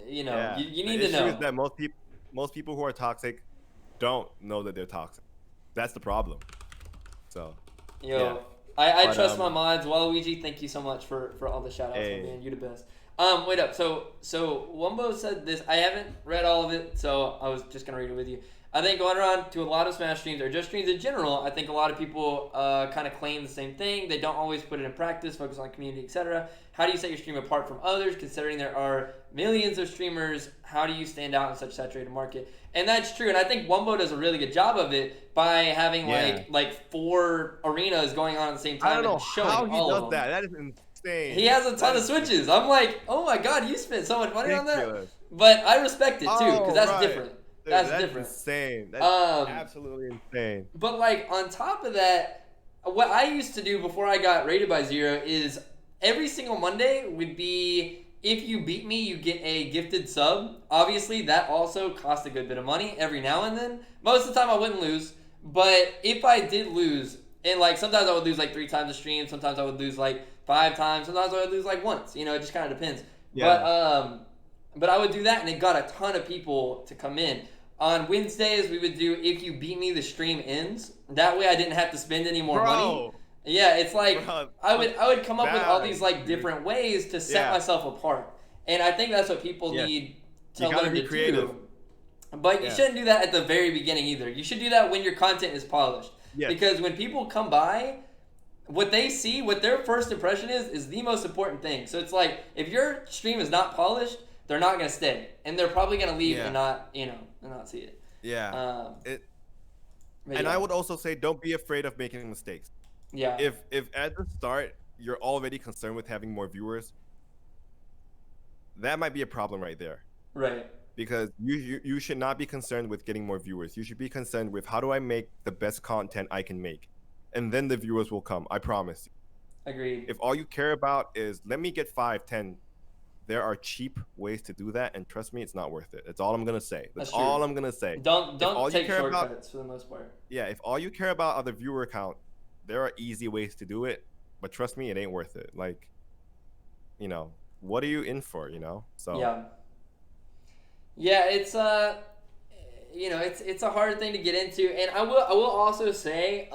Speaker 1: you need to know.
Speaker 2: Is that most people who are toxic don't know that they're toxic. That's the problem. So
Speaker 1: I trust my mods. Waluigi, thank you so much for all the shout outs, man. You're the best. Wait up. So Wumbo said this. I haven't read all of it, so I was just gonna read it with you. I think going around to a lot of Smash streams or just streams in general, I think a lot of people kind of claim the same thing. They don't always put it in practice, focus on community, etc. How do you set your stream apart from others, considering there are millions of streamers? How do you stand out in such a saturated market? And that's true, and I think Wumbo does a really good job of it by having like 4 arenas going on at the same time.
Speaker 2: I don't know
Speaker 1: and showing
Speaker 2: how he
Speaker 1: all
Speaker 2: does
Speaker 1: of them.
Speaker 2: that. That is insane.
Speaker 1: He has a ton of switches. I'm like, oh my god, you spent so much money on that.
Speaker 2: Ridiculous.
Speaker 1: But I respect it too, because that's
Speaker 2: right.
Speaker 1: different.
Speaker 2: Dude,
Speaker 1: That's
Speaker 2: that's
Speaker 1: different.
Speaker 2: insane. That's absolutely insane.
Speaker 1: But like on top of that, what I used to do before I got rated by Zero is every single Monday would be, if you beat me, you get a gifted sub. Obviously, that also cost a good bit of money every now and then. Most of the time I wouldn't lose, but if I did lose, and like sometimes I would lose like 3 times a stream, sometimes I would lose like 5 times, sometimes I would lose like once. You know, it just kind of depends.
Speaker 2: Yeah.
Speaker 1: But I would do that, and it got a ton of people to come in. On Wednesdays, we would do if you beat me, the stream ends. That way, I didn't have to spend any more money. Yeah, it's like I would come up with all these like different ways to set myself apart, and I think that's what people need to learn to do. But you shouldn't do that at the very beginning either. You should do that when your content is polished. Yes. Because when people come by, what they see, what their first impression is the most important thing. So it's like if your stream is not polished, they're not gonna stay, and they're probably gonna leave and not, and not see it.
Speaker 2: Yeah. And I would also say, don't be afraid of making mistakes.
Speaker 1: Yeah.
Speaker 2: If at the start you're already concerned with having more viewers, that might be a problem right there.
Speaker 1: Right.
Speaker 2: Because you should not be concerned with getting more viewers. You should be concerned with, how do I make the best content I can make, and then the viewers will come. I promise.
Speaker 1: Agreed.
Speaker 2: If all you care about is, let me get 5, 10. There are cheap ways to do that, and trust me, it's not worth it. That's all I'm gonna say. That's all I'm gonna say.
Speaker 1: Don't take shortcuts for the most part.
Speaker 2: Yeah, if all you care about are the viewer count, there are easy ways to do it, but trust me, it ain't worth it. Like, what are you in for? So
Speaker 1: yeah, it's it's a hard thing to get into, and I will also say,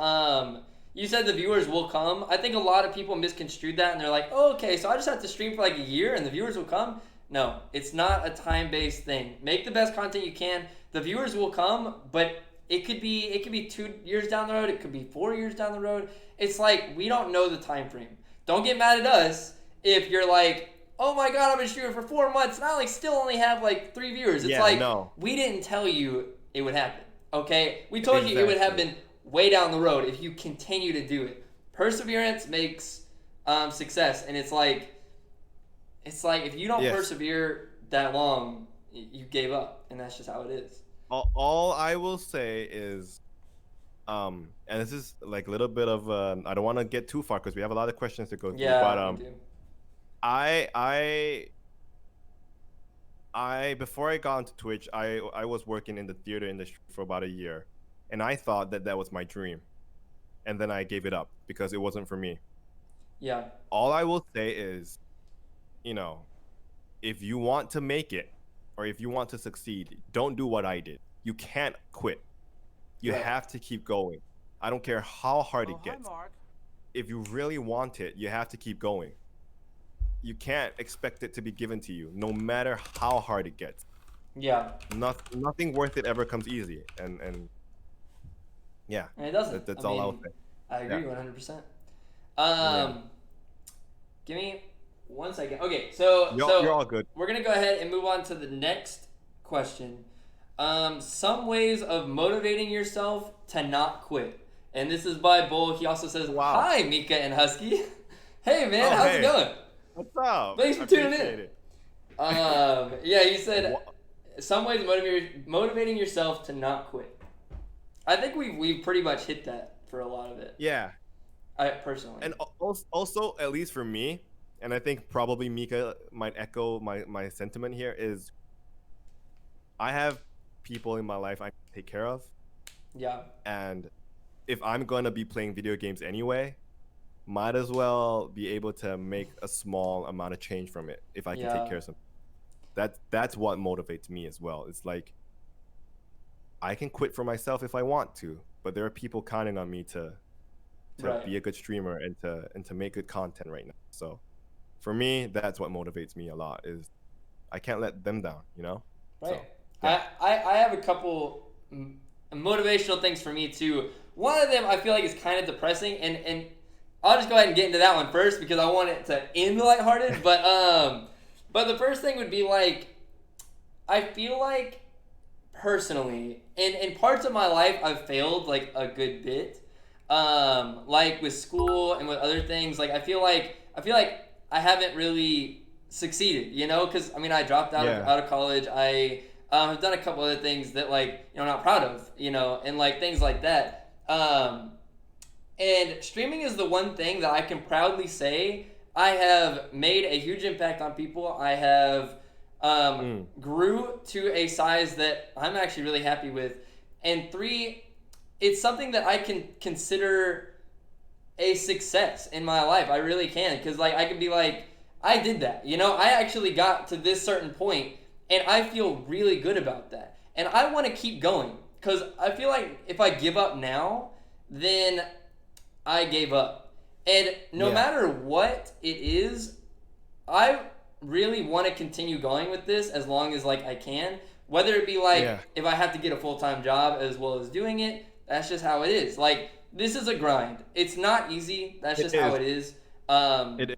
Speaker 1: you said the viewers will come. I think a lot of people misconstrued that, and they're like, oh, okay, so I just have to stream for like a year and the viewers will come. No, it's not a time-based thing. Make the best content you can. The viewers will come, but it could be 2 years down the road. It could be 4 years down the road. It's like, we don't know the time frame. Don't get mad at us if you're like, oh my god, I've been streaming for 4 months and I still only have like 3 viewers. It's we didn't tell you it would happen. Okay? We told you it would happen way down the road if you continue to do it. Perseverance makes success, and it's like if you don't persevere that long, you gave up, and that's just how it is.
Speaker 2: All I will say is, and this is like a little bit of I don't want to get too far because we have a lot of questions to go through. But I before I got into Twitch, I was working in the theater industry for about a year. And I thought that was my dream. And then I gave it up because it wasn't for me.
Speaker 1: Yeah.
Speaker 2: All I will say is, if you want to make it or if you want to succeed, don't do what I did. You can't quit. You have to keep going. I don't care how hard it gets. If you really want it, you have to keep going. You can't expect it to be given to you, no matter how hard it gets.
Speaker 1: Yeah.
Speaker 2: Nothing worth it ever comes easy. And yeah,
Speaker 1: and it doesn't.
Speaker 2: That's all I'll say.
Speaker 1: I agree 100%. Give me 1 second. Okay, so
Speaker 2: you're all good.
Speaker 1: We're gonna go ahead and move on to the next question. Some ways of motivating yourself to not quit, and this is by Bull. He also says, "Hi, Mika and Husky. Hey man, how's it going?
Speaker 2: What's up?
Speaker 1: Thanks for tuning in." Yeah, he said, "Some ways of motivating yourself to not quit." I think we've pretty much hit that for a lot of it.
Speaker 2: Yeah.
Speaker 1: I personally.
Speaker 2: And also, at least for me, and I think probably Mika might echo my sentiment here, is I have people in my life I take care of.
Speaker 1: Yeah.
Speaker 2: And if I'm going to be playing video games anyway, might as well be able to make a small amount of change from it if I can take care of something. That's what motivates me as well. It's like, I can quit for myself if I want to, but there are people counting on me to be a good streamer and to make good content right now. So for me, that's what motivates me a lot, is I can't let them down,
Speaker 1: Right.
Speaker 2: So,
Speaker 1: I have a couple motivational things for me too. One of them I feel like is kind of depressing, and I'll just go ahead and get into that one first because I want it to end lighthearted. But the first thing would be like, I feel like personally, in parts of my life, I've failed like a good bit. Like with school and with other things, like I feel like I haven't really succeeded, you know, because I mean I dropped out of college. I have done a couple other things that like I'm not proud of, you know, and like things like that. And streaming is the one thing that I can proudly say I have made a huge impact on people. I have grew to a size that I'm actually really happy with. And three, it's something that I can consider a success in my life. I really can. Because like I can be like, I did that. You know, I actually got to this certain point and I feel really good about that. And I want to keep going. Because I feel like if I give up now, then I gave up. And no matter what it is, I really want to continue going with this as long as like I can. Whether it be like if I have to get a full-time job as well as doing it, that's just how it is. Like this is a grind. It's not easy. That's just how it is.
Speaker 2: It is.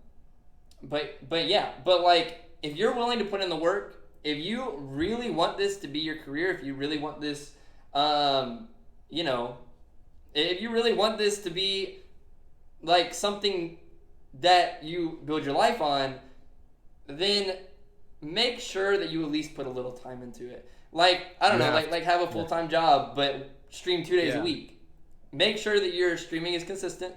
Speaker 1: But yeah, but like if you're willing to put in the work, if you really want this to be your career, if you really want this you know, if you really want this to be like something that you build your life on, then make sure that you at least put a little time into it. Like, I don't know, like have a full-time job, but stream 2 days a week. Make sure that your streaming is consistent.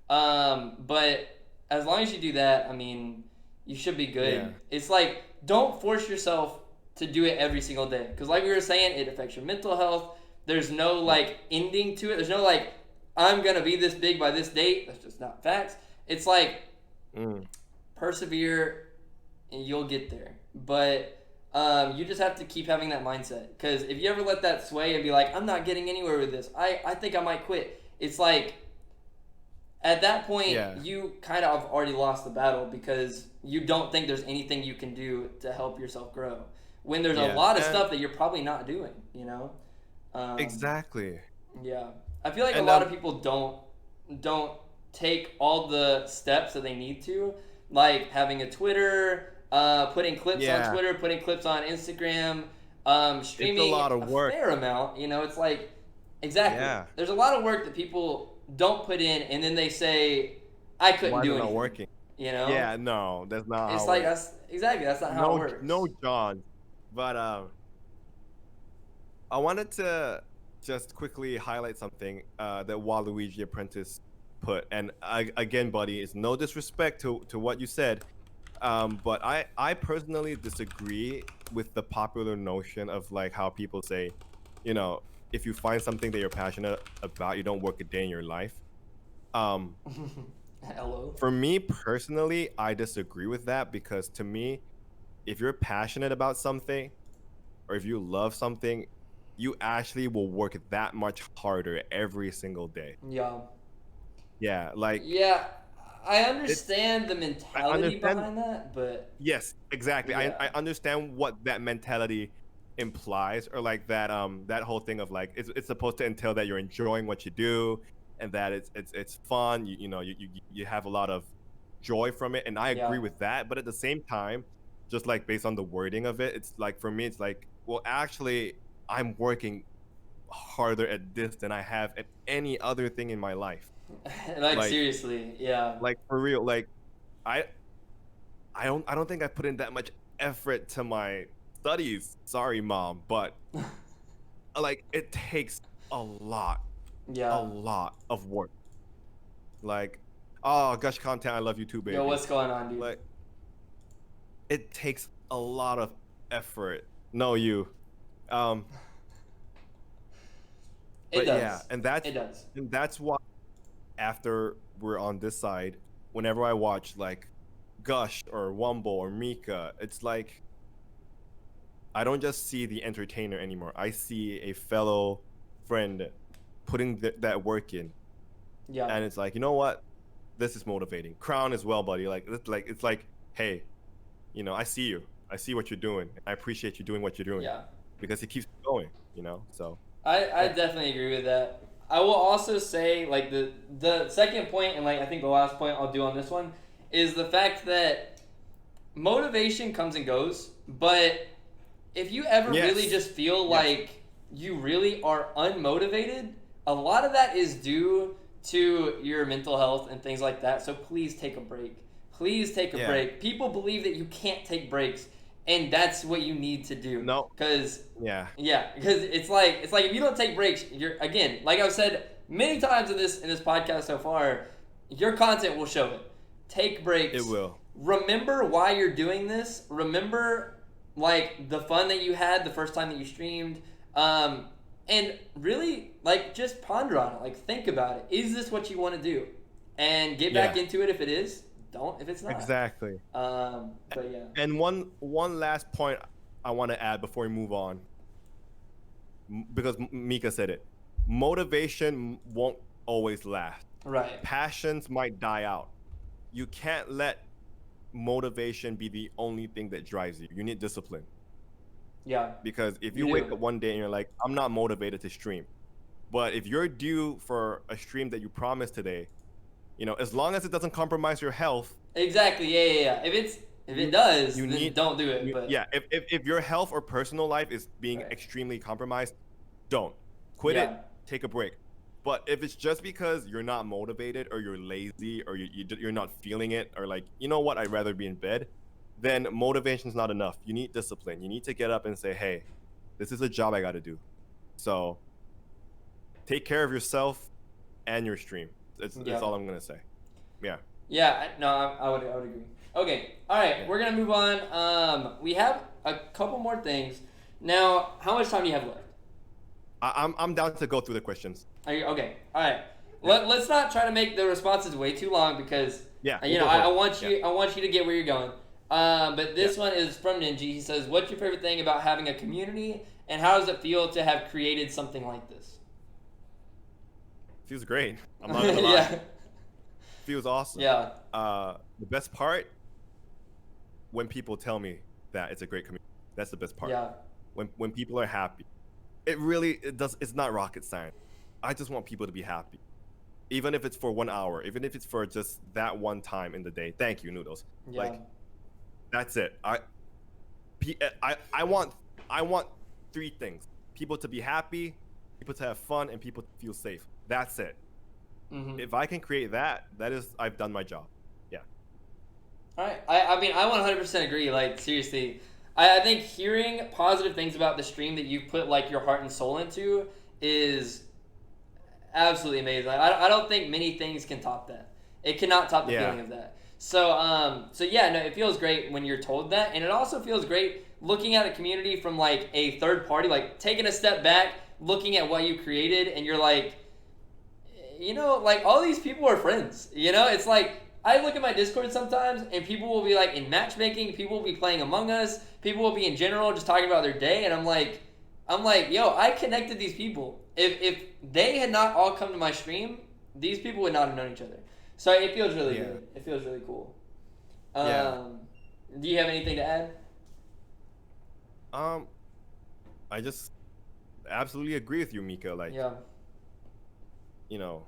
Speaker 1: But as long as you do that, I mean, you should be good. Yeah. It's like, don't force yourself to do it every single day. Because like we were saying, it affects your mental health. There's no like ending to it. There's no like, I'm going to be this big by this date. That's just not facts. It's like, persevere and you'll get there. But you just have to keep having that mindset. Because if you ever let that sway and be like, I'm not getting anywhere with this, I think I might quit. It's like, at that point, you kind of have already lost the battle because you don't think there's anything you can do to help yourself grow. When there's a lot of stuff that you're probably not doing, you know?
Speaker 2: Exactly.
Speaker 1: Yeah. I feel like a lot of people don't take all the steps that they need to, like having a Twitter, putting clips on Twitter, putting clips on Instagram, streaming
Speaker 2: it's a lot of work.
Speaker 1: Fair amount. You know, it's like, exactly. Yeah. There's a lot of work that people don't put in, and then they say, I couldn't do anything. Not working? You know?
Speaker 2: Yeah, no, that's not
Speaker 1: it's
Speaker 2: how
Speaker 1: like,
Speaker 2: it works.
Speaker 1: that's not how it works.
Speaker 2: No, John. But I wanted to just quickly highlight something that Waluigi Apprentice put. And again, buddy, it's no disrespect to what you said. But I personally disagree with the popular notion of like how people say, you know, if you find something that you're passionate about, you don't work a day in your life.
Speaker 1: Hello.
Speaker 2: For me personally, I disagree with that because to me, if you're passionate about something or if you love something, you actually will work that much harder every single day.
Speaker 1: Yeah.
Speaker 2: Yeah, like.
Speaker 1: Yeah, I understand the mentality behind that, but.
Speaker 2: Yes, exactly.
Speaker 1: Yeah.
Speaker 2: I understand what that mentality implies, or like that that whole thing of like it's supposed to entail that you're enjoying what you do and that it's fun. You know you have a lot of joy from it, and I agree with that. But at the same time, just like based on the wording of it, it's like for me it's like, well, actually I'm working harder at this than I have at any other thing in my life.
Speaker 1: like seriously, yeah.
Speaker 2: Like for real, like I don't think I put in that much effort to my studies. Sorry, Mom, but like it takes a lot of work. Like, oh, Gush content, I love you too, baby.
Speaker 1: Yo, what's going on, dude?
Speaker 2: Like, it takes a lot of effort. No, you. It
Speaker 1: does.
Speaker 2: Yeah, and that's why after we're on this side, whenever I watch like Gush or Wumble or Mika, it's like I don't just see the entertainer anymore. I see a fellow friend putting that work in.
Speaker 1: Yeah.
Speaker 2: And it's like, you know what? This is motivating. Crown as well, buddy. Like it's like, hey, you know, I see you. I see what you're doing. I appreciate you doing what you're doing.
Speaker 1: Yeah.
Speaker 2: Because it keeps going, you know? So
Speaker 1: I definitely agree with that. I will also say like the second point and like I think the last point I'll do on this one is the fact that motivation comes and goes, but if you ever really
Speaker 2: Yes.
Speaker 1: just feel
Speaker 2: Yes.
Speaker 1: like you really are unmotivated, a lot of that is due to your mental health and things like that. So please take a break. Please take a
Speaker 2: Yeah.
Speaker 1: break. People believe that you can't take breaks, and that's what you need to do.
Speaker 2: No.
Speaker 1: Because
Speaker 2: Yeah.
Speaker 1: because it's like if you don't take breaks, you're again, like I've said many times in this podcast so far, your content will show it. Take breaks.
Speaker 2: It will.
Speaker 1: Remember why you're doing this. Remember like the fun that you had the first time that you streamed. And really like just ponder on it. Like think about it. Is this what you want to do? And get back
Speaker 2: Yeah.
Speaker 1: into it if it is. Don't if it's not.
Speaker 2: Exactly.
Speaker 1: But yeah.
Speaker 2: And one last point I want to add before we move on, because Mika said it, motivation won't always last.
Speaker 1: Right.
Speaker 2: Passions might die out. You can't let motivation be the only thing that drives you. You need discipline.
Speaker 1: Yeah.
Speaker 2: Because if
Speaker 1: You
Speaker 2: you wake
Speaker 1: do.
Speaker 2: up one day and you're like, I'm not motivated to stream, but if you're due for a stream that you promised today, you know, as long as it doesn't compromise your health,
Speaker 1: Exactly. Yeah. If it does,
Speaker 2: you
Speaker 1: then
Speaker 2: need-
Speaker 1: don't do it. But
Speaker 2: yeah, if your health or personal life is being
Speaker 1: Right.
Speaker 2: extremely compromised, don't quit
Speaker 1: Yeah.
Speaker 2: it, take a break. But if it's just because you're not motivated or you're lazy or you're not feeling it or like, you know what, I'd rather be in bed, then motivation's not enough. You need discipline. You need to get up and say, hey, this is a job I got to do. So take care of yourself and your stream. That's all I'm gonna say. Yeah.
Speaker 1: Yeah, I would agree. Okay, all right,
Speaker 2: Yeah.
Speaker 1: we're gonna move on. We have a couple more things. Now, how much time do you have left?
Speaker 2: I'm down to go through the questions.
Speaker 1: Are you okay? All right. Let's not try to make the responses way too long because
Speaker 2: Yeah,
Speaker 1: you
Speaker 2: we'll
Speaker 1: know
Speaker 2: go for
Speaker 1: I
Speaker 2: it.
Speaker 1: want you to get where you're going. But this one is from Ninja. He says, "What's your favorite thing about having a community, and how does it feel to have created something like this?"
Speaker 2: Feels great. I'm not gonna lie.
Speaker 1: Yeah.
Speaker 2: Feels awesome.
Speaker 1: Yeah.
Speaker 2: The best part, when people tell me that it's a great community, that's the best part.
Speaker 1: Yeah.
Speaker 2: When people are happy, it's not rocket science. I just want people to be happy, even if it's for 1 hour, even if it's for just that one time in the day. Thank you, Noodles.
Speaker 1: Yeah.
Speaker 2: Like, that's it. I want three things: people to be happy, people to have fun, and people to feel safe. That's it.
Speaker 1: Mm-hmm.
Speaker 2: If I can create that, I've done my job. Yeah.
Speaker 1: All right. I mean, I 100% agree. Like, seriously, I think hearing positive things about the stream that you put, like, your heart and soul into is absolutely amazing. I don't think many things can top that. It cannot top the feeling of that. So, yeah, no, it feels great when you're told that. And it also feels great looking at a community from, like, a third party, like, taking a step back, looking at what you created, and you're like, you know, like, all these people are friends. You know, it's like, I look at my Discord sometimes, and people will be, like, in matchmaking, people will be playing Among Us, people will be in general just talking about their day, and I'm like, yo, I connected these people. If they had not all come to my stream, these people would not have known each other. So it feels really good. It feels really cool. Do you have anything to add?
Speaker 2: I just absolutely agree with you, Mika. Like,
Speaker 1: Yeah.
Speaker 2: you know,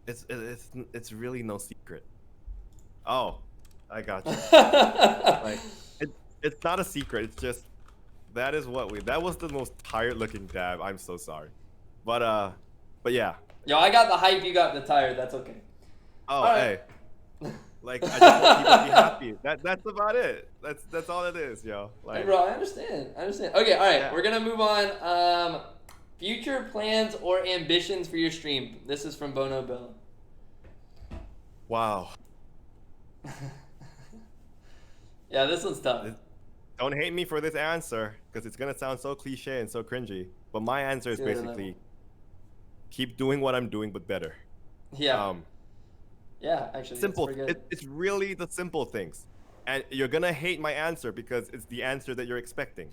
Speaker 2: it's really no secret. Oh, I got you. Like, it's not a secret. It's just that was the most tired looking dab. I'm so sorry, but yeah.
Speaker 1: Yo, I got the hype, you got the tired. That's okay.
Speaker 2: Oh,
Speaker 1: All right.
Speaker 2: hey. Like, I just want people to be happy. That's about it. That's all it is, yo. Like,
Speaker 1: Hey, bro, I understand. Okay, all right.
Speaker 2: Yeah.
Speaker 1: We're gonna move on. Future plans or ambitions for your stream. This is from Bono Bell.
Speaker 2: wow.
Speaker 1: Yeah, this one's tough.
Speaker 2: Don't hate me for this answer because it's gonna sound so cliche and so cringy. But my answer is
Speaker 1: Feel it on
Speaker 2: basically
Speaker 1: that
Speaker 2: keep doing what I'm doing, but better.
Speaker 1: Yeah. Yeah, actually.
Speaker 2: Simple.
Speaker 1: That's pretty good.
Speaker 2: It's really the simple things, and you're gonna hate my answer because it's the answer that you're expecting.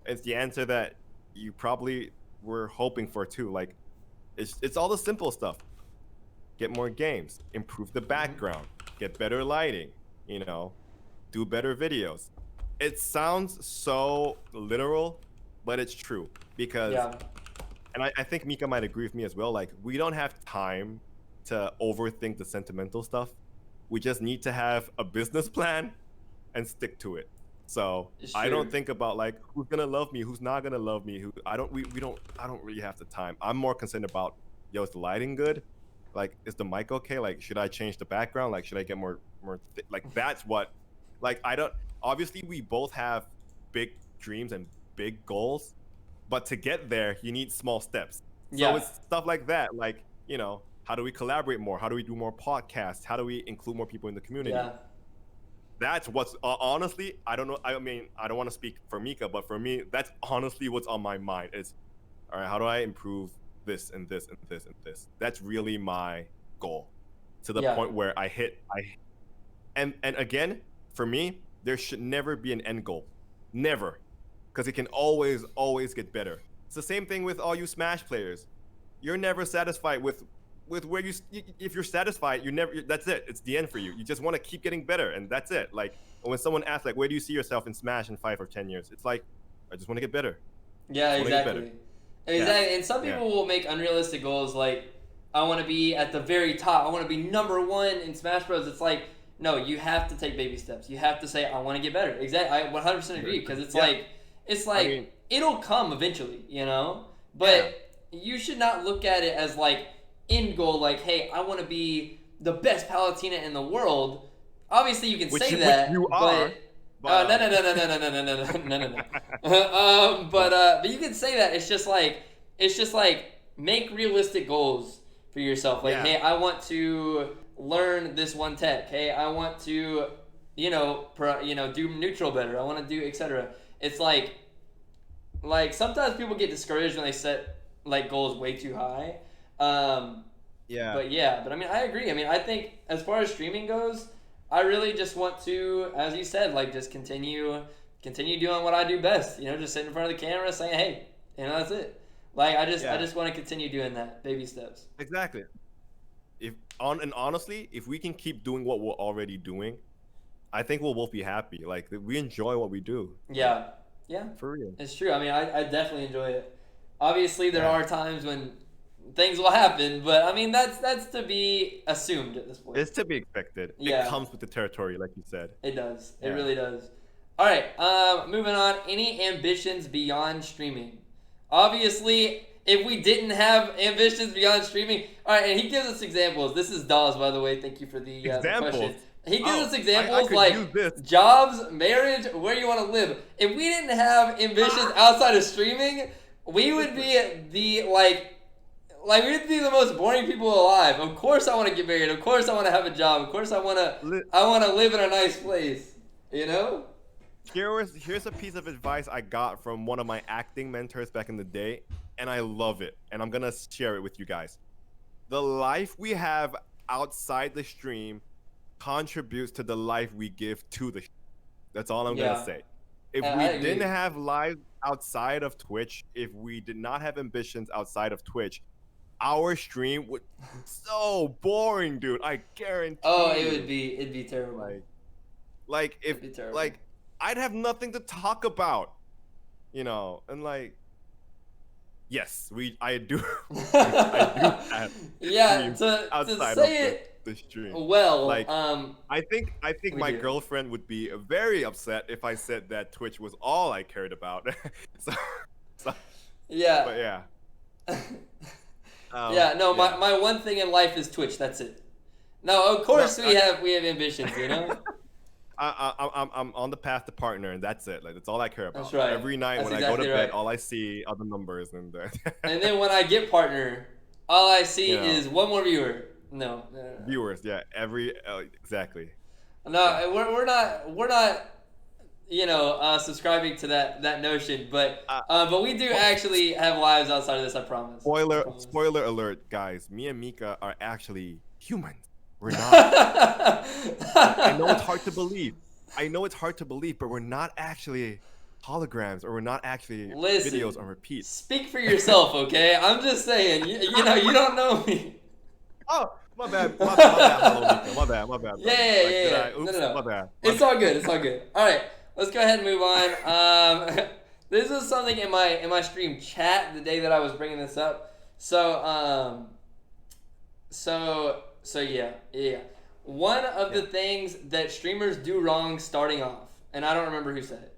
Speaker 2: It's the answer that you probably were hoping for too. Like, it's all the simple stuff. Get more games, improve the background, get better lighting, you know, do better videos. It sounds so literal, but it's true because,
Speaker 1: Yeah.
Speaker 2: and I think Mika might agree with me as well. Like, we don't have time to overthink the sentimental stuff. We just need to have a business plan and stick to it. So
Speaker 1: It's
Speaker 2: I
Speaker 1: true.
Speaker 2: don't think about like who's gonna love me, who's not gonna love me. Who I don't we don't I don't really have the time. I'm more concerned about, yo, is the lighting good? Like, is the mic okay? Like, should I change the background? Like, should I get like that's what, like, I don't. Obviously, we both have big dreams and big goals, but to get there, you need small steps. So
Speaker 1: Yeah.
Speaker 2: it's stuff like that. Like, how do we collaborate more? How do we do more podcasts? How do we include more people in the community?
Speaker 1: Yeah.
Speaker 2: That's what's honestly, I don't know. I mean, I don't want to speak for Mika, but for me, that's honestly what's on my mind is, all right, how do I improve this and this and this and this? That's really my goal, to the
Speaker 1: Yeah.
Speaker 2: point where and again, for me, there should never be an end goal. Never. Because it can always get better. It's the same thing with all you Smash players. You're never satisfied with where if you're satisfied, that's it. It's the end for you. You just want to keep getting better, and that's it. Like, when someone asks, like, where do you see yourself in Smash in 5 or 10 years? It's like, I just want to get better.
Speaker 1: Yeah, exactly. Exactly.
Speaker 2: Yeah.
Speaker 1: And some people will make unrealistic goals like, I want to be at the very top. I want to be #1 in Smash Bros. It's like, no, you have to take baby steps. You have to say, I want to get better. Exactly. I 100% agree, because it's like, I mean, it'll come eventually, But you should not look at it as like end goal, like, hey, I want to be the best Palutena in the world. Obviously, you can say that,
Speaker 2: which you are.
Speaker 1: But no. But you can say that. It's just like make realistic goals for yourself. Like, hey, I want to learn this one tech. Hey, I want to, do neutral better. I want to do etc. It's like sometimes people get discouraged when they set like goals way too high. But I mean, I agree. I mean, I think as far as streaming goes, I really just want to, as you said, like, just continue doing what I do best. Just sitting in front of the camera saying, hey, that's it. Like, I just want to continue doing that, baby steps.
Speaker 2: Exactly. Honestly, if we can keep doing what we're already doing, I think we'll both be happy. Like, we enjoy what we do.
Speaker 1: Yeah.
Speaker 2: For real.
Speaker 1: It's true. I mean, I definitely enjoy it. Obviously, there are times when things will happen, but I mean, that's to be assumed at this point.
Speaker 2: It's to be expected. It comes with the territory, like you said.
Speaker 1: It does. It really does. All right. Moving on. Any ambitions beyond streaming? Obviously, if we didn't have ambitions beyond streaming, all right. And he gives us examples. This is Dawes, by the way. Thank you for the question. He gives us examples like jobs, marriage, where you want to live. If we didn't have ambitions outside of streaming, we would be we'd be the most boring people alive. Of course I want to get married. Of course I want to have a job. Of course I want to live in a nice place.
Speaker 2: Here's a piece of advice I got from one of my acting mentors back in the day, and I love it, and I'm going to share it with you guys. The life we have outside the stream contributes to the life we give to the stream. That's all I'm going to say. If we didn't have lives outside of Twitch, if we did not have ambitions outside of Twitch, our stream would be so boring, dude. I guarantee.
Speaker 1: Oh, it'd be terrible.
Speaker 2: I'd have nothing to talk about, and like, yes, I do. I do have streams outside of the stream.
Speaker 1: Well,
Speaker 2: I think my girlfriend would be very upset if I said that Twitch was all I cared about.
Speaker 1: Yeah.
Speaker 2: But yeah.
Speaker 1: My one thing in life is Twitch. That's it. No, of course we have ambitions,
Speaker 2: I'm on the path to partner, and that's it. Like, that's all I care about.
Speaker 1: That's right.
Speaker 2: Every night when I go to bed, all I see are the numbers, and
Speaker 1: then when I get partner, all I see is one more viewer. No.
Speaker 2: Viewers, exactly.
Speaker 1: No, we're not subscribing to that notion, but we do actually have lives outside of this. I promise.
Speaker 2: Spoiler alert, guys. Me and Mika are actually humans. We're not. I know it's hard to believe, but we're not actually holograms, or we're not actually videos on repeat.
Speaker 1: Speak for yourself, okay? I'm just saying. You don't know me.
Speaker 2: Oh, my bad. My bad.
Speaker 1: Yeah.
Speaker 2: Oops,
Speaker 1: No.
Speaker 2: my bad.
Speaker 1: It's all good. All right. Let's go ahead and move on. This was something in my stream chat the day that I was bringing this up. So yeah. One of the things that streamers do wrong starting off, and I don't remember who said it.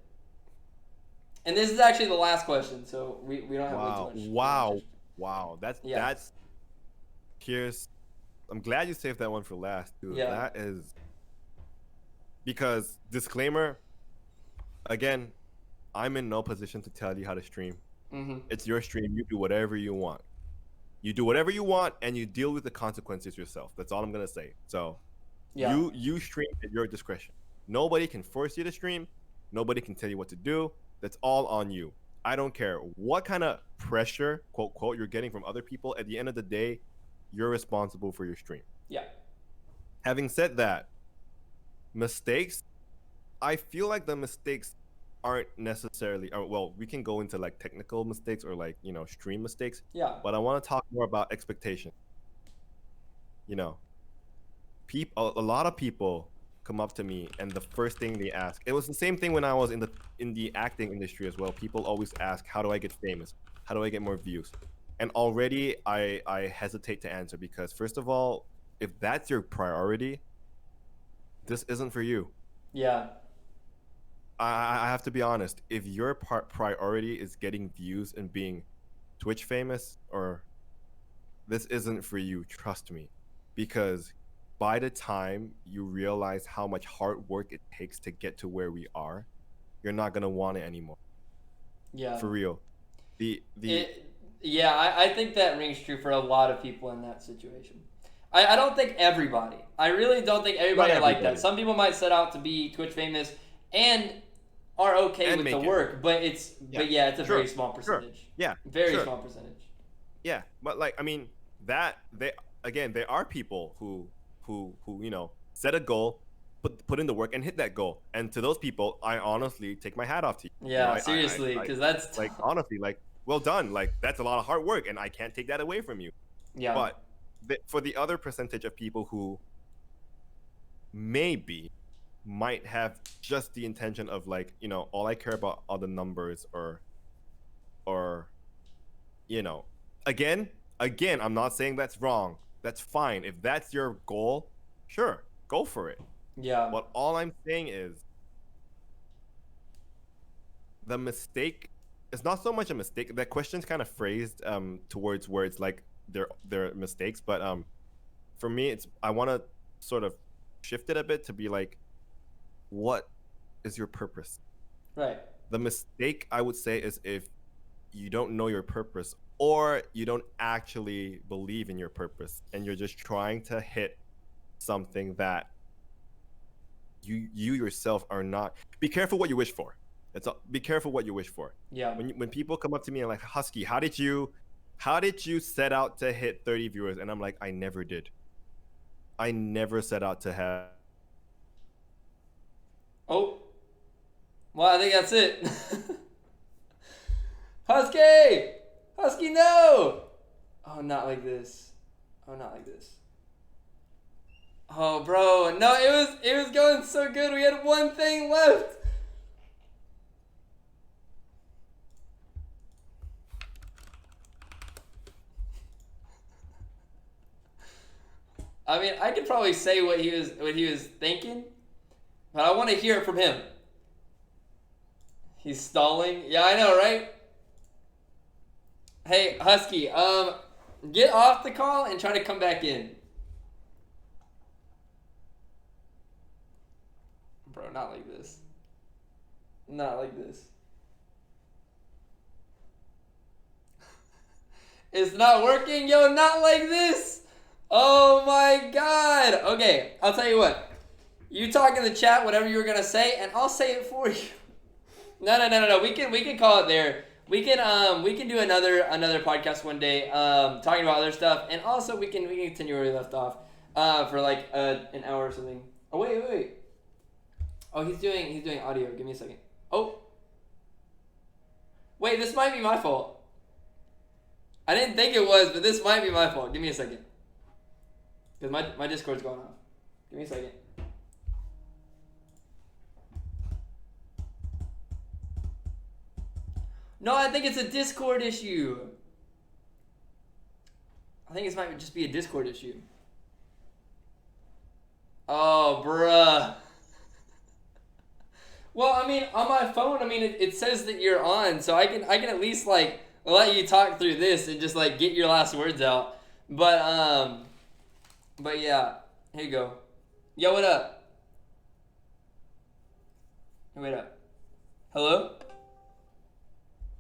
Speaker 1: And this is actually the last question, so we don't have way too much.
Speaker 2: Wow. That's here's. I'm glad you saved that one for last, dude.
Speaker 1: Yeah.
Speaker 2: That is because disclaimer. Again, I'm in no position to tell you how to stream.
Speaker 1: Mm-hmm.
Speaker 2: It's your stream. You do whatever you want. You do whatever you want, and you deal with the consequences yourself. That's all I'm gonna say. So, you stream at your discretion. Nobody can force you to stream. Nobody can tell you what to do. That's all on you. I don't care what kind of pressure, quote, quote, you're getting from other people. At the end of the day, you're responsible for your stream.
Speaker 1: Yeah.
Speaker 2: Having said that, mistakes, I feel like the mistakes aren't necessarily, well, we can go into like technical mistakes or like, stream mistakes.
Speaker 1: Yeah.
Speaker 2: But I want to talk more about expectation. A lot of people come up to me and the first thing they ask, it was the same thing when I was in the acting industry as well. People always ask, how do I get famous? How do I get more views? And already I hesitate to answer because first of all, if that's your priority, this isn't for you.
Speaker 1: Yeah.
Speaker 2: I have to be honest. If your priority is getting views and being Twitch famous, or this isn't for you, trust me, because by the time you realize how much hard work it takes to get to where we are, you're not gonna want it anymore.
Speaker 1: Yeah.
Speaker 2: For real.
Speaker 1: I think that rings true for a lot of people in that situation. I don't think everybody. I really don't think everybody like that. Some people might set out to be Twitch famous and are okay with the work, but it's a very small percentage.
Speaker 2: Sure. Yeah.
Speaker 1: Very small percentage.
Speaker 2: Yeah, but like I mean there are people who set a goal, put in the work and hit that goal. And to those people, I honestly take my hat off to you.
Speaker 1: Yeah, seriously, because that's
Speaker 2: like honestly, like well done. Like that's a lot of hard work, and I can't take that away from you.
Speaker 1: Yeah.
Speaker 2: But for the other percentage of people who might have just the intention of like, all I care about are the numbers or again, I'm not saying that's wrong. That's fine. If that's your goal, sure, go for it.
Speaker 1: Yeah.
Speaker 2: But all I'm saying is the mistake is not so much a mistake. That question's kind of phrased towards where it's like they're mistakes, but for me I want to sort of shift it a bit to be like, what is your purpose?
Speaker 1: Right.
Speaker 2: The mistake I would say is if you don't know your purpose or you don't actually believe in your purpose and you're just trying to hit something that you yourself are not. Be careful what you wish for. Be careful what you wish for.
Speaker 1: Yeah.
Speaker 2: When people come up to me and like, Husky, how did you set out to hit 30 viewers? And I'm like, I never did. I never set out to have.
Speaker 1: Oh. Well, I think that's it. Husky, no! Oh, not like this. Oh, bro, no, it was going so good. We had one thing left. I mean, I could probably say what he was thinking, but I want to hear it from him. He's stalling. Yeah, I know, right? Hey, Husky, get off the call and try to come back in. Bro, not like this. Not like this. It's not working, yo, not like this. Oh my god. Okay, I'll tell you what. You talk in the chat whatever you were gonna say, and I'll say it for you. No. We can call it there. We can do another podcast one day, talking about other stuff, and also we can continue where we left off, for like an hour or something. Oh wait. Oh, he's doing audio. Give me a second. Oh. Wait, this might be my fault. I didn't think it was, but this might be my fault. Give me a second. Because my Discord's going off. Give me a second. No, I think it's a Discord issue. I think it might just be a Discord issue. Oh, bruh. Well, I mean, on my phone, I mean, it says that you're on, so I can at least like let you talk through this and just like get your last words out. But yeah, here you go. Yo, what up? Wait up. Hello?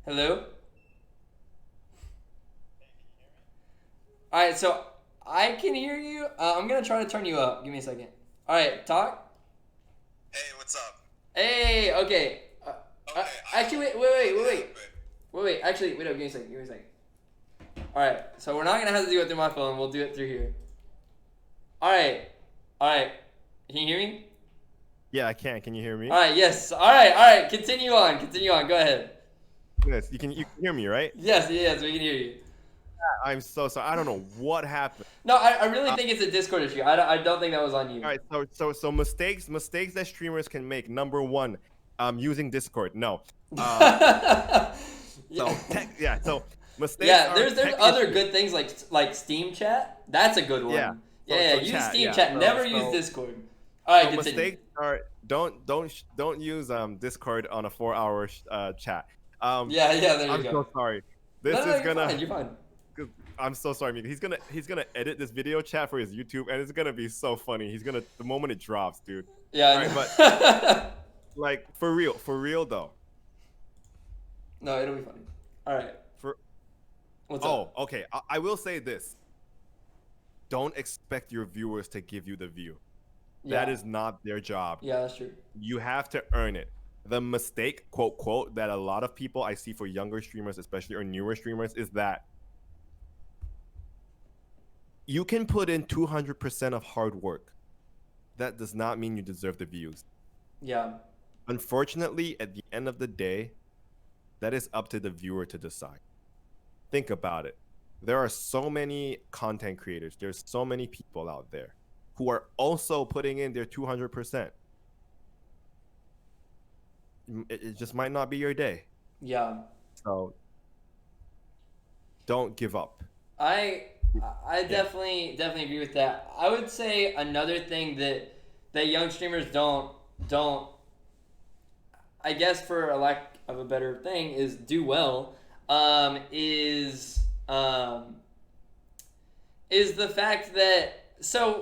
Speaker 1: Hello? Alright, so I can hear you. I'm going to try to turn you up. Give me a second. Alright, talk.
Speaker 4: Hey, what's up?
Speaker 1: Hey, okay.
Speaker 4: Okay,
Speaker 1: Actually, wait. Actually, wait up. Give me a second. Alright, so we're not going to have to do it through my phone. We'll do it through here. Alright. Can you hear me?
Speaker 2: Yeah, I can. Can you hear me?
Speaker 1: Alright, yes. Alright. Continue on. Go ahead.
Speaker 2: Yes, you can hear me, right?
Speaker 1: Yes, we can hear you.
Speaker 2: I'm so sorry. I don't know what happened.
Speaker 1: No, I really think it's a Discord issue. I don't think that was on you.
Speaker 2: All right, so mistakes that streamers can make. Number one, using Discord. No. So mistakes.
Speaker 1: Yeah, there's other good things like Steam Chat. That's a good one.
Speaker 2: Yeah.
Speaker 1: Yeah, use
Speaker 2: chat,
Speaker 1: Steam
Speaker 2: yeah.
Speaker 1: Chat. Never use Discord. All right, continue.
Speaker 2: Mistakes are don't use Discord on a 4-hour chat.
Speaker 1: Yeah, there you go.
Speaker 2: I'm so sorry. This
Speaker 1: No,
Speaker 2: is gonna.
Speaker 1: you're fine.
Speaker 2: I'm so sorry, Mika. He's gonna edit this video chat for his YouTube, and it's gonna be so funny. The moment it drops, dude.
Speaker 1: Yeah.
Speaker 2: All right, but like for real though.
Speaker 1: No, it'll be funny. All right. What's up?
Speaker 2: Oh, okay. I will say this. Don't expect your viewers to give you the view.
Speaker 1: Yeah.
Speaker 2: That is not their job.
Speaker 1: Yeah, that's true.
Speaker 2: You have to earn it. The mistake, quote, that a lot of people I see for younger streamers, especially or newer streamers, is that you can put in 200% of hard work. That does not mean you deserve the views.
Speaker 1: Yeah.
Speaker 2: Unfortunately, at the end of the day, that is up to the viewer to decide. Think about it. There are so many content creators. There's so many people out there who are also putting in their 200%. It just might not be your day.
Speaker 1: Yeah.
Speaker 2: So don't give up.
Speaker 1: I definitely agree with that. I would say another thing that young streamers don't I guess for a lack of a better thing is do well is the fact that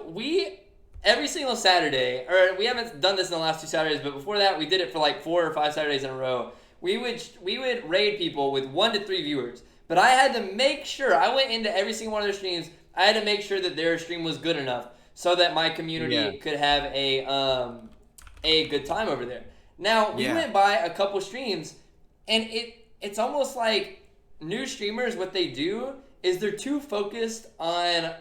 Speaker 1: we every single Saturday, or we haven't done this in the last 2 Saturdays, but before that we did it for like 4 or 5 Saturdays in a row. We would raid people with 1 to 3 viewers. But I had to make sure, I went into every single one of their streams, I had to make sure that their stream was good enough so that my community could have a good time over there. Now, we went by a couple streams, and it's almost like new streamers, what they do is they're too focused on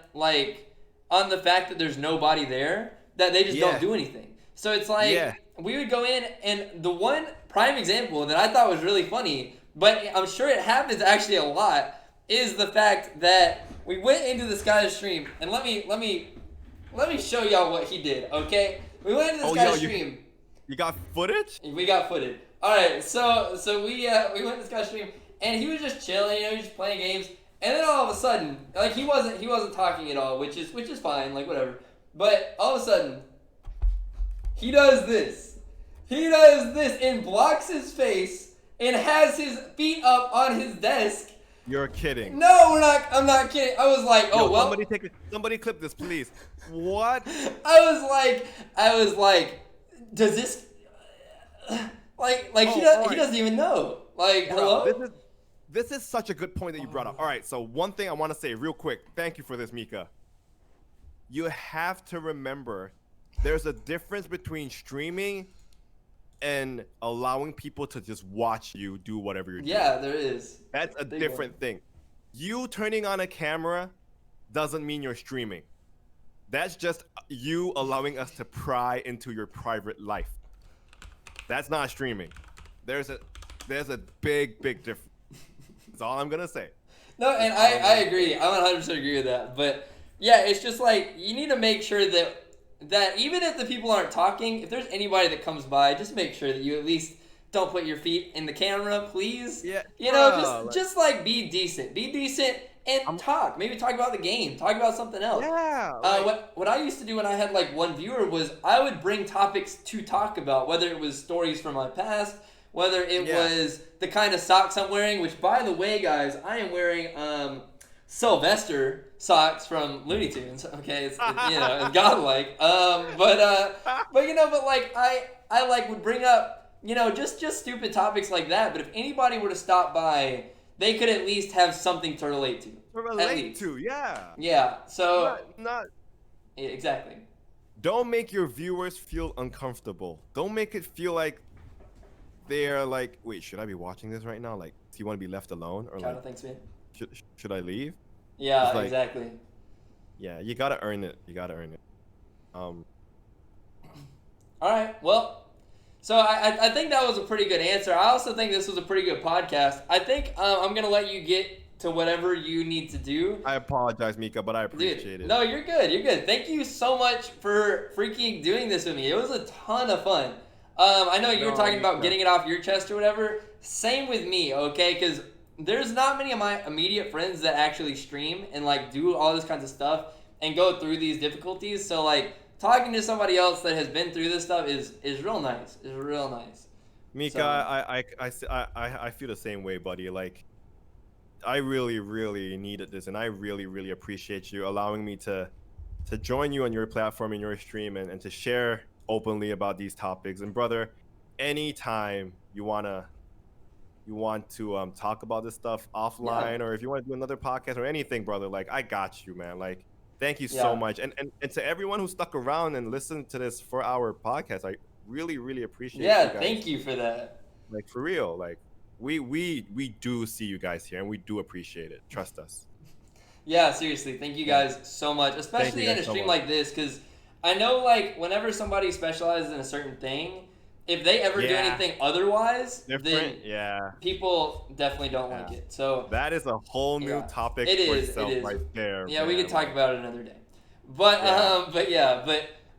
Speaker 1: the fact that there's nobody there that they just don't do anything. So it's like, we would go in, and the one prime example that I thought was really funny, but I'm sure it happens actually a lot, is the fact that we went into this guy's stream, and let me show y'all what he did, okay? We went into this guy's stream.
Speaker 2: You got footage?
Speaker 1: We got footage. All right, so we went to this guy's stream, and he was just chilling, he was just playing games, and then all of a sudden, like he wasn't talking at all, which is fine, like whatever. But all of a sudden, he does this. And blocks his face and has his feet up on his desk.
Speaker 2: You're kidding.
Speaker 1: No, I'm not kidding. I was like, oh, well.
Speaker 2: Somebody clip this, please. What?
Speaker 1: I was like, does this, he doesn't even know. Like,
Speaker 2: Bro,
Speaker 1: hello?
Speaker 2: This is such a good point that you brought up. All right, so one thing I want to say real quick. Thank you for this, Mika. You have to remember there's a difference between streaming and allowing people to just watch you do whatever you're doing.
Speaker 1: Yeah, there is.
Speaker 2: That's a different thing. You turning on a camera doesn't mean you're streaming. That's just you allowing us to pry into your private life. That's not streaming. There's a big difference. That's all I'm gonna say.
Speaker 1: No, and I agree. I 100% agree with that. But yeah, it's just like you need to make sure that even if the people aren't talking, if there's anybody that comes by, just make sure that you at least don't put your feet in the camera, please.
Speaker 2: Yeah,
Speaker 1: You know,
Speaker 2: bro,
Speaker 1: just like be decent. Be decent and talk. Maybe talk about the game. Talk about something else.
Speaker 2: yeah, like,
Speaker 1: What I used to do when I had like one viewer was I would bring topics to talk about, whether it was stories from my past, whether it
Speaker 2: Yeah.
Speaker 1: was the kind of socks I'm wearing, which by the way, guys, I am wearing Sylvester socks from Looney Tunes. Okay, it's it's godlike. But like I like would bring up just stupid topics like that. But if anybody were to stop by, they could at least have something to relate to.
Speaker 2: to
Speaker 1: At
Speaker 2: relate
Speaker 1: least.
Speaker 2: to, yeah.
Speaker 1: Yeah. So
Speaker 2: Not
Speaker 1: yeah, exactly.
Speaker 2: don't make your viewers feel uncomfortable. Don't make it feel like they're like, wait, should I be watching this right now? Like, do you want to be left alone, or
Speaker 1: Kind
Speaker 2: like,
Speaker 1: of thinks, man.
Speaker 2: should I leave?
Speaker 1: Yeah,
Speaker 2: It's like-
Speaker 1: exactly.
Speaker 2: Yeah, you gotta earn it. You gotta earn it.
Speaker 1: All right. Well, so I think that was a pretty good answer. I also think this was a pretty good podcast. I think I'm gonna let you get to whatever you need to do.
Speaker 2: I apologize, Mika, but I appreciate
Speaker 1: Dude,
Speaker 2: it.
Speaker 1: no, you're good. You're good. Thank you so much for freaking doing this with me. It was a ton of fun. I know you were
Speaker 2: No,
Speaker 1: talking about
Speaker 2: yeah.
Speaker 1: getting it off your chest or whatever. Same with me, okay? Because there's not many of my immediate friends that actually stream and like do all this kinds of stuff and go through these difficulties. So like talking to somebody else that has been through this stuff is real nice. Is real nice.
Speaker 2: Mika,
Speaker 1: So-
Speaker 2: I feel the same way, buddy. Like, I really, really needed this, and I really, really appreciate you allowing me to join you on your platform and your stream and to share openly about these topics. And brother, anytime you want to talk about this stuff offline, or if you want to do another podcast or anything, brother, like, I got you, man. Like, thank you so
Speaker 1: Yeah.
Speaker 2: much. And to everyone who stuck around and listened to this 4-hour podcast, I really, really appreciate
Speaker 1: Yeah,
Speaker 2: you guys.
Speaker 1: thank you for that.
Speaker 2: Like, for real, like, we do see you guys here, and we do appreciate it. Trust us.
Speaker 1: Yeah, seriously, thank you guys so much, especially in a
Speaker 2: guys so
Speaker 1: stream
Speaker 2: much.
Speaker 1: like this, because I know like whenever somebody specializes in a certain thing, if they ever do
Speaker 2: Yeah.
Speaker 1: anything otherwise,
Speaker 2: Different,
Speaker 1: then
Speaker 2: yeah.
Speaker 1: people definitely don't like
Speaker 2: Yeah.
Speaker 1: it. So
Speaker 2: That is a whole new
Speaker 1: Yeah.
Speaker 2: topic
Speaker 1: It
Speaker 2: for
Speaker 1: is, it
Speaker 2: itself
Speaker 1: is.
Speaker 2: right there.
Speaker 1: yeah, we
Speaker 2: man.
Speaker 1: could talk about it another day. But
Speaker 2: Yeah.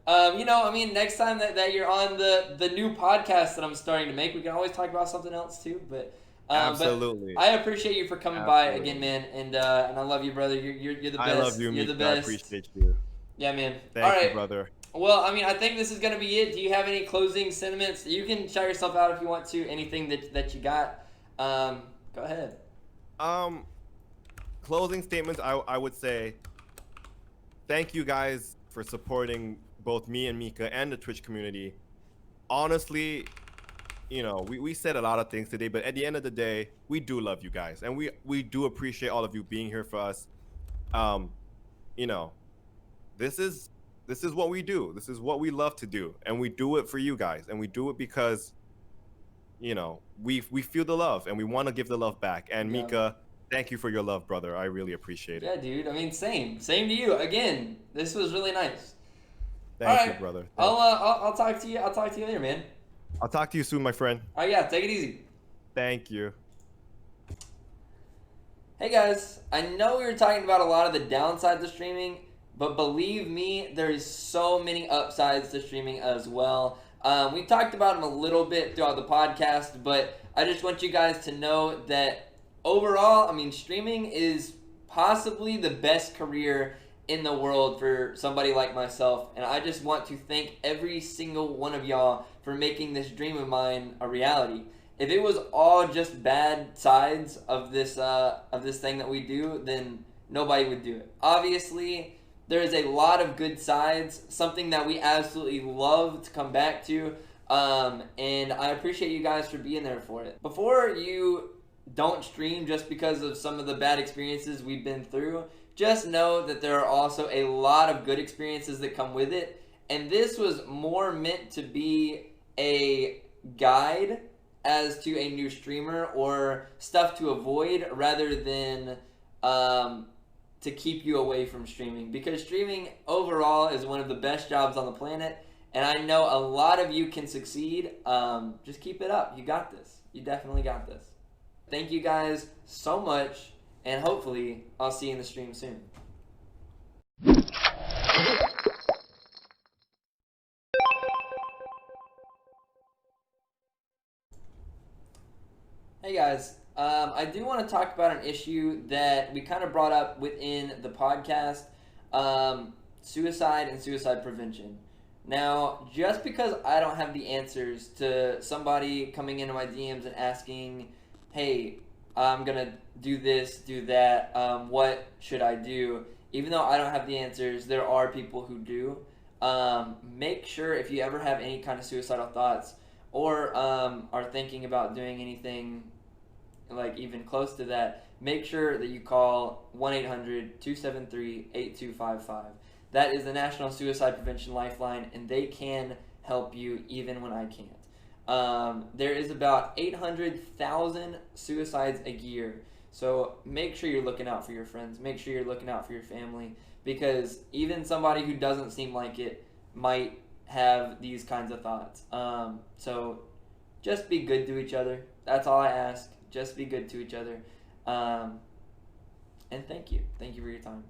Speaker 1: I mean, next time that you're on the new podcast that I'm starting to make, we can always talk about something else too. But
Speaker 2: Absolutely.
Speaker 1: I appreciate you for coming by
Speaker 2: Absolutely.
Speaker 1: again, man, and I love you, brother. You're the best.
Speaker 2: I love you,
Speaker 1: You're
Speaker 2: Mika.
Speaker 1: the best.
Speaker 2: I appreciate you.
Speaker 1: Yeah, man.
Speaker 2: Thank
Speaker 1: All right.
Speaker 2: you, brother.
Speaker 1: Well, I mean, I think this is gonna be it. Do you have any closing sentiments? You can shout yourself out if you want to. Anything that you got, go ahead.
Speaker 2: Closing statements, I would say thank you guys for supporting both me and Mika and the Twitch community. Honestly, we said a lot of things today, but at the end of the day, we do love you guys, and we do appreciate all of you being here for us. This is what we do. This is what we love to do, and we do it for you guys, and we do it because we feel the love, and we want to give the love back. And
Speaker 1: Yeah.
Speaker 2: Mika, thank you for your love, brother. I really appreciate it.
Speaker 1: Yeah, dude. I mean, same to you. Again, this was really nice.
Speaker 2: Thank
Speaker 1: All
Speaker 2: you,
Speaker 1: right.
Speaker 2: brother.
Speaker 1: I'll talk to you. I'll talk to you later, man.
Speaker 2: I'll talk to you soon, my friend.
Speaker 1: All right, yeah. Take it easy.
Speaker 2: Thank you.
Speaker 1: Hey guys, I know we were talking about a lot of the downsides of streaming, but believe me, there's so many upsides to streaming as well. We talked about them a little bit throughout the podcast, but I just want you guys to know that overall, I mean, streaming is possibly the best career in the world for somebody like myself, and I just want to thank every single one of y'all for making this dream of mine a reality. If it was all just bad sides of this thing that we do, then nobody would do it. Obviously, there is a lot of good sides, something that we absolutely love to come back to, and I appreciate you guys for being there for it. Before you don't stream just because of some of the bad experiences we've been through, just know that there are also a lot of good experiences that come with it, and this was more meant to be a guide as to a new streamer or stuff to avoid rather than to keep you away from streaming, because streaming overall is one of the best jobs on the planet, and I know a lot of you can succeed. Just keep it up. You got this. You definitely got this. Thank you guys so much, and hopefully I'll see you in the stream soon. Hey guys, I do want to talk about an issue that we kind of brought up within the podcast, suicide and suicide prevention. Now, just because I don't have the answers to somebody coming into my DMs and asking, hey, I'm going to do this, do that, what should I do? Even though I don't have the answers, there are people who do. Make sure if you ever have any kind of suicidal thoughts or are thinking about doing anything like even close to that, make sure that you call 1-800-273-8255. That is the National Suicide Prevention Lifeline, and they can help you even when I can't. There is about 800,000 suicides a year, so make sure you're looking out for your friends. Make sure you're looking out for your family, because even somebody who doesn't seem like it might have these kinds of thoughts. So just be good to each other. That's all I ask. Just be good to each other. And thank you. Thank you for your time.